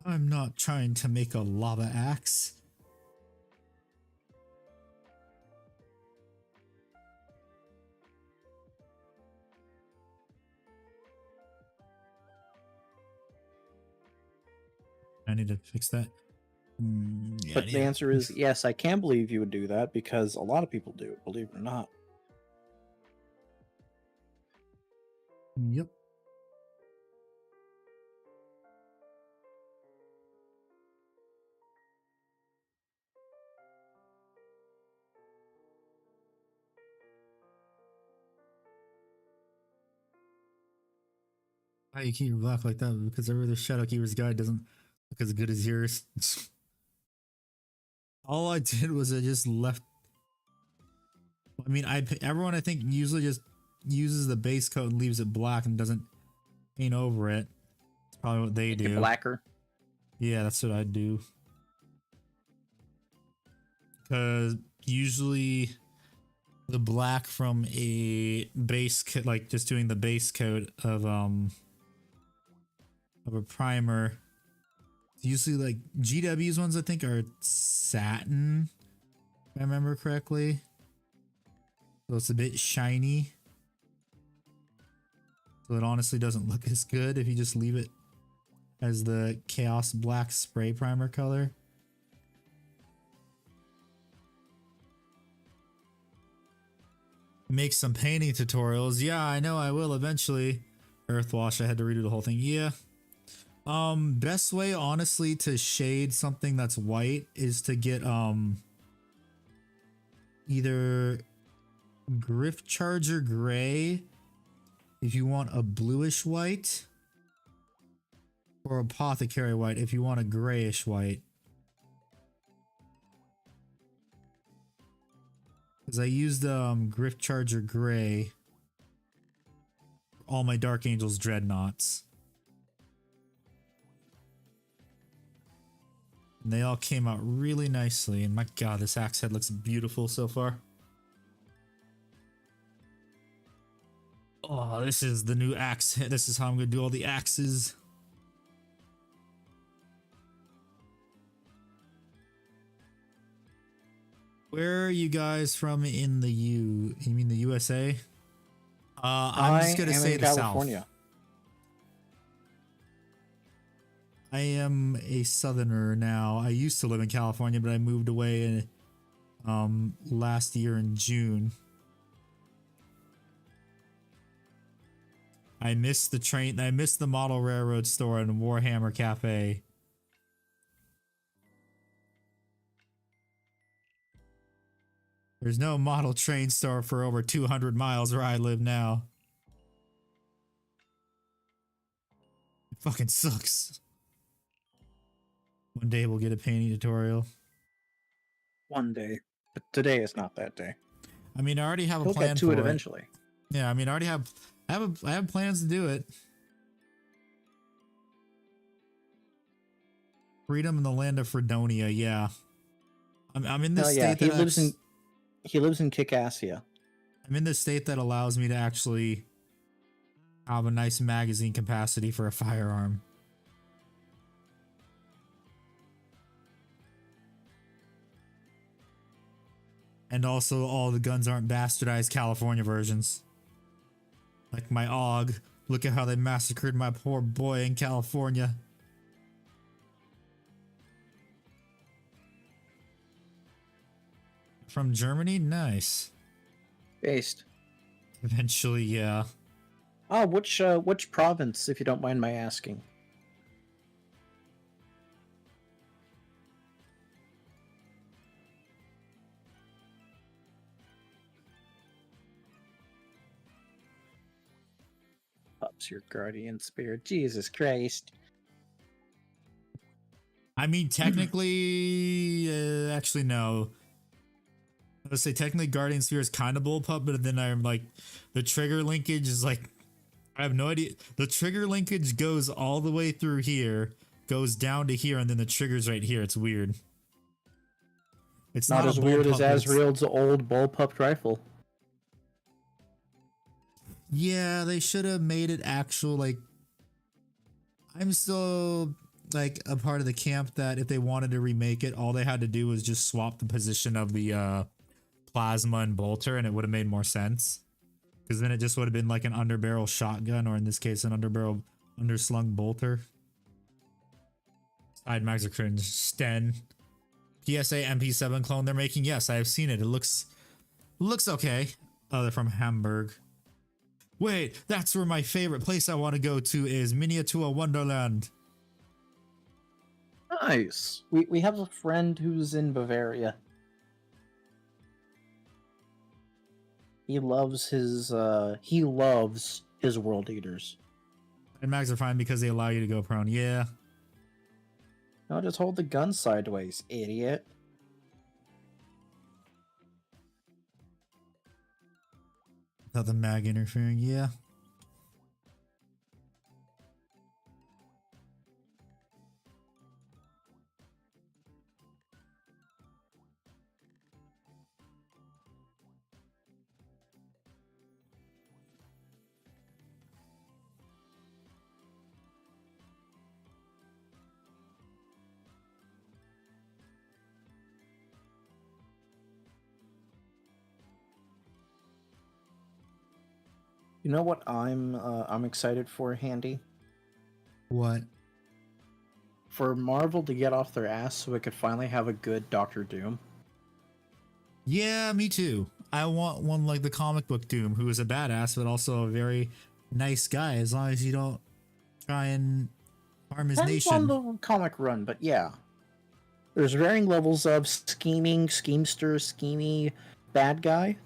I'm not trying to make a lava axe. I need to fix that. Yeah, But the answer is yes, I can believe you would do that because a lot of people do, believe it or not. Yep. Why you keep your black like that? Because every other Shadowkeeper's guide doesn't look as good as yours. All I did was I just left. I mean, everyone I think usually just uses the base coat and leaves it black and doesn't paint over it. That's probably what they do. Blacker. Yeah, that's what I do. Because usually the black from a base coat, like just doing the base coat of a primer, usually like GW's ones I think are satin, if I remember correctly. So it's a bit shiny. So it honestly doesn't look as good if you just leave it as the Chaos Black spray primer color. Make some painting tutorials. Yeah, I know I will eventually. Earthwash, I had to redo the whole thing. Yeah. Best way honestly to shade something that's white is to get either Griff Charger gray if you want a bluish white, or Apothecary white if you want a grayish white. Because I used Griff Charger gray for all my Dark Angels dreadnoughts. And they all came out really nicely, and my god, this axe head looks beautiful so far. Oh, this is the new axe. This is how I'm gonna do all the axes. Where are you guys from in the You mean the USA? I'm just gonna say in the California. South. I am a Southerner now. I used to live in California, but I moved away last year in June. I missed the train. I missed the model railroad store and Warhammer Cafe. There's no model train store for over 200 miles where I live now. It fucking sucks. One day we'll get a painting tutorial. One day, but today is not that day. I mean, I already have a He'll plan get to for it it. eventually. Yeah, I mean, I already have. I have plans to do it. Freedom in the land of Fredonia. Yeah, I'm in this Oh state yeah, that he lives in Kickassia. I'm in this state that allows me to actually have a nice magazine capacity for a firearm. And also, all the guns aren't bastardized California versions. Like my AUG. Look at how they massacred my poor boy in California. From Germany? Nice. Based. Eventually, yeah. Oh, which province, if you don't mind my asking? Ups your guardian spirit, Jesus Christ! I mean, technically, actually, no. I would say technically Guardian Sphere is kind of bullpup, but then I'm like, the trigger linkage is like, I have no idea. The trigger linkage goes all the way through here, goes down to here, and then the trigger's right here. It's weird. It's Not not as a weird bullpup, as but it's- Azrael's old bullpup rifle. Yeah, they should have made it actual, like, I'm still like a part of the camp that if they wanted to remake it, all they had to do was just swap the position of the plasma and bolter and it would have made more sense. Because then it just would have been like an underbarrel shotgun, or in this case, an underslung bolter. Side mags are cringe. Sten. PSA MP7 clone they're making. Yes, I have seen it. It looks okay. Oh, they're from Hamburg. Wait, that's where my favorite place I want to go to is Miniature Wonderland. Nice. We have a friend who's in Bavaria. He loves his world eaters. And mags are fine because they allow you to go prone. Yeah. No, just hold the gun sideways, idiot. Without the mag interfering. Yeah. You know what I'm excited for, Handy? What? For Marvel to get off their ass so we could finally have a good Doctor Doom. Yeah, me too. I want one like the comic book Doom, who is a badass, but also a very nice guy, as long as you don't try and harm his Depends nation. on the comic run, but yeah. There's varying levels of scheming, schemester, schemy, bad guy.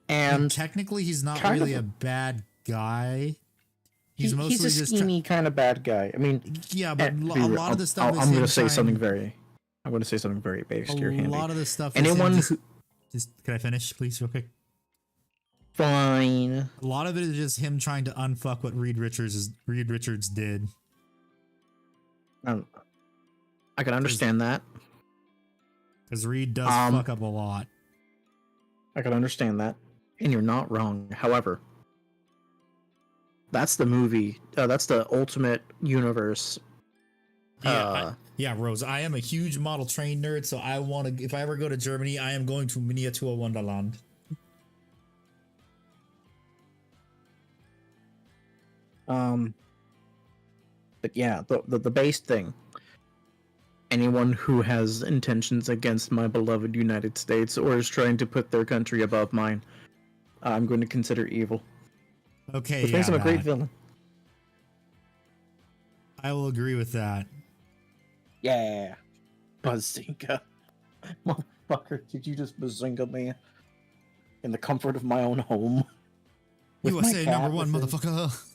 And And technically, he's not kind really of a bad guy. He's mostly he's a just schemy kind of bad guy. I mean, yeah, but to a be real, lot of the stuff. I'm going to say something very. I'm going to say something very based here, A Handy. lot of the stuff. Anyone is him who just can I finish, please, real quick? fine. A lot of it is just him trying to unfuck what Reed Richards did. I can understand that. Because Reed does fuck up a lot. I can understand that. And you're not wrong. However, that's the movie. That's the ultimate universe. Yeah, Rose. I am a huge model train nerd, so I want to. If I ever go to Germany, I am going to Miniature Wonderland. But yeah, the base thing. Anyone who has intentions against my beloved United States or is trying to put their country above mine, I'm going to consider evil. Okay, Which yeah, makes him a great that. villain. I will agree with that. Yeah. Bazinga. Motherfucker, did you just bazinga me? In the comfort of my own home? With my USA cat number one, within- motherfucker.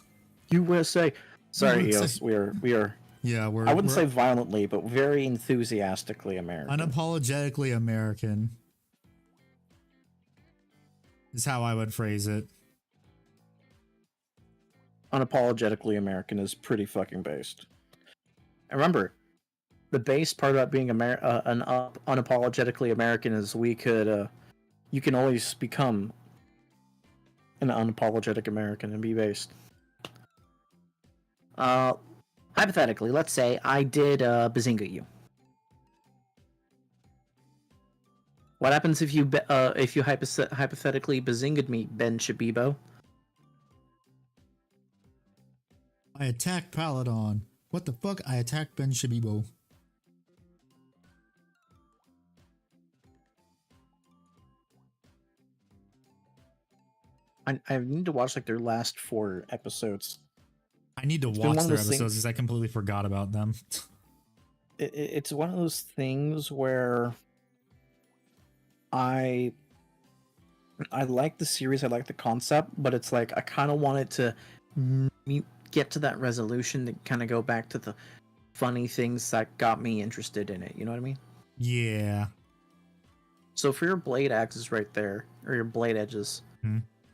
USA. Sorry, USA. Eos, we are. Yeah, I wouldn't say violently, but very enthusiastically American. unapologetically American. Is how I would phrase it. Unapologetically American is pretty fucking based. And remember, the base part about being unapologetically American is you can always become an unapologetic American and be based. Hypothetically, let's say I did bazinga you. What happens if you hypothetically bazinged me, Ben Shabibo? I attacked Paladon. What the fuck? I attacked Ben Shabibo. I need to watch like their last 4 episodes. I need to It's been watch one of their those episodes because I completely forgot about them. It's one of those things where I like the series, I like the concept, but it's like I kind of want it to get to that resolution to kind of go back to the funny things that got me interested in it. You know what I mean? Yeah. So for your blade axes right there, or your blade edges,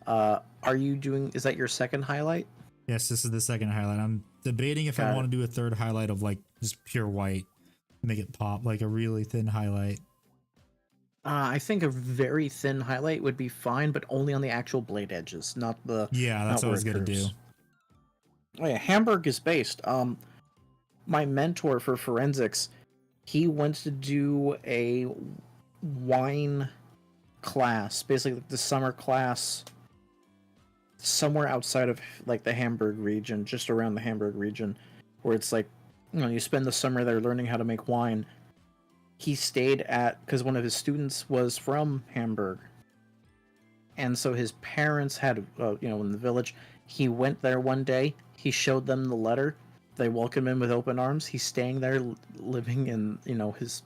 are you doing? Is that your second highlight? Yes, this is the second highlight. I'm debating if I want to do a third highlight of like just pure white, make it pop, like a really thin highlight. I think a very thin highlight would be fine, but only on the actual blade edges, not the. Yeah, that's what I was gonna do. Oh yeah, Hamburg is based. My mentor for forensics, he went to do a wine class, basically the summer class, somewhere outside of like the Hamburg region, just around the Hamburg region, where it's like, you spend the summer there learning how to make wine. He stayed at, because one of his students was from Hamburg, and so his parents had, in the village. He went there one day. He showed them the letter. They welcomed him with open arms. He's staying there, living in his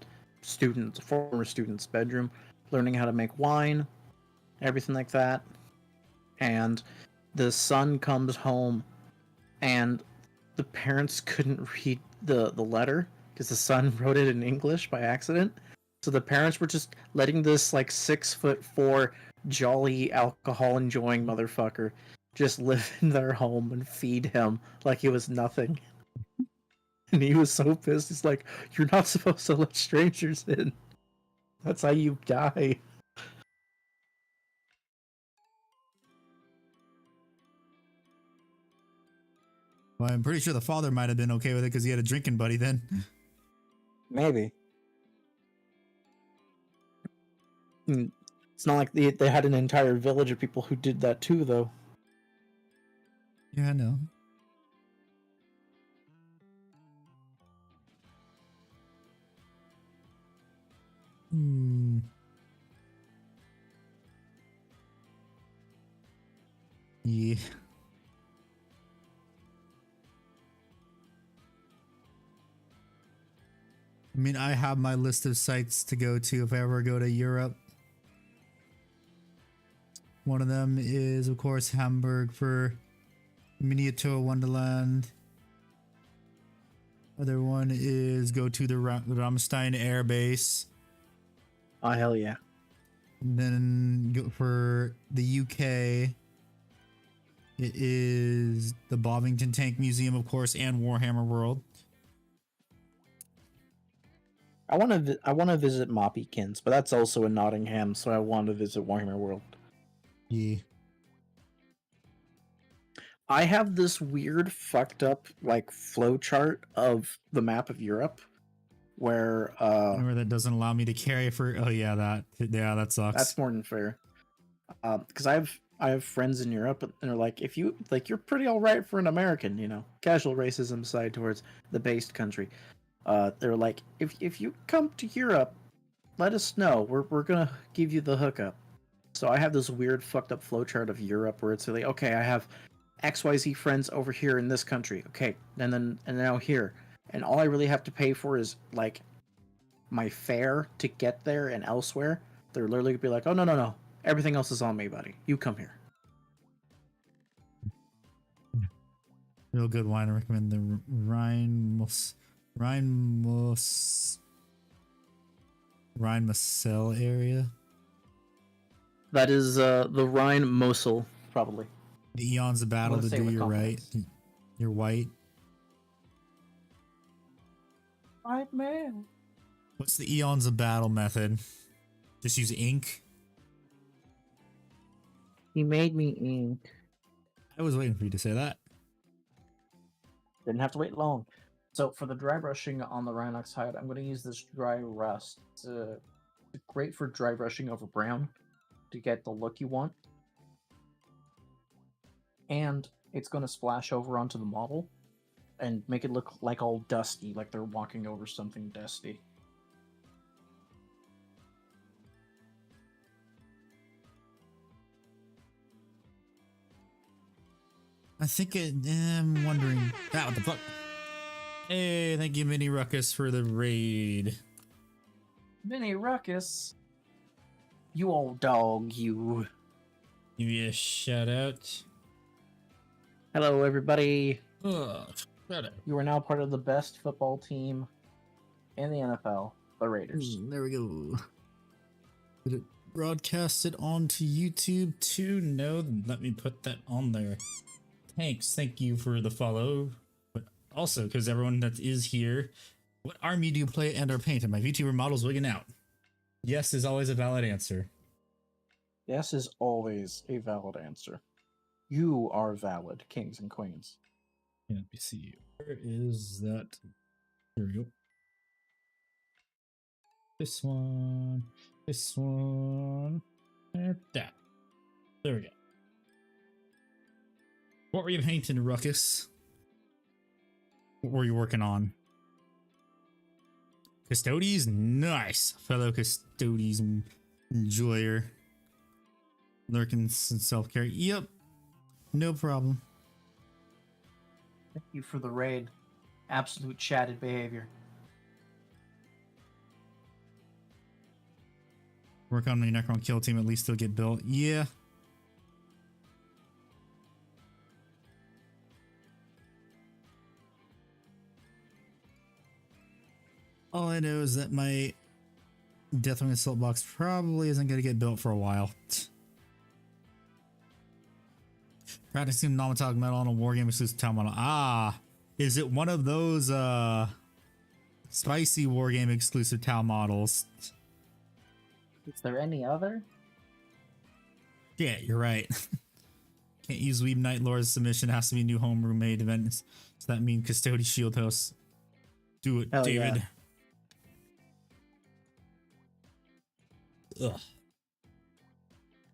former student's bedroom, learning how to make wine, everything like that. And the son comes home, and the parents couldn't read the letter because the son wrote it in English by accident. So the parents were just letting this like 6'4" jolly alcohol enjoying motherfucker just live in their home and feed him like it was nothing. And he was so pissed. He's like, "You're not supposed to let strangers in. That's how you die." Well, I'm pretty sure the father might have been okay with it because he had a drinking buddy then. Maybe. It's not like they had an entire village of people who did that too, though. Yeah, I know. Yeah. I mean, I have my list of sites to go to if I ever go to Europe. One of them is, of course, Hamburg for Miniature Wonderland. Other one is go to the Ramstein Air Base. Oh, hell yeah. And then go for the UK. It is the Bovington Tank Museum, of course, and Warhammer World. I want to visit Moppykins, but that's also in Nottingham, so I want to visit Warhammer World. Yeah. I have this weird, fucked up like flow chart of the map of Europe, where Anywhere that doesn't allow me to carry for. Oh yeah, that sucks. that's more than fair. Because I have friends in Europe, and they're like, if you like, you're pretty all right for an American, you know, casual racism side towards the based country. They're like, if you come to Europe, let us know. We're gonna give you the hookup. So I have this weird fucked up flowchart of Europe where it's like, okay, I have XYZ friends over here in this country. Okay, and now here. And all I really have to pay for is like my fare to get there and elsewhere. They're literally gonna be like, oh no. Everything else is on me, buddy. You come here. Real good wine. I recommend the Rhine-Moselle area. That is the Rhine Mosel, probably. The eons of battle to say do with your right. confidence. You're white. Right, man. What's the eons of battle method? Just use ink. He made me ink. I was waiting for you to say that. Didn't have to wait long. So for the dry brushing on the Rhinox hide, I'm going to use this dry rust. It's great for dry brushing over brown to get the look you want. And it's going to splash over onto the model and make it look like all dusty, like they're walking over something dusty. I'm wondering. What the fuck? Hey, thank you, Mini Ruckus, for the raid. Mini Ruckus. You old dog, you. Give you a shout out. Hello, everybody. Oh, shout out. You are now part of the best football team in the NFL, the Raiders. There we go. Did it broadcast it onto YouTube too? No, then let me put that on there. Thanks, thank you for the follow. But also, because everyone that is here, what army do you play and or paint? And my VTuber model's wigging out. Yes is always a valid answer. Yes is always a valid answer. You are valid, kings and queens. Yeah, let me see. Where is that? Here we go. This one, and that. There we go. What were you painting, Ruckus? What were you working on? Custodeez? Nice. Fellow Custodeez enjoyer. Lurking and self-care. Yep. No problem. Thank you for the raid. Absolute chatted behavior. Work on the Necron kill team, at least they'll get built. Yeah. All I know is that my Deathwing Assault box probably isn't going to get built for a while. Practicing non-metallic metal on a wargame exclusive town model. Ah, is it one of those spicy wargame exclusive town models? Is there any other? Yeah, you're right. Can't use Weeb Night Lord's submission. Has to be a new homebrew made event. Does that mean Custody Shield House? Do it, Hell David. Yeah. Ugh.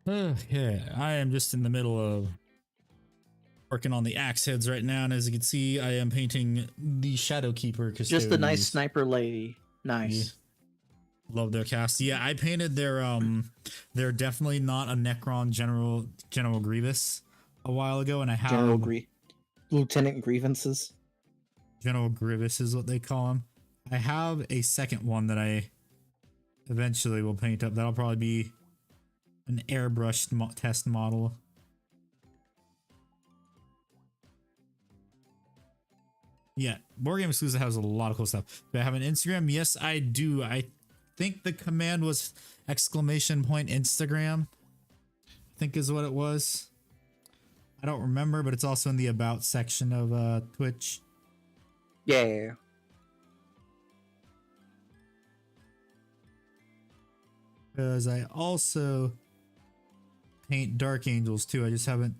Okay, I am just in the middle of working on the axe heads right now, and as you can see, I am painting the Shadow Keeper. Just a nice sniper lady. Nice. Yeah. Love their cast. Yeah, I painted their they're definitely not a Necron General Grievous a while ago, and I have Lieutenant Grievances. General Grievous is what they call him. I have a second one that I eventually will paint up. That'll probably be an airbrushed test model. Yeah, Board Game Exclusive has a lot of cool stuff. Do I have an Instagram? Yes, I do. I think the command was !Instagram. I think is what it was. I don't remember, but it's also in the About section of Twitch. Yeah. Because I also paint Dark Angels too. I just haven't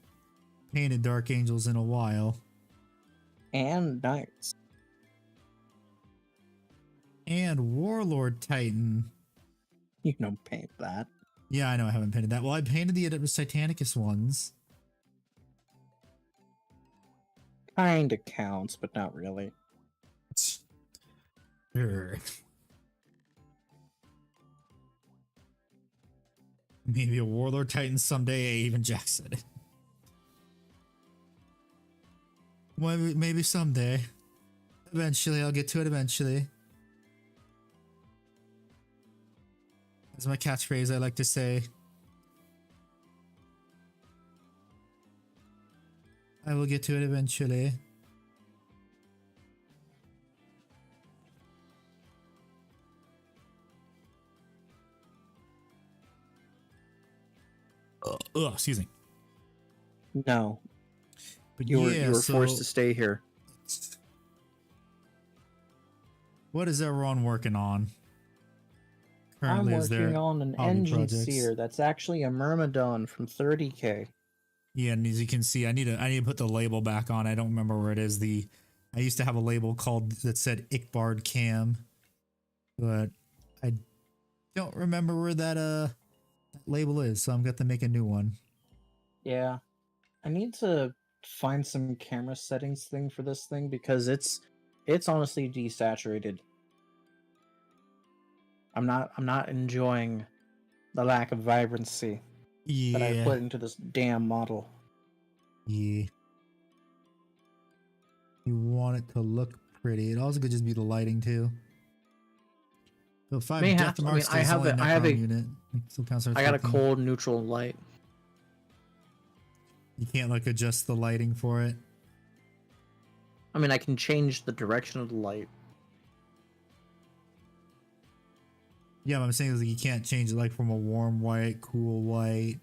painted Dark Angels in a while. And Knights. And Warlord Titan. You don't paint that. Yeah, I know I haven't painted that. Well, I painted the Adeptus Titanicus ones. Kinda counts, but not really. Sure. Maybe a Warlord Titan someday, even Jack said it. Maybe someday. Eventually, I'll get to it eventually. That's my catchphrase I like to say. I will get to it eventually. Excuse me. No. But You yeah, were so forced to stay here. what is everyone working on? I'm Currently, is working there on an hobby engine projects? seer that's actually a Myrmidon from 30k. Yeah, and as you can see, I need to put the label back on. I don't remember where it is. I used to have a label that said Ickbard Cam, but I don't remember where that label is, so I'm going to make a new one. Yeah. I need to find some camera settings thing for this thing because it's honestly desaturated. I'm not enjoying the lack of vibrancy that I Yeah. put into this damn model. Yeah. You want it to look pretty. It also could just be the lighting too. So 5 May have Death to- I mean, Marks I is have only a- I have Necron a- unit. It still counts as I got a 15. cold neutral light. You can't like adjust the lighting for it. I mean, I can change the direction of the light. Yeah, what I'm saying is like you can't change it like from a warm white, cool white.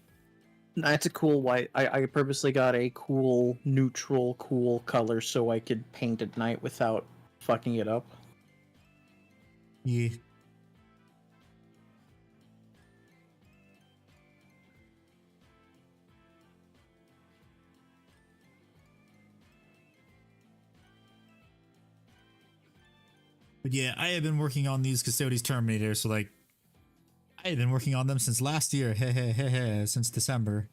That's a cool white. I purposely got a cool neutral cool color so I could paint at night without fucking it up. Yeah. But yeah, I have been working on these Custodeez Terminators, so like, I have been working on them since last year, since December.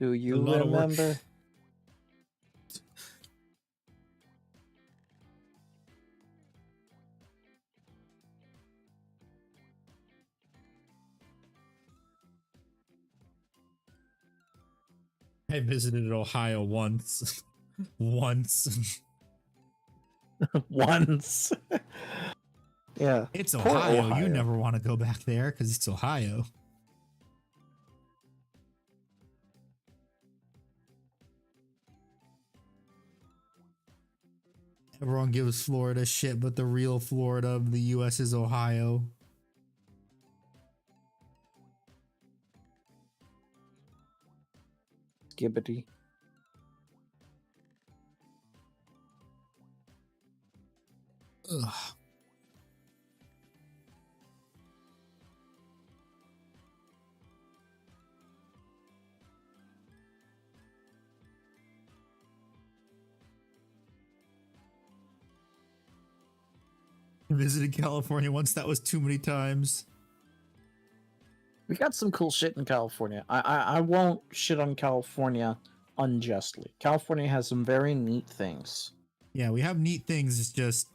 Do you lot of work. remember? I visited Ohio once. Once. Once. Yeah. It's Poor Ohio. Ohio. You never want to go back there because it's Ohio. Everyone gives Florida shit, but the real Florida of the US is Ohio. Skibbity. Ugh. I visited California once. That was too many times. We got some cool shit in California. I won't shit on California unjustly. California has some very neat things. Yeah, we have neat things. It's just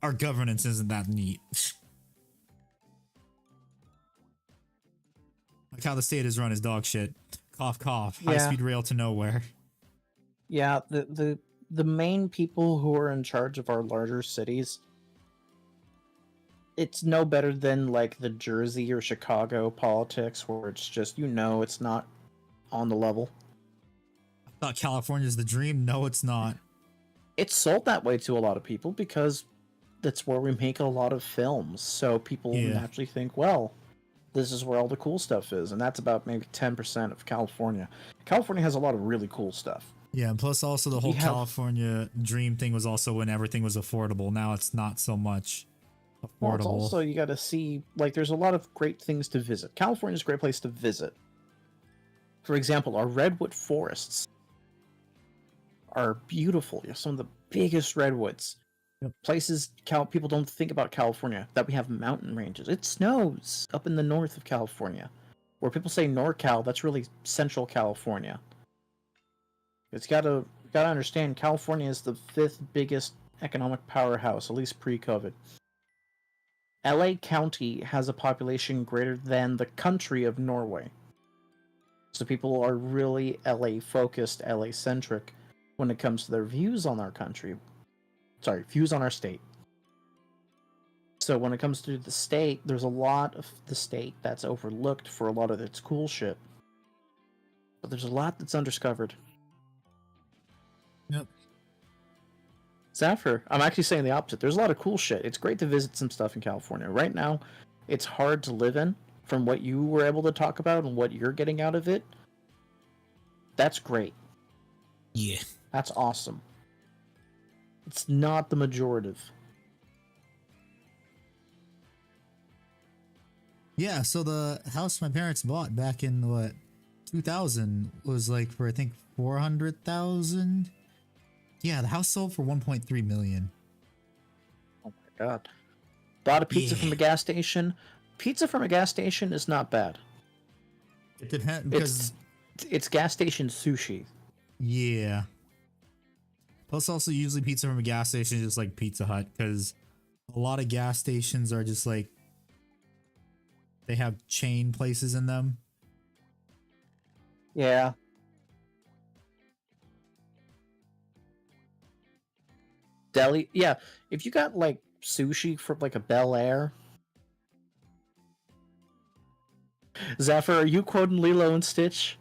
our governance isn't that neat. Like how the state is run is dog shit. Cough, cough. Yeah. High-speed rail to nowhere. Yeah, the main people who are in charge of our larger cities, it's no better than like the Jersey or Chicago politics where it's just, it's not on the level. I thought California's the dream. No, it's not. It's sold that way to a lot of people because that's where we make a lot of films. So people Yeah. naturally think, well, this is where all the cool stuff is. And that's about maybe 10% of California. California has a lot of really cool stuff. Yeah, and plus also the whole We have- California dream thing was also when everything was affordable. Now it's not so much. Well, it's affordable. also, you got to see, like, there's a lot of great things to visit. California's a great place to visit. For example, our redwood forests are beautiful. You have some of the biggest redwoods. Yep. Places people don't think about California, that we have mountain ranges. It snows up in the north of California. Where people say NorCal, that's really Central California. It's gotta understand, California is the 5th biggest economic powerhouse, at least pre-COVID. LA County has a population greater than the country of Norway. So people are really LA focused, LA centric when it comes to their views on our country. Sorry, views on our state. So when it comes to the state, there's a lot of the state that's overlooked for a lot of its cool shit. But there's a lot that's undiscovered. Yep. Zephyr, I'm actually saying the opposite. There's a lot of cool shit. It's great to visit some stuff in California. Right now, it's hard to live in. From what you were able to talk about and what you're getting out of it, that's great. Yeah. That's awesome. It's not the majorative. Yeah, so the house my parents bought back in, what, 2000 was like for, I think, 400,000. Yeah, the house sold for 1.3 million. Oh my god. Bought a pizza Yeah. from a gas station. Pizza from a gas station is not bad. It depends because It's gas station sushi. yeah. Plus, also usually pizza from a gas station is just like Pizza Hut, because a lot of gas stations are just like they have chain places in them. Yeah. Deli. Yeah. If you got like sushi from like a Bel Air. Zephyr, are you quoting Lilo and Stitch?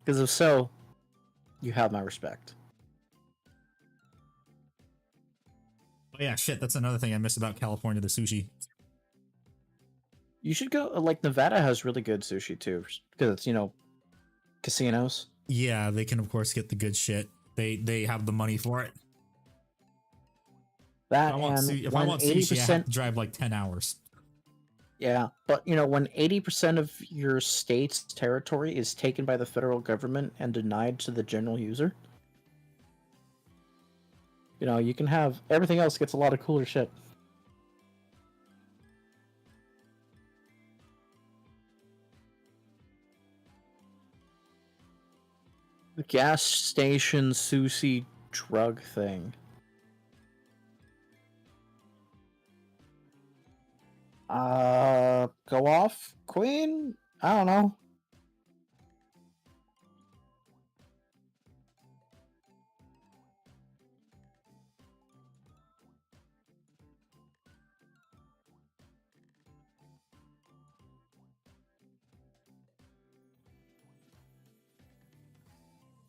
Because if so, you have my respect. Oh yeah, shit, that's another thing I miss about California, the sushi. You should go. Like Nevada has really good sushi too, because it's, you know, casinos. Yeah, they can of course get the good shit. They have the money for it. That If I want sushi, I have to drive like 10 hours. Yeah, but you know, when 80% of your state's territory is taken by the federal government and denied to the general user, you know, you can have everything else gets a lot of cooler shit. The gas station sushi drug thing. Go off, Queen? I don't know.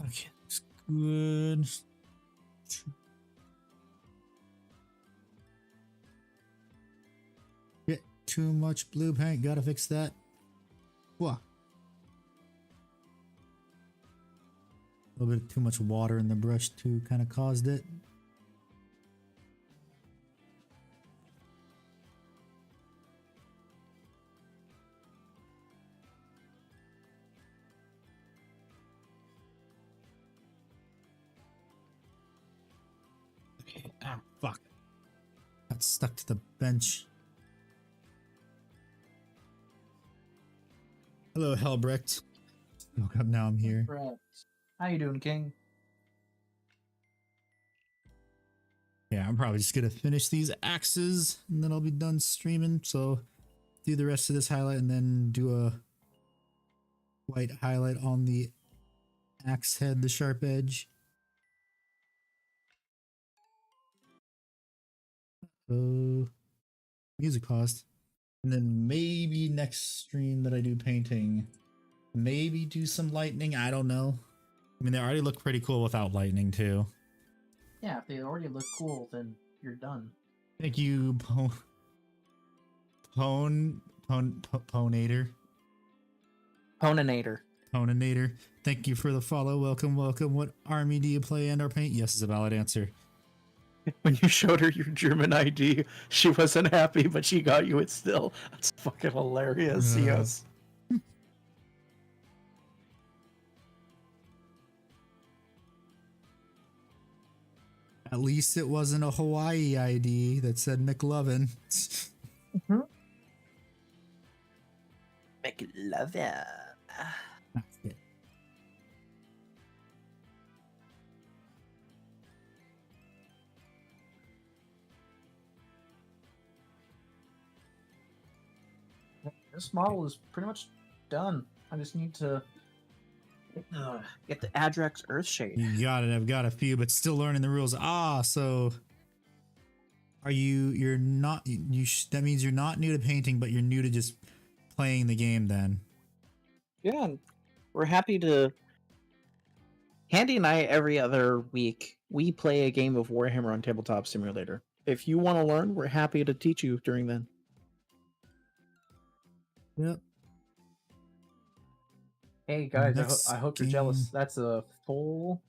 Okay, that's good. Get too much blue paint, gotta fix that. Whoa. A little bit too much water in the brush too kind of caused it. Okay, ah, fuck. Got stuck to the bench. Hello, Helbrecht. Woke up, now I'm here. How you doing, King? Yeah, I'm probably just gonna finish these axes and then I'll be done streaming. So do the rest of this highlight and then do a white highlight on the axe head, the sharp edge. So music paused. And then maybe next stream that I do painting, maybe do some lightning. I don't know. I mean, they already look pretty cool without lightning too. Yeah, if they already look cool, then you're done. Thank you, Ponator. Poninator. Thank you for the follow. Welcome, welcome. What army do you play and or paint? Yes is a valid answer. When you showed her your German ID, she wasn't happy, but she got you it still. That's fucking hilarious. Yes. At least it wasn't a Hawaii ID that said McLovin. McLovin. This model is pretty much done. I just need to get the Adrex Earthshade. You got it. I've got a few, but still learning the rules. So are you're not, that means you're not new to painting, but you're new to just playing the game then. Yeah, we're happy to. Handy and I, every other week, we play a game of Warhammer on Tabletop Simulator. If you want to learn, we're happy to teach you during then. Yep. Hey guys, I hope you're jealous. That's a full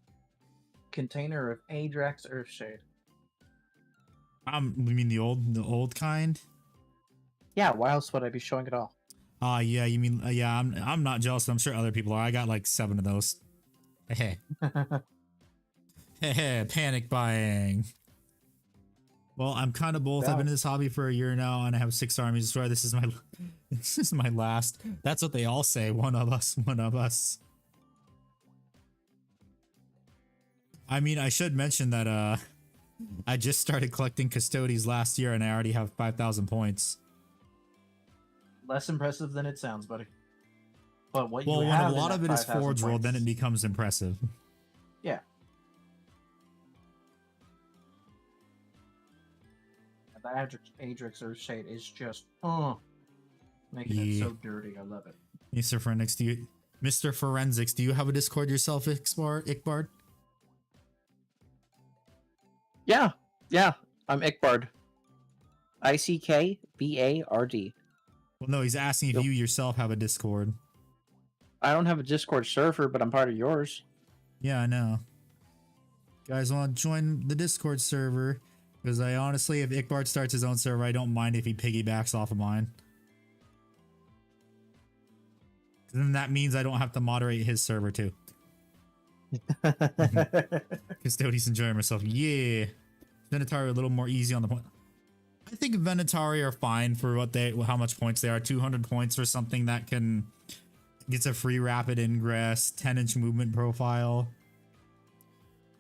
container of Adrex Earthshade. You mean the old kind? Yeah, why else would I be showing it off? Yeah, you mean yeah, I'm not jealous. I'm sure other people are. I got like 7 of those. Hey. Hey, panic buying. Well, I'm kind of both. I've been in this hobby for a year now, and I have 6 armies. Sorry, this is my last. That's what they all say. One of us. One of us. I mean, I should mention that I just started collecting Custodeez last year, and I already have 5,000 points. Less impressive than it sounds, buddy. But what well, you when have a lot of it is Forge World, then it points. becomes impressive. Yeah. The Adrex Earthshade is just making it so dirty. I love it. Mr. Forensics, do you have a Discord yourself, Ickbard? Yeah, I'm Ickbard. ICKBARD. Well, no, he's asking if you yourself have a Discord. I don't have a Discord server, but I'm part of yours. Yeah, I know. Guys want to join the Discord server? Because I honestly, if Ickbard starts his own server, I don't mind if he piggybacks off of mine. Then that means I don't have to moderate his server too. Custodeez enjoying myself. Yeah. Venatari a little more easy on the point. I think Venatari are fine for how much points they are. 200 points for something that gets a free rapid ingress, 10-inch movement profile.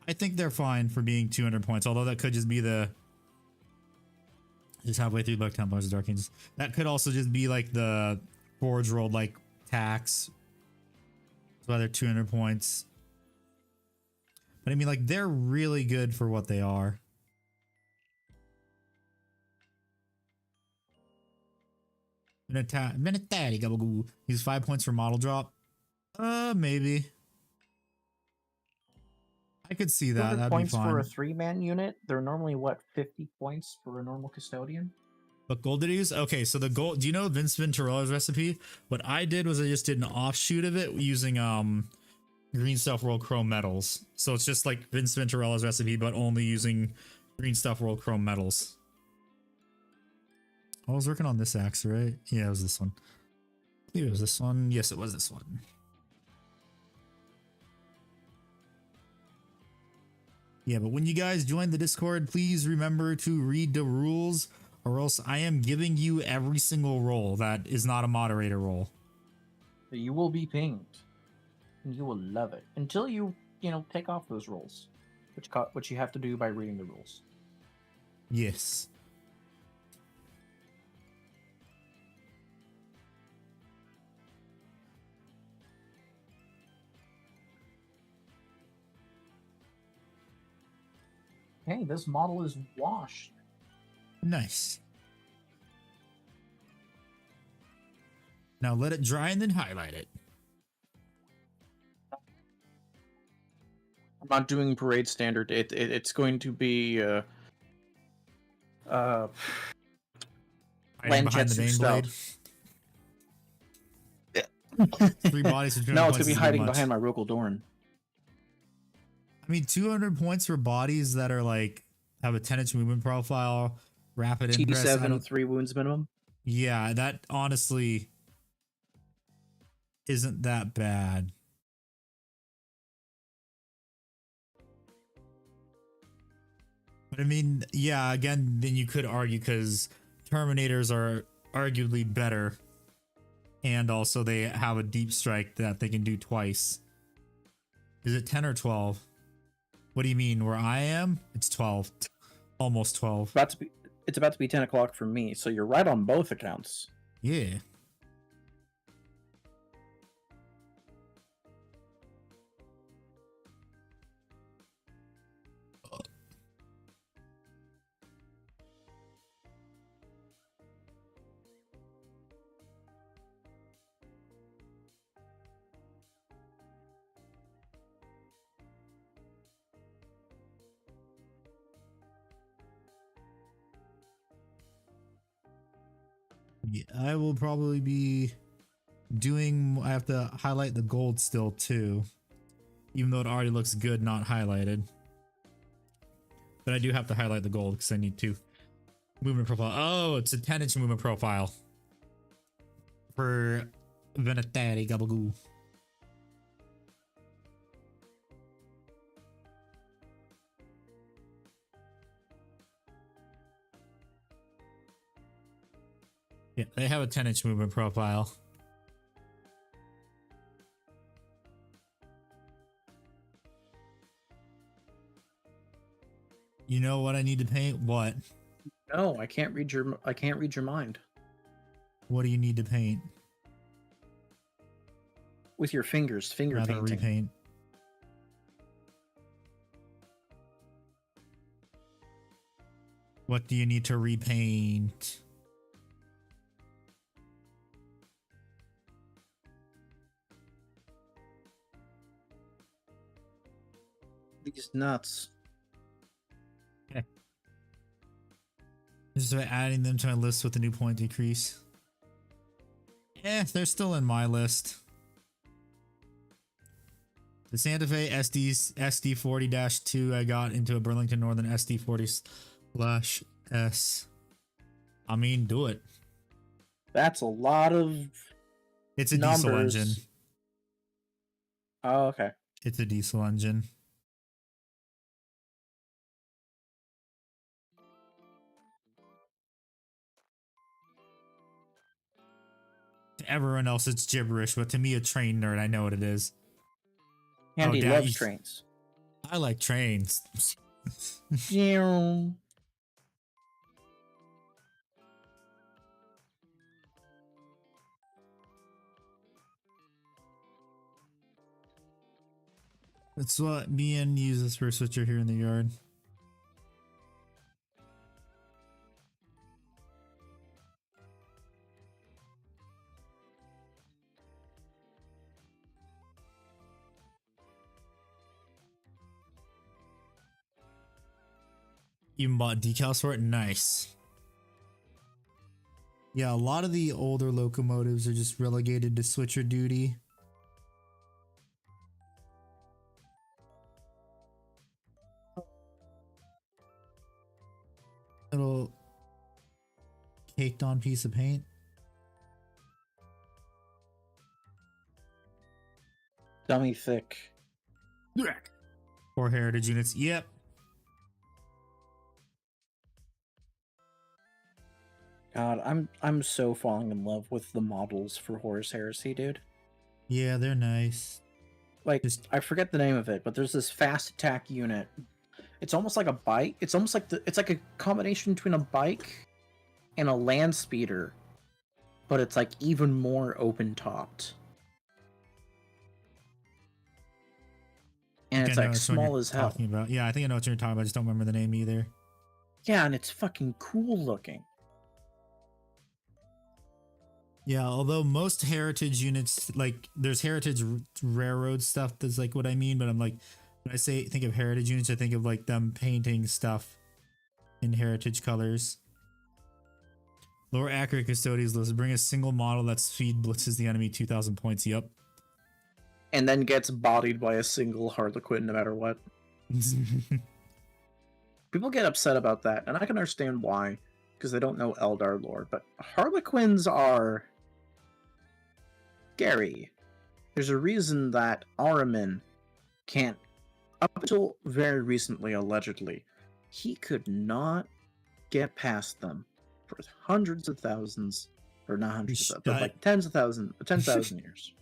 I think they're fine for being 200 points, although that could just be just halfway through Black Templars of Dark Angels. That could also just be like the Forge World like tax. That's why they're 200 points. But I mean, like, they're really good for what they are. Use 5 points for model drop. Maybe. I could see that. That'd points be fine. For a 3-man unit. They're normally what, 50 points for a normal custodian? But gold Deez? Okay, so the gold. Do you know Vince Venturella's recipe? What I did was I just did an offshoot of it using Green Stuff World Chrome metals. So it's just like Vince Venturella's recipe, but only using Green Stuff World Chrome metals. I was working on this axe, right? Yeah, it was this one. I believe it was this one. Yes, it was this one. Yeah, but when you guys join the Discord, please remember to read the rules, or else I am giving you every single role that is not a moderator role. You will be pinged. And you will love it. Until you take off those roles. Which you have to do by reading the rules. Yes. Hey, this model is washed. Nice. Now let it dry and then highlight it. I'm not doing parade standard. It's going to be Hiding behind the main blade. 3 bodies for 200 No, points it's gonna be is hiding much. behind my Rogel Dorn. I mean, 200 points for bodies that are like have a 10-inch movement profile, rapid ingress. I T7, don't, 3 wounds minimum. yeah, that honestly isn't that bad. But I mean, yeah, again, then you could argue because Terminators are arguably better. And also they have a deep strike that they can do twice. Is it 10 or 12? What do you mean? Where I am? It's 12. Almost 12. It's about to be 10 o'clock for me, so you're right on both accounts. Yeah. Yeah, I will probably be doing, I have to highlight the gold still too, even though it already looks good not highlighted. But I do have to highlight the gold because I need to. Movement profile. Oh, it's a 10-inch movement profile for Venetari Gabagoo. Yeah, they have a 10-inch movement profile. You know what I need to paint? What? No, I can't read your mind. What do you need to paint? With your fingers, finger Rather painting. repaint. What do you need to repaint? These nuts. Okay. Just by adding them to my list with a new point decrease. Yeah, they're still in my list. The Santa Fe SD40-2, I got into a Burlington Northern SD40/S. I mean, do it. That's a lot of It's a numbers. diesel engine. Oh, okay. It's a diesel engine. To everyone else, it's gibberish, but to me, a train nerd, I know what it is. Andy Dad, loves trains. I like trains. Yeah. That's what me and uses for a switcher here in the yard. Even bought decals for it. Nice. Yeah, a lot of the older locomotives are just relegated to switcher duty. Little caked on piece of paint. Dummy thick. Four heritage units. Yep. God, I'm so falling in love with the models for Horus Heresy, dude. Yeah, they're nice. Like, I forget the name of it, but there's this fast attack unit. It's almost like a bike. It's almost like it's like a combination between a bike and a land speeder, but it's like even more open topped. And it's like small as hell. About. Yeah, I think I know what you're talking about. I just don't remember the name either. Yeah, and it's fucking cool looking. Yeah, although most heritage units, like there's heritage railroad stuff, that's like what I mean, but I'm like, when I say think of heritage units, I think of like them painting stuff in heritage colors. Lower accurate Custodeez list. Bring a single model that speed blitzes the enemy 2,000 points. Yep. And then gets bodied by a single Harlequin no matter what. People get upset about that, and I can understand why, because they don't know Eldar lore. But Harlequins are scary. There's a reason that Ahriman can't, up until very recently, allegedly, he could not get past them for hundreds of thousands, or not hundreds of thousands, but like 10,000 years.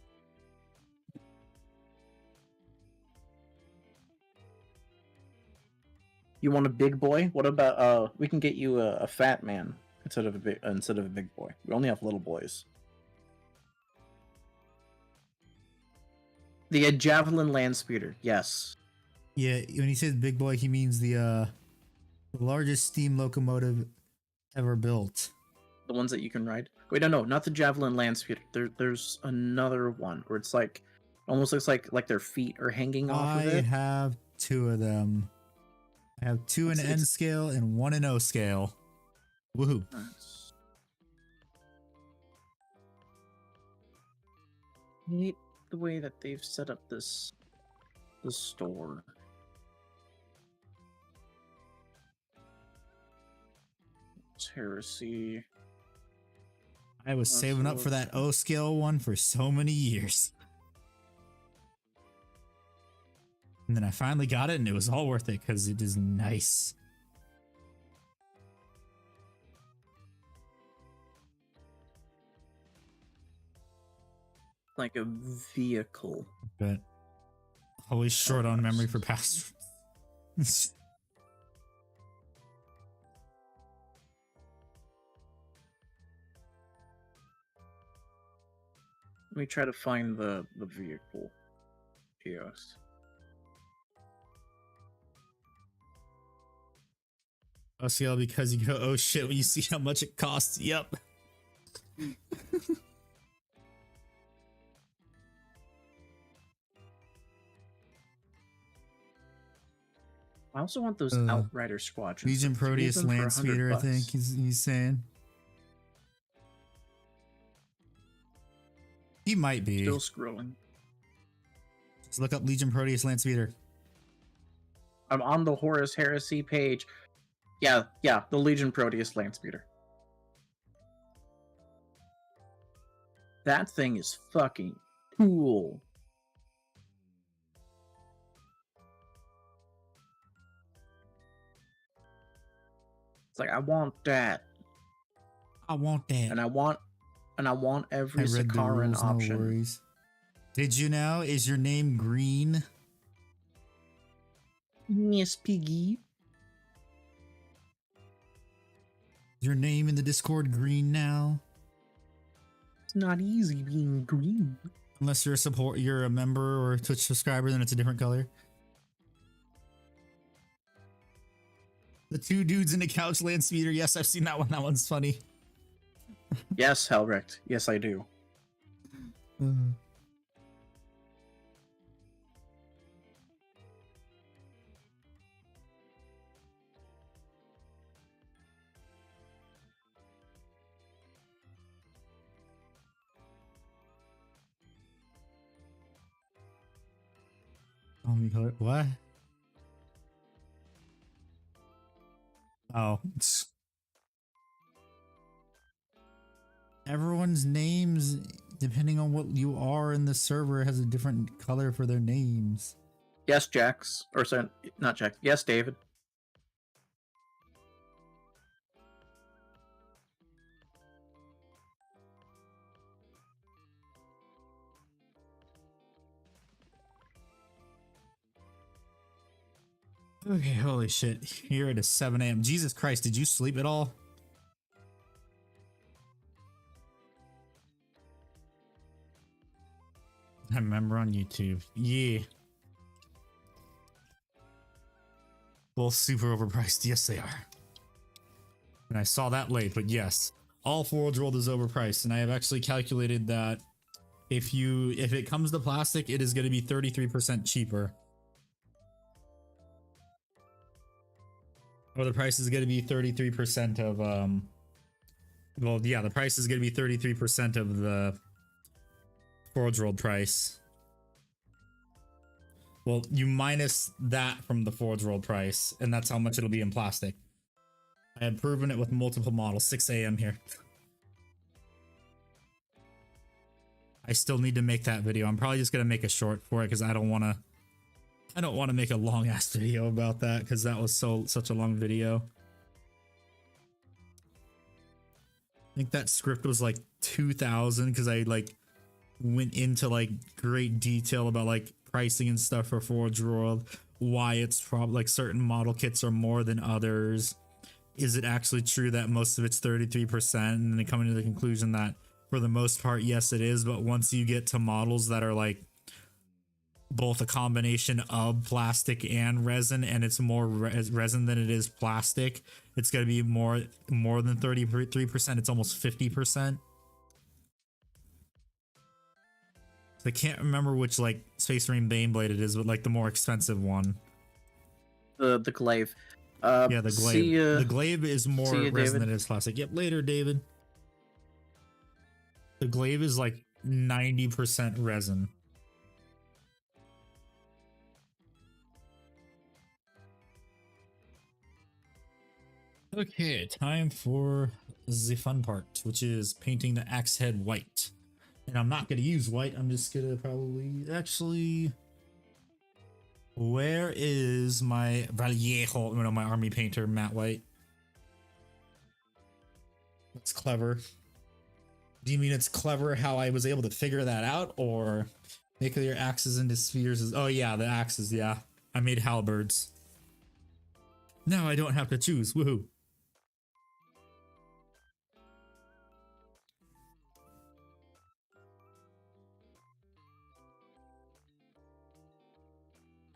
You want a big boy? What about we can get you a fat man instead of a big boy. We only have little boys. The javelin land speeder, yes. Yeah, when he says big boy, he means the largest steam locomotive ever built. The ones that you can ride. Wait, no, not the javelin land speeder. There's another one where it's like almost looks like their feet are hanging off of it. I have two of them. I have two in N scale and one in O scale. Woohoo! Nice. Neat the way that they've set up the store. It's heresy. I was saving up for that O scale one for so many years. And then I finally got it and it was all worth it because it is nice. Like a vehicle. But always short on memory for passwords. Let me try to find the vehicle. Yes. OCL because you go, oh shit, when you see how much it costs. Yep. I also want those Outrider squadrons. Legion Proteus land speeder, I think he's saying. He might be. Still scrolling. Let's look up Legion Proteus land speeder. I'm on the Horus Heresy page. Yeah, the Legion Proteus land speeder. That thing is fucking cool. It's like I want that. I want that. And I want every Sakaran option. No worries. Did you know? Is your name Green? Yes, Piggy. Is your name in the Discord green now? It's not easy being green. Unless you're a member or a Twitch subscriber, then it's a different color. The two dudes in the couch land speeder. Yes, I've seen that one. That one's funny. Yes, Helrecht. Yes, I do. What? Oh. Everyone's names, depending on what you are in the server, has a different color for their names. Yes, Jax. Or sorry, not Jax. Yes, David. Okay, holy shit. Here it is 7 a.m. Jesus Christ, did you sleep at all? I remember on YouTube. Yeah. Both super overpriced. Yes, they are. And I saw that late, but yes. All Forge World is overpriced, and I have actually calculated that if it comes to plastic, it is going to be 33% cheaper. Or the price is going to be 33% of well, yeah, the price is going to be 33% of the Forge World price. Well, you minus that from the Forge World price, and that's how much it'll be in plastic. I had proven it with multiple models. 6 a.m. here. I still need to make that video. I'm probably just gonna make a short for it because I don't want to make a long ass video about that because that was such a long video. I think that script was like 2,000 because I like went into like great detail about like pricing and stuff for Forge World, why it's probably like certain model kits are more than others. Is it actually true that most of it's 33%? And then coming to the conclusion that for the most part, yes, it is. But once you get to models that are like both a combination of plastic and resin, and it's more resin than it is plastic, it's going to be more than 33%. It's almost 50%. I can't remember which like Space Marine Baneblade it is, but like the more expensive one. The glaive. Yeah, the glaive. See, the glaive is more you, resin David. than it is plastic. Yep, later, David. The glaive is like 90% resin. Okay, time for the fun part, which is painting the axe head white. And I'm not going to use white. I'm just going to probably actually... Where is my Vallejo, you know, my army painter, matte white? That's clever. Do you mean it's clever how I was able to figure that out, or make your axes into spheres? Oh yeah, the axes, yeah. I made halberds. Now I don't have to choose, woohoo.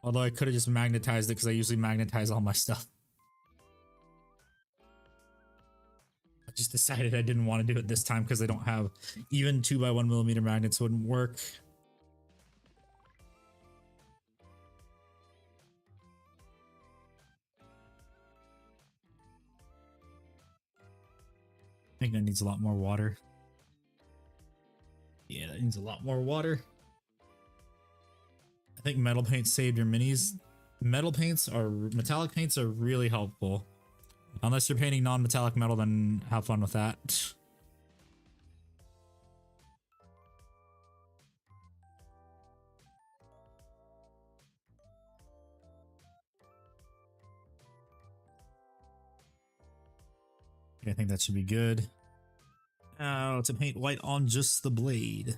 Although I could have just magnetized it because I usually magnetize all my stuff. I just decided I didn't want to do it this time because I don't have even 2x1mm magnets wouldn't work. I think that needs a lot more water. Yeah, that needs a lot more water. I think metal paint saved your minis. Metallic paints are really helpful. Unless you're painting non-metallic metal, then have fun with that. I think that should be good. Now to paint white on just the blade.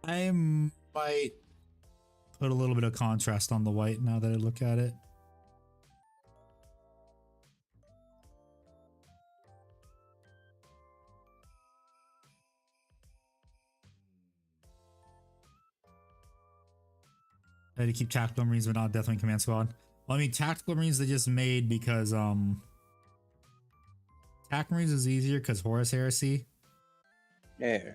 I might put a little bit of contrast on the white now that I look at it. I had to keep Tactical Marines but not Deathwing Command Squad. Well, I mean, Tactical Marines they just made because Tac Marines is easier because Horus Heresy. Yeah.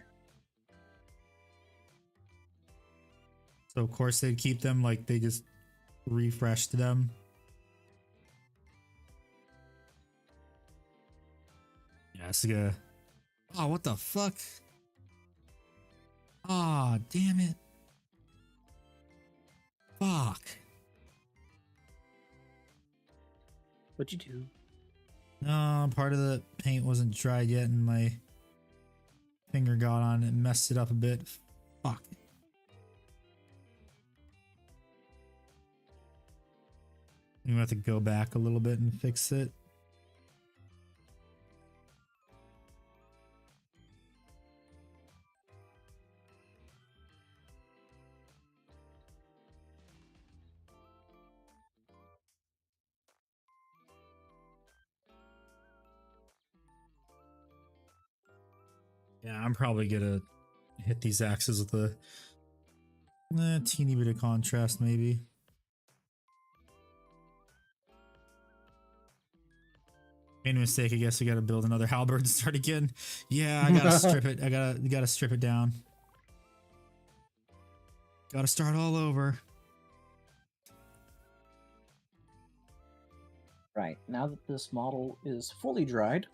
So of course they'd keep them, like they just refreshed them. Yeah, it's good. Oh, what the fuck? Ah, oh, damn it. Fuck. What'd you do? No, part of the paint wasn't dried yet and my finger got on it and messed it up a bit. Fuck. You have to go back a little bit and fix it. Yeah, I'm probably gonna hit these axes with a Teeny bit of contrast, maybe. Made a mistake. I guess we gotta build another halberd and start again. Yeah, I gotta strip it. Gotta strip it down. Gotta start all over. Right, now that this model is fully dried,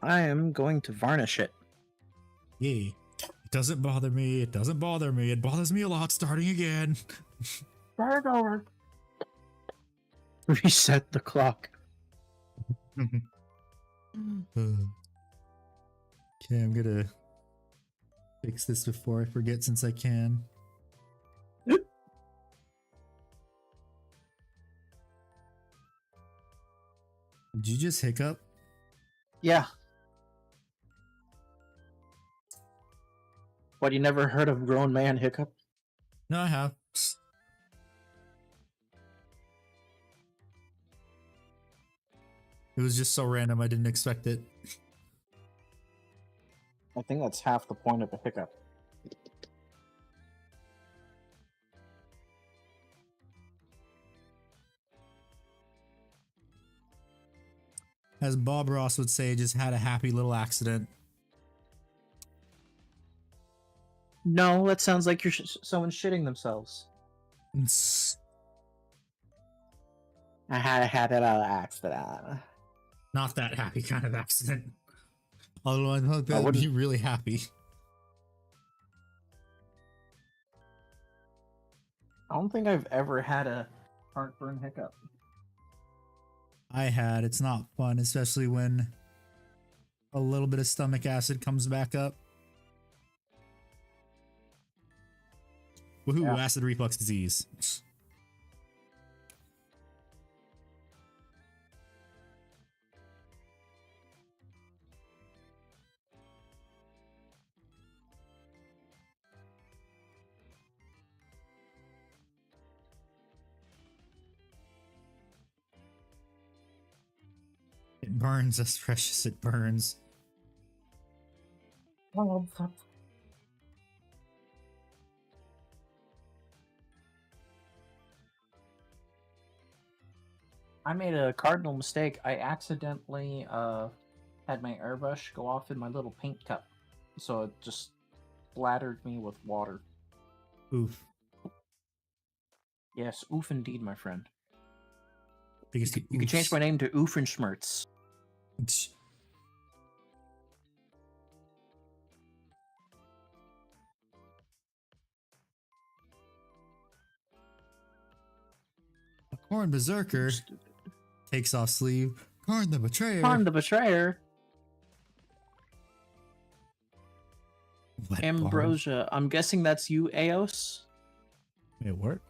I am going to varnish it. Yay. It doesn't bother me. It doesn't bother me. It bothers me a lot starting again. Start over. Reset the clock. Okay, I'm gonna fix this before I forget since I can. Did you just hiccup? Yeah. What, you never heard of grown man hiccup? No, I have. It was just so random, I didn't expect it. I think that's half the point of a hiccup. As Bob Ross would say, just had a happy little accident. No, that sounds like you're someone shitting themselves. I had a little accident. Not that happy kind of accident. Although I thought that would wouldn't- be really happy. I don't think I've ever had a heartburn hiccup. I had. It's not fun, especially when a little bit of stomach acid comes back up. Woohoo, Yeah. acid reflux disease. It burns as precious it burns. I made a cardinal mistake. I accidentally had my airbrush go off in my little paint cup, so it just splattered me with water. Oof. Yes, oof indeed, my friend. Biggest You could change my name to Oofenschmerz. Corn Berserker takes off sleeve. Corn the Betrayer. Corn the Betrayer. Wet Ambrosia. I'm guessing that's you, Eos? Wait, what?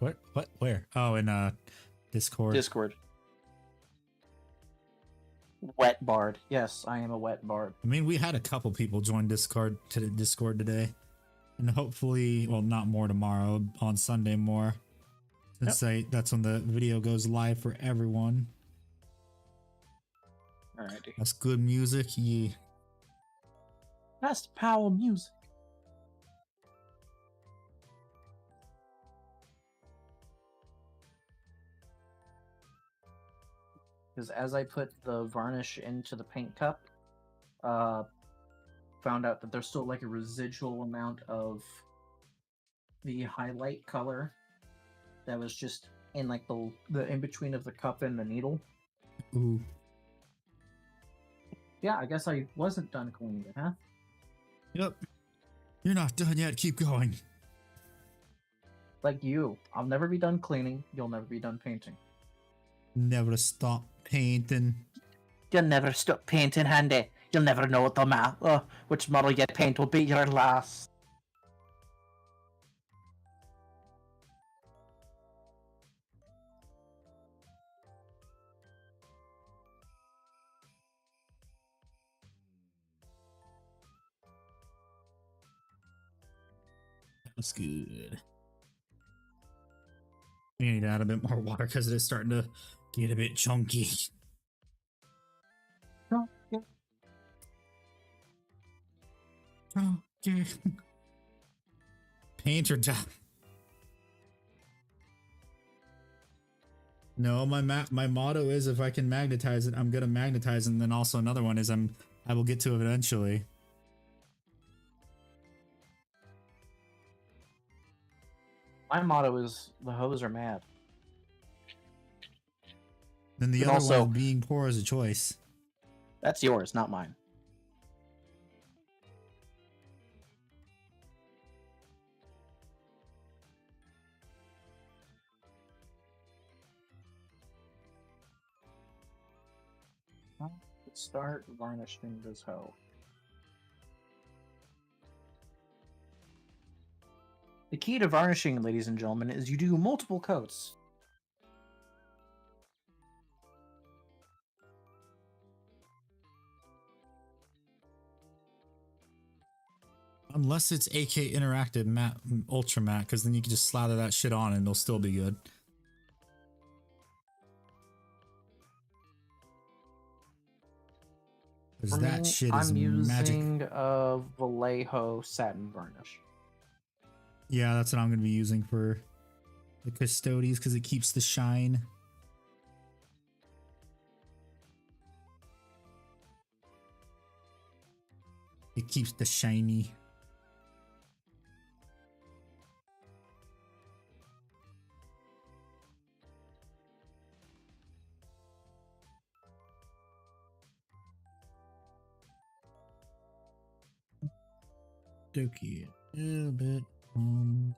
Where? Oh, in Discord. Discord. Wet Bard. Yes, I am a wet bard. I mean, we had a couple people join Discord today, and hopefully, well, not more tomorrow. On Sunday, more. Since that's when the video goes live for everyone. Alrighty. That's good music. Yeah. That's the power of music. Because as I put the varnish into the paint cup, found out that there's still like a residual amount of the highlight color that was just in like the in between of the cup and the needle. Ooh. Yeah, I guess I wasn't done cleaning it, huh? Yep. You're not done yet. Keep going. Like you. I'll never be done cleaning. You'll never be done painting. Never stop painting. You'll never stop painting, Handy. You'll never know which model you paint will be your last. That's good. We need to add a bit more water because it is starting to get a bit chunky. Okay. Paint or die. No, my motto is if I can magnetize it, I'm gonna magnetize it. And then also another one is I will get to it eventually. My motto is the hoes are mad. Then the But other also- one, being poor is a choice. That's yours, not mine. Let's start varnishing this hoe. The key to varnishing, ladies and gentlemen, is you do multiple coats. Unless it's AK Interactive matte, Ultra Matte, because then you can just slather that shit on and it'll still be good. Because that shit is I'm magic. using a Vallejo satin varnish. Yeah, that's what I'm going to be using for the Custodeez because it keeps the shine. It keeps the shiny. Dokie, a little bit on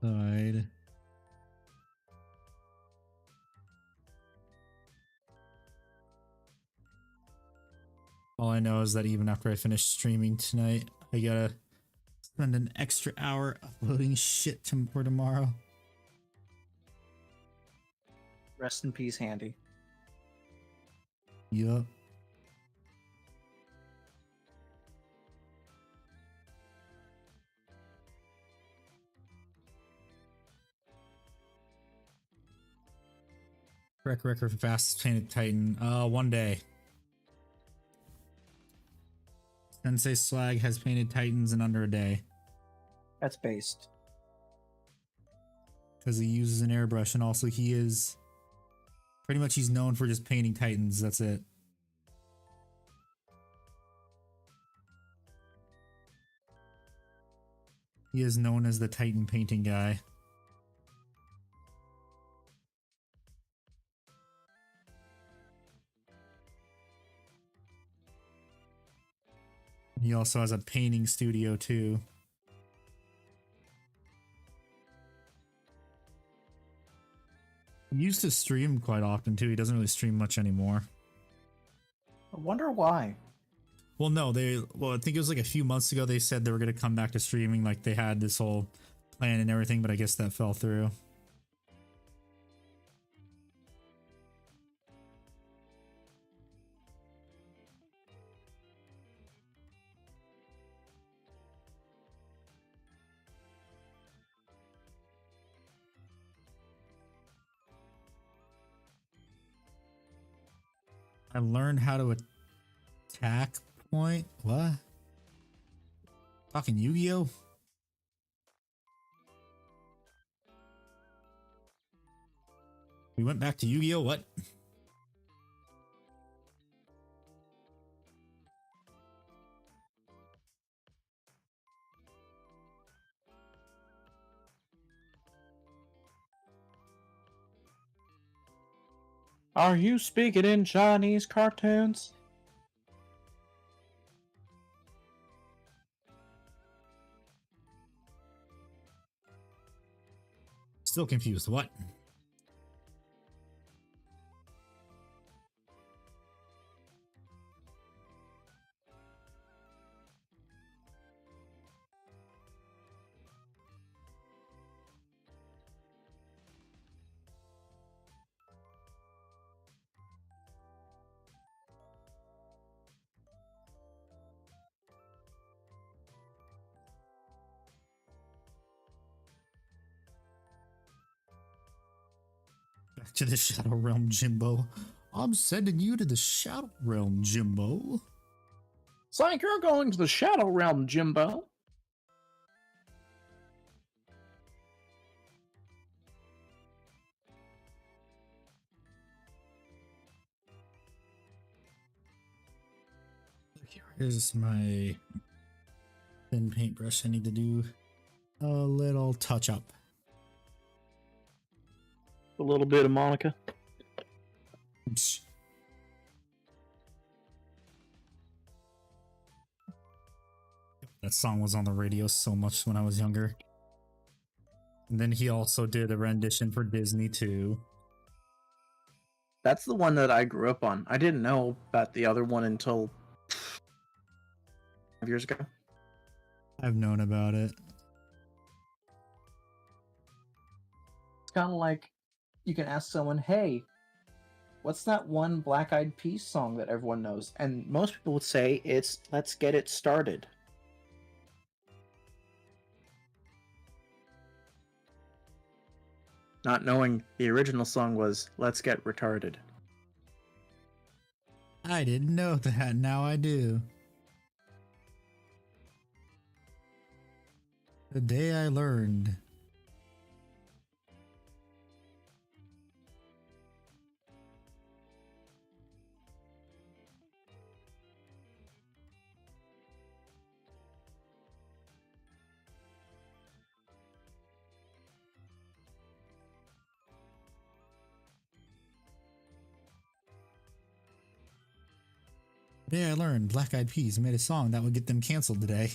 side. All I know is that even after I finish streaming tonight, I gotta spend an extra hour uploading shit for tomorrow. Rest in peace, Handy. Yup. Record for fastest painted Titan. One day. Sensei Slag has painted Titans in under a day. That's based. Because he uses an airbrush, and also he is pretty much he's known for just painting Titans. That's it. He is known as the Titan painting guy. He also has a painting studio too. He used to stream quite often too. He doesn't really stream much anymore. I wonder why. Well, no, I think it was like a few months ago they said they were going to come back to streaming, like they had this whole plan and everything, but I guess that fell through. I learned how to attack point. What? Talking Yu-Gi-Oh? We went back to Yu-Gi-Oh? What? Are you speaking in Chinese cartoons? Still confused. What? Back to the Shadow Realm, Jimbo. I'm sending you to the Shadow Realm, Jimbo. It's like you're going to the Shadow Realm, Jimbo. Here's my thin paintbrush. I need to do a little touch up. A little bit of Monica. That song was on the radio so much when I was younger. And then he also did a rendition for Disney too. That's the one that I grew up on. I didn't know about the other one until 5 years ago. I've known about it. It's kind of like you can ask someone, hey, what's that one Black Eyed Peas song that everyone knows? And most people would say it's Let's Get It Started. Not knowing the original song was Let's Get Retarded. I didn't know that. Now I do. The day I learned. Yeah, I learned Black Eyed Peas made a song that would get them canceled today.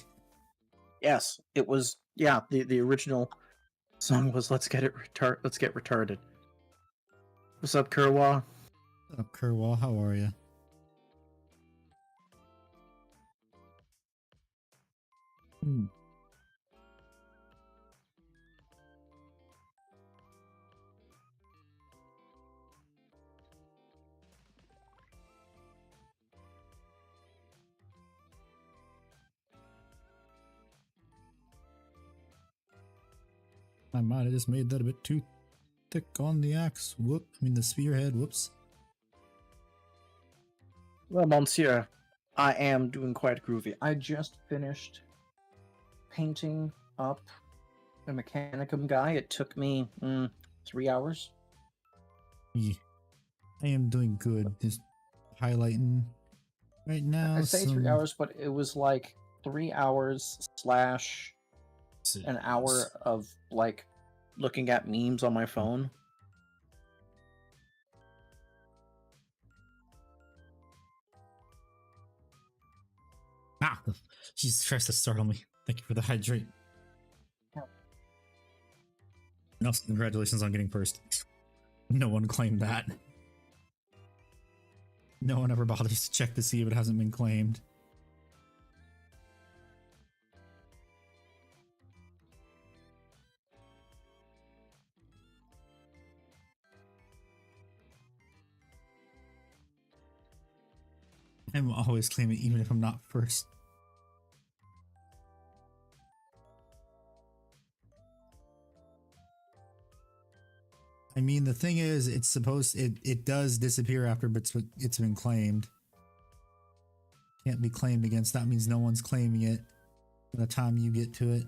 Yes, it was. Yeah, the original song was Let's Get Retarded. What's up, Kerwa? What's up, Kerwal? How are you? I might have just made that a bit too thick on the axe. Whoop. I mean the spearhead. Whoops. Well, Monsieur, I am doing quite groovy. I just finished painting up the Mechanicum guy. It took me 3 hours. Yeah. I am doing good. Just highlighting right now. I say 3 hours, but it was like 3 hours slash an hour of like looking at memes on my phone. Ah, Jesus Christ, that startled me. Thank you for the hydrate. And also, congratulations on getting first. No one claimed that. No one ever bothers to check to see if it hasn't been claimed. I'm always claiming even if I'm not first. I mean, the thing is, it's supposed it does disappear after it's been claimed. Can't be claimed against. That means no one's claiming it by the time you get to it.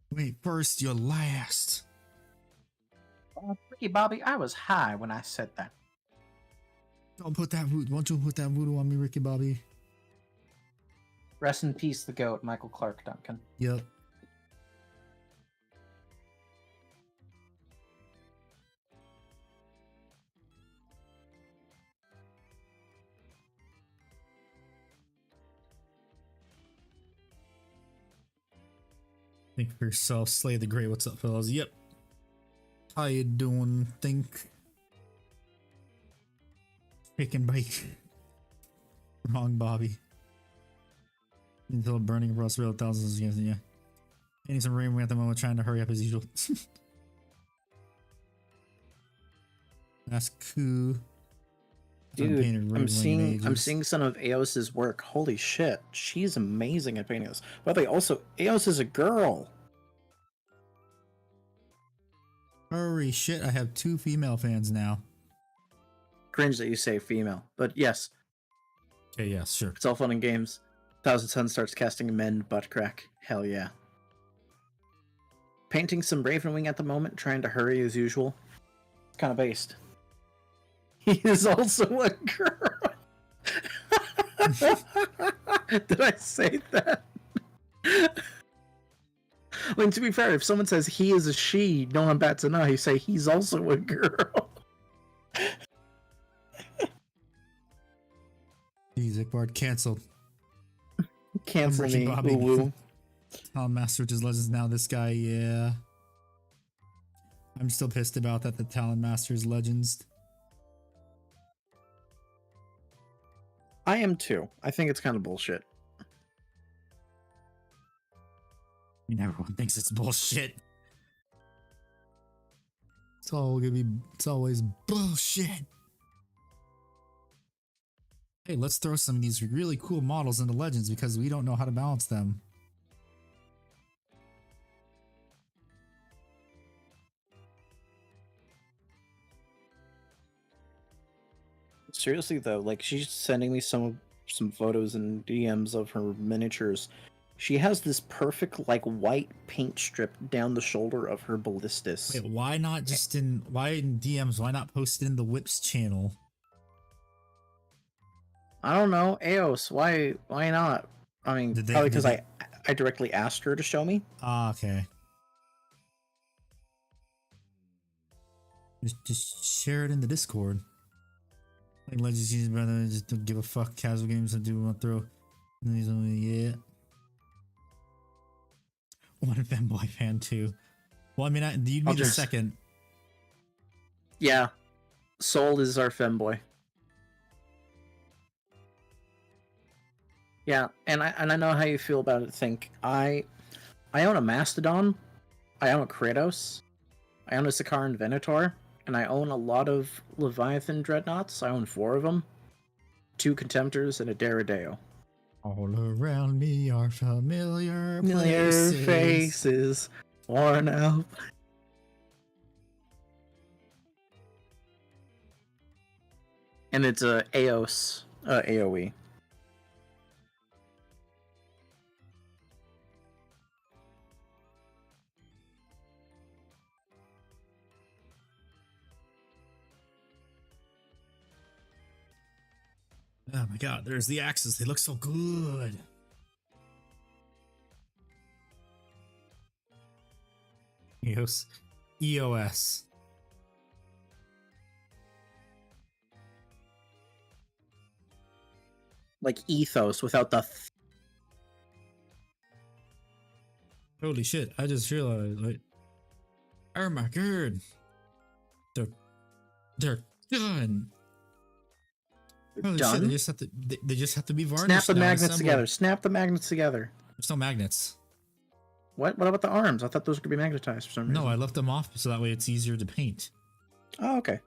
Wait, first, you're last. Ricky Bobby, I was high when I said that. Don't put that voodoo. Won't you put that voodoo on me, Ricky Bobby? Rest in peace, the goat, Michael Clark Duncan. Yep. Think for yourself, Slay the Great. What's up, fellas? Yep. How you doing? Think. Chicken bake. Wrong, Bobby. Until burning rust real thousands. Yeah. I need some rain at the moment, trying to hurry up as usual. That's cool. Dude, I'm seeing some of Eos's work. Holy shit, she's amazing at painting this. By the way, also, Eos is a girl. Holy shit, I have 2 female fans now. Cringe that you say female, but yes. Okay, yeah, sure. It's all fun and games. Thousand Sun starts casting men butt crack. Hell yeah. Painting some Ravenwing at the moment, trying to hurry as usual. It's kind of based. He is also a girl. Did I say that? I mean, to be fair, if someone says he is a she, no one bats an eye. You say he's also a girl. Jeez, Ickbard canceled. Cancel Ricky me, Bobby. woo. Talon Master which is Legends now. This guy, yeah. I'm still pissed about that. The Talon Master's Legends. I am too. I think it's kind of bullshit. I mean, everyone thinks it's bullshit. It's always bullshit. Hey, let's throw some of these really cool models into Legends because we don't know how to balance them. Seriously though, like she's sending me some photos and DMs of her miniatures. She has this perfect like white paint strip down the shoulder of her ballistas. Wait, why not just in DMs? Why not post it in the Whips channel? I don't know, Eos. Why not? I mean, probably because I directly asked her to show me. Ah, okay. Just share it in the Discord. Like Legends Season brother, just don't give a fuck. Casual games and do want to throw. And he's only yeah. One fanboy fan too. Well, I mean, you'd be the second. Yeah, Soul is our femboy. Yeah, and I know how you feel about it. Think I own a Mastodon, I own a Kratos, I own a Sakaran Venator, and I own a lot of Leviathan Dreadnoughts. I own 4 of them, 2 Contemptors, and a Daredeo. All around me are familiar faces worn out. And it's a Eos AoE. Oh my god, there's the axes. They look so good. EOS. Like ethos without the Holy shit, I just realized, like, oh my god. They're done. Holy done? shit, they just have to be varnished. Snap the now, magnets assembled. together. Snap the magnets together. There's no magnets. What about the arms? I thought those could be magnetized for some reason. No, I left them off so that way it's easier to paint. Oh, okay.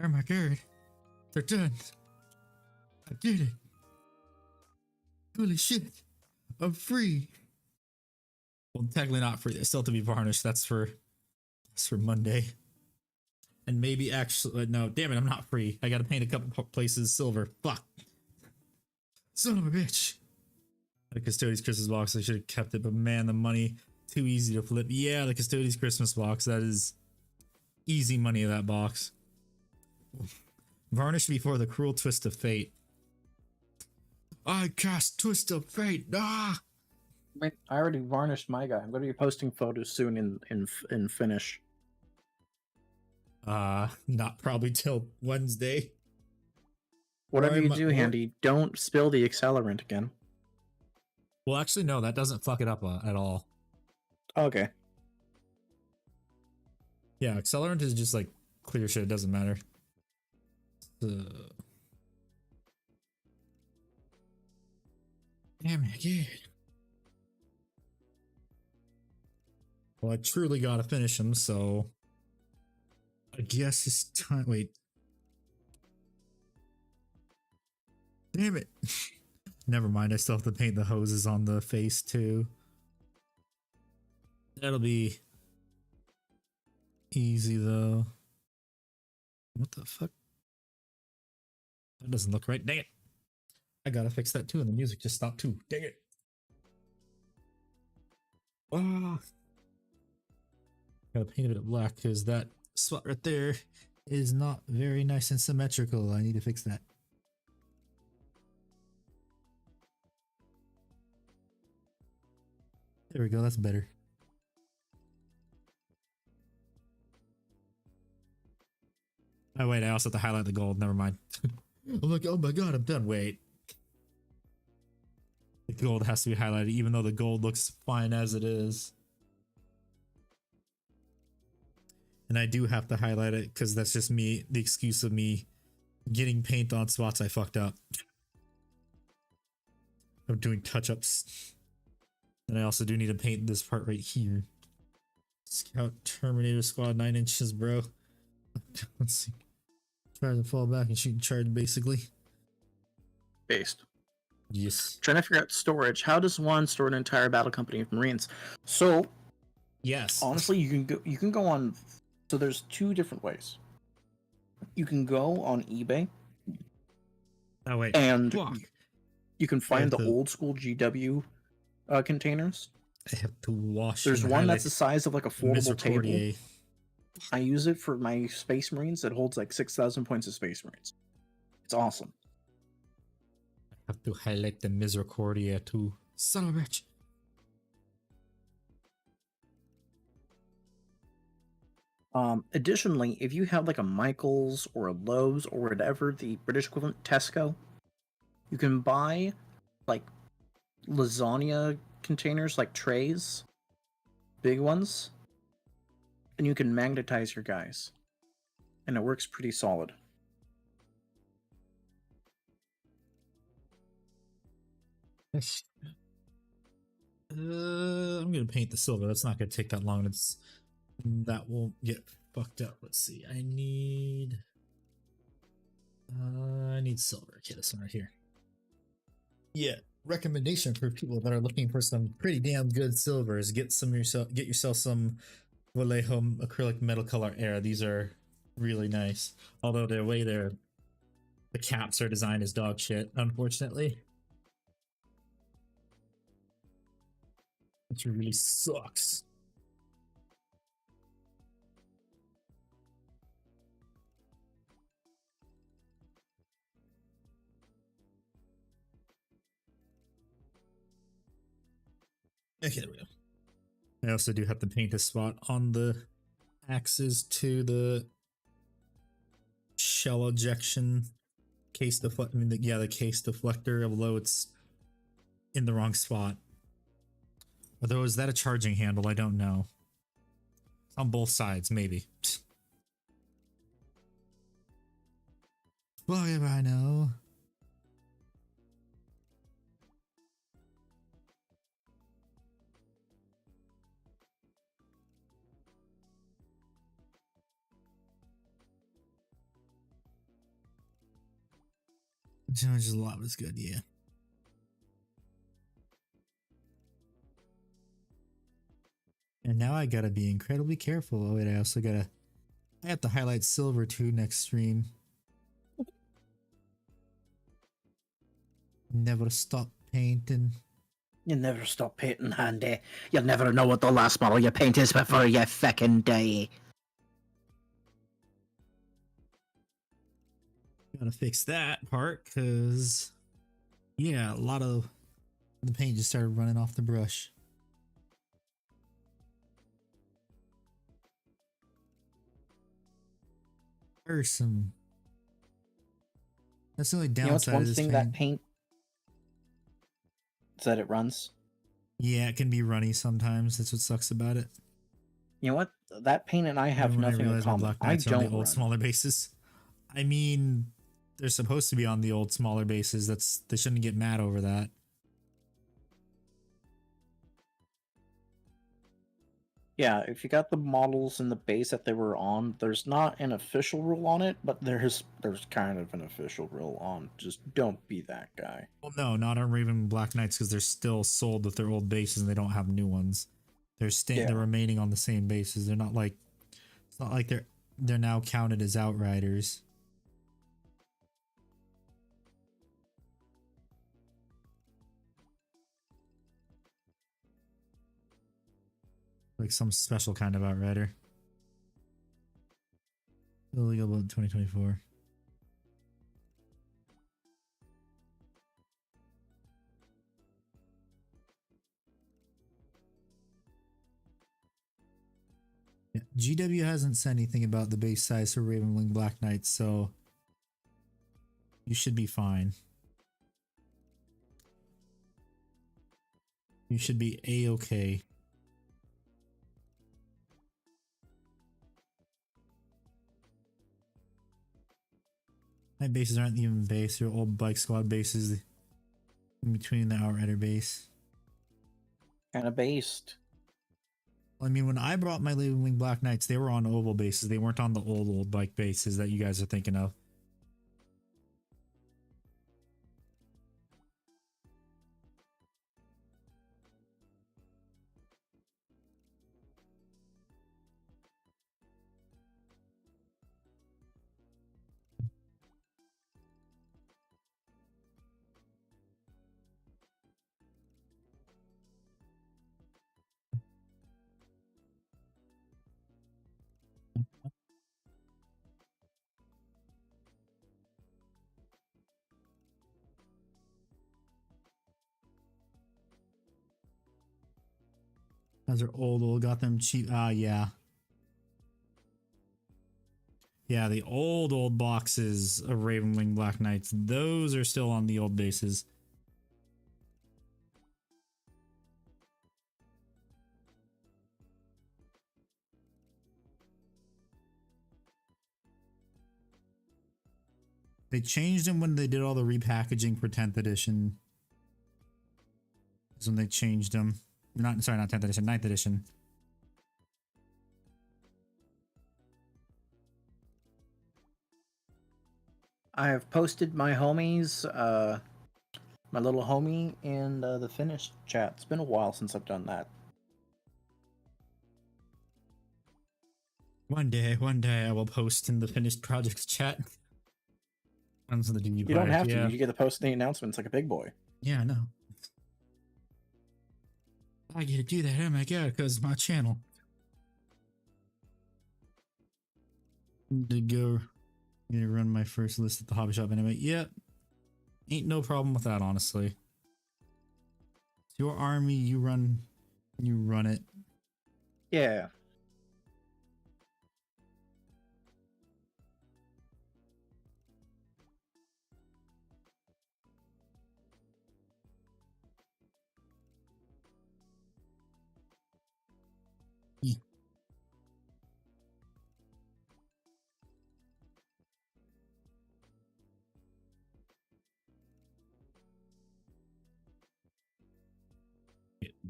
Oh my god. They're done. I did it. Holy shit. I'm free. Well, technically not free. They still have to be varnished. That's for Monday. And maybe actually, no, damn it, I'm not free. I gotta paint a couple places silver. Fuck. Son of a bitch. The Custodeez Christmas box, I should have kept it, but man, the money, too easy to flip. Yeah, the Custodeez Christmas box, that is easy money of that box. Varnish before the cruel twist of fate. I cast Twist of Fate. Ah! Wait, I already varnished my guy. I'm going to be posting photos soon in Finish. Not probably till Wednesday. Whatever you do, Handy, don't spill the accelerant again. Well, actually, no, that doesn't fuck it up at all. Okay. Yeah, accelerant is just like clear shit. It doesn't matter. Damn it, again. Well, I truly gotta finish them, so I guess it's time. Wait. Damn it. Never mind, I still have to paint the hoses on the face too. That'll be easy though. What the fuck? That doesn't look right. Dang it. I gotta fix that too, and the music just stopped too. Dang it. Ah. Gotta paint a bit of black because that spot right there is not very nice and symmetrical. I need to fix that. There we go, that's better. Oh wait, I also have to highlight the gold, never mind. I'm like, oh my god, I'm done. Wait. The gold has to be highlighted, even though the gold looks fine as it is. And I do have to highlight it because that's just me, the excuse of me getting paint on spots I fucked up. I'm doing touch-ups. And I also do need to paint this part right here. Scout Terminator Squad 9 inches, bro. Let's see. Try to fall back and shoot and charge, basically. Based. Yes. Trying to figure out storage. How does one store an entire battle company of Marines? So, Yes. honestly, you can go on. So there's two different ways. You can go on eBay. Oh wait. And Fuck. you can find the to- old school GW containers. I have to wash. There's and one that's highlight the size of like a foldable table. Misericordiae. I use it for my Space Marines. It holds like 6,000 points of Space Marines. It's awesome. I have to highlight the Misericordia too. Son of a bitch. Additionally, if you have like a Michaels or a Lowe's or whatever, the British equivalent, Tesco, you can buy like lasagna containers, like trays, big ones, and you can magnetize your guys. And it works pretty solid. I'm gonna paint the silver. That's not gonna take that long. That won't get fucked up. Let's see. I need silver. Okay, this one right here. Yeah, recommendation for people that are looking for some pretty damn good silvers. Get yourself some Vallejo acrylic metal color air. These are really nice. Although the caps are designed as dog shit, unfortunately. Which really sucks. Okay, there we go. I also do have to paint a spot on the axes to the shell ejection case deflect. I mean, the case deflector, although it's in the wrong spot. Although, is that a charging handle? I don't know. On both sides, maybe. Whatever I know. Just a lot was good, yeah. And now I gotta be incredibly careful. Oh wait, I have to highlight silver too next stream. Never stop painting. You never stop painting, Handy. You'll never know what the last model you paint is before you feckin' die. Gotta fix that part, cause yeah, a lot of the paint just started running off the brush. There's some. That's the only downside. You know what's one of this thing that paint is that it runs? Yeah, it can be runny sometimes. That's what sucks about it. You know what? That paint and I have When nothing in realized my common. Black I Knights are on don't the old run. smaller bases. I mean, they're supposed to be on the old smaller bases. They shouldn't get mad over that. Yeah, if you got the models in the base that they were on, there's not an official rule on it, but there's kind of an official rule on just don't be that guy. Well, no, not on Raven Black Knights because they're still sold with their old bases and they don't have new ones. They're they're remaining on the same bases. They're not like it's not like they're now counted as outriders. Like some special kind of outrider. Illegal about 2024. Yeah. GW hasn't said anything about the base size for Ravenwing Black Knights, so you should be fine. You should be A-okay. My bases aren't even base, they're old bike squad bases in between the Outrider base. Kind of based. I mean, when I brought my Ravenwing Black Knights, they were on oval bases. They weren't on the old bike bases that you guys are thinking of. Those are old, got them cheap. Yeah. Yeah, the old boxes of Ravenwing Black Knights, those are still on the old bases. They changed them when they did all the repackaging for 10th edition. That's when they changed them. Not 10th edition, 9th edition. I have posted my homies, my little homie, in the finished chat. It's been a while since I've done that. One day I will post in the finished projects chat. You don't have to. You get to post the announcements like a big boy. Yeah, I know. I get to do that. Oh my god, because it's my channel. To go, I'm gonna run my first list at the hobby shop anyway. Yep, ain't no problem with that, honestly. It's your army, you run it. Yeah.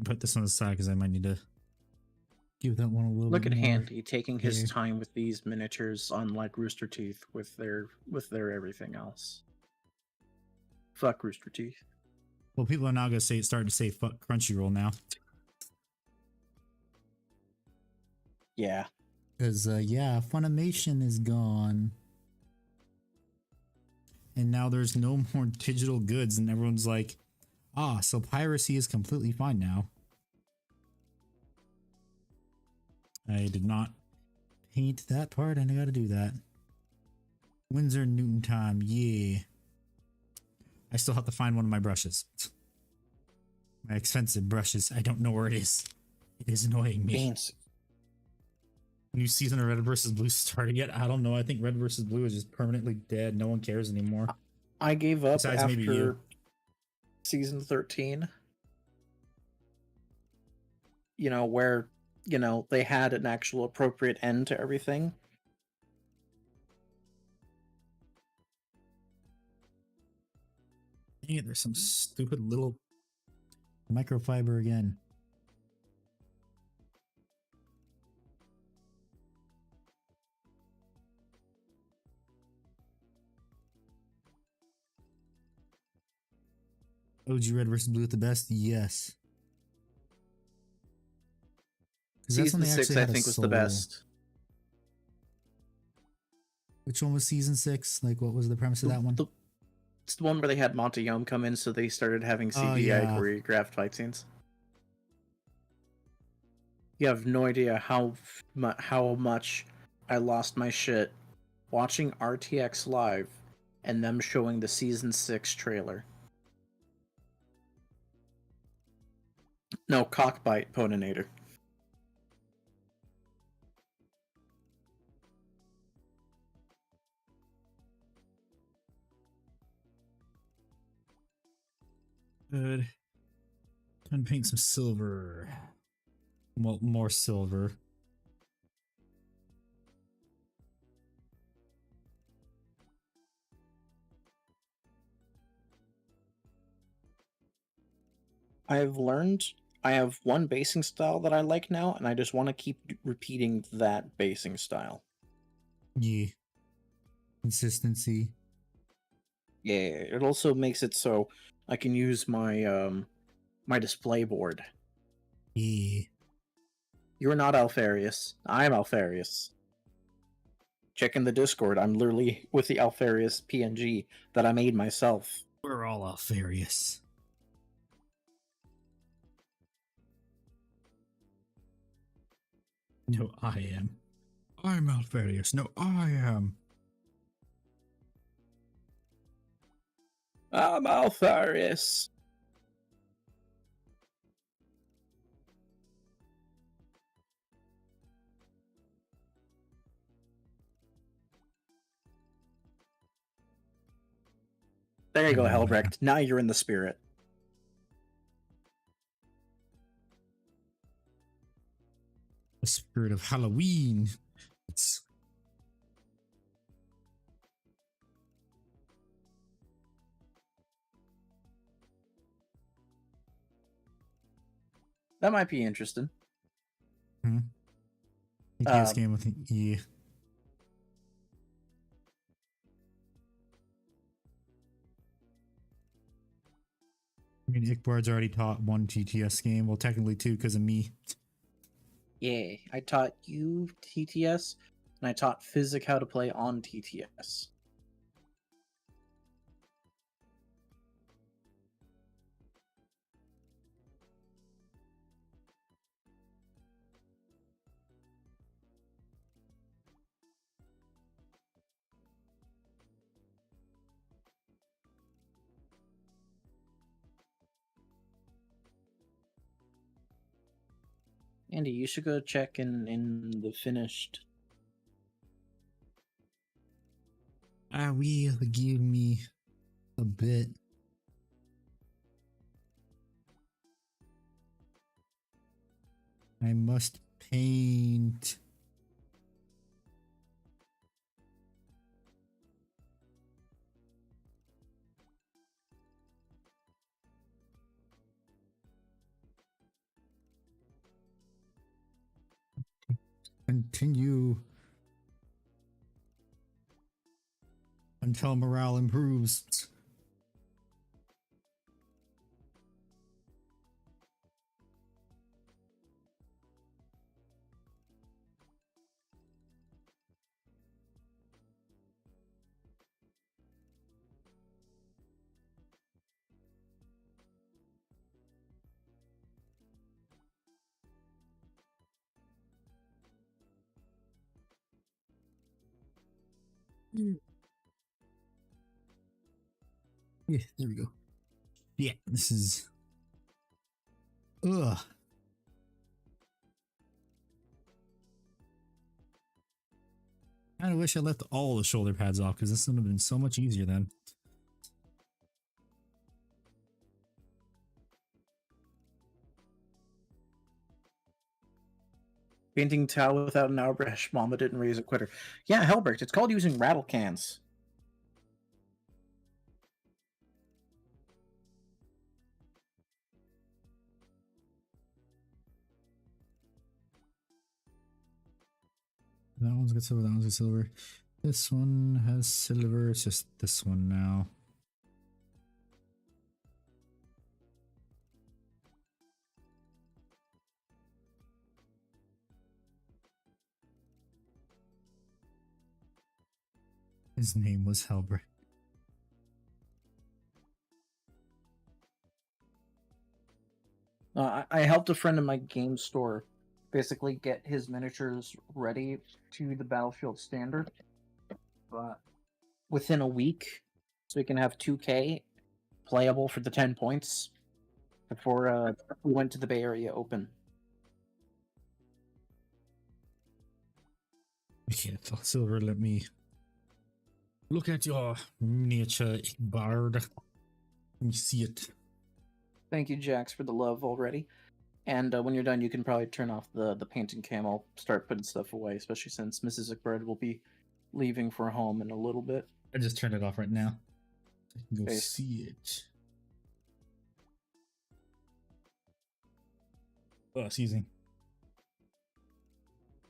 Put this on the side because I might need to give that one a little Look bit at more. Handy taking his care. time with these miniatures, unlike Rooster Teeth with their everything else. Fuck Rooster Teeth. Well, people are now gonna start to say fuck Crunchyroll now. Yeah. Because yeah, Funimation is gone. And now there's no more digital goods, and everyone's like, ah, so piracy is completely fine now. I did not paint that part, and I gotta do that. Windsor Newton time, yeah. I still have to find one of my brushes. My expensive brushes. I don't know where it is. It is annoying me. Beans. New season of Red vs. Blue starting yet? I don't know. I think Red vs. Blue is just permanently dead. No one cares anymore. I gave up Besides maybe after you. season 13. You know, where, you know, they had an actual appropriate end to everything. Dang it, there's some stupid little microfiber again. OG Red vs. Blue at the best? Yes. 'Cause that's when Season they 6, actually I had a think, was the soul. best. Which one was season 6? Like, what was the premise of that one? It's the one where they had Montayome come in, so they started having Oh, CGI yeah. choreographed fight scenes. You have no idea how much I lost my shit watching RTX live and them showing the season 6 trailer. No, Cockbite Poninator. Good. Time to paint some silver. Well, more silver. I've learned I have one basing style that I like now, and I just want to keep repeating that basing style. Yeah. Consistency. Yeah, it also makes it so I can use my my display board. Yeah. You're not Alfarius. I'm Alfarius. Check in the Discord. I'm literally with the Alfarius PNG that I made myself. We're all Alfarius. No, I am. I'm Alfarius. No, I am. I'm Alfarius. There you go, Helbrecht. Now you're in the spirit. The spirit of Halloween. That might be interesting. TTS game with yeah. I mean, Ickbard's already taught one TTS game. Well, technically two because of me. Yeah, I taught you TTS, and I taught Physic how to play on TTS. Andy, you should go check in the finished. I will give me a bit. I must paint. Continue until morale improves. Yeah, there we go. Yeah, this is. Ugh. I kind of wish I left all the shoulder pads off because this would have been so much easier then. Painting towel without an airbrush. Mama didn't raise a quitter. Yeah, Helbrecht, it's called using rattle cans. That one's got silver, that one's got silver. This one has silver, it's just this one now. His name was Helbrecht. I helped a friend in my game store basically get his miniatures ready to the Battlefield standard. within a week, so we can have 2K playable for the 10 points before we went to the Bay Area Open. Yeah, Silver, let me look at your miniature bard. Let me see it. Thank you, Jax, for the love already. And when you're done, you can probably turn off the paint and cam. I'll start putting stuff away, especially since Mrs. Ickbird will be leaving for home in a little bit. I just turned it off right now. I can go Okay. see it. Oh, excuse me.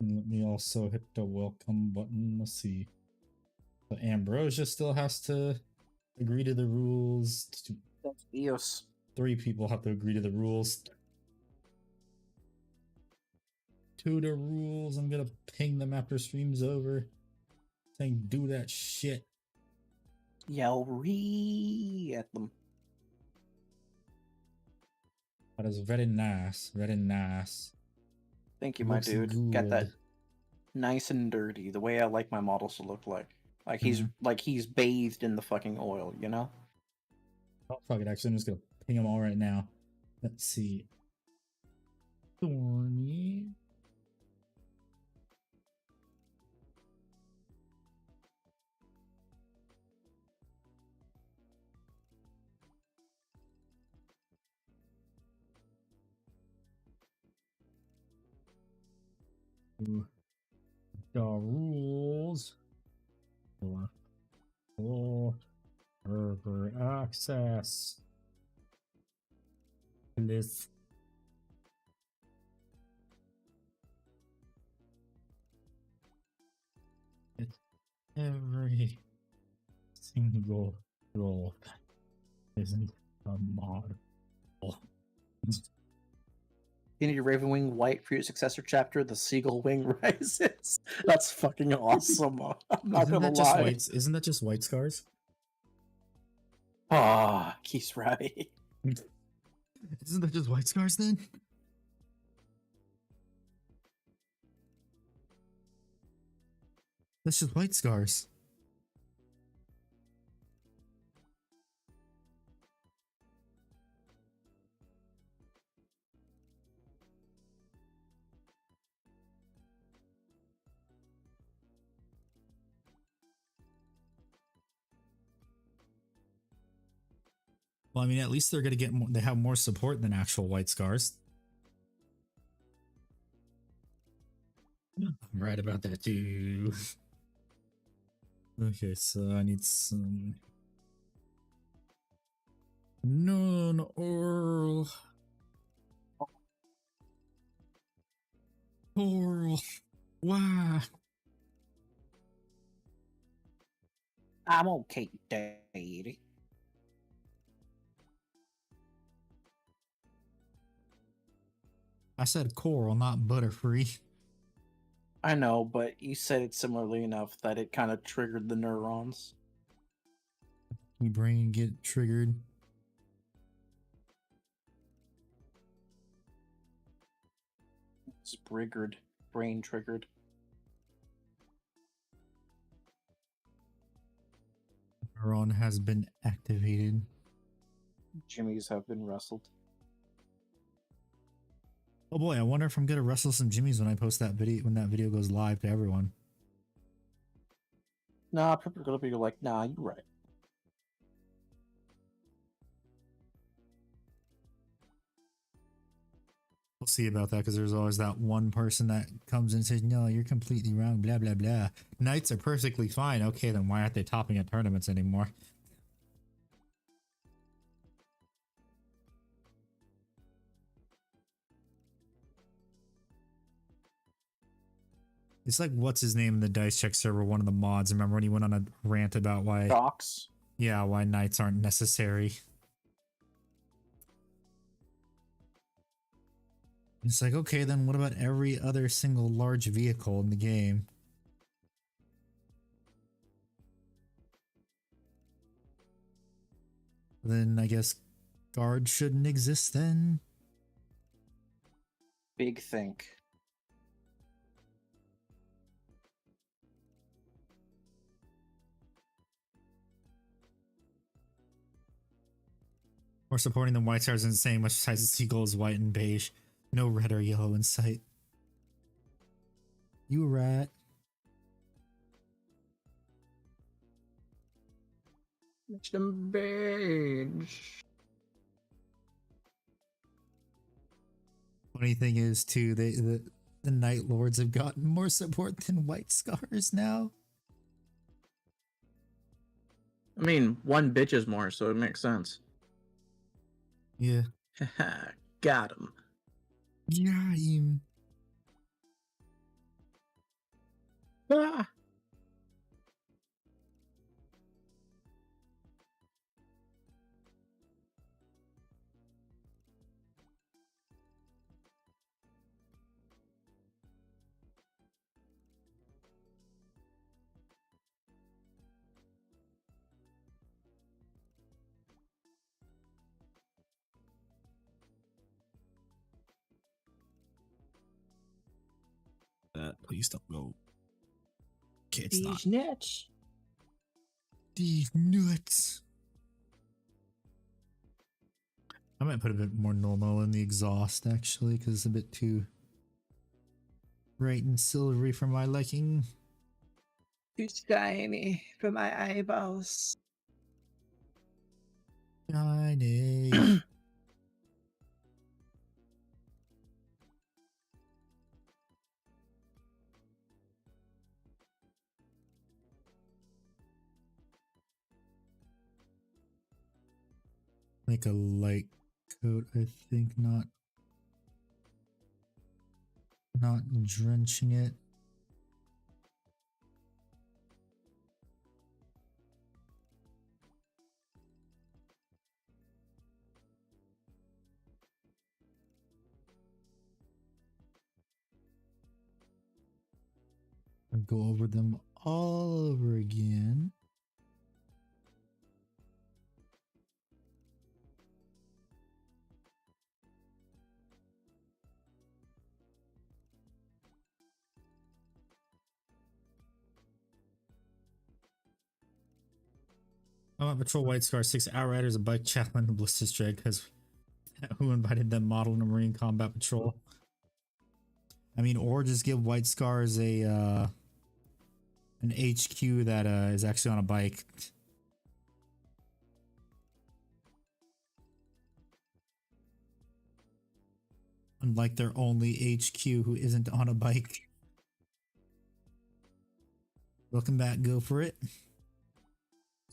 And let me also hit the welcome button. Let's see. So Ambrosia still has to agree to the rules. That's Eos. 3 people have to agree to the rules. To the rules. I'm gonna ping them after stream's over. Saying do that shit. Yell re at them. That is very nice. Very nice. Thank you, my Looks dude. Got that good. nice and dirty, the way I like my models to look like. Like he's bathed in the fucking oil, you know? Oh, fuck it. Actually, I'm just gonna ping them all right now. Let's see. Thorny. The rules for full server access. Please. It's every single role that isn't a mod. You need a Ravenwing White for your successor chapter, the Seagull Wing Rises. That's fucking awesome. I'm not gonna lie. Isn't that just white scars? Ah, he's right. Isn't that just white scars then? That's just white scars. Well, I mean, at least they're gonna get more, they have more support than actual white scars. I'm right about that too. Okay, so I need some non-oral oral. Why? I'm okay, Daddy. I said coral, not butterfree. I know, but you said it similarly enough that it kind of triggered the neurons. Your brain get triggered. It's triggered, brain triggered. Neuron has been activated. Jimmies have been wrestled. Oh boy, I wonder if I'm gonna wrestle some jimmies when I post that video, when that video goes live to everyone. Nah, people are gonna be like, nah, you're right. We'll see about that, because there's always that one person that comes in and says, no, you're completely wrong, blah, blah, blah. Knights are perfectly fine. Okay, then why aren't they topping at tournaments anymore? It's like, what's his name in the Dice Check server, one of the mods. Remember when he went on a rant about why... Docs? Yeah, why knights aren't necessary. It's like, okay, then what about every other single large vehicle in the game? Then I guess guards shouldn't exist then? Big think. Or supporting the white stars isn't saying much besides the seagull is white and beige. No red or yellow in sight. You rat. It's them beige. Funny thing is too, the Night Lords have gotten more support than White Scars now. I mean, one bitch is more, so it makes sense. Yeah. Got him. Yeah, you. Ah. Please don't go. Okay, it's not. These nuts. These nuts. I might put a bit more normal in the exhaust actually, because it's a bit too bright and silvery for my liking. Too shiny for my eyeballs. Shiny. Make a light coat, I think, not drenching it. And go over them all over again. I want Patrol White Scar 6 Outriders, a bike chaplain, and Blister's Drag, because who invited them model in a Marine Combat Patrol? I mean, or just give White Scars a an HQ that is actually on a bike. Unlike their only HQ who isn't on a bike. Welcome back, go for it.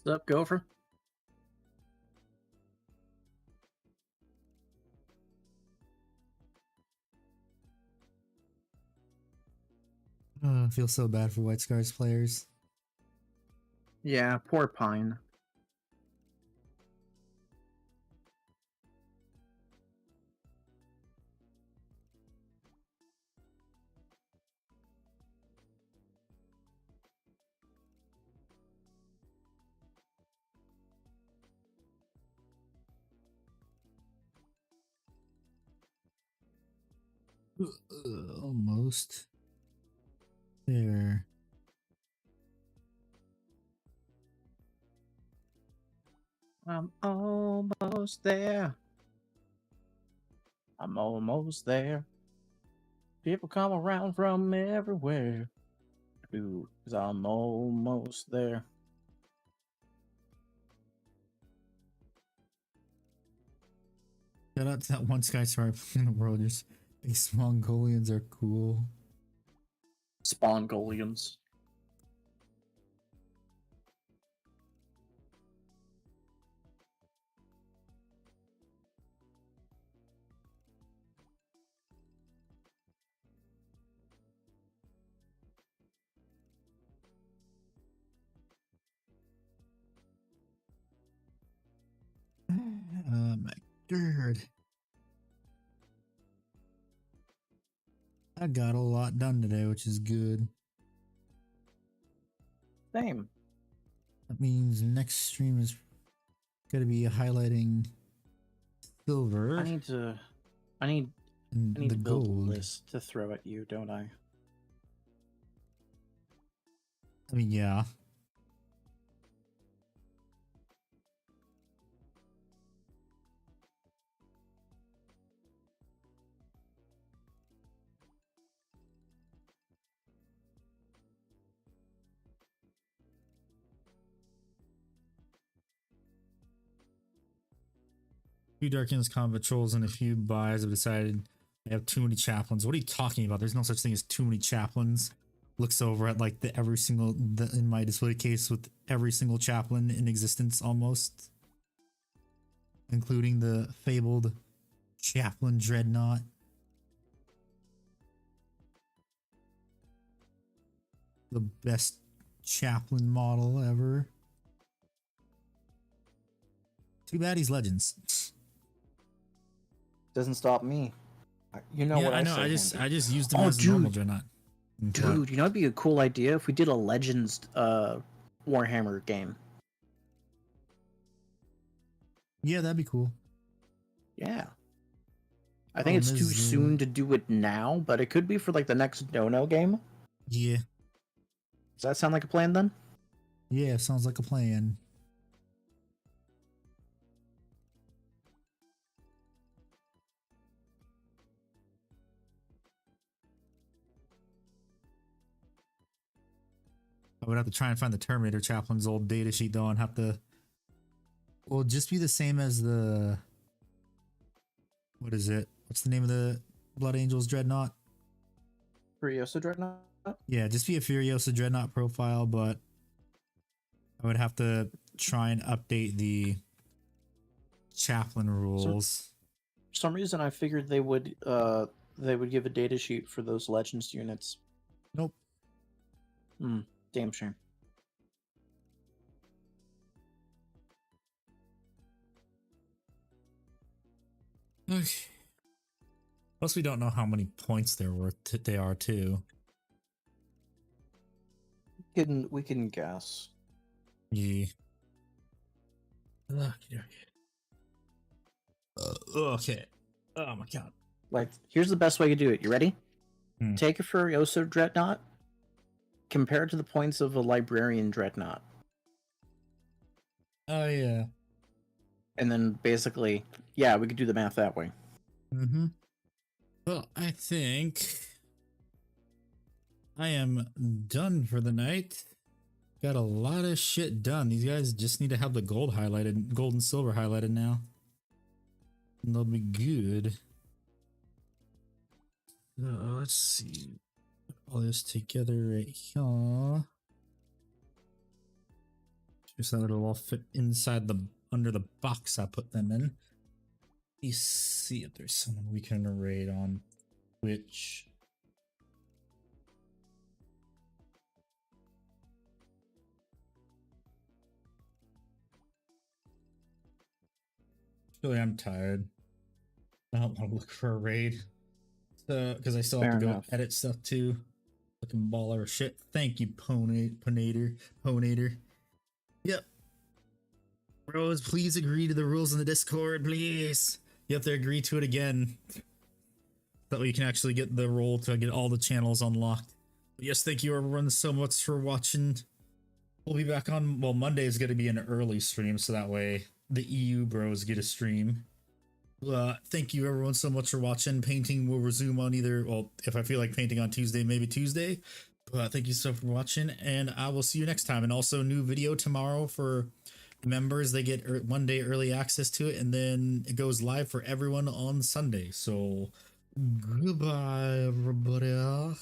What's up, Gopher? I feel so bad for White Scars players. Yeah, poor Pine. Almost there. I'm almost there. I'm almost there. People come around from everywhere. Dude, 'cause I'm almost there. Shout out to that one Sky Star in the world. Just these Mongolians are cool. Spongolians. My god. I got a lot done today, which is good. Same. That means next stream is gonna be highlighting silver I need and to the build gold. a list to throw at you, don't I? I mean, yeah. Few Darkins combat trolls and a few buys have decided I have too many chaplains. What are you talking about? There's no such thing as too many chaplains. Looks over at like the every single in my display case with every single chaplain in existence almost, including the fabled chaplain dreadnought. The best chaplain model ever. Too bad he's legends. Doesn't stop me. You know what I know. say, I just used him Oh, as a normal dreadnought. Dude, you know it'd be a cool idea if we did a Legends Warhammer game. Yeah, that'd be cool. Yeah. I think it's too soon to do it now, but it could be for like the next Dono game. Yeah. Does that sound like a plan then? Yeah, sounds like a plan. I would have to try and find the Terminator Chaplain's old data sheet though and have to... Well, just be the same as the... What is it? What's the name of the Blood Angels Dreadnought? Furiosa Dreadnought? Yeah, just be a Furiosa Dreadnought profile, but I would have to try and update the Chaplain rules. For some reason I figured they would give a data sheet for those Legends units. Nope. Damn shame. Okay. Plus, we don't know how many points they're worth. They are too. We can guess. Yeah. Okay. Oh my god. Like, here's the best way to do it. You ready? Hmm. Take a Furiosa Dreadnought, compare it to the points of a Librarian Dreadnought. Oh yeah. And then basically, yeah, we could do the math that way. Mm-hmm. Well, I think I am done for the night. Got a lot of shit done. These guys just need to have the gold and silver highlighted now. And they'll be good. Let's see. Put all this together right here. Just so that it'll all fit inside under the box I put them in. Let's see if there's someone we can raid on Twitch. Really, I'm tired. I don't want to look for a raid. So, because I still have to go edit stuff too. Looking baller shit. Thank you, Ponator. Yep. Bros, please agree to the rules in the Discord, please. You have to agree to it again. That way you can actually get the role to get all the channels unlocked. But yes, thank you everyone so much for watching. We'll be back on, well, Monday is going to be an early stream, so that way the EU bros get a stream. Thank you everyone so much for watching. Painting will resume on either, well, if I feel like painting on Tuesday, maybe Tuesday. Thank you so much for watching, and I will see you next time. And also, new video tomorrow for members. They get 1 day early access to it, and then it goes live for everyone on Sunday. So, goodbye, everybody.